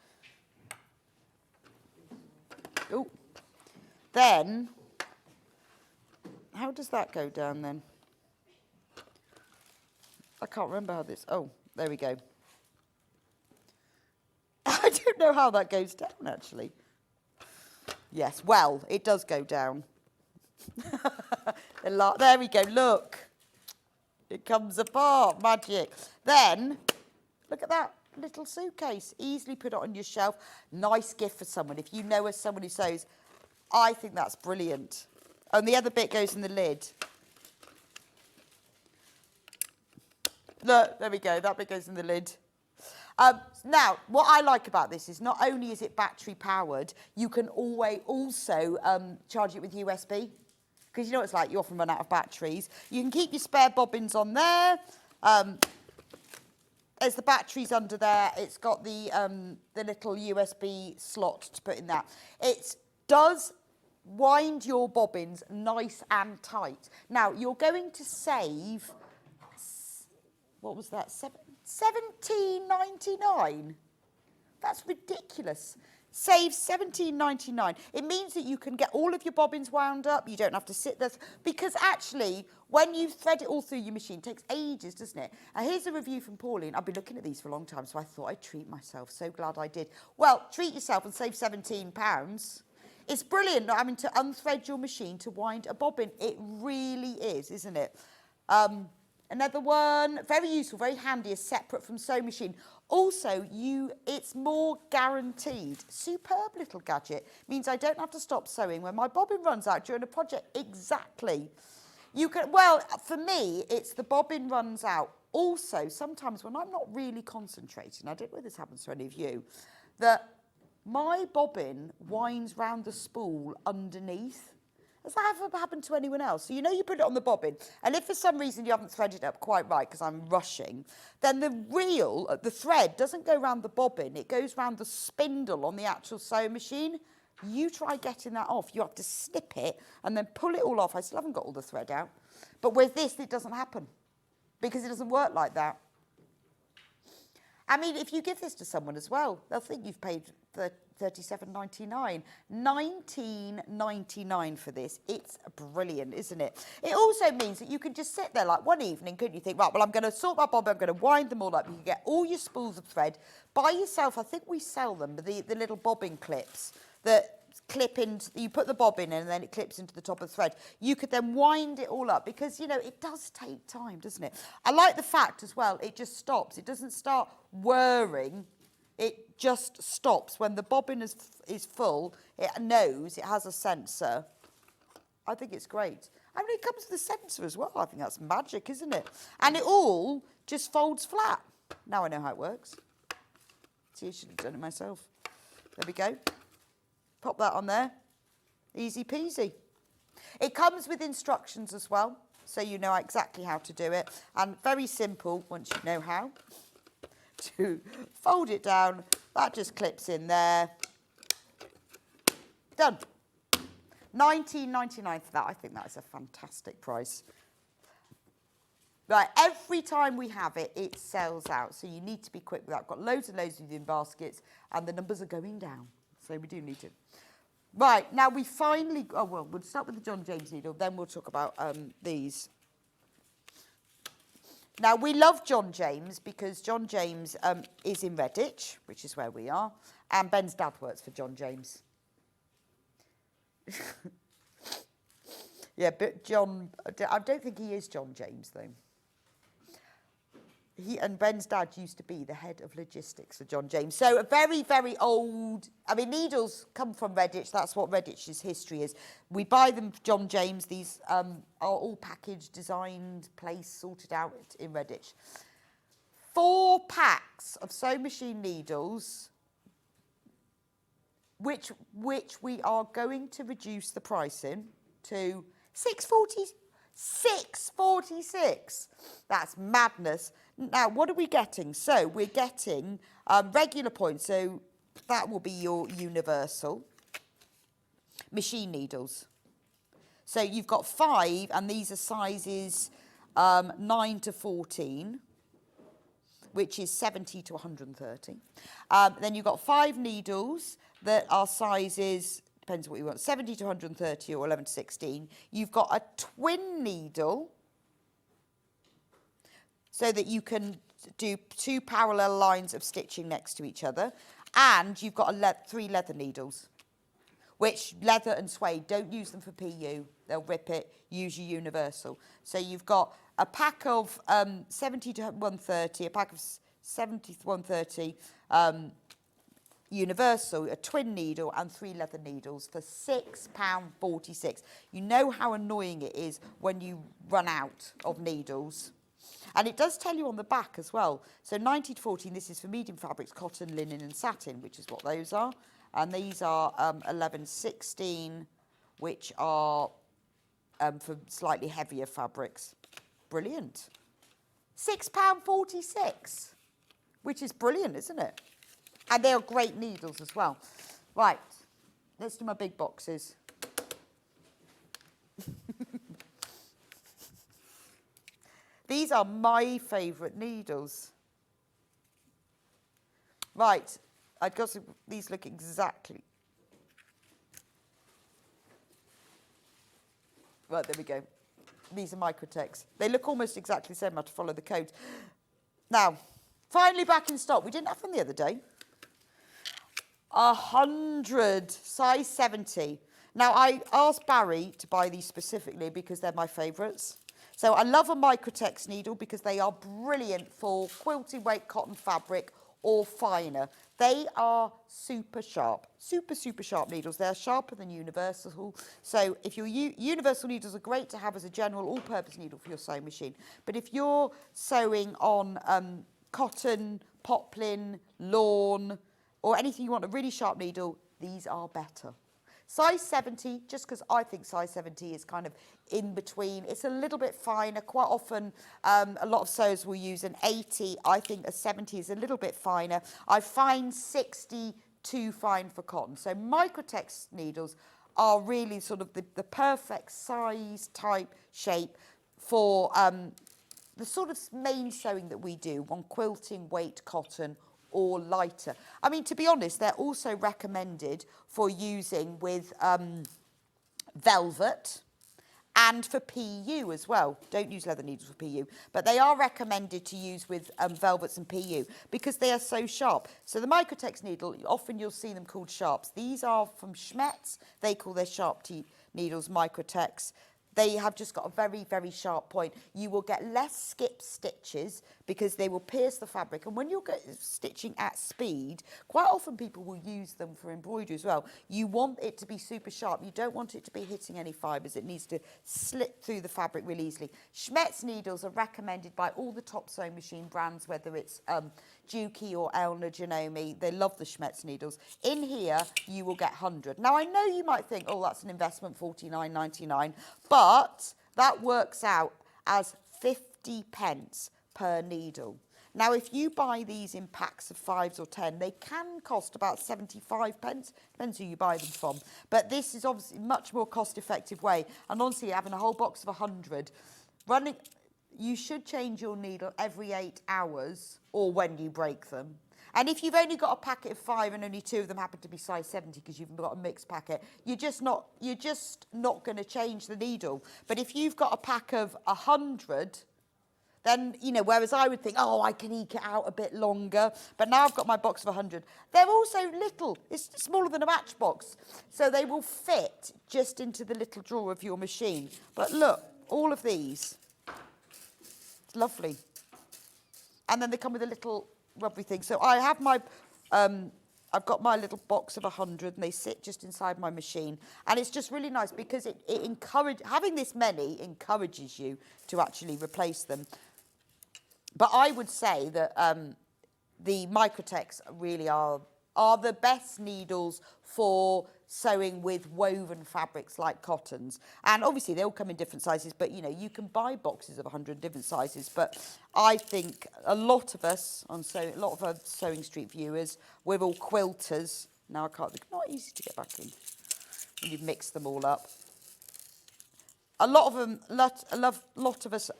Oh. Then, how does that go down then? I can't remember how this, oh, there we go. I don't know how that goes down, actually. Yes, well, it does go down. There we go, look. It comes apart, magic. Then, look at that little suitcase. Easily put it on your shelf. Nice gift for someone. If you know someone who sews, I think that's brilliant. And the other bit goes in the lid. Look, there we go. That bit goes in the lid. Now, what I like about this is not only is it battery powered, you can also charge it with USB. Because you know what it's like, you often run out of batteries. You can keep your spare bobbins on there. There's the batteries under there. It's got the little USB slot to put in that. It does wind your bobbins nice and tight. Now, you're going to save, what was that, $17.99? That's ridiculous. Saves £17.99. It means that you can get all of your bobbins wound up. You don't have to sit there. Because actually, when you thread it all through your machine, it takes ages, doesn't it? And here's a review from Pauline. I've been looking at these for a long time, so I thought I'd treat myself. So glad I did. Well, treat yourself and save £17. It's brilliant not having to unthread your machine to wind a bobbin. It really is, isn't it? Another one, very useful, very handy, is separate from sewing machine. Also, it's more guaranteed. Superb little gadget. Means I don't have to stop sewing when my bobbin runs out during a project. Exactly. You can, well, for me, it's the bobbin runs out. Also, sometimes when I'm not really concentrating, I don't know if this happens to any of you, that my bobbin winds round the spool underneath. Has that ever happened to anyone else? So you know you put it on the bobbin, and if for some reason you haven't threaded it up quite right because I'm rushing, then the thread doesn't go round the bobbin, it goes round the spindle on the actual sewing machine. You try getting that off. You have to snip it and then pull it all off. I still haven't got all the thread out. But with this, it doesn't happen because it doesn't work like that. I mean, if you give this to someone as well, they'll think you've paid £37.99, £19.99 for this. It's brilliant, isn't it? It also means that you can just sit there like one evening, couldn't you think, right, well, I'm going to sort my bobbin, I'm going to wind them all up. You can get all your spools of thread. Buy yourself, I think we sell them, the little bobbin clips that clip into, you put the bobbin in and then it clips into the top of the thread. You could then wind it all up because, you know, it does take time, doesn't it? I like the fact as well, it just stops. It doesn't start whirring. It just stops. When the bobbin is full, it knows, it has a sensor. I think it's great. I mean, it comes with a sensor as well. I think that's magic, isn't it? And it all just folds flat. Now I know how it works. See, I should have done it myself. There we go. Pop that on there. Easy peasy. It comes with instructions as well, so you know exactly how to do it. And very simple, once you know how, to fold it down. That just clips in there. Done. £19.99 for that. I think that is a fantastic price. Right, every time we have it, it sells out. So you need to be quick with that. I've got loads and loads of in baskets, and the numbers are going down. So we do need to. Right, now we finally, oh, well, we'll start with the John James needle, then we'll talk about these. Now, we love John James because John James is in Redditch, which is where we are, and Ben's dad works for John James. Yeah, but John, I don't think he is John James, though. He and Ben's dad used to be the head of logistics for John James. So a very, very old, I mean, needles come from Redditch. That's what Redditch's history is. We buy them for John James. These are all packaged, designed, placed, sorted out in Redditch. 4 packs of sewing machine needles, which we are going to reduce the price in to £6.46. That's madness. Now, what are we getting? So we're getting regular points. So that will be your universal machine needles. So you've got 5, and these are sizes 9 to 14, which is 70 to 130. Then you've got 5 needles that are sizes, depends what you want, 70 to 130 or 11 to 16. You've got a twin needle, so that you can do 2 parallel lines of stitching next to each other. And you've got 3 leather needles, which leather and suede, don't use them for PU. They'll rip it, use your universal. So you've got a pack of 70 to 130, a pack of 70 to 130 universal, a twin needle and 3 leather needles for £6.46. You know how annoying it is when you run out of needles. And it does tell you on the back as well. So 90 to 14, this is for medium fabrics, cotton, linen and satin, which is what those are. And these are 11 to 16, which are for slightly heavier fabrics. Brilliant. £6.46, which is brilliant, isn't it? And they are great needles as well. Right, let's do my big boxes. These are my favourite needles. Right, I'd got some, these look exactly. Right, there we go. These are Microtex. They look almost exactly the same. I have to follow the codes. Now, finally back in stock. We didn't have them the other day. 100, size 70. Now, I asked Barry to buy these specifically because they're my favourites. So I love a Microtex needle because they are brilliant for quilting weight cotton fabric or finer. They are super sharp, super sharp needles. They're sharper than universal. So if your universal needles are great to have as a general all-purpose needle for your sewing machine. But if you're sewing on cotton, poplin, lawn, or anything you want a really sharp needle, these are better. Size 70, just because I think size 70 is kind of in between. It's a little bit finer. Quite often, a lot of sewers will use an 80. I think a 70 is a little bit finer. I find 60 too fine for cotton. So Microtex needles are really sort of the perfect size, type, shape for the sort of main sewing that we do on quilting, weight, cotton, or lighter. I mean, to be honest, they're also recommended for using with velvet and for PU as well. Don't use leather needles for PU, but they are recommended to use with velvets and PU because they are so sharp. So the Microtex needle, often you'll see them called sharps. These are from Schmetz. They call their sharp needles Microtex. They have just got a very sharp point. You will get less skip stitches because they will pierce the fabric. And when you're stitching at speed, quite often people will use them for embroidery as well. You want it to be super sharp. You don't want it to be hitting any fibres. It needs to slip through the fabric really easily. Schmetz needles are recommended by all the top sewing machine brands, whether it's Juki or Elna Sewing. They love the Schmetz needles. In here, you will get 100. Now, I know you might think, oh, that's an investment, $49.99, but that works out as 50 pence per needle. Now, if you buy these in packs of 5s or 10, they can cost about 75 pence, depends who you buy them from. But this is obviously a much more cost-effective way. And honestly, having a whole box of 100, you should change your needle every 8 hours or when you break them. And if you've only got a packet of 5 and only 2 of them happen to be size 70 because you've got a mixed packet, you're just not going to change the needle. But if you've got a pack of 100, then, you know, whereas I would think, oh, I can eke it out a bit longer. But now I've got my box of 100. They're also little. It's smaller than a matchbox. So they will fit just into the little drawer of your machine. But look, all of these. It's lovely. And then they come with a little rubbery thing. So I have my, I've got my little box of 100 and they sit just inside my machine. And it's just really nice because it having this many encourages you to actually replace them. But I would say that the Microtex really are the best needles for sewing with woven fabrics like cottons. And obviously they all come in different sizes, but you know, you can buy boxes of 100 different sizes. But I think a lot of us a lot of our Sewing Street viewers, we're all quilters. Now they're not easy to get back in when you've mixed them all up. A lot of us,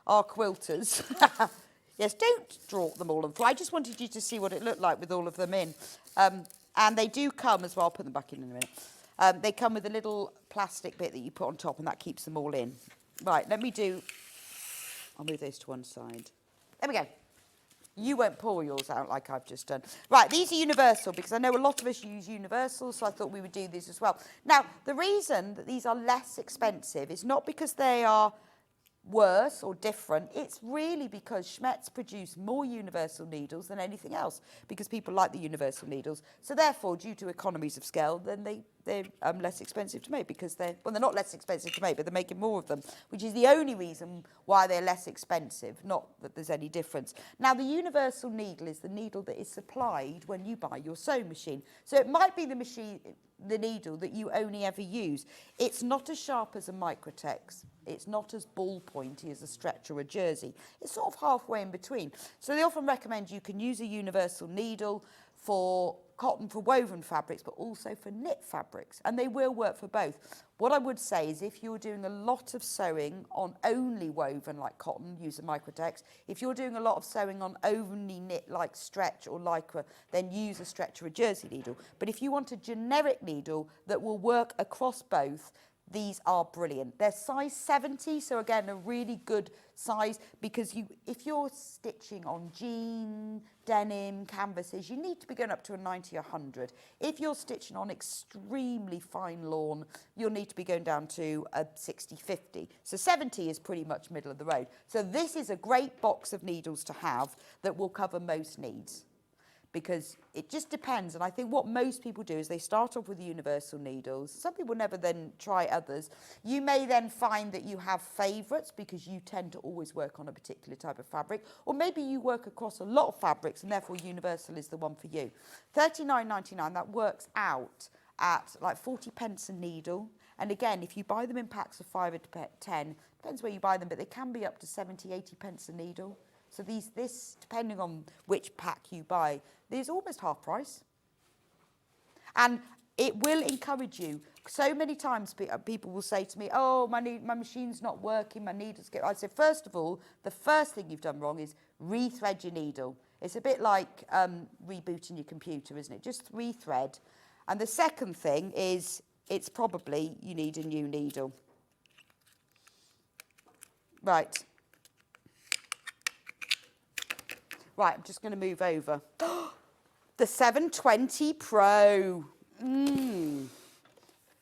are quilters. Yes, don't draw them all on the floor. I just wanted you to see what it looked like with all of them in. And they do come as well. I'll put them back in a minute. They come with a little plastic bit that you put on top and that keeps them all in. Right, I'll move those to one side. There we go. You won't pour yours out like I've just done. Right, these are universal because I know a lot of us use universal, so I thought we would do these as well. Now, the reason that these are less expensive is not because they are worse or different. It's really because Schmetz produce more universal needles than anything else because people like the universal needles. So therefore, due to economies of scale, then they're less expensive to make because they're not less expensive to make, but they're making more of them, which is the only reason why they're less expensive, not that there's any difference. Now, the universal needle is the needle that is supplied when you buy your sewing machine. So it might be the needle that you only ever use. It's not as sharp as a Microtex. It's not as ball pointy as a stretch or a jersey. It's sort of halfway in between. So they often recommend you can use a universal needle for cotton for woven fabrics, but also for knit fabrics, and they will work for both. What I would say is if you're doing a lot of sewing on only woven like cotton, use a Microtex. If you're doing a lot of sewing on only knit like stretch or lycra, then use a stretch or a jersey needle. But if you want a generic needle that will work across both, these are brilliant. They're size 70, so again, a really good size, because if you're stitching on jean, denim, canvases, you need to be going up to a 90 or 100. If you're stitching on extremely fine lawn, you'll need to be going down to a 60, 50. So 70 is pretty much middle of the road. So this is a great box of needles to have that will cover most needs, because it just depends. And I think what most people do is they start off with universal needles. Some people never then try others. You may then find that you have favourites because you tend to always work on a particular type of fabric, or maybe you work across a lot of fabrics and therefore universal is the one for you. £39.99, that works out at like 40 pence a needle. And again, if you buy them in packs of 5 or 10, depends where you buy them, but they can be up to 70, 80 pence a needle. So this, depending on which pack you buy, there's almost half price. And it will encourage you. So many times people will say to me, oh, my machine's not working, my needles get... I say, first of all, the first thing you've done wrong is rethread your needle. It's a bit like rebooting your computer, isn't it? Just rethread. And the second thing is, it's probably you need a new needle. Right. Right, I'm just going to move over. The 720 Pro.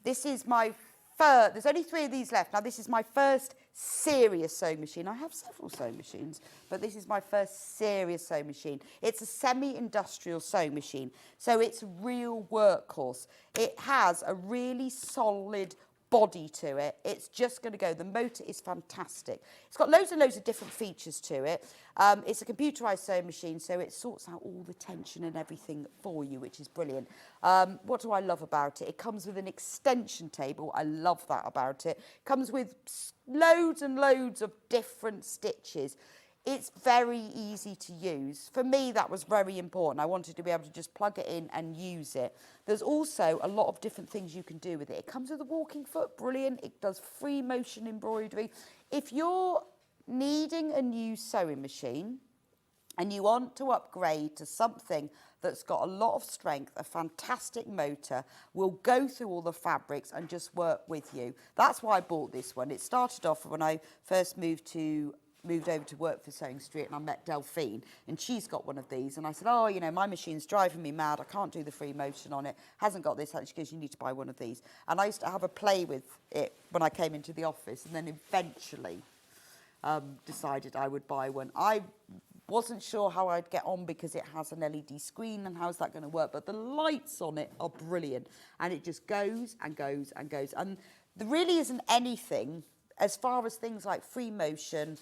This is my first, there's only 3 of these left. Now, this is my first serious sewing machine. I have several sewing machines, but this is my first serious sewing machine. It's a semi-industrial sewing machine, so it's a real workhorse. It has a really solid body to it. It's just going to go. The motor is fantastic. It's got loads and loads of different features to it. It's a computerized sewing machine, so it sorts out all the tension and everything for you, which is brilliant. What do I love about it? It comes with an extension table. I love that about it. It comes with loads and loads of different stitches. It's very easy to use. For me, that was very important. I wanted to be able to just plug it in and use it. There's also a lot of different things you can do with it. It comes with a walking foot, brilliant. It does free motion embroidery. If you're needing a new sewing machine and you want to upgrade to something that's got a lot of strength, a fantastic motor, will go through all the fabrics and just work with you. That's why I bought this one. It started off when I first moved over to work for Sewing Street, and I met Delphine, and she's got one of these, and I said, oh, you know, my machine's driving me mad, I can't do the free motion on it, hasn't got this, and she goes, you need to buy one of these. And I used to have a play with it when I came into the office, and then eventually decided I would buy one. I wasn't sure how I'd get on because it has an LED screen, and how's that going to work, but the lights on it are brilliant, and it just goes and goes and goes, and there really isn't anything as far as things like free motion,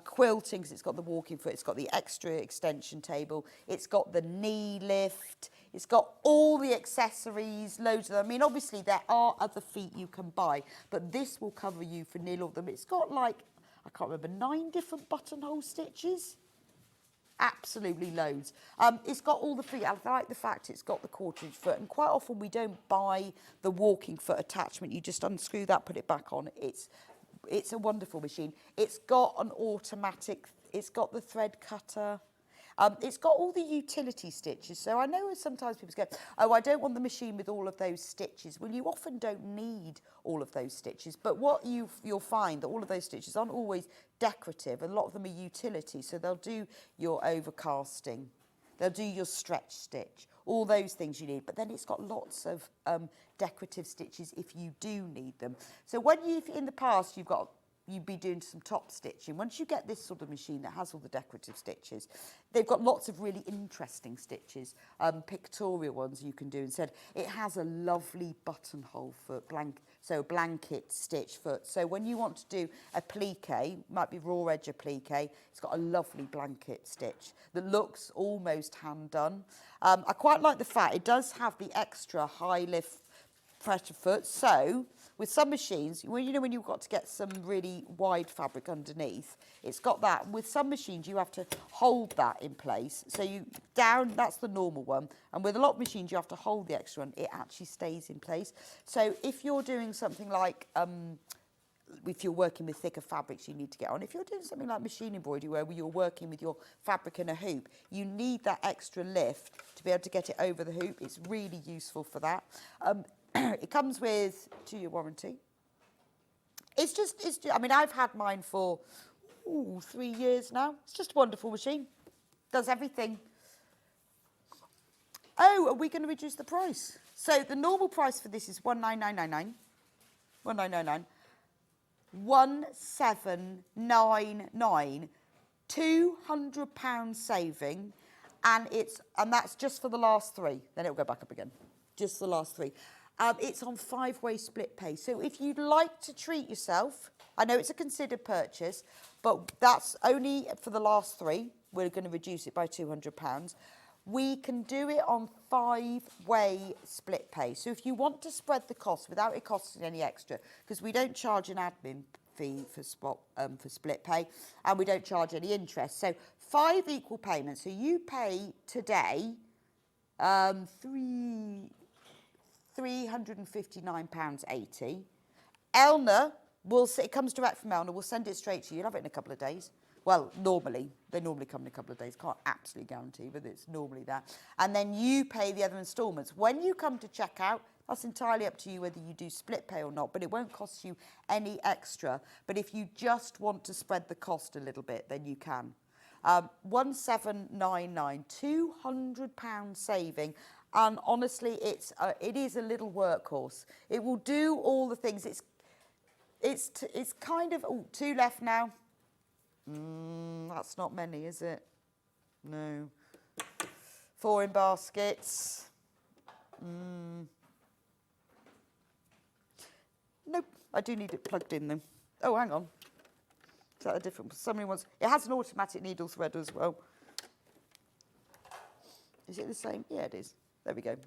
quilting, because it's got the walking foot, it's got the extra extension table, it's got the knee lift, it's got all the accessories, loads of them. I mean, obviously there are other feet you can buy, but this will cover you for nearly all of them. It's got like, I can't remember, 9 different buttonhole stitches. Absolutely loads. It's got all the feet. I like the fact it's got the 1/4 inch foot, and quite often we don't buy the walking foot attachment. You just unscrew that, put it back on. It's a wonderful machine. It's got an automatic, it's got the thread cutter. It's got all the utility stitches. So I know sometimes people go, oh, I don't want the machine with all of those stitches. Well, you often don't need all of those stitches. But what you'll find that all of those stitches aren't always decorative. A lot of them are utility. So they'll do your overcasting. They'll do your stretch stitch. All those things you need. But then it's got lots of decorative stitches if you do need them. So when in the past you'd be doing some top stitching. Once you get this sort of machine that has all the decorative stitches, they've got lots of really interesting stitches, pictorial ones you can do instead. It has a lovely buttonhole foot, blanket stitch foot. So when you want to do a plique, might be raw edge applique, it's got a lovely blanket stitch that looks almost hand done. I quite like the fact it does have the extra high lift pressure foot, so with some machines, when you've got to get some really wide fabric underneath, it's got that. With some machines, you have to hold that in place. So you down, that's the normal one. And with a lot of machines, you have to hold the extra one. It actually stays in place. So if you're doing something like, if you're working with thicker fabrics, you need to get on. If you're doing something like machine embroidery, where you're working with your fabric in a hoop, you need that extra lift to be able to get it over the hoop. It's really useful for that. It comes with 2-year warranty. I mean, I've had mine for 3 years now. It's just a wonderful machine. Does everything. Oh, are we going to reduce the price? So the normal price for this is 19999. 1999. 1799, £200 saving, and that's just for the last 3. Then it'll go back up again. Just the last 3. It's on 5-way split pay. So if you'd like to treat yourself, I know it's a considered purchase, but that's only for the last 3. We're going to reduce it by £200. We can do it on 5-way split pay. So if you want to spread the cost without it costing any extra, because we don't charge an admin fee for split pay, and we don't charge any interest. So 5 equal payments. So you pay today £359.80. Elna it comes direct from Elna. We'll send it straight to you. You'll have it in a couple of days. Well, they normally come in a couple of days. Can't absolutely guarantee, but it's normally that. And then you pay the other instalments. When you come to check out, that's entirely up to you whether you do split pay or not, but it won't cost you any extra. But if you just want to spread the cost a little bit, then you can. 1799, £200 saving. And honestly, it is a little workhorse. It will do all the things. It's kind of, 2 left now. That's not many, is it? No. 4 in baskets. Nope, I do need it plugged in though. Oh, hang on. Is that a different? Somebody wants. It has an automatic needle thread as well. Is it the same? Yeah, it is. There we go.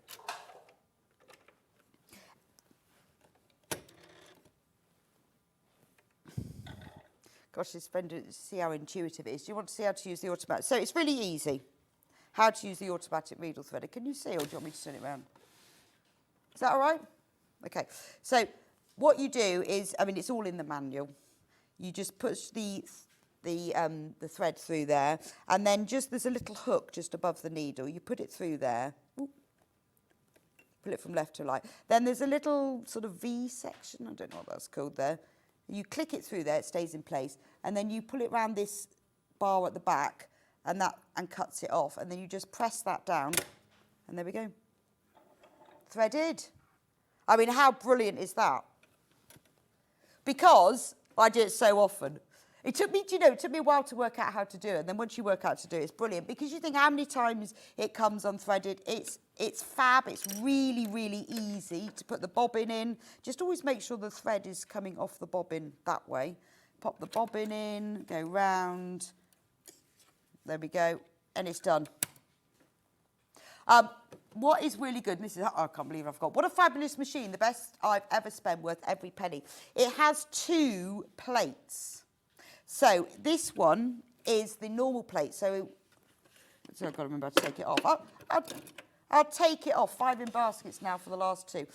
Gosh, this vendor, see how intuitive it is. Do you want to see how to use the automatic? So it's really easy. How to use the automatic needle threader. Can you see, or do you want me to turn it around? Is that all right? Okay. So what you do is, I mean, it's all in the manual. You just push the thread through there, and then there's a little hook just above the needle. You put it through there. Ooh. Pull it from left to right. Then there's a little sort of V section. I don't know what that's called there. You click it through there, it stays in place, and then you pull it around this bar at the back, and cuts it off, and then you just press that down, and there we go. Threaded. I mean, how brilliant is that? Because I do it so often. It took me a while to work out how to do it, and then once you work out how to do it, it's brilliant, because you think how many times it comes unthreaded. It's fab. It's really, really easy to put the bobbin in. Just always make sure the thread is coming off the bobbin that way. Pop the bobbin in, go round. There we go, and it's done. What is really good, and this is, I can't believe I've got, what a fabulous machine, the best I've ever spent, worth every penny. It has 2 plates. So this one is the normal plate. So I've got to remember to take it off. I'll take it off. 5 in baskets now for the last 2.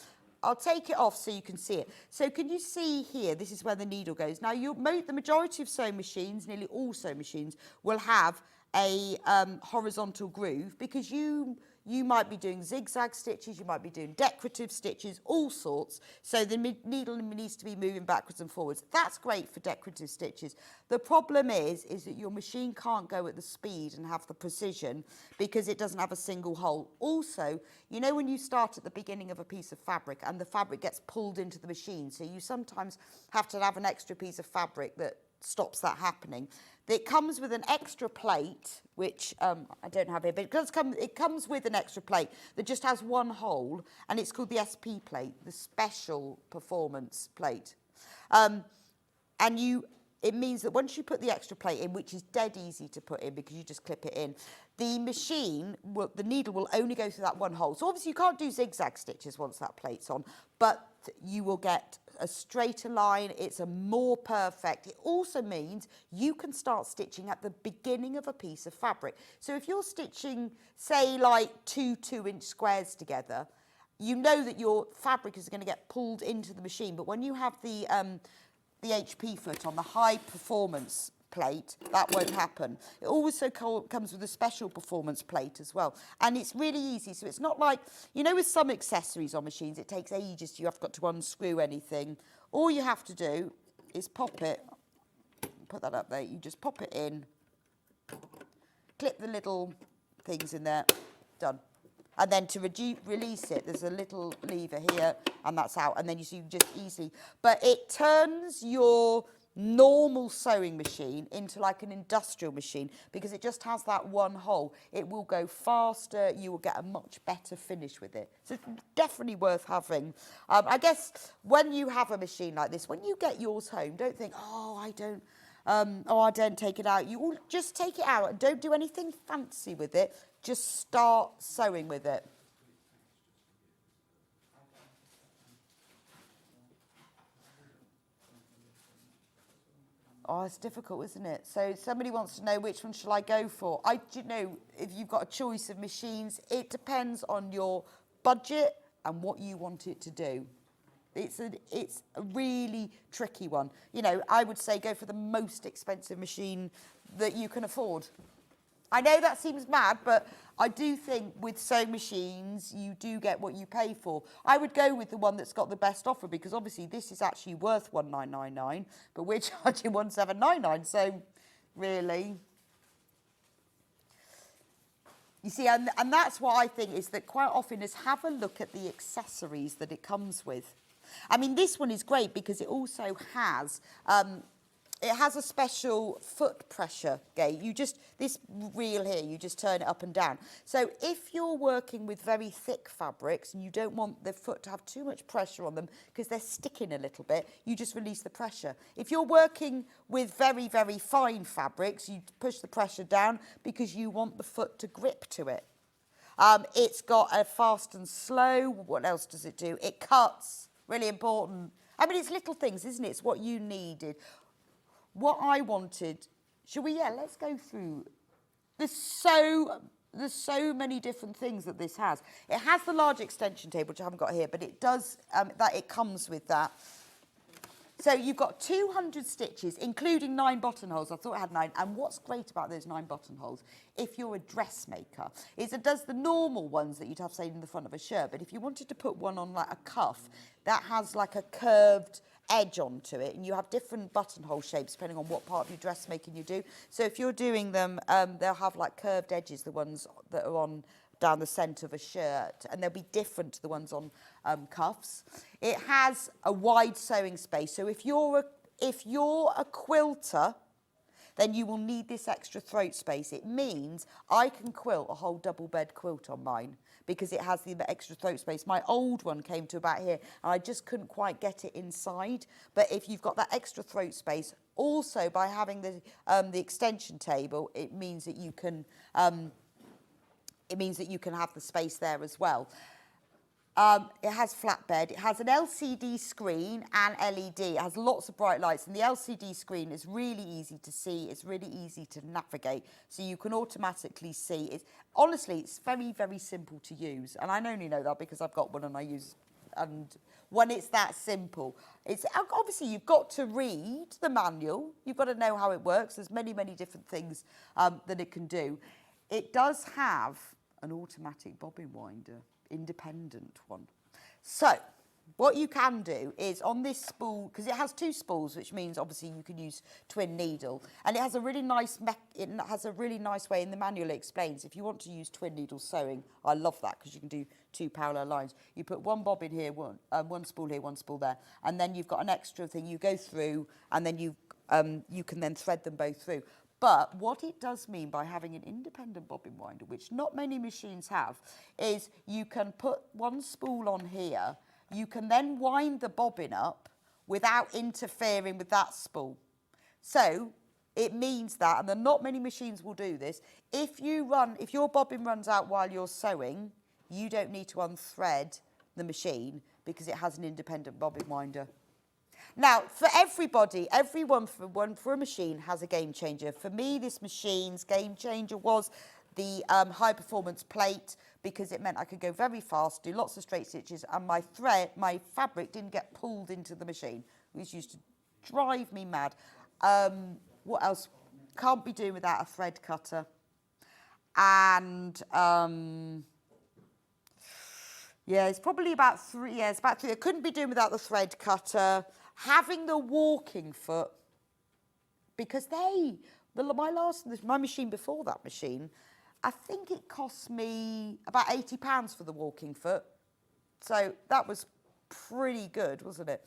I'll take it off so you can see it. So can you see here, this is where the needle goes. Now, the majority of sewing machines, nearly all sewing machines, will have a horizontal groove, because you might be doing zigzag stitches, you might be doing decorative stitches, all sorts. So the needle needs to be moving backwards and forwards. That's great for decorative stitches. The problem is that your machine can't go at the speed and have the precision, because it doesn't have a single hole. Also, you know when you start at the beginning of a piece of fabric and the fabric gets pulled into the machine, so you sometimes have to have an extra piece of fabric that stops that happening. It comes with an extra plate, which I don't have here, but it comes with an extra plate that just has 1 hole, and it's called the SP plate, the Special Performance Plate. It means that once you put the extra plate in, which is dead easy to put in because you just clip it in, the needle will only go through that 1 hole. So obviously you can't do zigzag stitches once that plate's on, but you will get a straighter line, it's a more perfect. It also means you can start stitching at the beginning of a piece of fabric. So if you're stitching, say, like two 2-inch squares together, you know that your fabric is going to get pulled into the machine. But when you have the HP foot on, the high performance plate, that won't happen. It also comes with a special performance plate as well, and it's really easy. So it's not like, you know, with some accessories on machines it takes ages, you have got to unscrew anything. All you have to do is pop it, put that up there, you just pop it in, clip the little things in there, done. And then to release it, there's a little lever here, and that's out, and then you see you just easily, but it turns your normal sewing machine into like an industrial machine because it just has that one hole. It will go faster, you will get a much better finish with it. So it's definitely worth having. I guess when you have a machine like this, when you get yours home, don't think, oh, I don't take it out. You will just take it out and don't do anything fancy with it. Just start sewing with it. Oh, it's difficult, isn't it? So somebody wants to know which one shall I go for. Do you know, if you've got a choice of machines, it depends on your budget and what you want it to do. It's a really tricky one. You know, I would say go for the most expensive machine that you can afford. I know that seems mad, but I do think with sewing machines, you do get what you pay for. I would go with the one that's got the best offer because obviously this is actually worth $1999, but we're charging $1799, so really. You see, and that's what I think is that quite often is have a look at the accessories that it comes with. I mean, this one is great because it also has a special foot pressure gate. This reel here, you just turn it up and down. So if you're working with very thick fabrics and you don't want the foot to have too much pressure on them because they're sticking a little bit, you just release the pressure. If you're working with very, very fine fabrics, you push the pressure down because you want the foot to grip to it. It's got a fast and slow. What else does it do? It cuts, really important. I mean, it's little things, isn't it? It's what you needed. What I wanted, let's go through. There's so many different things that this has. It has the large extension table, which I haven't got here, but it does, it comes with that. So you've got 200 stitches, including 9 buttonholes. I thought it had 9. And what's great about those 9 buttonholes, if you're a dressmaker, is it does the normal ones that you'd have, say, in the front of a shirt. But if you wanted to put one on like a cuff, that has like a curved edge onto it, and you have different buttonhole shapes depending on what part of your dressmaking you do. So if you're doing them, they'll have like curved edges, the ones that are on down the centre of a shirt, and they'll be different to the ones on cuffs. It has a wide sewing space, so if you're a quilter, then you will need this extra throat space. It means I can quilt a whole double bed quilt on mine because it has the extra throat space. My old one came to about here, and I just couldn't quite get it inside. But if you've got that extra throat space, also by having the extension table, it means that you can have the space there as well. It has flatbed. It has an LCD screen and LED. It has lots of bright lights, and the LCD screen is really easy to see. It's really easy to navigate, so you can automatically see it. Honestly, it's very, very simple to use, and I only know that because I've got one and I use. And when it's that simple, it's obviously you've got to read the manual. You've got to know how it works. There's many, many different things that it can do. It does have an automatic bobbin winder, independent one. So what you can do is on this spool, because it has 2 spools, which means obviously you can use twin needle, and it has a really nice way in the manual. It explains if you want to use twin needle sewing. I love that because you can do 2 parallel lines. You put one bobbin here, one spool here, one spool there, and then you've got an extra thing you go through, and then you can then thread them both through. But what it does mean by having an independent bobbin winder, which not many machines have, is you can put one spool on here. You can then wind the bobbin up without interfering with that spool. So it means that, and not many machines will do this, if your bobbin runs out while you're sewing, you don't need to unthread the machine because it has an independent bobbin winder. Now, for everybody, everyone for a machine has a game changer. For me, this machine's game changer was the high performance plate, because it meant I could go very fast, do lots of straight stitches, and my fabric didn't get pulled into the machine, which used to drive me mad. What else? Can't be doing without a thread cutter. And yeah, it's probably about 3. Yeah, it's about 3. I couldn't be doing without the thread cutter. Having the walking foot, because my machine before that machine, I think it cost me about £80 for the walking foot. So that was pretty good, wasn't it?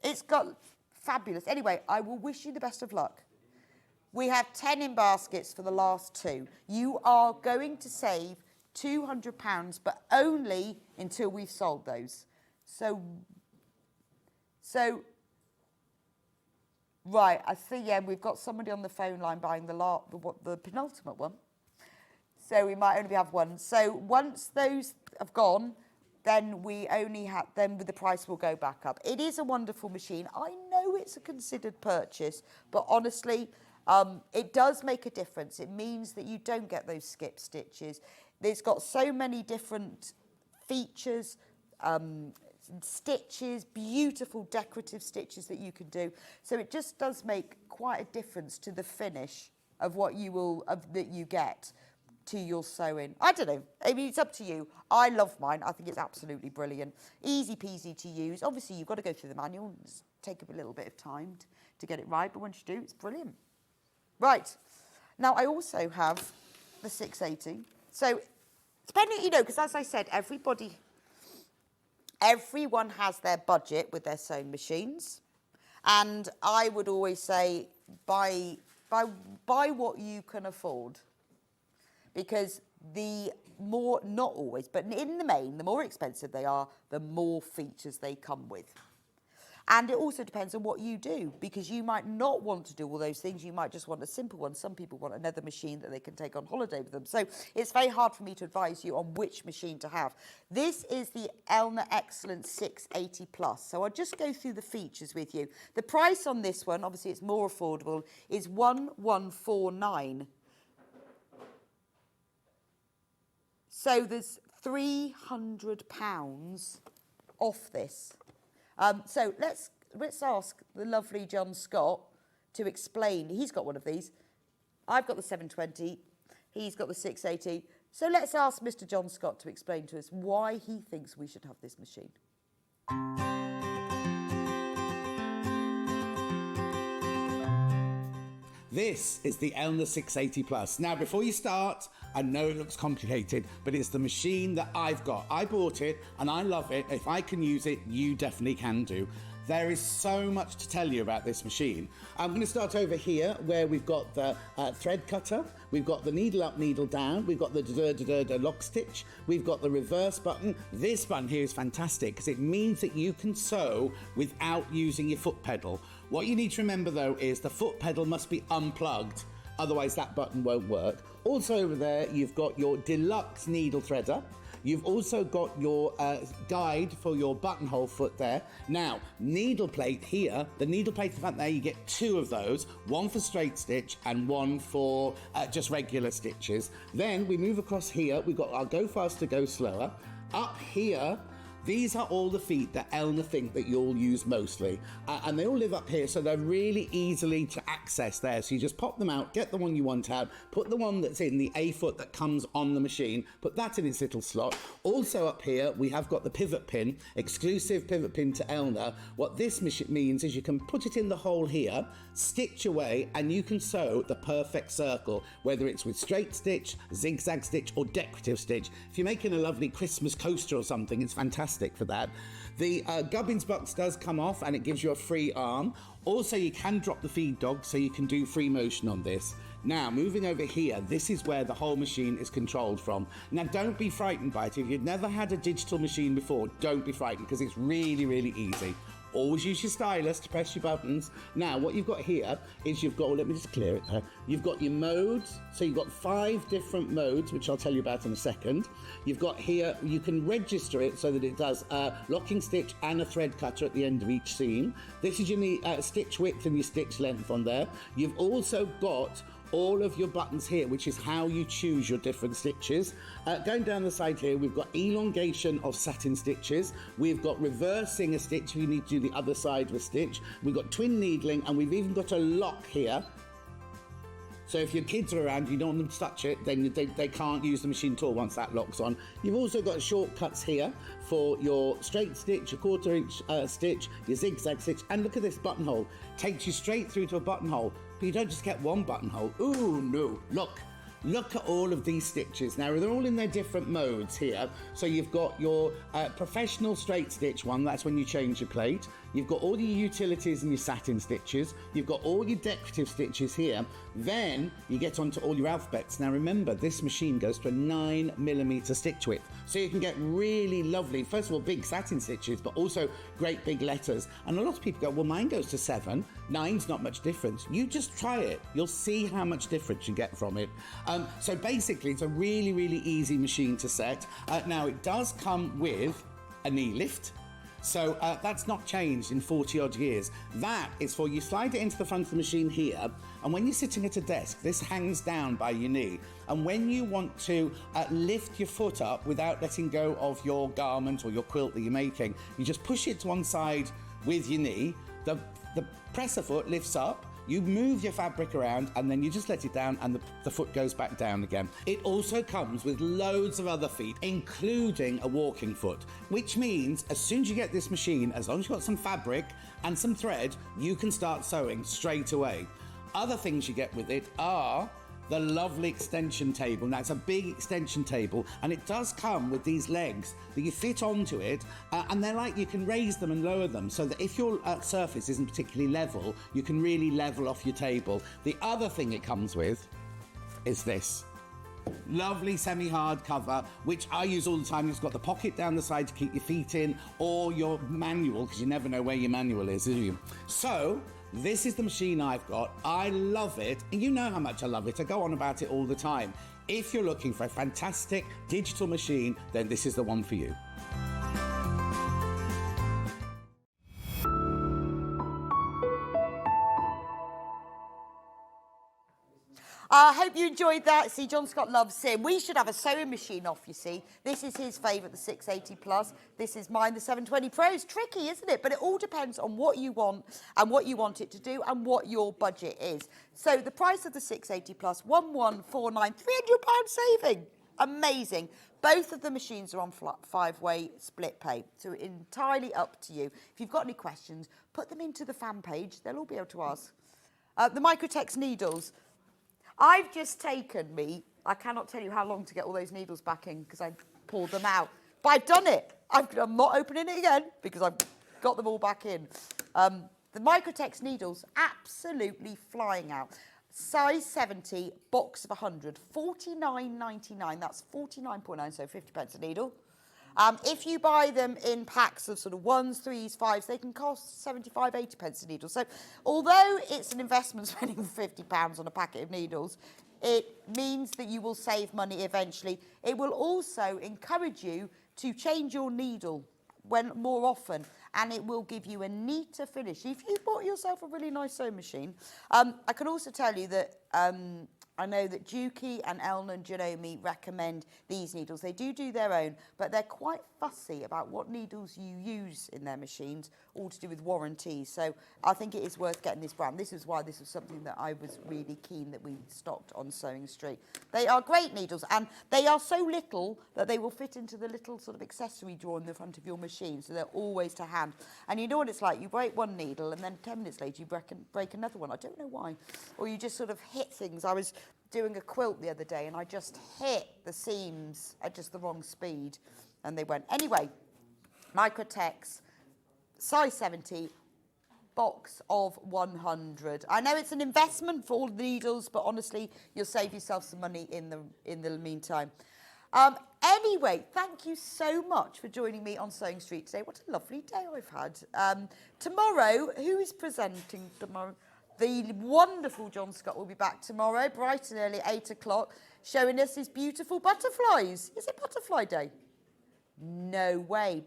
It's got fabulous. Anyway, I will wish you the best of luck. We have 10 in baskets for the last 2. You are going to save £200, but only until we've sold those. So right, I see, yeah, we've got somebody on the phone line buying the penultimate one. So we might only have one. So once those have gone, then the price will go back up. It is a wonderful machine. I know it's a considered purchase, but honestly, it does make a difference. It means that you don't get those skip stitches. It's got so many different features, stitches, beautiful decorative stitches that you can do. So it just does make quite a difference to the finish of what that you get to your sewing. I don't know. I mean, it's up to you. I love mine. I think it's absolutely brilliant. Easy peasy to use. Obviously, you've got to go through the manual. It's take a little bit of time to get it right, but once you do, it's brilliant. Right. Now, I also have the 680. So, depending, because as I said, everyone has their budget with their sewing machines. And I would always say, buy what you can afford. Because not always, but in the main, the more expensive they are, the more features they come with. And it also depends on what you do, because you might not want to do all those things. You might just want a simple one. Some people want another machine that they can take on holiday with them. So it's very hard for me to advise you on which machine to have. This is the Elna Excellence 680 Plus. So I'll just go through the features with you. The price on this one, obviously it's more affordable, is £1149. So there's £300 off this. So let's ask the lovely John Scott to explain. He's got one of these. I've got the 720. He's got the 680. So let's ask Mr. John Scott to explain to us why he thinks we should have this machine. This is the Elna 680 Plus. Now, before you start, I know it looks complicated, but it's the machine that I've got. I bought it and I love it. If I can use it, you definitely can do. There is so much to tell you about this machine. I'm going to start over here where we've got the thread cutter, we've got the needle up, needle down, we've got the lock stitch, we've got the reverse button. This button here is fantastic because it means that you can sew without using your foot pedal. What you need to remember though is the foot pedal must be unplugged, otherwise that button won't work. Also over there you've got your deluxe needle threader. You've also got your guide for your buttonhole foot there. Now, needle plate here, the needle plate in front there, you get 2 of those, one for straight stitch and one for just regular stitches. Then we move across here, we've got our go faster, go slower. Up here, these are all the feet that Elna think that you'll use mostly. And they all live up here, so they're really easily to access there. So you just pop them out, get the one you want out, put the one that's in the A foot that comes on the machine, put that in its little slot. Also up here, we have got the pivot pin, exclusive pivot pin to Elna. What this means is you can put it in the hole here, stitch away, and you can sew the perfect circle, whether it's with straight stitch, zigzag stitch, or decorative stitch. If you're making a lovely Christmas coaster or something, it's fantastic for that. The gubbins box does come off and it gives you a free arm. Also, you can drop the feed dog so you can do free motion on this. Now, moving over here, this is where the whole machine is controlled from. Now, don't be frightened by it. If you've never had a digital machine before, don't be frightened because it's really, really easy. Always use your stylus to press your buttons. Now, what you've got here is you've got, let me just clear it there. You've got your modes. So you've got 5 different modes, which I'll tell you about in a second. You've got here, you can register it so that it does a locking stitch and a thread cutter at the end of each seam. This is your stitch width and your stitch length on there. You've also got all of your buttons here, which is how you choose your different stitches. Going down the side here, we've got elongation of satin stitches. We've got reversing a stitch if you need to do the other side of a stitch. We've got twin needling, and we've even got a lock here. So if your kids are around, you don't want them to touch it, then they can't use the machine at all once that lock's on. You've also got shortcuts here for your straight stitch, your 1/4 inch stitch, your zigzag stitch, and look at this buttonhole. Takes you straight through to a buttonhole, but you don't just get one buttonhole. Ooh, no, Look at all of these stitches. Now, they're all in their different modes here. So you've got your professional straight stitch one, that's when you change your plate. You've got all your utilities and your satin stitches. You've got all your decorative stitches here. Then you get onto all your alphabets. Now remember, this machine goes to a 9mm stitch width. So you can get really lovely, first of all, big satin stitches, but also great big letters. And a lot of people go, well, mine goes to 7. 9's not much difference. You just try it. You'll see how much difference you get from it. So basically, it's a really, really easy machine to set. Now, it does come with a knee lift. So that's not changed in 40 odd years. That is for you slide it into the front of the machine here, and when you're sitting at a desk, this hangs down by your knee. And when you want to lift your foot up without letting go of your garment or your quilt that you're making, you just push it to one side with your knee. The presser foot lifts up. You move your fabric around and then you just let it down and the foot goes back down again. It also comes with loads of other feet, including a walking foot, which means as soon as you get this machine, as long as you've got some fabric and some thread, you can start sewing straight away. Other things you get with it are the lovely extension table. Now, it's a big extension table, and it does come with these legs that you fit onto it, and they're like, you can raise them and lower them so that if your surface isn't particularly level, you can really level off your table. The other thing it comes with is this lovely semi-hard cover, which I use all the time. It's got the pocket down the side to keep your feet in, or your manual, because you never know where your manual is, do you? So this is the machine I've got. I love it, and you know how much I love it. I go on about it all the time. If you're looking for a fantastic digital machine, then this is the one for you. I hope you enjoyed that. See, John Scott loves him. We should have a sewing machine off, you see. This is his favourite, the 680 Plus. This is mine, the 720 Pro. It's tricky, isn't it? But it all depends on what you want and what you want it to do and what your budget is. So the price of the 680 Plus, 1149, £300 saving. Amazing. Both of the machines are on 5-way split pay, so entirely up to you. If you've got any questions, put them into the fan page. They'll all be able to ask. The Microtex needles. I've just taken I cannot tell you how long to get all those needles back in because I pulled them out. But I've done it. I'm not opening it again because I've got them all back in. The Microtex needles, absolutely flying out. Size 70, box of 100, £49.99. That's 49.9, so 50p a needle. If you buy them in packs of sort of 1s, 3s, 5s, they can cost 75, 80p a needle. So although it's an investment spending £50 on a packet of needles, it means that you will save money eventually. It will also encourage you to change your needle more often, and it will give you a neater finish. If you bought yourself a really nice sewing machine, I can also tell you that I know that Juki and Elna and Janome recommend these needles. They do their own, but they're quite fussy about what needles you use in their machines, all to do with warranties. So I think it is worth getting this brand. This is why this was something that I was really keen that we stocked on Sewing Street. They are great needles, and they are so little that they will fit into the little sort of accessory drawer in the front of your machine, so they're always to hand. And you know what it's like, you break one needle and then 10 minutes later you break another one. I don't know why. Or you just sort of hit things. I was doing a quilt the other day and I just hit the seams at just the wrong speed and they went. Anyway, Microtex, size 70, box of 100. I know it's an investment for all the needles, but honestly, you'll save yourself some money in the meantime. Anyway, thank you so much for joining me on Sewing Street today. What a lovely day I've had. Tomorrow, who is presenting tomorrow? The wonderful John Scott will be back tomorrow, bright and early, 8 o'clock, showing us his beautiful butterflies. Is it Butterfly Day? No way.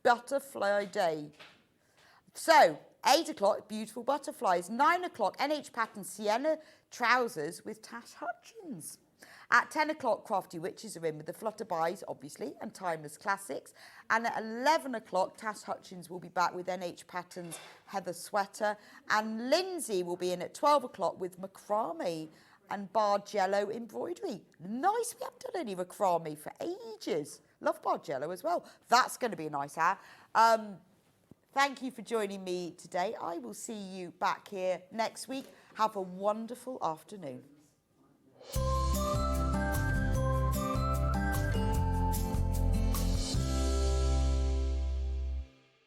Butterfly Day. So, 8 o'clock, beautiful butterflies. 9 o'clock, NH Pattern Sienna trousers with Tash Hutchins. At 10 o'clock, Crafty Witches are in with the Flutterbuys, obviously, and Timeless Classics. And at 11 o'clock, Tash Hutchins will be back with NH Patterns Heather Sweater. And Lindsay will be in at 12 o'clock with macrame and Bargello embroidery. Nice, we haven't done any macrame for ages. Love Bargello as well. That's going to be a nice hour. Thank you for joining me today. I will see you back here next week. Have a wonderful afternoon.